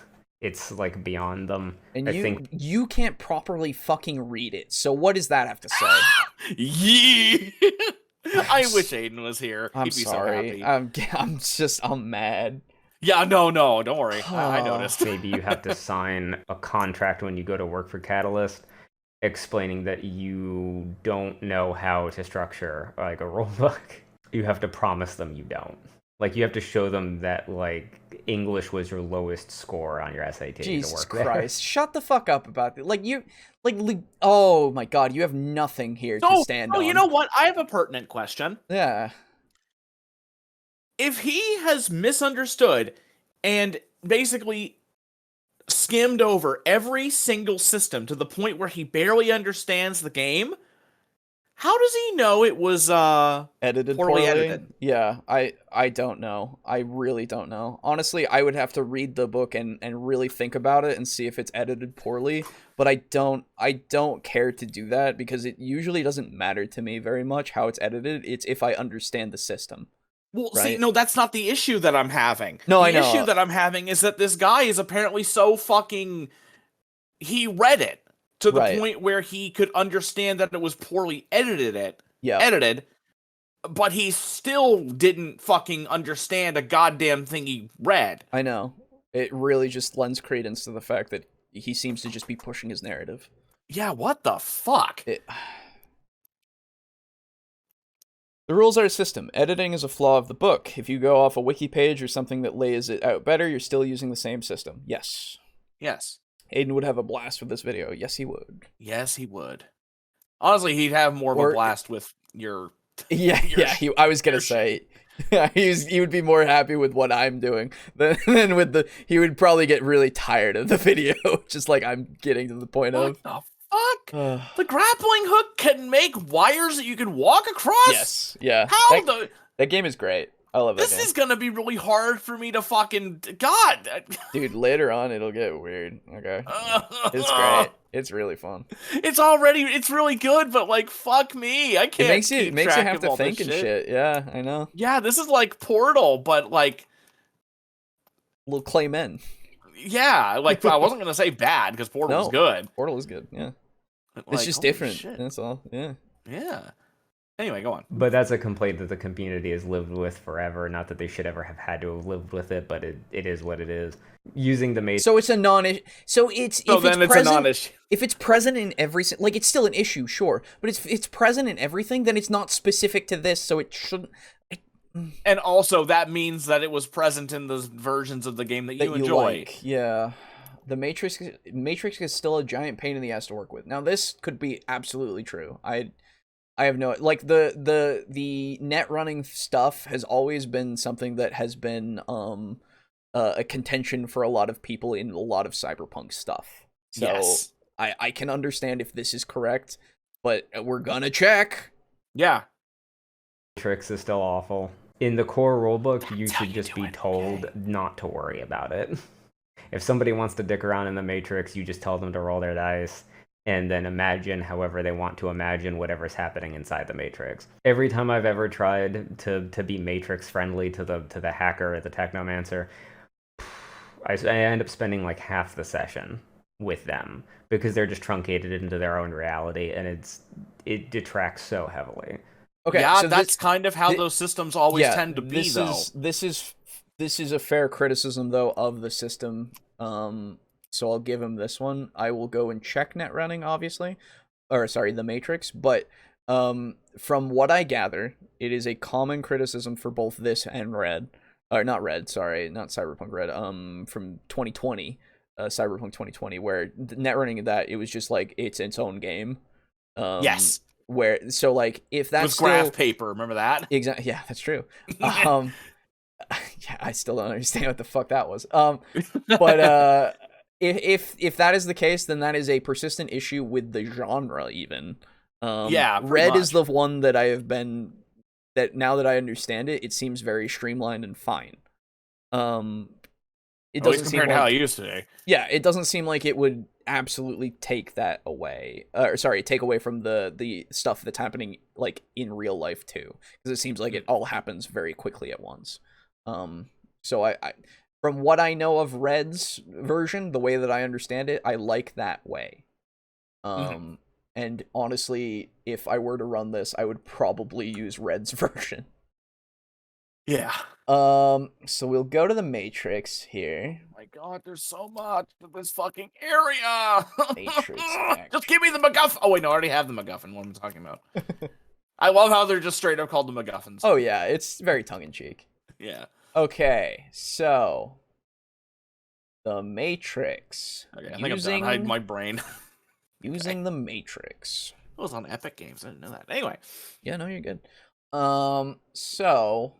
It's like beyond them. And you can't proproperly fucking read it. So what does that have to say? Yeah. I wish Aiden was here. I'm He'd be sorry. so happy. I'm mad. Yeah, no, don't worry. I noticed. Maybe you have to sign a contract when you go to work for Catalyst, explaining that you don't know how to structure like a rule book. You have to promise them you don't. Like, you have to show them that like English was your lowest score on your SAT. Jesus to work Christ! Shut the fuck up about it. Like, oh my God, you have nothing here to stand on. Oh, you know what? I have a pertinent question. Yeah. If he has misunderstood and basically skimmed over every single system to the point where he barely understands the game, how does he know it was edited poorly edited? Yeah, I don't know. I really don't know. Honestly, I would have to read the book and really think about it and see if it's edited poorly, but I don't care to do that because it usually doesn't matter to me very much how it's edited. It's if I understand the system. Well, right? See, no, that's not the issue that I'm having. No, I know. The issue that I'm having is that this guy is apparently so fucking... He read it to the point where he could understand that it was poorly edited, but he still didn't fucking understand a goddamn thing he read. I know. It really just lends credence to the fact that he seems to just be pushing his narrative. Yeah, what the fuck? The rules are a system. Editing is a flaw of the book. If you go off a wiki page or something that lays it out better, you're still using the same system. Yes. Yes. Aiden would have a blast with this video. Yes, he would. Yes, he would. Honestly, he'd have more of a blast with your... I was gonna say... he would be more happy with what I'm doing than with the... He would probably get really tired of the video, just like I'm getting to the point of... What the fuck? The grappling hook can make wires that you can walk across? Yes, yeah. How that game is great. I love it. This is gonna be really hard for me to fucking... God! Dude, later on it'll get weird, okay? It's great. It's really fun. It's really good, but like, fuck me. I can't It makes you have to think and shit. Yeah, I know. Yeah, this is like Portal, but like... Little Claymen. Yeah, like, I wasn't gonna say bad, because Portal is good. Portal is good, yeah. But, it's just different, shit. that's all, yeah. Yeah. Anyway, go on. But that's a complaint that the community has lived with forever. Not that they should ever have had to have lived with it, but it is what it is. Using the Matrix. So it's a non-issue. It's a non-issue. If it's present in every, like, it's still an issue, sure, but it's present in everything, then it's not specific to this, so it shouldn't. And also, that means that it was present in the versions of the game that you enjoy. Like. Yeah. The Matrix is still a giant pain in the ass to work with. Now, this could be absolutely true. I have no, like, the net running stuff has always been something that has been a contention for a lot of people in a lot of cyberpunk stuff. So yes. I can understand if this is correct, but we're gonna check. Yeah. Matrix is still awful. In the core rulebook, you should just be told not to worry about it. If somebody wants to dick around in the Matrix, you just tell them to roll their dice and then imagine however they want to imagine whatever's happening inside the Matrix. Every time I've ever tried to be Matrix friendly to the hacker or the technomancer, I end up spending like half the session with them because they're just truncated into their own reality, and it detracts so heavily. Okay, yeah, so that's kind of how those systems always tend to be, though. This is a fair criticism, though, of the system. So I'll give him this one. I will go and check net running, obviously, or sorry, the Matrix. But from what I gather, it is a common criticism for both this and Red, or not Red, sorry, not Cyberpunk Red. From 2020, Cyberpunk 2020, where net running that it was just like it's its own game. Yes. Where so like if that's with graph paper, remember that? Exactly. Yeah, that's true. Yeah, I still don't understand what the fuck that was. But if that is the case, then that is a persistent issue with the genre. Even yeah, Red much. is the one that I have been that now that I understand it, it seems very streamlined and fine. It doesn't seem compared to how it used to be. Yeah, it doesn't seem like it would absolutely take that away. Take away from the stuff that's happening like in real life too, because it seems like it all happens very quickly at once. So I from what I know of Red's version, the way that I understand it, I like that way. And honestly, if I were to run this, I would probably use Red's version. Yeah. So we'll go to the Matrix here. Oh my God, there's so much of this fucking area. Matrix. Just give me the MacGuffin. Oh wait, no, I already have the MacGuffin. What am I talking about? I love how they're just straight up called the MacGuffins. Oh yeah, it's very tongue in cheek. Yeah. Okay, so the Matrix. Okay, I think I'm done hiding my brain. Using the Matrix. It was on Epic Games. I didn't know that. Anyway. Yeah, no, you're good. So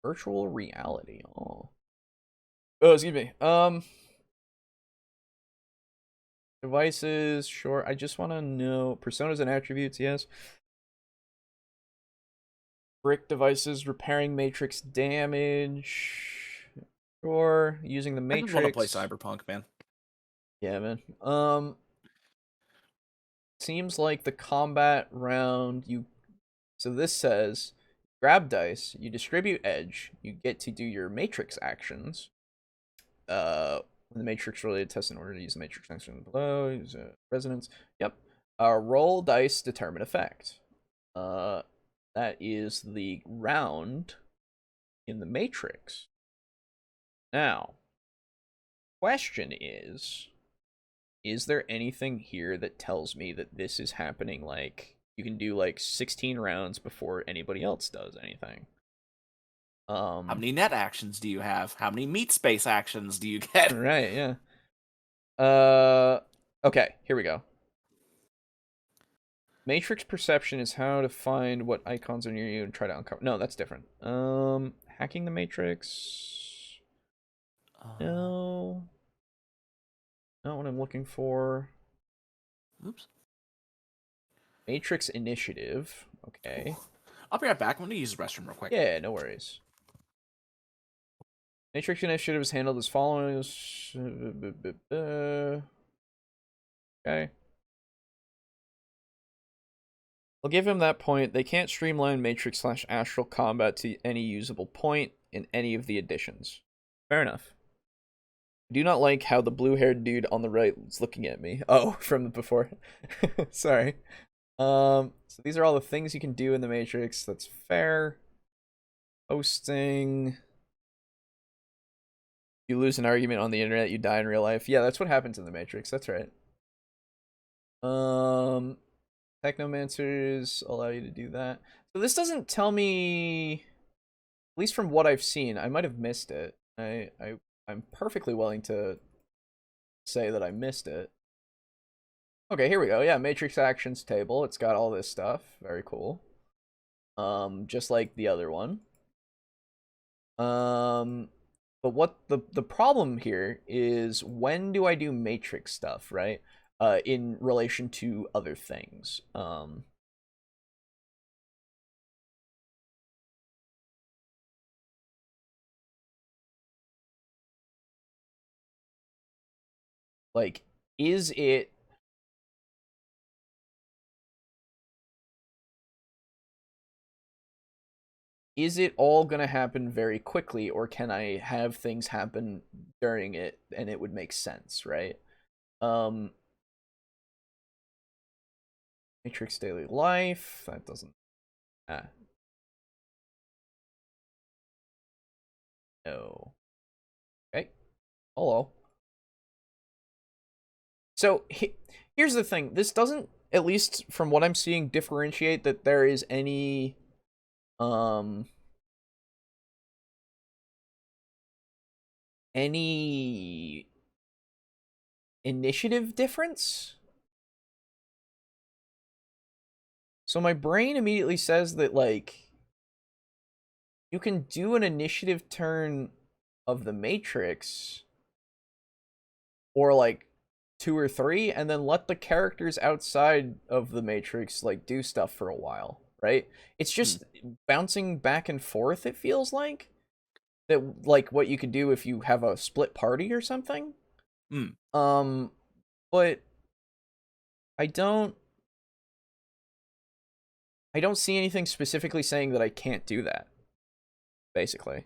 virtual reality. Oh, excuse me. Devices, sure. I just want to know personas and attributes. Yes. Brick devices, repairing Matrix damage. Sure. Using the Matrix. I just want to play Cyberpunk, man. Yeah, man. Seems like the combat round you. So this says, grab dice, you distribute edge, you get to do your Matrix actions. When the Matrix related test in order to use the Matrix action below, use a resonance. Yep. Roll dice, determine effect. That is the round in the Matrix. Now, question is there anything here that tells me that this is happening like you can do like 16 rounds before anybody else does anything? How many net actions do you have? How many meat space actions do you get? Right, yeah. Okay, here we go. Matrix perception is how to find what icons are near you and try to uncover. No, that's different. Hacking the Matrix. No. Not what I'm looking for. Oops. Matrix initiative. Okay. I'll be right back. I'm going to use the restroom real quick. Yeah, no worries. Matrix initiative is handled as follows. Okay. I'll give him that point. They can't streamline Matrix/Astral combat to any usable point in any of the additions. Fair enough. I do not like how the blue-haired dude on the right is looking at me. Oh, from before. Sorry. So these are all the things you can do in the Matrix. That's fair. Hosting. You lose an argument on the internet, you die in real life. Yeah, that's what happens in the Matrix. That's right. Technomancers allow you to do that. So this doesn't tell me, at least from what I've seen, I might have missed it. I'm perfectly willing to say that I missed it. Okay, here we go. Yeah, Matrix actions table. It's got all this stuff. Very cool. Just like the other one. But what the problem here is, when do I do Matrix stuff, right? In relation to other things. Like, is it all gonna happen very quickly, or can I have things happen during it and it would make sense, right? Matrix Daily Life, that doesn't no. Okay. Hello. So here's the thing. This doesn't, at least from what I'm seeing, differentiate that there is any initiative difference. So my brain immediately says that, like, you can do an initiative turn of the Matrix, or like 2 or 3, and then let the characters outside of the Matrix like do stuff for a while, right? It's just bouncing back and forth, it feels like. That, like, what you could do if you have a split party or something. But I don't see anything specifically saying that I can't do that, basically.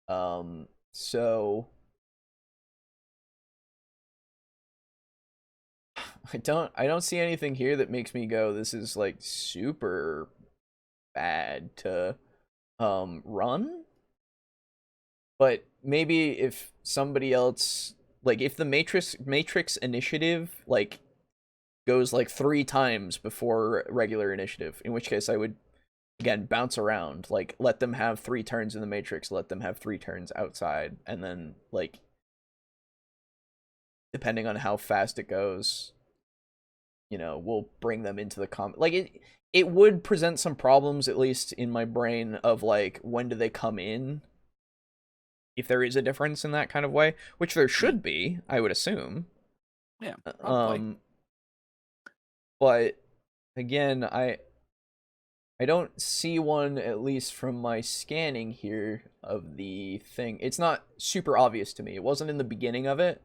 So I don't see anything here that makes me go, this is like super bad to run. But maybe if somebody else, like, if the Matrix initiative like goes like 3 times before regular initiative, in which case I would again bounce around, like, let them have 3 turns in the Matrix, let them have 3 turns outside, and then, like, depending on how fast it goes, you know, we'll bring them into the like, it would present some problems, at least in my brain, of like, when do they come in, if there is a difference in that kind of way, which there should be, I would assume. Yeah, probably. But again, I don't see one, at least from my scanning here of the thing. It's not super obvious to me. It wasn't in the beginning of it,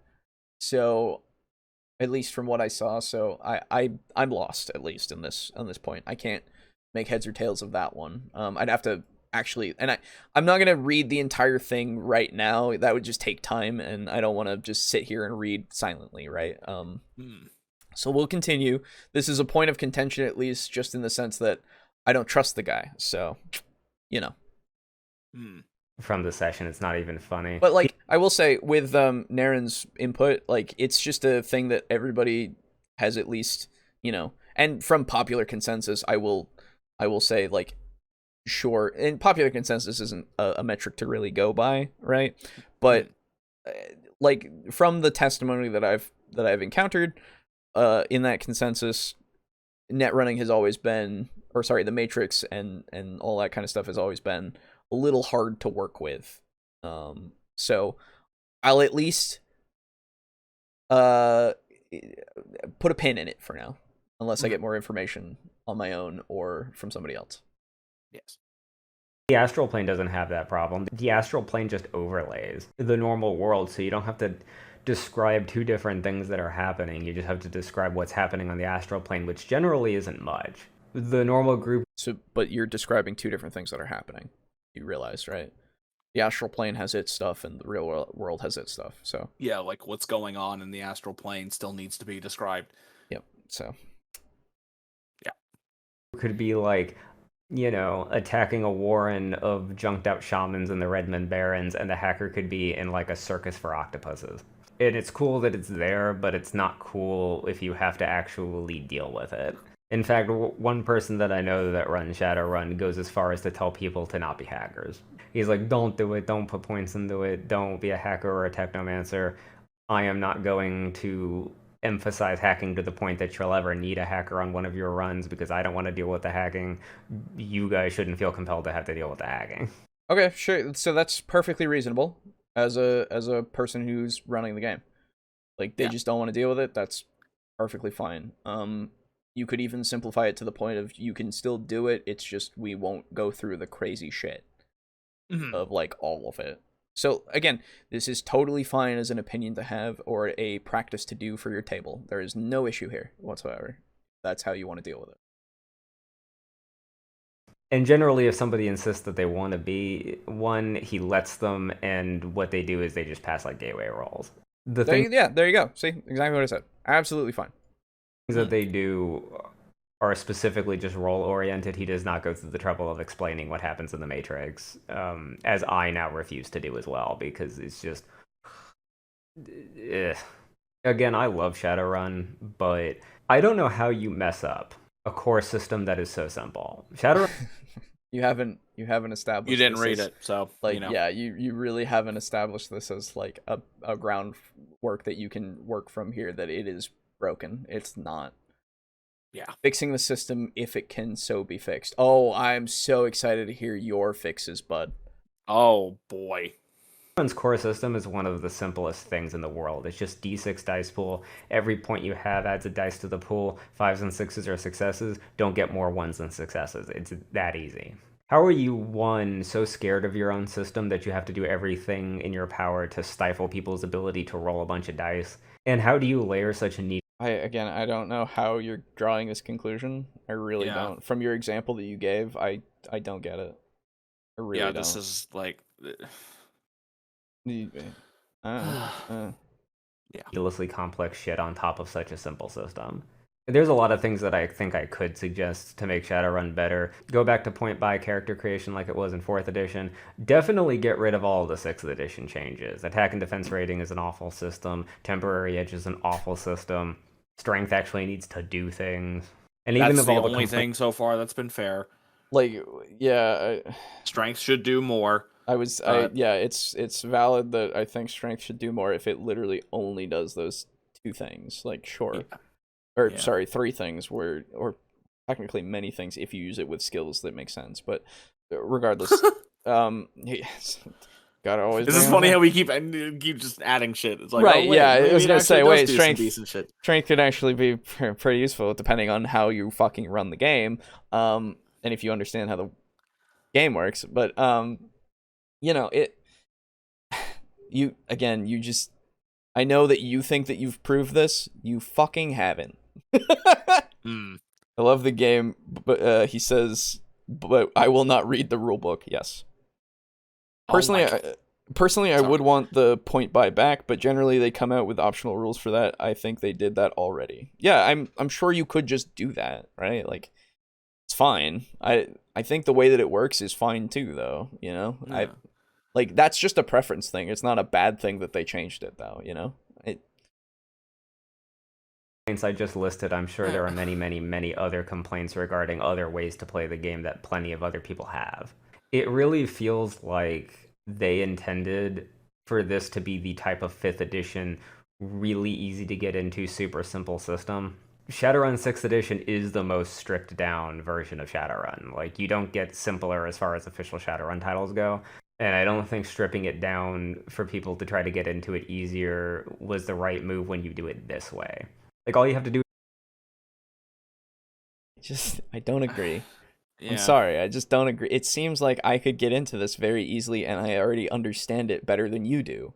so at least from what I saw. So I'm lost, at least on this point. I can't make heads or tails of that one. I'd have to actually, and I'm not gonna read the entire thing right now. That would just take time, and I don't want to just sit here and read silently, right? So we'll continue. This is a point of contention, at least, just in the sense that I don't trust the guy. So, you know. From the session, it's not even funny. But, like, I will say, with Naren's input, like, it's just a thing that everybody has, at least, you know, and from popular consensus, I will say, like, sure, and popular consensus isn't a metric to really go by, right? But like, from the testimony that I've encountered in that consensus, net running has always been, or sorry, the Matrix and all that kind of stuff has always been a little hard to work with. So I'll at least put a pin in it for now, unless I get more information on my own or from somebody else. Yes. The astral plane doesn't have that problem. The astral plane just overlays the normal world, so you don't have to describe 2 different things that are happening. You just have to describe what's happening on the astral plane, which generally isn't much. The normal group... So, but you're describing 2 different things that are happening. You realize, right? The astral plane has its stuff, and the real world has its stuff, so... Yeah, like, what's going on in the astral plane still needs to be described. Yep, so... Yeah. Could be, like, you know, attacking a warren of junked out shamans and the Redmond Barons, and the hacker could be in, like, a circus for octopuses. And it's cool that it's there, but it's not cool if you have to actually deal with it. In fact, one person that I know that runs Shadowrun goes as far as to tell people to not be hackers. He's like, don't do it, don't put points into it, don't be a hacker or a technomancer. I am not going to emphasize hacking to the point that you'll ever need a hacker on one of your runs, because I don't want to deal with the hacking. You guys shouldn't feel compelled to have to deal with the hacking. Okay, sure. So that's perfectly reasonable as a person who's running the game. Like, they just don't want to deal with it. That's perfectly fine. You could even simplify it to the point of, you can still do it. It's just we won't go through the crazy shit of, like, all of it. So again, this is totally fine as an opinion to have or a practice to do for your table. There is no issue here whatsoever. That's how you want to deal with it. And generally, if somebody insists that they want to be one, he lets them, and what they do is they just pass like gateway rolls. There you go. See, exactly what I said. Absolutely fine. Things that they do are specifically just role oriented. He does not go through the trouble of explaining what happens in the Matrix, as I now refuse to do as well, because it's just. Again, I love Shadowrun, but I don't know how you mess up a core system that is so simple. Shadowrun. You haven't established. You didn't read it, so like you know. Yeah, you really haven't established this as like a groundwork that you can work from here. That it is broken. It's not. Yeah. Fixing the system if it can so be fixed. Oh, I'm so excited to hear your fixes, bud. Oh boy. Shadowrun's core system is one of the simplest things in the world. It's just D6 dice pool. Every point you have adds a dice to the pool. 5s and 6s are successes. Don't get more 1s than successes. It's that easy. How are you, one, so scared of your own system that you have to do everything in your power to stifle people's ability to roll a bunch of dice? And how do you layer such a neat... I don't know how you're drawing this conclusion. I really don't. From your example that you gave, I don't get it. I really don't. This is like... ridiculously complex shit on top of such a simple system. There's a lot of things that I think I could suggest to make Shadowrun better. Go back to point by character creation like it was in 4th edition. Definitely get rid of all of the 6th edition changes. Attack and defense rating is an awful system. Temporary edge is an awful system. Strength actually needs to do things. And even that's if all the only thing so far that's been fair. Like, yeah, strength should do more. It's valid that I think strength should do more if it literally only does those 2 things. Like, sure. Yeah. Sorry, 3 things or technically many things if you use it with skills that make sense. But regardless, gotta always. This is funny how we keep just adding shit. It's like, right, I was gonna say, strength could actually be pretty useful depending on how you fucking run the game, and if you understand how the game works. But I know that you think that you've proved this. You fucking haven't. I love the game, but he says, but I will not read the rule book. Yes. Personally, I would want the point buy back, but generally they come out with optional rules for that. I think they did that already. Yeah, I'm sure you could just do that, right? Like, it's fine. I think the way that it works is fine too, though. You know, yeah. That's just a preference thing. It's not a bad thing that they changed it, though. You know, I just listed, I'm sure there are many, many, many other complaints regarding other ways to play the game that plenty of other people have. It really feels like they intended for this to be the type of 5th edition, really easy to get into, super simple system. Shadowrun 6th edition is the most stripped down version of Shadowrun. Like, you don't get simpler as far as official Shadowrun titles go. And I don't think stripping it down for people to try to get into it easier was the right move when you do it this way. Like, all you have to do... I don't agree. Yeah. I'm sorry, I just don't agree. It seems like I could get into this very easily, and I already understand it better than you do.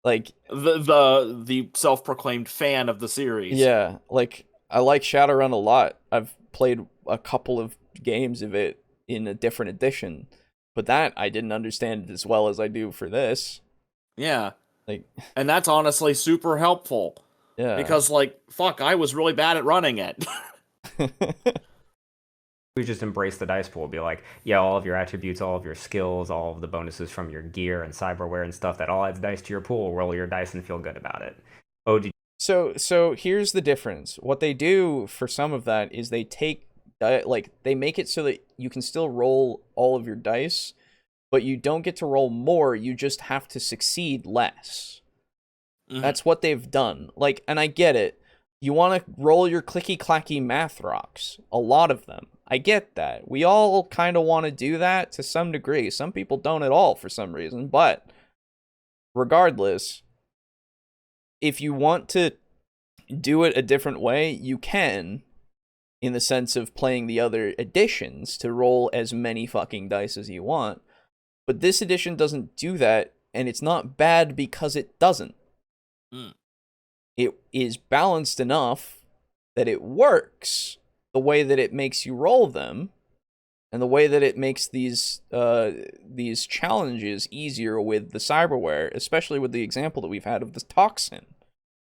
Like... The self-proclaimed fan of the series. Yeah, like, I like Shadowrun a lot. I've played a couple of games of it in a different edition, but that I didn't understand it as well as I do for this. Yeah. And that's honestly super helpful. Yeah. Because, fuck, I was really bad at running it. We just embrace the dice pool. Be like, yeah, all of your attributes, all of your skills, all of the bonuses from your gear and cyberware and stuff, that all adds dice to your pool. Roll your dice and feel good about it. So here's the difference. What they do for some of that is they take, they make it so that you can still roll all of your dice, but you don't get to roll more. You just have to succeed less. Mm-hmm. That's what they've done. And I get it. You want to roll your clicky-clacky math rocks. A lot of them. I get that. We all kind of want to do that to some degree. Some people don't at all for some reason. But regardless, if you want to do it a different way, you can, in the sense of playing the other editions to roll as many fucking dice as you want. But this edition doesn't do that, and it's not bad because it doesn't. It is balanced enough that it works the way that it makes you roll them, and the way that it makes these challenges easier with the cyberware, especially with the example that we've had of the toxin.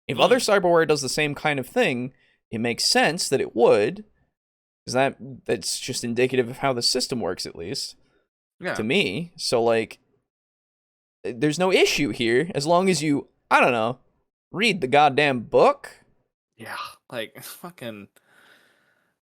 If other cyberware does the same kind of thing, it makes sense that it would, because that's just indicative of how the system works, at least. Yeah. To me. So, like, there's no issue here, as long as you, I don't know, read the goddamn book. Yeah, like, fucking...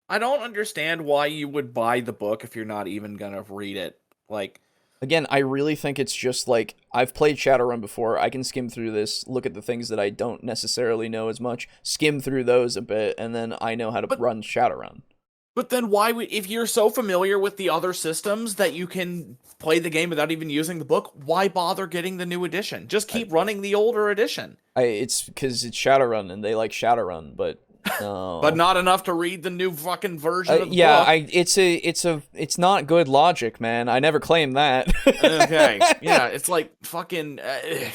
I don't understand why you would buy the book if you're not even gonna read it. Like, again, I really think it's just like, I've played Shadowrun before. I can skim through this, look at the things that I don't necessarily know as much, skim through those a bit, and then I know how to run Shadowrun. But then why would, if you're so familiar with the other systems that you can play the game without even using the book, why bother getting the new edition? Just keep running the older edition. It's because it's Shadowrun and they like Shadowrun, but but not enough to read the new fucking version of the book. It's not good logic, man. I never claimed that. Okay. Yeah, it's like fucking I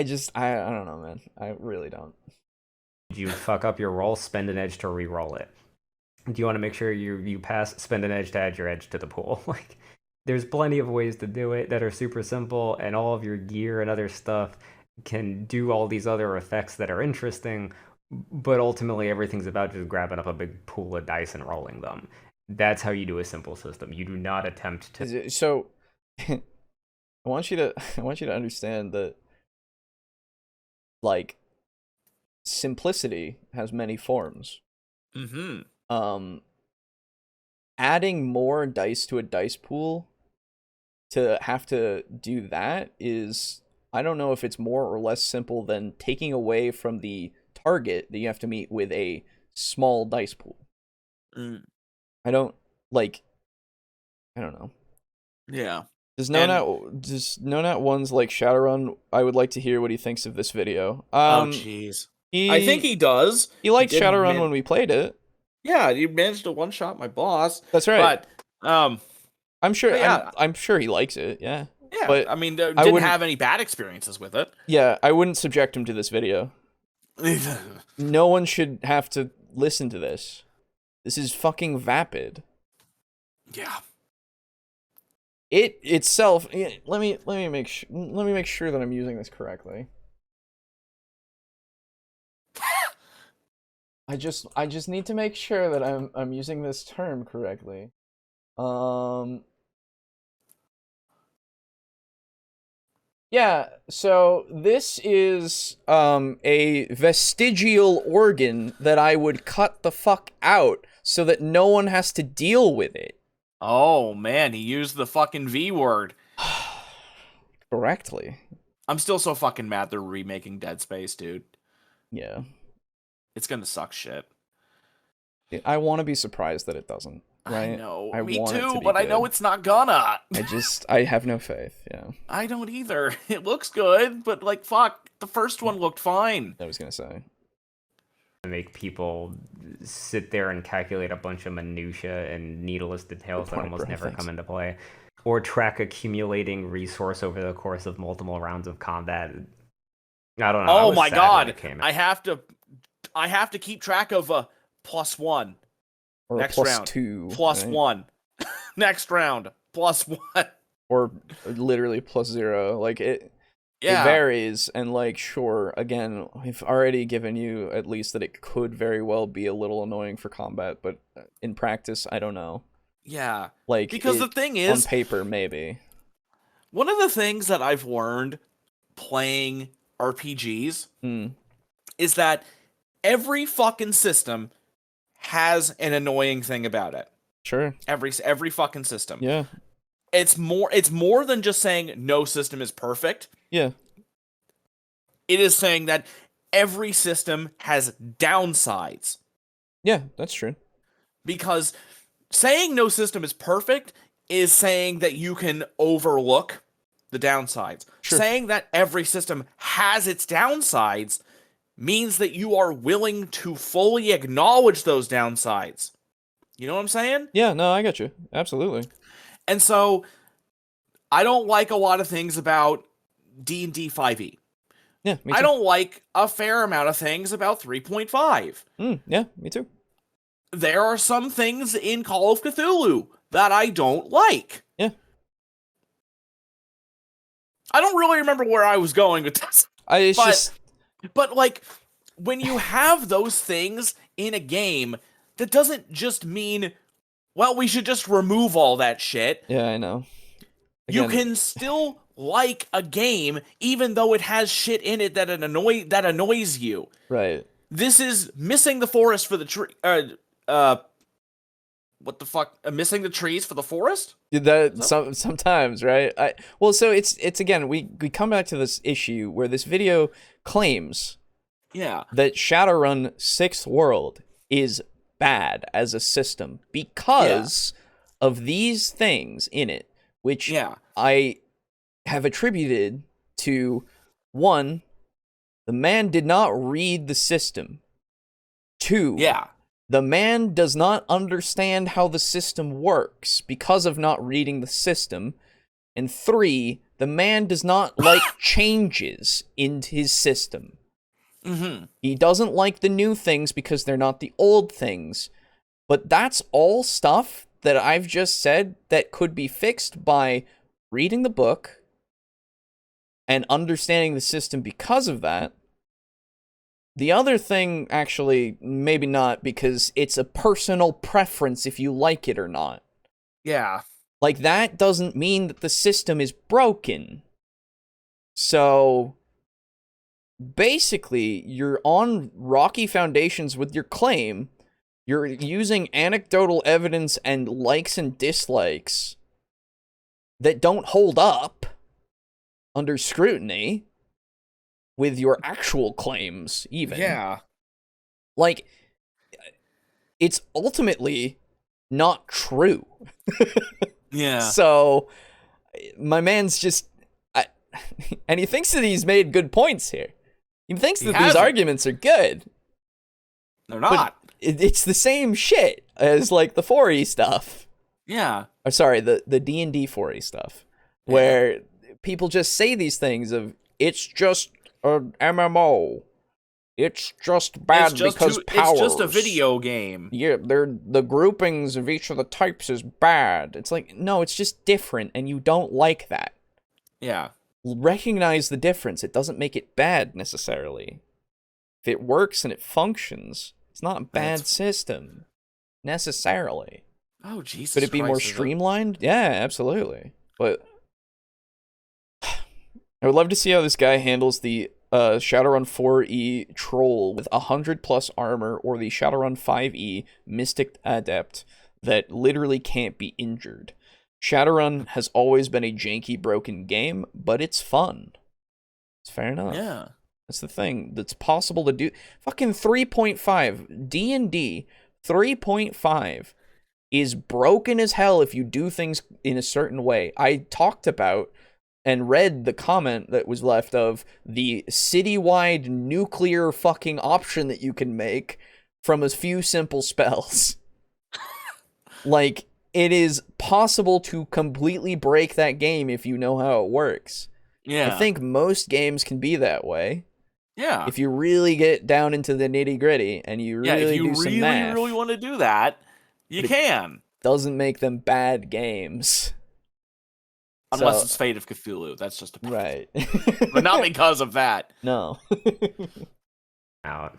don't know, man. I really don't. Did you fuck up your roll? Spend an edge to re-roll it. Do you want to make sure you pass, spend an edge to add your edge to the pool? Like, there's plenty of ways to do it that are super simple, and all of your gear and other stuff can do all these other effects that are interesting, but ultimately everything's about just grabbing up a big pool of dice and rolling them. That's how you do a simple system. You do not attempt to... So, I want you to understand that, like, simplicity has many forms. Mm-hmm. Adding more dice to a dice pool to have to do that is, I don't know if it's more or less simple than taking away from the target that you have to meet with a small dice pool. I don't know. Yeah. Does Nonat ones like Shadowrun? I would like to hear what he thinks of this video. Oh jeez. I think he does. He liked Shadowrun when we played it. Yeah, you managed to one-shot my boss. That's right. But I'm sure. Yeah. I'm sure he likes it. Yeah. Yeah. But I mean, didn't have any bad experiences with it. Yeah, I wouldn't subject him to this video. No one should have to listen to this. This is fucking vapid. Yeah. It itself. Let me make sure that I'm using this correctly. I just need to make sure that I'm using this term correctly. Yeah, so this is a vestigial organ that I would cut the fuck out so that no one has to deal with it. Oh man, he used the fucking V word. Correctly. I'm still so fucking mad they're remaking Dead Space, dude. Yeah. It's gonna suck shit. I want to be surprised that it doesn't. Right? I know. I Me want it too, to be but I good. know it's not gonna. I have no faith, yeah. I don't either. It looks good, but like, fuck, the first one looked fine. I was gonna say. Make people sit there and calculate a bunch of minutia and needless details that almost never come into play. Or track accumulating resource over the course of multiple rounds of combat. I don't know. Oh my god. I have to keep track of +1. Or next +2. round. +1. Next round. +1. Or literally +0. Like it varies, and like sure, again, I've already given you at least that it could very well be a little annoying for combat, but in practice, I don't know. Yeah. Like because the thing is, on paper maybe. One of the things that I've learned playing RPGs is that every fucking system has an annoying thing about it. Sure. Every fucking system. Yeah. It's more than just saying no system is perfect. Yeah. It is saying that every system has downsides. Yeah, that's true. Because saying no system is perfect is saying that you can overlook the downsides. Sure. Saying that every system has its downsides means that you are willing to fully acknowledge those downsides. You know what I'm saying? Yeah, no, I got you. Absolutely. And so I don't like a lot of things about D&D 5e. Yeah, me too. I don't like a fair amount of things about 3.5. Yeah, me too. There are some things in Call of Cthulhu that I don't like. Yeah. I don't really remember where I was going with this. But like, when you have those things in a game, that doesn't just mean, well, we should just remove all that shit. Yeah, I know. Again, you can still like a game, even though it has shit in it that annoys you. Right. This is missing the forest for the tree. What the fuck? Missing the trees for the forest? Sometimes, right? So it's again, we come back to this issue where this video claims that Shadowrun 6th World is bad as a system because of these things in it, which I have attributed to, 1, the man did not read the system. 2, the man does not understand how the system works because of not reading the system. And 3, the man does not like changes in his system. Mm-hmm. He doesn't like the new things because they're not the old things. But that's all stuff that I've just said that could be fixed by reading the book and understanding the system because of that. The other thing, actually, maybe not, because it's a personal preference if you like it or not. Yeah. Like, that doesn't mean that the system is broken. So, basically, you're on rocky foundations with your claim. You're using anecdotal evidence and likes and dislikes that don't hold up under scrutiny with your actual claims, even. Yeah. Like, it's ultimately not true. Yeah. So, my man's just... and he thinks that he's made good points here. He thinks that these arguments are good. They're not. It's the same shit as, like, the 4E stuff. Yeah. Or, sorry, the D&D 4E stuff. Where people just say these things of, it's just an MMO. It's just bad because powers. It's just a video game. Yeah, the groupings of each of the types is bad. It's like, no, it's just different, and you don't like that. Yeah. Recognize the difference. It doesn't make it bad, necessarily. If it works and it functions, it's not a bad system, necessarily. Oh, Jesus Could it be more streamlined? Yeah, absolutely. But I would love to see how this guy handles the Shadowrun 4E troll with 100+ armor, or the Shadowrun 5E Mystic Adept that literally can't be injured. Shadowrun has always been a janky, broken game, but it's fun. It's fair enough. Yeah. That's the thing. That's possible to do. Fucking 3.5. D&D 3.5 is broken as hell if you do things in a certain way. I talked about and read the comment that was left of the citywide nuclear fucking option that you can make from a few simple spells. Like, it is possible to completely break that game if you know how it works. Yeah. I think most games can be that way. Yeah. If you really get down into the nitty-gritty and you really do some math. If you really want to do that, you can. Doesn't make them bad games. Unless it's Fate of Cthulhu. That's just a right. But not because of that. No. Out.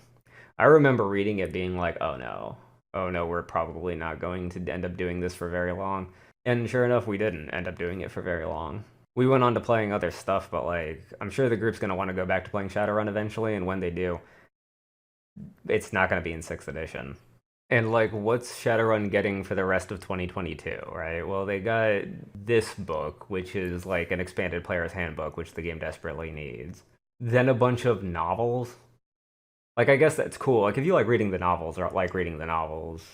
I remember reading it being like, oh no, we're probably not going to end up doing this for very long. And sure enough, we didn't end up doing it for very long. We went on to playing other stuff, but like, I'm sure the group's going to want to go back to playing Shadowrun eventually, and when they do, it's not going to be in 6th edition. And like, what's Shadowrun getting for the rest of 2022, right? Well, they got this book, which is like an expanded player's handbook, which the game desperately needs. Then a bunch of novels. Like, I guess that's cool. Like, if you like reading the novels or like reading the novels,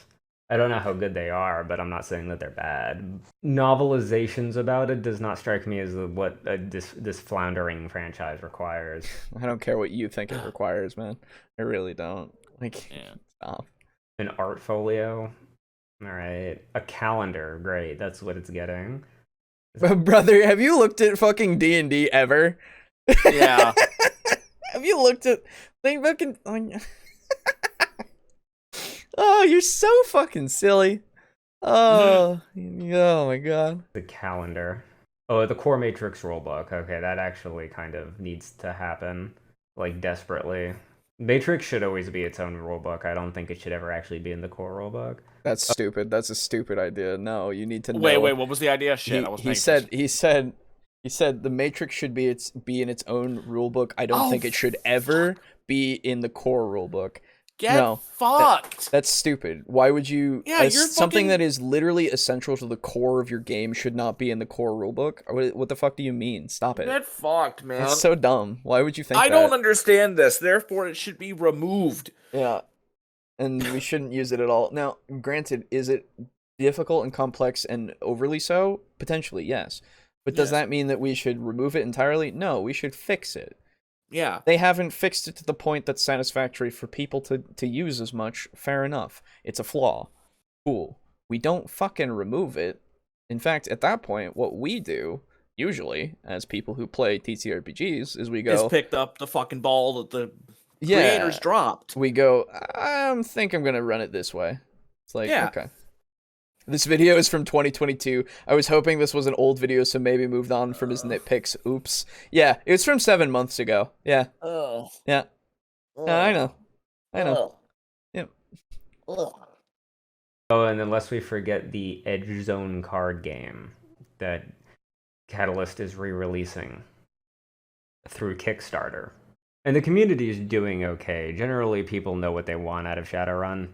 I don't know how good they are, but I'm not saying that they're bad. Novelizations about it does not strike me as what this floundering franchise requires. I don't care what you think it requires, man. I really don't. Like, stop. An art folio, all right. A calendar, great. That's what it's getting. Brother, have you looked at fucking D&D ever? Yeah. Have you looked at they fucking Oh, you're so fucking silly. Oh, oh my god. The calendar. Oh, the core Matrix rulebook. Okay, that actually kind of needs to happen, like, desperately. Matrix should always be its own rulebook. I don't think it should ever actually be in the core rulebook. That's stupid. That's a stupid idea. No, you need to know. Wait, what was the idea? Shit, I was he said the Matrix should be in its own rulebook. I don't think it should ever be in the core rulebook. Get fucked. That's stupid. Why would you? Yeah, you're something that is literally essential to the core of your game should not be in the core rulebook. What the fuck do you mean? Stop it. Get fucked, man. That's so dumb. Why would you think I that? don't understand this. Therefore, it should be removed. Yeah, and we shouldn't use it at all. Now, granted, is it difficult and complex and overly so? Potentially, yes. But does that mean that we should remove it entirely? No, we should fix it. Yeah. They haven't fixed it to the point that's satisfactory for people to use as much. Fair enough. It's a flaw. Cool. We don't fucking remove it. In fact, at that point, what we do, usually, as people who play TTRPGs, is we go... Is picked up the fucking ball that the creators dropped. We go, I think I'm going to run it this way. It's like, okay. This video is from 2022. I was hoping this was an old video, so maybe moved on from his nitpicks. Oops. Yeah, it was from 7 months ago. Yeah. Oh. Yeah. I know. Yep. Oh, and unless we forget the Edge Zone card game that Catalyst is re-releasing through Kickstarter. And the community is doing okay. Generally, people know what they want out of Shadowrun.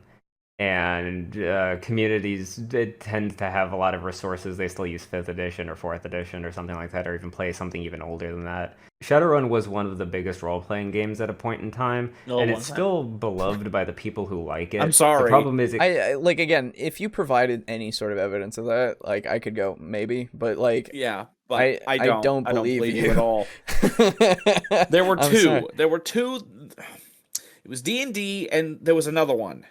And communities tend to have a lot of resources. They still use 5th edition or 4th edition or something like that, or even play something even older than that. Shadowrun was one of the biggest role-playing games at a point in time, and it's still beloved by the people who like it. I'm sorry. The problem is... I like, again, if you provided any sort of evidence of that, like, I could go, maybe, but, like... Yeah, but I don't believe you at all. There were two. Sorry. There were two... It was D&D, and there was another one.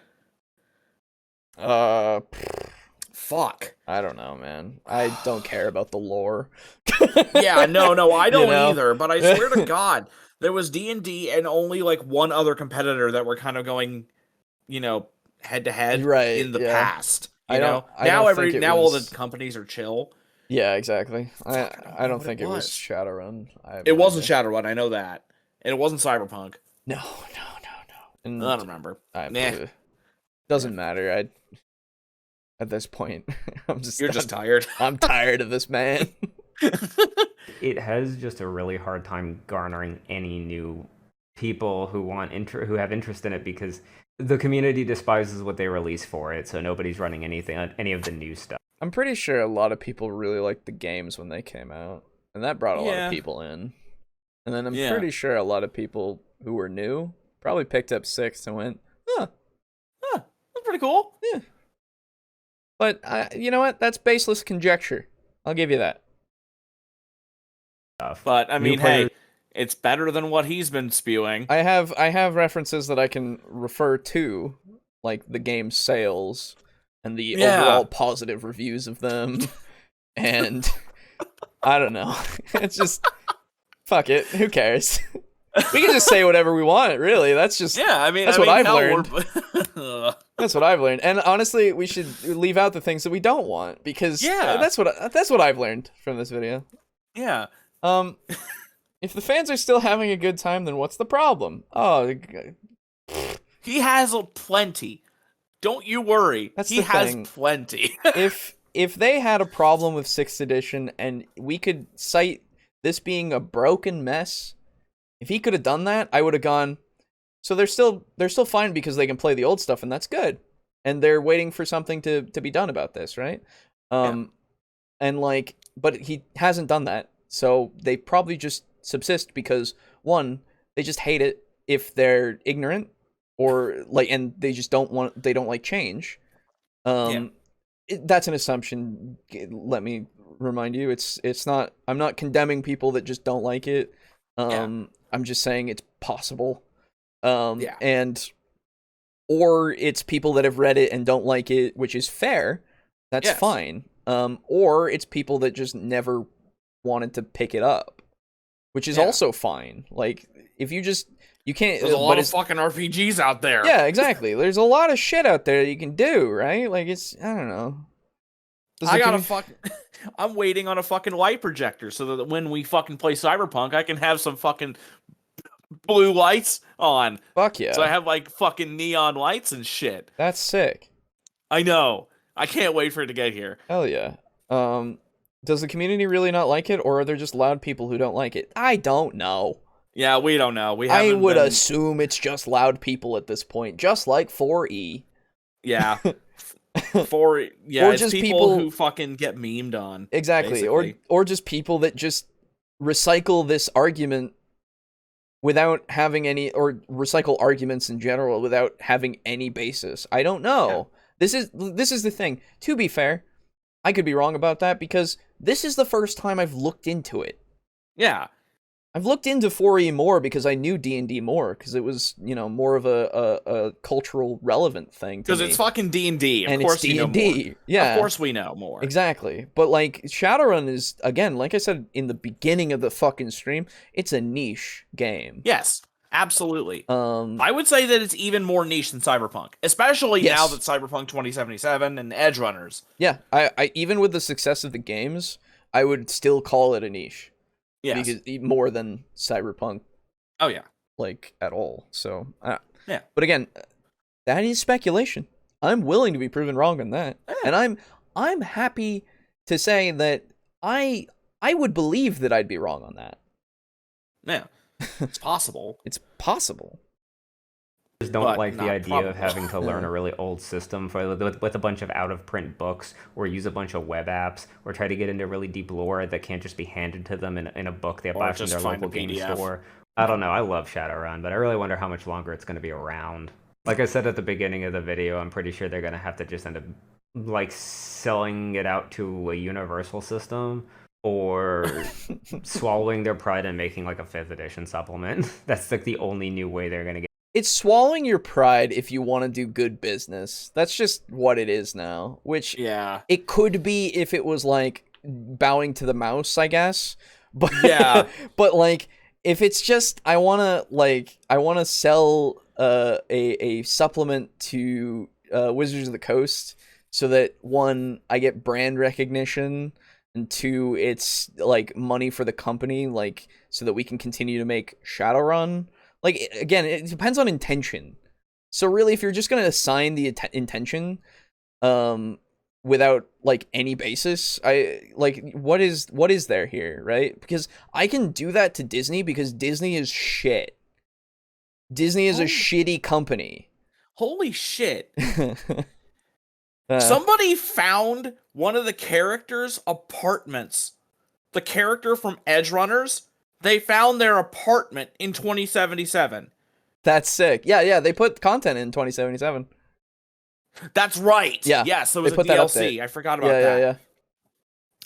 Fuck. I don't know, man. I don't care about the lore. Yeah, no, I don't either. But I swear to God, there was D&D and only like one other competitor that were kind of going, head to head in the past. Now all the companies are chill. Yeah, exactly. I don't think it was Shadowrun. It wasn't Shadowrun. I know that, and it wasn't Cyberpunk. No. And I don't remember. Doesn't matter. At this point, You're just tired. I'm tired of this man. It has just a really hard time garnering any new people who have interest in it, because the community despises what they release for it, so nobody's running any of the new stuff. I'm pretty sure a lot of people really liked the games when they came out, and that brought a lot of people in. And then I'm pretty sure a lot of people who were new probably picked up 6 and went, that's pretty cool. Yeah. But you know what? That's baseless conjecture. I'll give you that. But I mean, hey, it's better than what he's been spewing. I have references that I can refer to, like the game's sales and the overall positive reviews of them. And I don't know. It's just fuck it. Who cares? We can just say whatever we want, really. That's just that's what I've learned. That's what I've learned. And honestly, we should leave out the things that we don't want, because that's what I've learned from this video. Yeah. If the fans are still having a good time, then what's the problem? Oh, he has plenty. Don't you worry. He has plenty. If they had a problem with 6th edition and we could cite this being a broken mess, if he could have done that, I would have gone, so they're still fine because they can play the old stuff, and that's good. And they're waiting for something to be done about this, right? And like, but he hasn't done that. So they probably just subsist because, one, they just hate it if they're ignorant, or like, and they just don't like change. That's an assumption. Let me remind you, it's not, I'm not condemning people that just don't like it. I'm just saying it's possible. And or it's people that have read it and don't like it, which is fair. That's fine. or it's people that just never wanted to pick it up, which is also fine. Like, if you can't. There's a lot of fucking RPGs out there. Yeah, exactly. There's a lot of shit out there that you can do, right? Like, I don't know. I'm waiting on a fucking light projector so that when we fucking play Cyberpunk, I can have some fucking blue lights on. Fuck yeah. So I have like fucking neon lights and shit. That's sick. I know. I can't wait for it to get here. Hell yeah. Does the community really not like it, or are there just loud people who don't like it? I don't know. Yeah, we don't know. I would assume it's just loud people at this point, just like 4E. Yeah. Or it's just people who fucking get memed on. Exactly. Basically. Or just people that just recycle this argument without having any, or recycle arguments in general without having any basis. I don't know. Yeah. This is the thing. To be fair, I could be wrong about that because this is the first time I've looked into it. Yeah. I've looked into 4E more because I knew D&D more, because it was, more of a cultural relevant thing to me. Because it's fucking D&D. Of course you know more. Yeah. Of course we know more. Exactly. But, like, Shadowrun is, again, like I said in the beginning of the fucking stream, it's a niche game. Yes, absolutely. I would say that it's even more niche than Cyberpunk, especially now that Cyberpunk 2077 and Edge Runners. Yeah, I even with the success of the games, I would still call it a niche. Yes. Because more than Cyberpunk. Oh yeah. Like, at all. So, yeah. But again, that is speculation. I'm willing to be proven wrong on that. Yeah. And I'm happy to say that I would believe that I'd be wrong on that. Yeah. It's possible. It's possible. Just don't like the idea of having to learn a really old system with a bunch of out-of-print books, or use a bunch of web apps, or try to get into really deep lore that can't just be handed to them in a book they buy from their local game store. I don't know. I love Shadowrun, but I really wonder how much longer it's going to be around. Like I said at the beginning of the video, I'm pretty sure they're going to have to just end up like selling it out to a universal system, or swallowing their pride and making like a 5th edition supplement. That's like the only new way they're going to get. It's swallowing your pride if you want to do good business. That's just what it is now. Which, it could be if it was like bowing to the mouse, I guess. But yeah, but like if it's just I want to sell a supplement to Wizards of the Coast, so that 1, I get brand recognition, and 2, it's like money for the company, like so that we can continue to make Shadowrun. Like, again, it depends on intention. So really, if you're just going to assign the intention without, like, any basis, what is there here, right? Because I can do that to Disney because Disney is shit. Disney is a shitty company. Holy shit. Somebody found one of the characters' apartments. The character from Edge Runners. They found their apartment in 2077. That's sick. Yeah, they put content in 2077. That's right. Yeah. Yes, it was a DLC. I forgot about that. Yeah.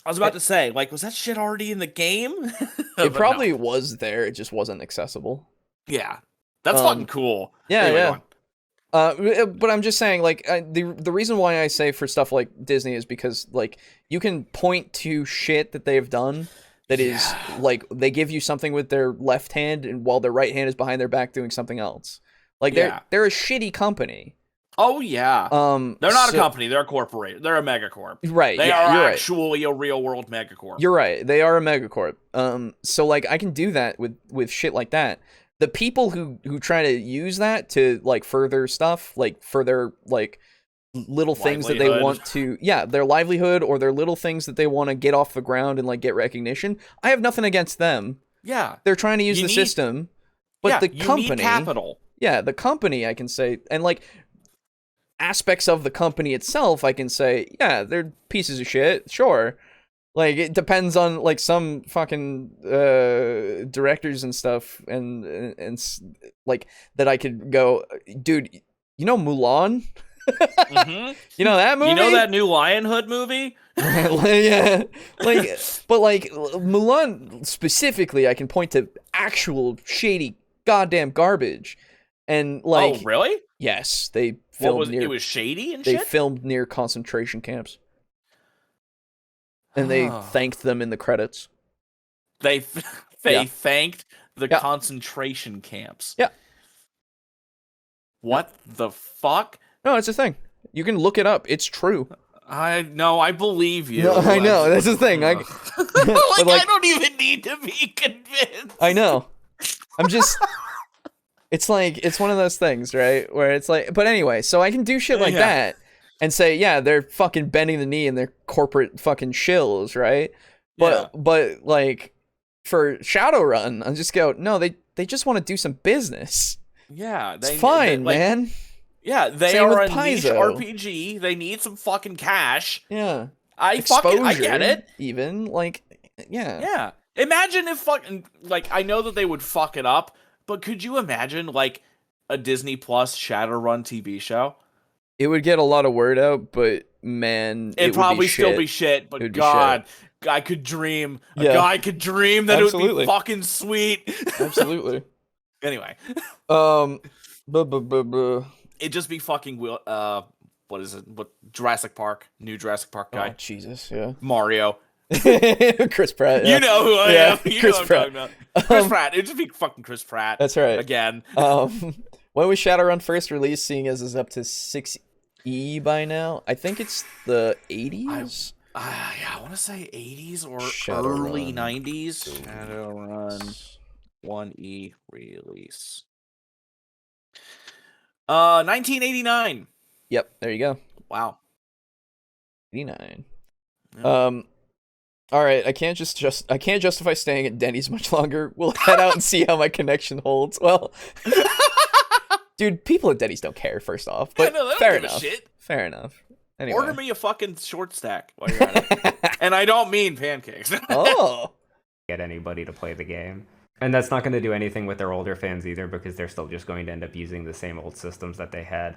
I was about to say, like, was that shit already in the game? It probably was there. It just wasn't accessible. Yeah. That's fucking cool. Yeah, anyway, but I'm just saying, like, the reason why I say for stuff like Disney is because, like, you can point to shit that they've done that is, like, they give you something with their left hand, and while their right hand is behind their back doing something else. Like, they're a shitty company. Oh, yeah. They're not a company. They're a corporation. They're a megacorp. Right. They are actually a real-world megacorp. You're right. They are a megacorp. So, like, I can do that with shit like that. The people who try to use that to, like, further stuff, like, for their, like, little things that they want to, their livelihood, or their little things that they want to get off the ground and, like, get recognition, I have nothing against them. Yeah. They're trying to use the system, but the company... need capital. Yeah, the company, I can say, and, like, aspects of the company itself, I can say, yeah, they're pieces of shit, sure. Like, it depends on, like, some fucking directors and stuff, and like, that I could go, dude, you know Mulan? Mm-hmm. You know that movie? You know that new Lionhood movie? Yeah. Like, but, like, Mulan specifically, I can point to actual shady goddamn garbage. And, like... Oh, really? Yes, they filmed it was shady and shit? They filmed near concentration camps. And they thanked them in the credits. They thanked the concentration camps. Yeah. What the fuck? No, it's a thing. You can look it up. It's true. I believe you. No, I know. That's the thing. I don't even need to be convinced. I know. I'm just... It's like, it's one of those things, right? Where it's like... But anyway, so I can do shit like that and say, yeah, they're fucking bending the knee and they're corporate fucking shills, right? But like, for Shadowrun, I just go, no, they just want to do some business. Yeah, it's fine, man. Yeah, they are a niche RPG. They need some fucking cash. Yeah, I get it. Even like, yeah. Imagine if fucking like I know that they would fuck it up, but could you imagine like a Disney Plus Shadowrun TV show? It would get a lot of word out, but man, it'd probably still be shit. But God, I could dream. A guy could dream that it would be fucking sweet. Absolutely. Anyway, it'd just be fucking what is it? What Jurassic Park? New Jurassic Park guy? Oh, Jesus, yeah. Mario. Chris Pratt. Yeah. You know who I am. You Chris know what Pratt. I'm talking about. Chris Pratt. It'd just be fucking Chris Pratt. That's right. Again. When was Shadowrun first released? Seeing as it's up to 6E by now, I think it's the 80s. I want to say 80s or early 90s. Shadowrun 1E release. 1989. Yep, there you go. Wow. 89. Yeah. All right, I can't justify staying at Denny's much longer. We'll head out and see how my connection holds. Well, dude, people at Denny's don't care. First off, but fair enough. Fair enough. Anyway. Order me a fucking short stack while you're at it. And I don't mean pancakes. Get anybody to play the game. And that's not going to do anything with their older fans either, because they're still just going to end up using the same old systems that they had.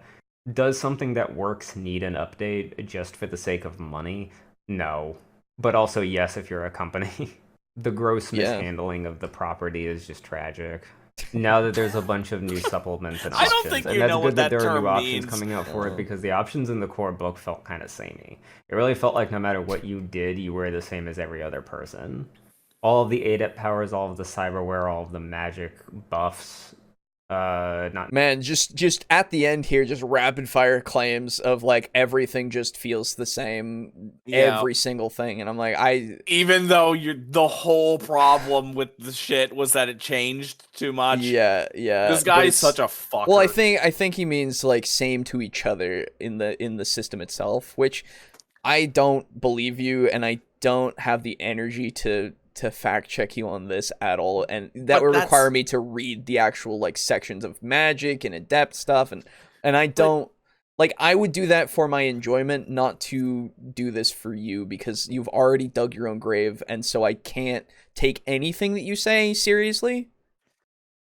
Does something that works need an update just for the sake of money? No. But also, yes, if you're a company. The gross mishandling of the property is just tragic. Now that there's a bunch of new supplements and options, I don't think and you that's know good what that that there are term new options means. coming out for it, because the options in the core book felt kind of samey. It really felt like no matter what you did, you were the same as every other person. All of the adept powers, all of the cyberware, all of the magic buffs. Man, just at the end here, just rapid fire claims of like everything just feels the same, every single thing, and I'm like, even though the whole problem with the shit was that it changed too much. Yeah. This guy's such a fucker. Well, I think he means like same to each other in the system itself, which I don't believe you, and I don't have the energy to fact check you on this at all, and that would require me to read the actual like sections of magic and adept stuff, and I don't like, I would do that for my enjoyment, not to do this for you, because you've already dug your own grave, and so I can't take anything that you say seriously,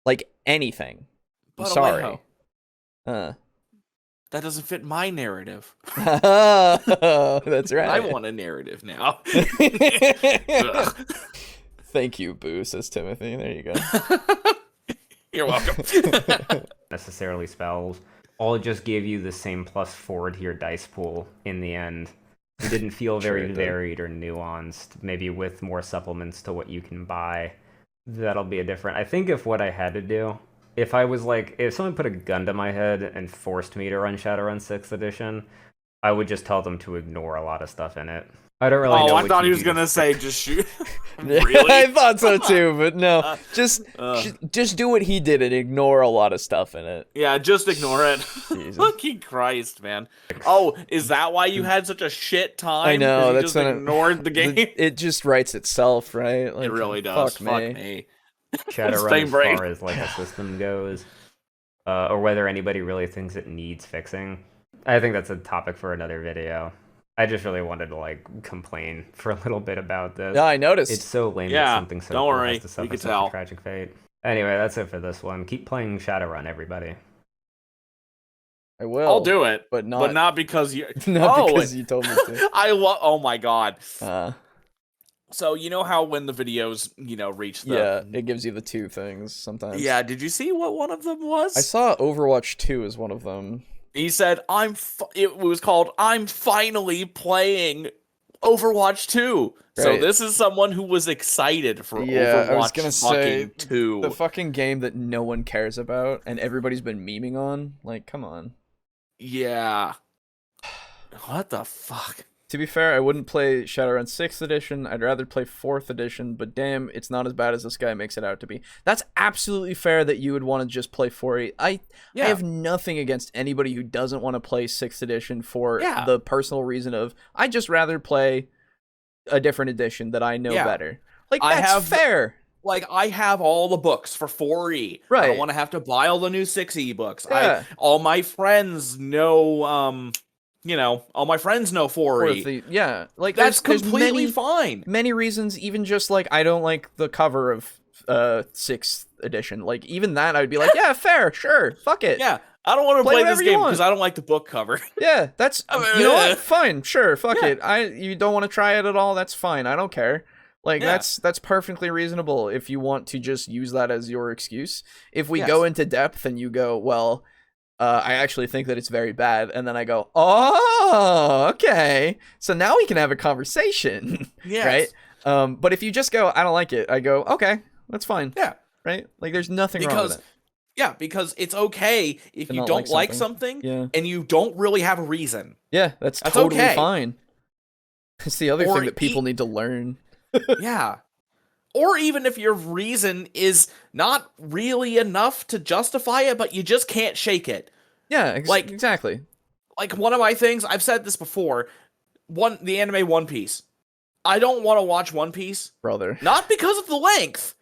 like anything. I'm sorry. That doesn't fit my narrative. That's right. I want a narrative now. Thank you, Boo, says Timothy. There you go. You're welcome. Necessarily spells. All just gave you the same +4 to your dice pool in the end. It didn't feel very varied or nuanced. Maybe with more supplements to what you can buy, that'll be a different. I think if what I had to do, if I was like, if someone put a gun to my head and forced me to run Shadowrun 6th edition, I would just tell them to ignore a lot of stuff in it. I don't really know. I thought he was gonna say just shoot. Really? I thought so too, but no. Just do what he did and ignore a lot of stuff in it. Yeah, just ignore it. Fucking Christ, man. Oh, is that why you had such a shit time? I know. That's just ignored the game. It just writes itself, right? Like, it really does. Fuck me. Shadowrun, as far as like a system goes, or whether anybody really thinks it needs fixing, I think that's a topic for another video. I just really wanted to like complain for a little bit about this. Yeah, I noticed. It's so lame that something so cool has to suffer such tell. a tragic fate. Anyway, that's it for this one. Keep playing Shadowrun, everybody. I will. I'll do it, but not because you. Because you told me to. Oh my god. So you know how when the videos, reach the... it gives you the two things sometimes. Yeah, did you see what one of them was? I saw Overwatch 2 as one of them. He said, it was called, I'm finally playing Overwatch 2. So Right. this is someone who was excited for Yeah, Overwatch I was gonna say, 2. the fucking game that no one cares about and everybody's been memeing on. Like, come on. Yeah. What the fuck? To be fair, I wouldn't play Shadowrun 6th edition. I'd rather play 4th edition, but damn, it's not as bad as this guy makes it out to be. That's absolutely fair that you would want to just play 4E. I have nothing against anybody who doesn't want to play 6th edition for the personal reason of, I'd just rather play a different edition that I know better. Like, that's fair. Like, I have all the books for 4E. Right. I don't want to have to buy all the new 6E books. Yeah. All my friends know, all my friends know 4E. Yeah. Like, that's there's completely fine. Many reasons, even just, like, I don't like the cover of 6th edition. Like, even that, I'd be like, yeah, fair, sure, fuck it. Yeah. I don't want to play this game because I don't like the book cover. Yeah, that's, you know what? Fine, sure, fuck it. You don't want to try it at all, that's fine. I don't care. Like, that's perfectly reasonable if you want to just use that as your excuse. If we go into depth and you go, well, I actually think that it's very bad, and then I go, oh, okay. So now we can have a conversation, right? But if you just go, I don't like it, I go, okay, that's fine. Yeah. Right? Like, there's nothing wrong with it. Yeah, because it's okay if you don't like something and you don't really have a reason. Yeah, that's totally fine. It's the other thing that people need to learn. Yeah. Or even if your reason is not really enough to justify it, but you just can't shake it. Yeah, exactly. Like, one of my things, I've said this before, the anime One Piece. I don't want to watch One Piece. Brother. Not because of the length,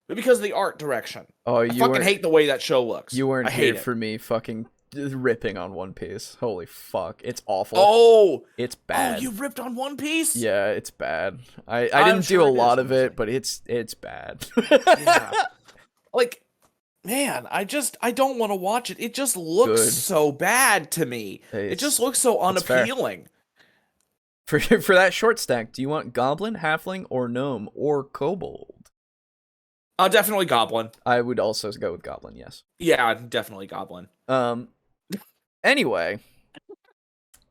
but because of the art direction. Oh, I fucking hate the way that show looks. You weren't here for me fucking ripping on One Piece. Holy fuck. It's awful. Oh! It's bad. Oh, you ripped on One Piece? Yeah, it's bad. I didn't do a lot of it, but it's bad. Yeah. Like, man, I don't want to watch it. It just looks so bad to me. It just looks so unappealing. For that short stack, do you want Goblin, Halfling, or Gnome, or Kobold? Definitely Goblin. I would also go with Goblin, yes. Yeah, definitely Goblin. Anyway,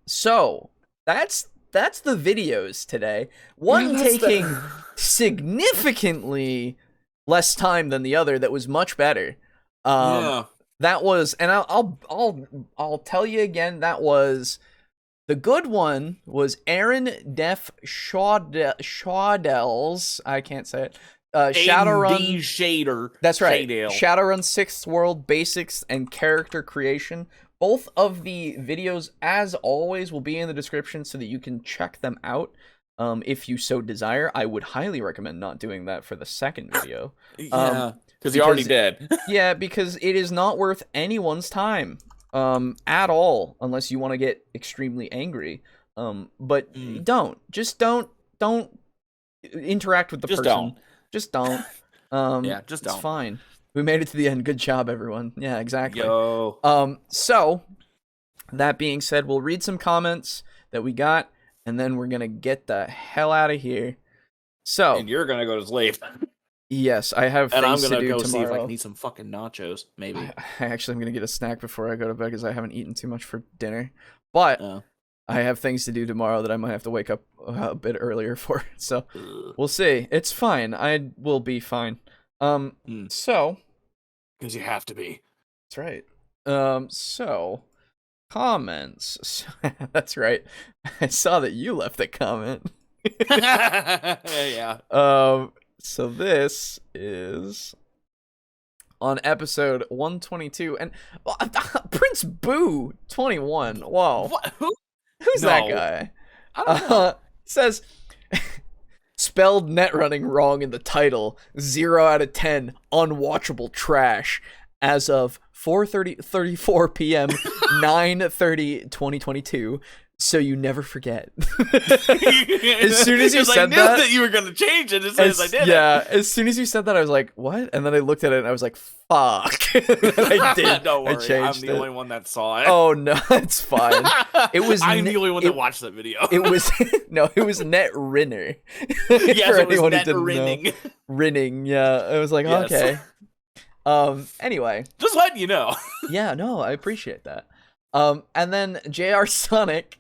so that's the videos today. One taking significantly less time than the other. That was much better. That was, and I'll tell you again. That was the good one. Was Aaron Def Shawdell's. I can't say it. Shadowrun Shader. That's right. Shadale. Shadowrun 6th World Basics and Character Creation. Both of the videos, as always, will be in the description so that you can check them out if you so desire. I would highly recommend not doing that for the second video. Yeah, because you already did. Yeah, because it is not worth anyone's time at all, unless you want to get extremely angry. But don't interact with the person. Just don't. Yeah, just don't. It's fine. We made it to the end. Good job, everyone. Yeah, exactly. Yo. So, that being said, we'll read some comments that we got, and then we're gonna get the hell out of here. So. And you're gonna go to sleep. Yes, I have things to do tomorrow. And I'm gonna go see if I can eat some fucking nachos, maybe. I actually am gonna get a snack before I go to bed because I haven't eaten too much for dinner. But I have things to do tomorrow that I might have to wake up a bit earlier for. So we'll see. It's fine. I will be fine. So, because you have to be. That's right. So comments. That's right. I saw that you left a comment. Yeah. So this is on episode 122, and Prince Boo 21. Whoa. What? Who's that guy? I don't know. Says spelled net running wrong in the title. 0 out of 10. Unwatchable trash. As of 4:34 p.m. 9/30/2022. So you never forget. As soon as you said I knew that you were going to change it as soon as I did. Yeah, as soon as you said that, I was like, "What?" And then I looked at it and I was like, "Fuck!" I did. Don't worry, I changed I'm the only one that saw it. Oh no, it's fine. It was. I'm the only one that watched that video. It was it was Net Rinner. Yes, it was Net Rinning. Rinning, yeah. I was like, yes. Okay. Anyway, just letting you know. Yeah, no, I appreciate that. And then JR Sonic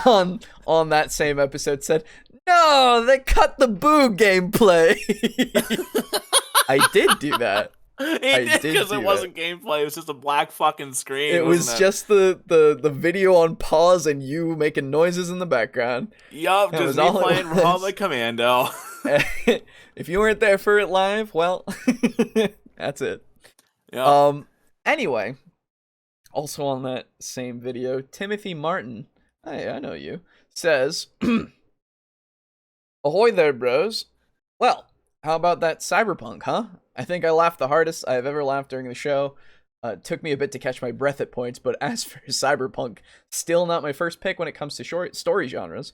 on that same episode said, "No, they cut the boo gameplay." I did do that. He did, because it wasn't gameplay. It was just a black fucking screen. It was just the video on pause and you making noises in the background. Yup, just me playing Republic Commando. If you weren't there for it live, well, that's it. Yep. Anyway, also on that same video, Timothy Martin, hey, I know you, says, "Ahoy there, bros. Well, how about that Cyberpunk, huh? I think I laughed the hardest I've ever laughed during the show. It took me a bit to catch my breath at points, but as for Cyberpunk, still not my first pick when it comes to short story genres.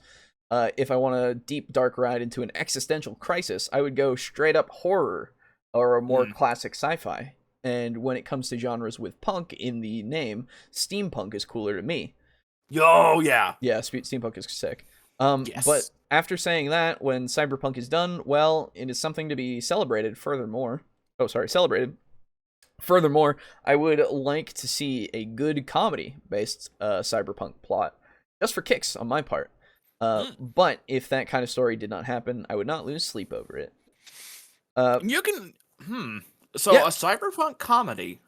If I want a deep, dark ride into an existential crisis, I would go straight up horror or a more classic sci-fi. And when it comes to genres with punk in the name, steampunk is cooler to me." Yo, yeah. Yeah, steampunk is sick. Yes. But after saying that, when cyberpunk is done, well, it is something to be celebrated. Furthermore, I would like to see a good comedy-based cyberpunk plot, just for kicks on my part. But if that kind of story did not happen, I would not lose sleep over it. You can... So, Yeah. a cyberpunk comedy?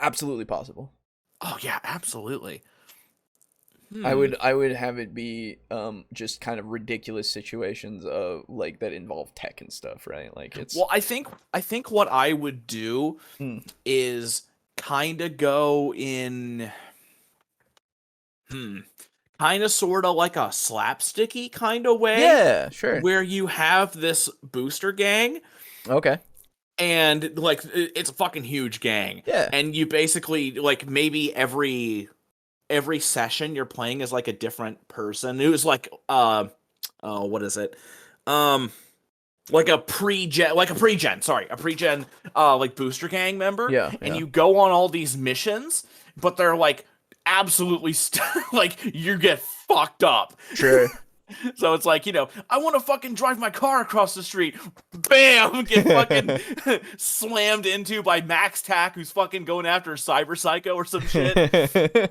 Absolutely possible. Oh, yeah, absolutely. I would have it be just kind of ridiculous situations of like that involve tech and stuff, right? Like it's Well, I think what I would do is kind of go in kind of sort of like a slapsticky kind of way. Yeah, sure. Where you have this booster gang. Okay. And like it's a fucking huge gang. Yeah. And you basically like maybe every session you're playing is like a different person who's like what is it? Like a pre-gen like booster gang member. Yeah. And you go on all these missions, but they're like absolutely like you get fucked up. Sure. So it's like, I want to fucking drive my car across the street. Bam! Get fucking slammed into by Max Tack, who's fucking going after a cyber psycho or some shit.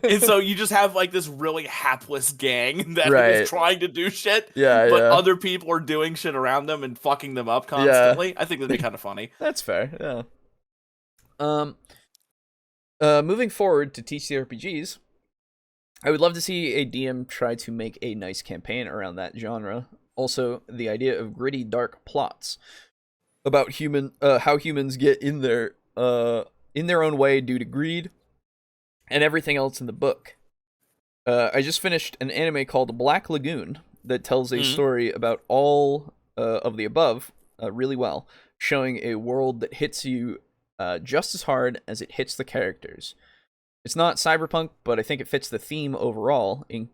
And so you just have like this really hapless gang that is trying to do shit. Yeah, but other people are doing shit around them and fucking them up constantly. I think that'd be kind of funny. That's fair. Yeah. Moving forward to TTRPGs, I would love to see a DM try to make a nice campaign around that genre. Also, the idea of gritty, dark plots about how humans get in their own way due to greed and everything else in the book. I just finished an anime called Black Lagoon that tells a story about all of the above really well, showing a world that hits you just as hard as it hits the characters. It's not cyberpunk, but I think it fits the theme overall. In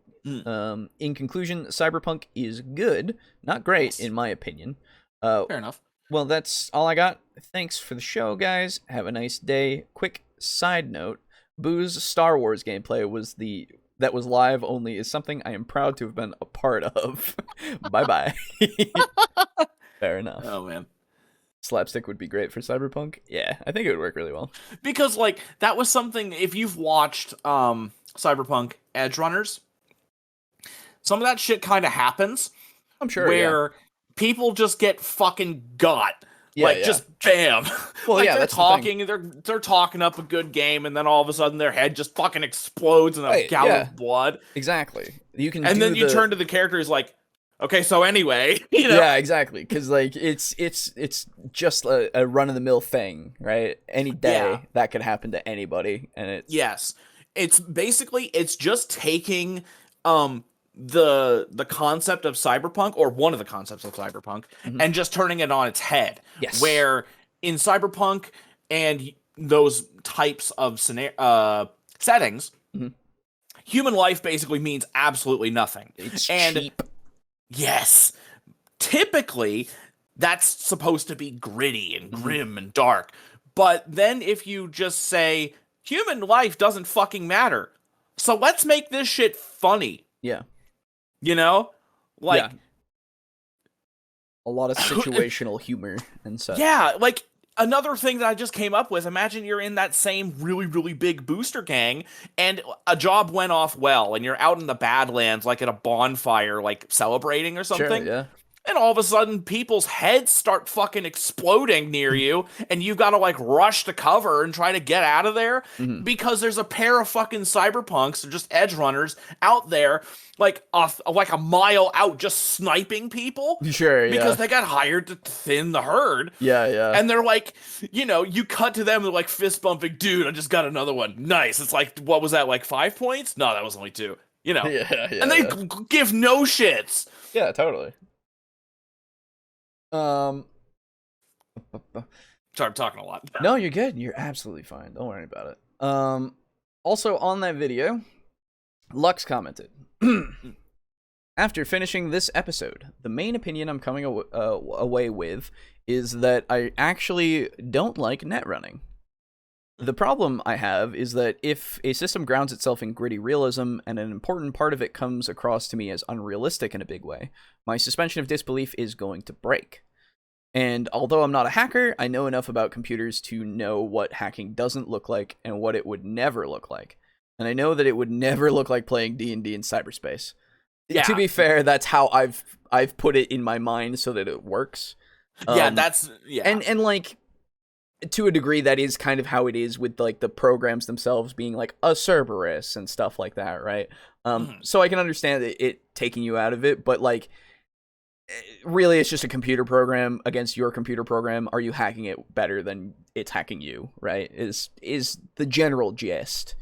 conclusion, cyberpunk is good, not great, in my opinion. Fair enough. Well, that's all I got. Thanks for the show, guys. Have a nice day. Quick side note: Boo's Star Wars gameplay that was live only is something I am proud to have been a part of. Bye. Fair enough. Oh man. Slapstick would be great for cyberpunk. Yeah, I think it would work really well. Because like that was something, if you've watched Cyberpunk Edge Runners, some of that shit kind of happens. I'm sure. Where people just get fucking got. Yeah, just bam. Well, like yeah, they're that's talking, they're talking up a good game, and then all of a sudden their head just fucking explodes in a gout of blood. Exactly. You can, and then you turn to the character who's like, okay, so anyway, Yeah, exactly. Because like it's just a run of the mill thing, right? Any day that could happen to anybody, and it's basically just taking the concept of cyberpunk, or one of the concepts of cyberpunk, and just turning it on its head. Yes. Where in cyberpunk and those types of settings, human life basically means absolutely nothing. It's cheap. Yes. Typically, that's supposed to be gritty and grim and dark. But then if you just say, human life doesn't fucking matter, so let's make this shit funny. Yeah. Like... a lot of situational humor and such. Yeah, like, another thing that I just came up with, imagine you're in that same really, really big booster gang, and a job went off well, and you're out in the Badlands, like at a bonfire, like celebrating or something. Sure, yeah. And all of a sudden, people's heads start fucking exploding near you, and you've got to, like, rush to cover and try to get out of there because there's a pair of fucking cyberpunks, or just edge runners, out there, like a mile out, just sniping people. Sure, yeah. Because they got hired to thin the herd. Yeah, yeah. And they're like, you cut to them, they're like fist bumping, dude, I just got another one. Nice. It's like, what was that, like 5 points? No, that was only 2. Yeah, and they give no shits. Yeah, totally. Sorry, I'm talking a lot. No, you're good. You're absolutely fine. Don't worry about it. Also on that video, Lux commented, after finishing this episode, the main opinion I'm coming away with is that I actually don't like net running. The problem I have is that if a system grounds itself in gritty realism and an important part of it comes across to me as unrealistic in a big way, my suspension of disbelief is going to break. And although I'm not a hacker, I know enough about computers to know what hacking doesn't look like and what it would never look like. And I know that it would never look like playing D&D in cyberspace. Yeah. To be fair, that's how I've put it in my mind so that it works. And like, to a degree, that is kind of how it is with like the programs themselves being like a Cerberus and stuff like that, right? So I can understand it taking you out of it, but like, really, it's just a computer program against your computer program. Are you hacking it better than it's hacking you, right? Is the general gist.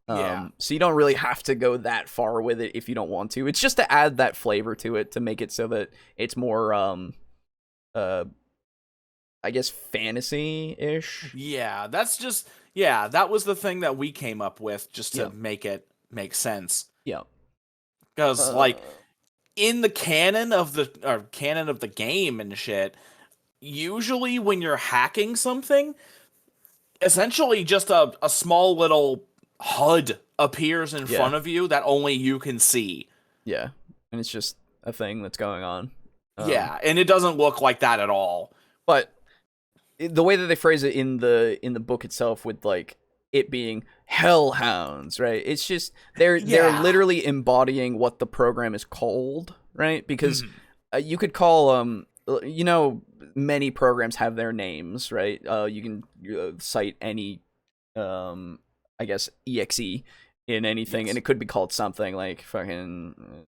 So you don't really have to go that far with it if you don't want to. It's just to add that flavor to it, to make it so that it's more I guess fantasy-ish. Yeah, that was the thing that we came up with just to make it make sense. Yeah. Because like in the canon of the game and shit, usually when you're hacking something, essentially just a small little HUD appears in front of you that only you can see. Yeah, and it's just a thing that's going on. And it doesn't look like that at all. But the way that they phrase it in the book itself, with like it being hellhounds, right? It's just they're literally embodying what the program is called, right? Because you could call many programs have their names, right? You can cite any I guess exe in anything, and it could be called something like fucking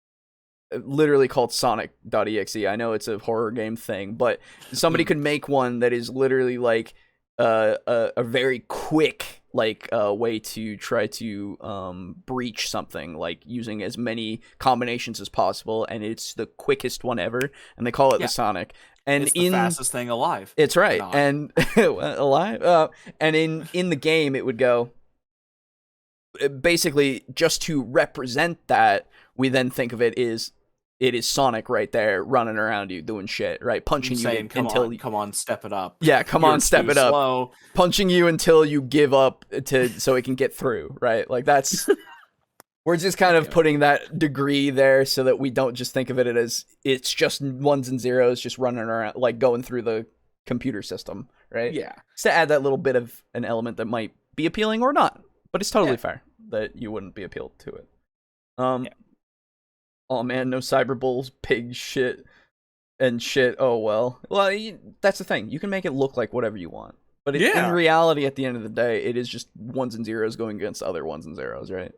literally called Sonic.exe. I know it's a horror game thing, but somebody could make one that is literally like a very quick way to try to breach something, like using as many combinations as possible, and it's the quickest one ever, and they call it the Sonic. And it's the fastest thing alive. It's right. And alive. And in the game, it would go basically just to represent that. We then think of it is Sonic right there running around you doing shit, right? Punching you until come on, step it up. Yeah, You're step it up. Slow. Punching you until you give up so it can get through, right? Like that's we're just kind of putting that degree there so that we don't just think of it as it's just ones and zeros just running around, like going through the computer system, right? Yeah. Just to add that little bit of an element that might be appealing or not, but it's totally fair that you wouldn't be appealed to it. Oh man, no cyberbulls, pig shit, and shit. Oh well. Well, that's the thing. You can make it look like whatever you want, but in reality, at the end of the day, it is just ones and zeros going against other ones and zeros, right?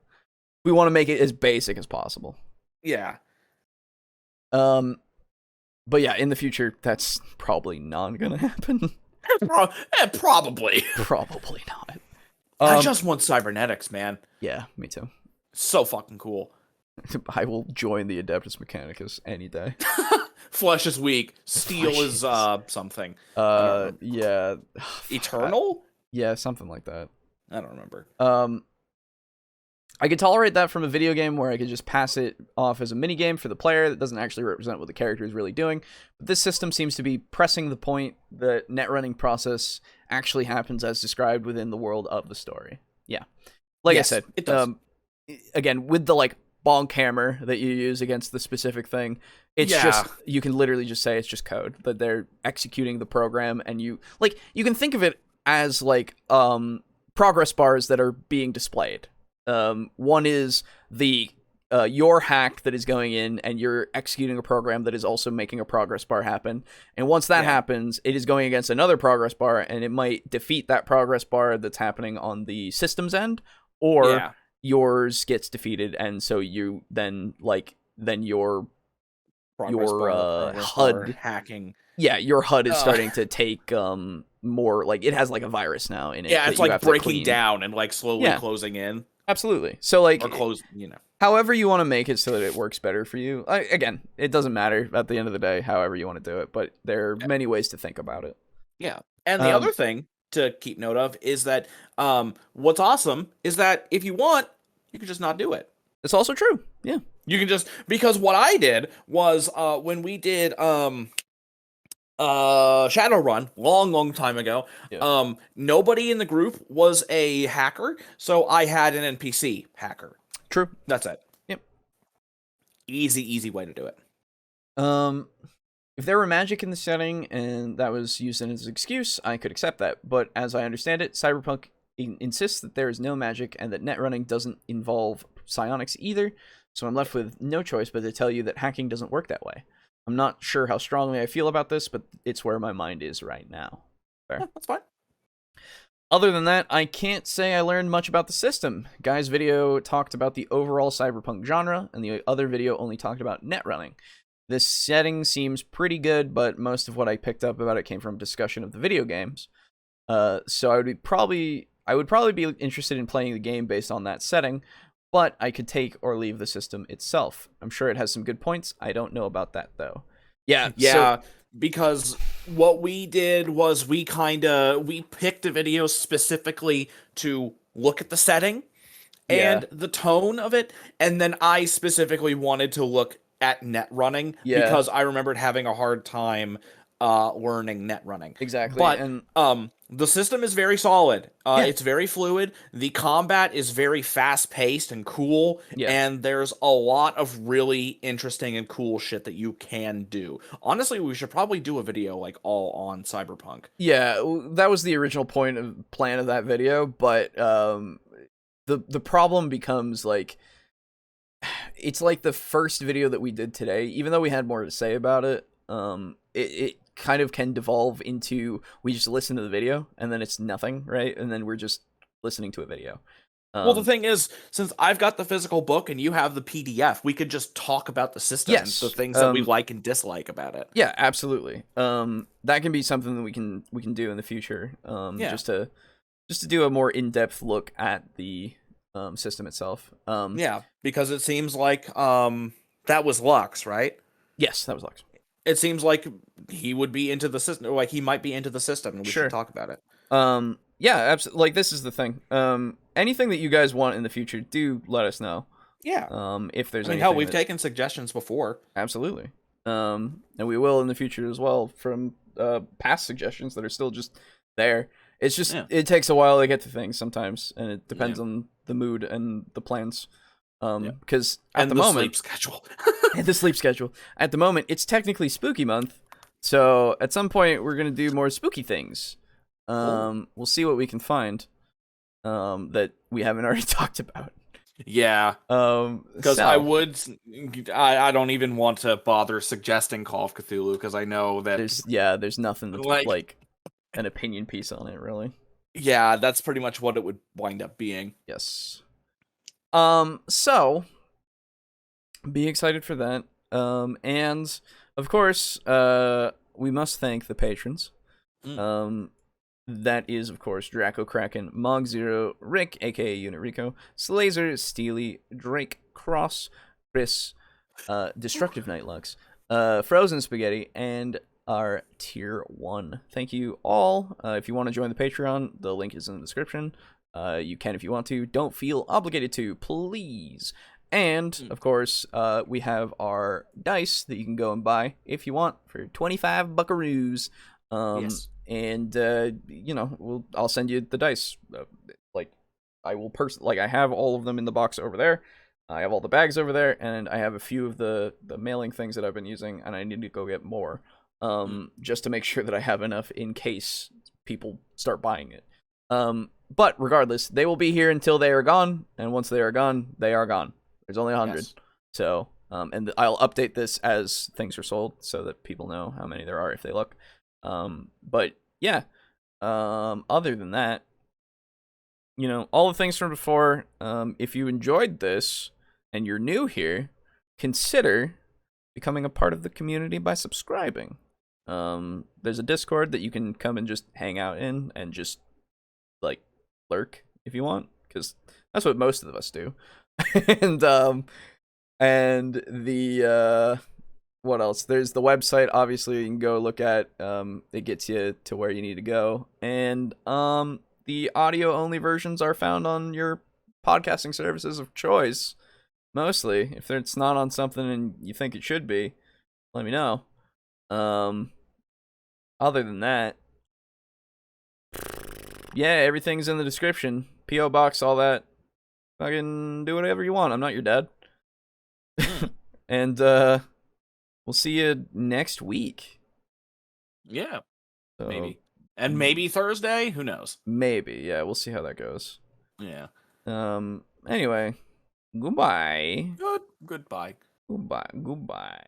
We want to make it as basic as possible. Yeah. But yeah, in the future, that's probably not gonna happen. Probably. Probably not. I just want cybernetics, man. Yeah, me too. So fucking cool. I will join the Adeptus Mechanicus any day. Flesh is weak. Steel is something. Yeah. Eternal? Yeah, something like that. I don't remember. I could tolerate that from a video game where I could just pass it off as a minigame for the player that doesn't actually represent what the character is really doing. But this system seems to be pressing the point that net running process actually happens as described within the world of the story. Yeah. Like I said, it does. Again, with the bonk hammer that you use against the specific thing, It's just, you can literally just say it's just code, that they're executing the program, and you can think of it as like progress bars that are being displayed. One is the your hack that is going in, and you're executing a program that is also making a progress bar happen. And once that happens, it is going against another progress bar, and it might defeat that progress bar that's happening on the system's end, or yours gets defeated, and so you then your HUD hacking. Yeah, your HUD is starting to take more, like, it has like a virus now in it. Yeah, it's like breaking down and like slowly closing in. Absolutely. So like, or close, however you want to make it so that it works better for you. Again, it doesn't matter at the end of the day, however you want to do it, but there are many ways to think about it. Yeah. And the other thing to keep note of is that what's awesome is that if you want, you can just not do it. It's also true. Yeah. You can just, because what I did was when we did Shadowrun long time ago, nobody in the group was a hacker, so I had an NPC hacker. True. That's it. Yep. Easy way to do it. If there were magic in the setting and that was used as an excuse, I could accept that. But as I understand it, Cyberpunk insists that there is no magic and that net running doesn't involve psionics either. So I'm left with no choice but to tell you that hacking doesn't work that way. I'm not sure how strongly I feel about this, but it's where my mind is right now. Fair. Yeah, that's fine. Other than that, I can't say I learned much about the system. Guy's video talked about the overall cyberpunk genre, and the other video only talked about net running. This setting seems pretty good, but most of what I picked up about it came from discussion of the video games. So I would probably be interested in playing the game based on that setting, but I could take or leave the system itself. I'm sure it has some good points. I don't know about that, though. Yeah, because what we did was we picked a video specifically to look at the setting and the tone of it, and then I specifically wanted to look at net running because I remembered having a hard time learning net running. Exactly. But and the system is very solid. It's very fluid. The combat is very fast-paced and cool, and there's a lot of really interesting and cool shit that you can do. Honestly, we should probably do a video like all on Cyberpunk. Yeah, that was the original plan of that video, but the problem becomes like, it's like the first video that we did today, even though we had more to say about it, it kind of can devolve into, we just listen to the video and then it's nothing, right? And then we're just listening to a video. Well, the thing is, since I've got the physical book and you have the PDF, we could just talk about the system and the things that we like and dislike about it. Yeah, absolutely. That can be something that we can do in the future. Just to do a more in-depth look at the system itself. Because it seems like that was Lux, right? Yes, that was Lux. It seems like he would be into the system, or like he might be into the system, and we should talk about it. Yeah, absolutely. Like, this is the thing. Anything that you guys want in the future, do let us know. Yeah. If there's hell, we've taken suggestions before. Absolutely. And we will in the future as well, from past suggestions that are still just there. It's just, it takes a while to get to things sometimes, and it depends on the mood and the plans. Because at the moment, sleep schedule. and the sleep schedule. At the moment, it's technically spooky month, so at some point we're gonna do more spooky things. We'll see what we can find that we haven't already talked about. Yeah. Because I don't even want to bother suggesting Call of Cthulhu, because I know that there's nothing that's like an opinion piece on it, really. Yeah, that's pretty much what it would wind up being. Yes. So be excited for that. And of course, we must thank the patrons. That is, of course, Draco Kraken, Mog Zero, Rick, aka Unit Rico, Slazer, Steely, Drake, Cross, Chris, Destructive Nightlux, Frozen Spaghetti, and our Tier 1. Thank you all. If you want to join the Patreon, the link is in the description. You can if you want to. Don't feel obligated to, please. And, of course, we have our dice that you can go and buy if you want for 25 buckaroos. Yes. And, I'll send you the dice. I have all of them in the box over there. I have all the bags over there, and I have a few of the mailing things that I've been using, and I need to go get more, just to make sure that I have enough in case people start buying it. But regardless, they will be here until they are gone, and once they are gone, they are gone. There's only 100. Yes. So, and I'll update this as things are sold so that people know how many there are if they look. But yeah, other than that, you know, all the things from before. If you enjoyed this and you're new here, consider becoming a part of the community by subscribing. There's a Discord that you can come and just hang out in and just like lurk if you want, because that's what most of us do. and the what else? There's the website, obviously, you can go look at. It gets you to where you need to go. And the audio only versions are found on your podcasting services of choice. Mostly. If it's not on something and you think it should be, let me know. Other than that, yeah, everything's in the description. P.O. Box, all that. Fucking do whatever you want. I'm not your dad. And we'll see you next week. Yeah. So, maybe. And maybe Thursday? Who knows? Maybe, yeah. We'll see how that goes. Yeah. Anyway, goodbye. Goodbye. Goodbye.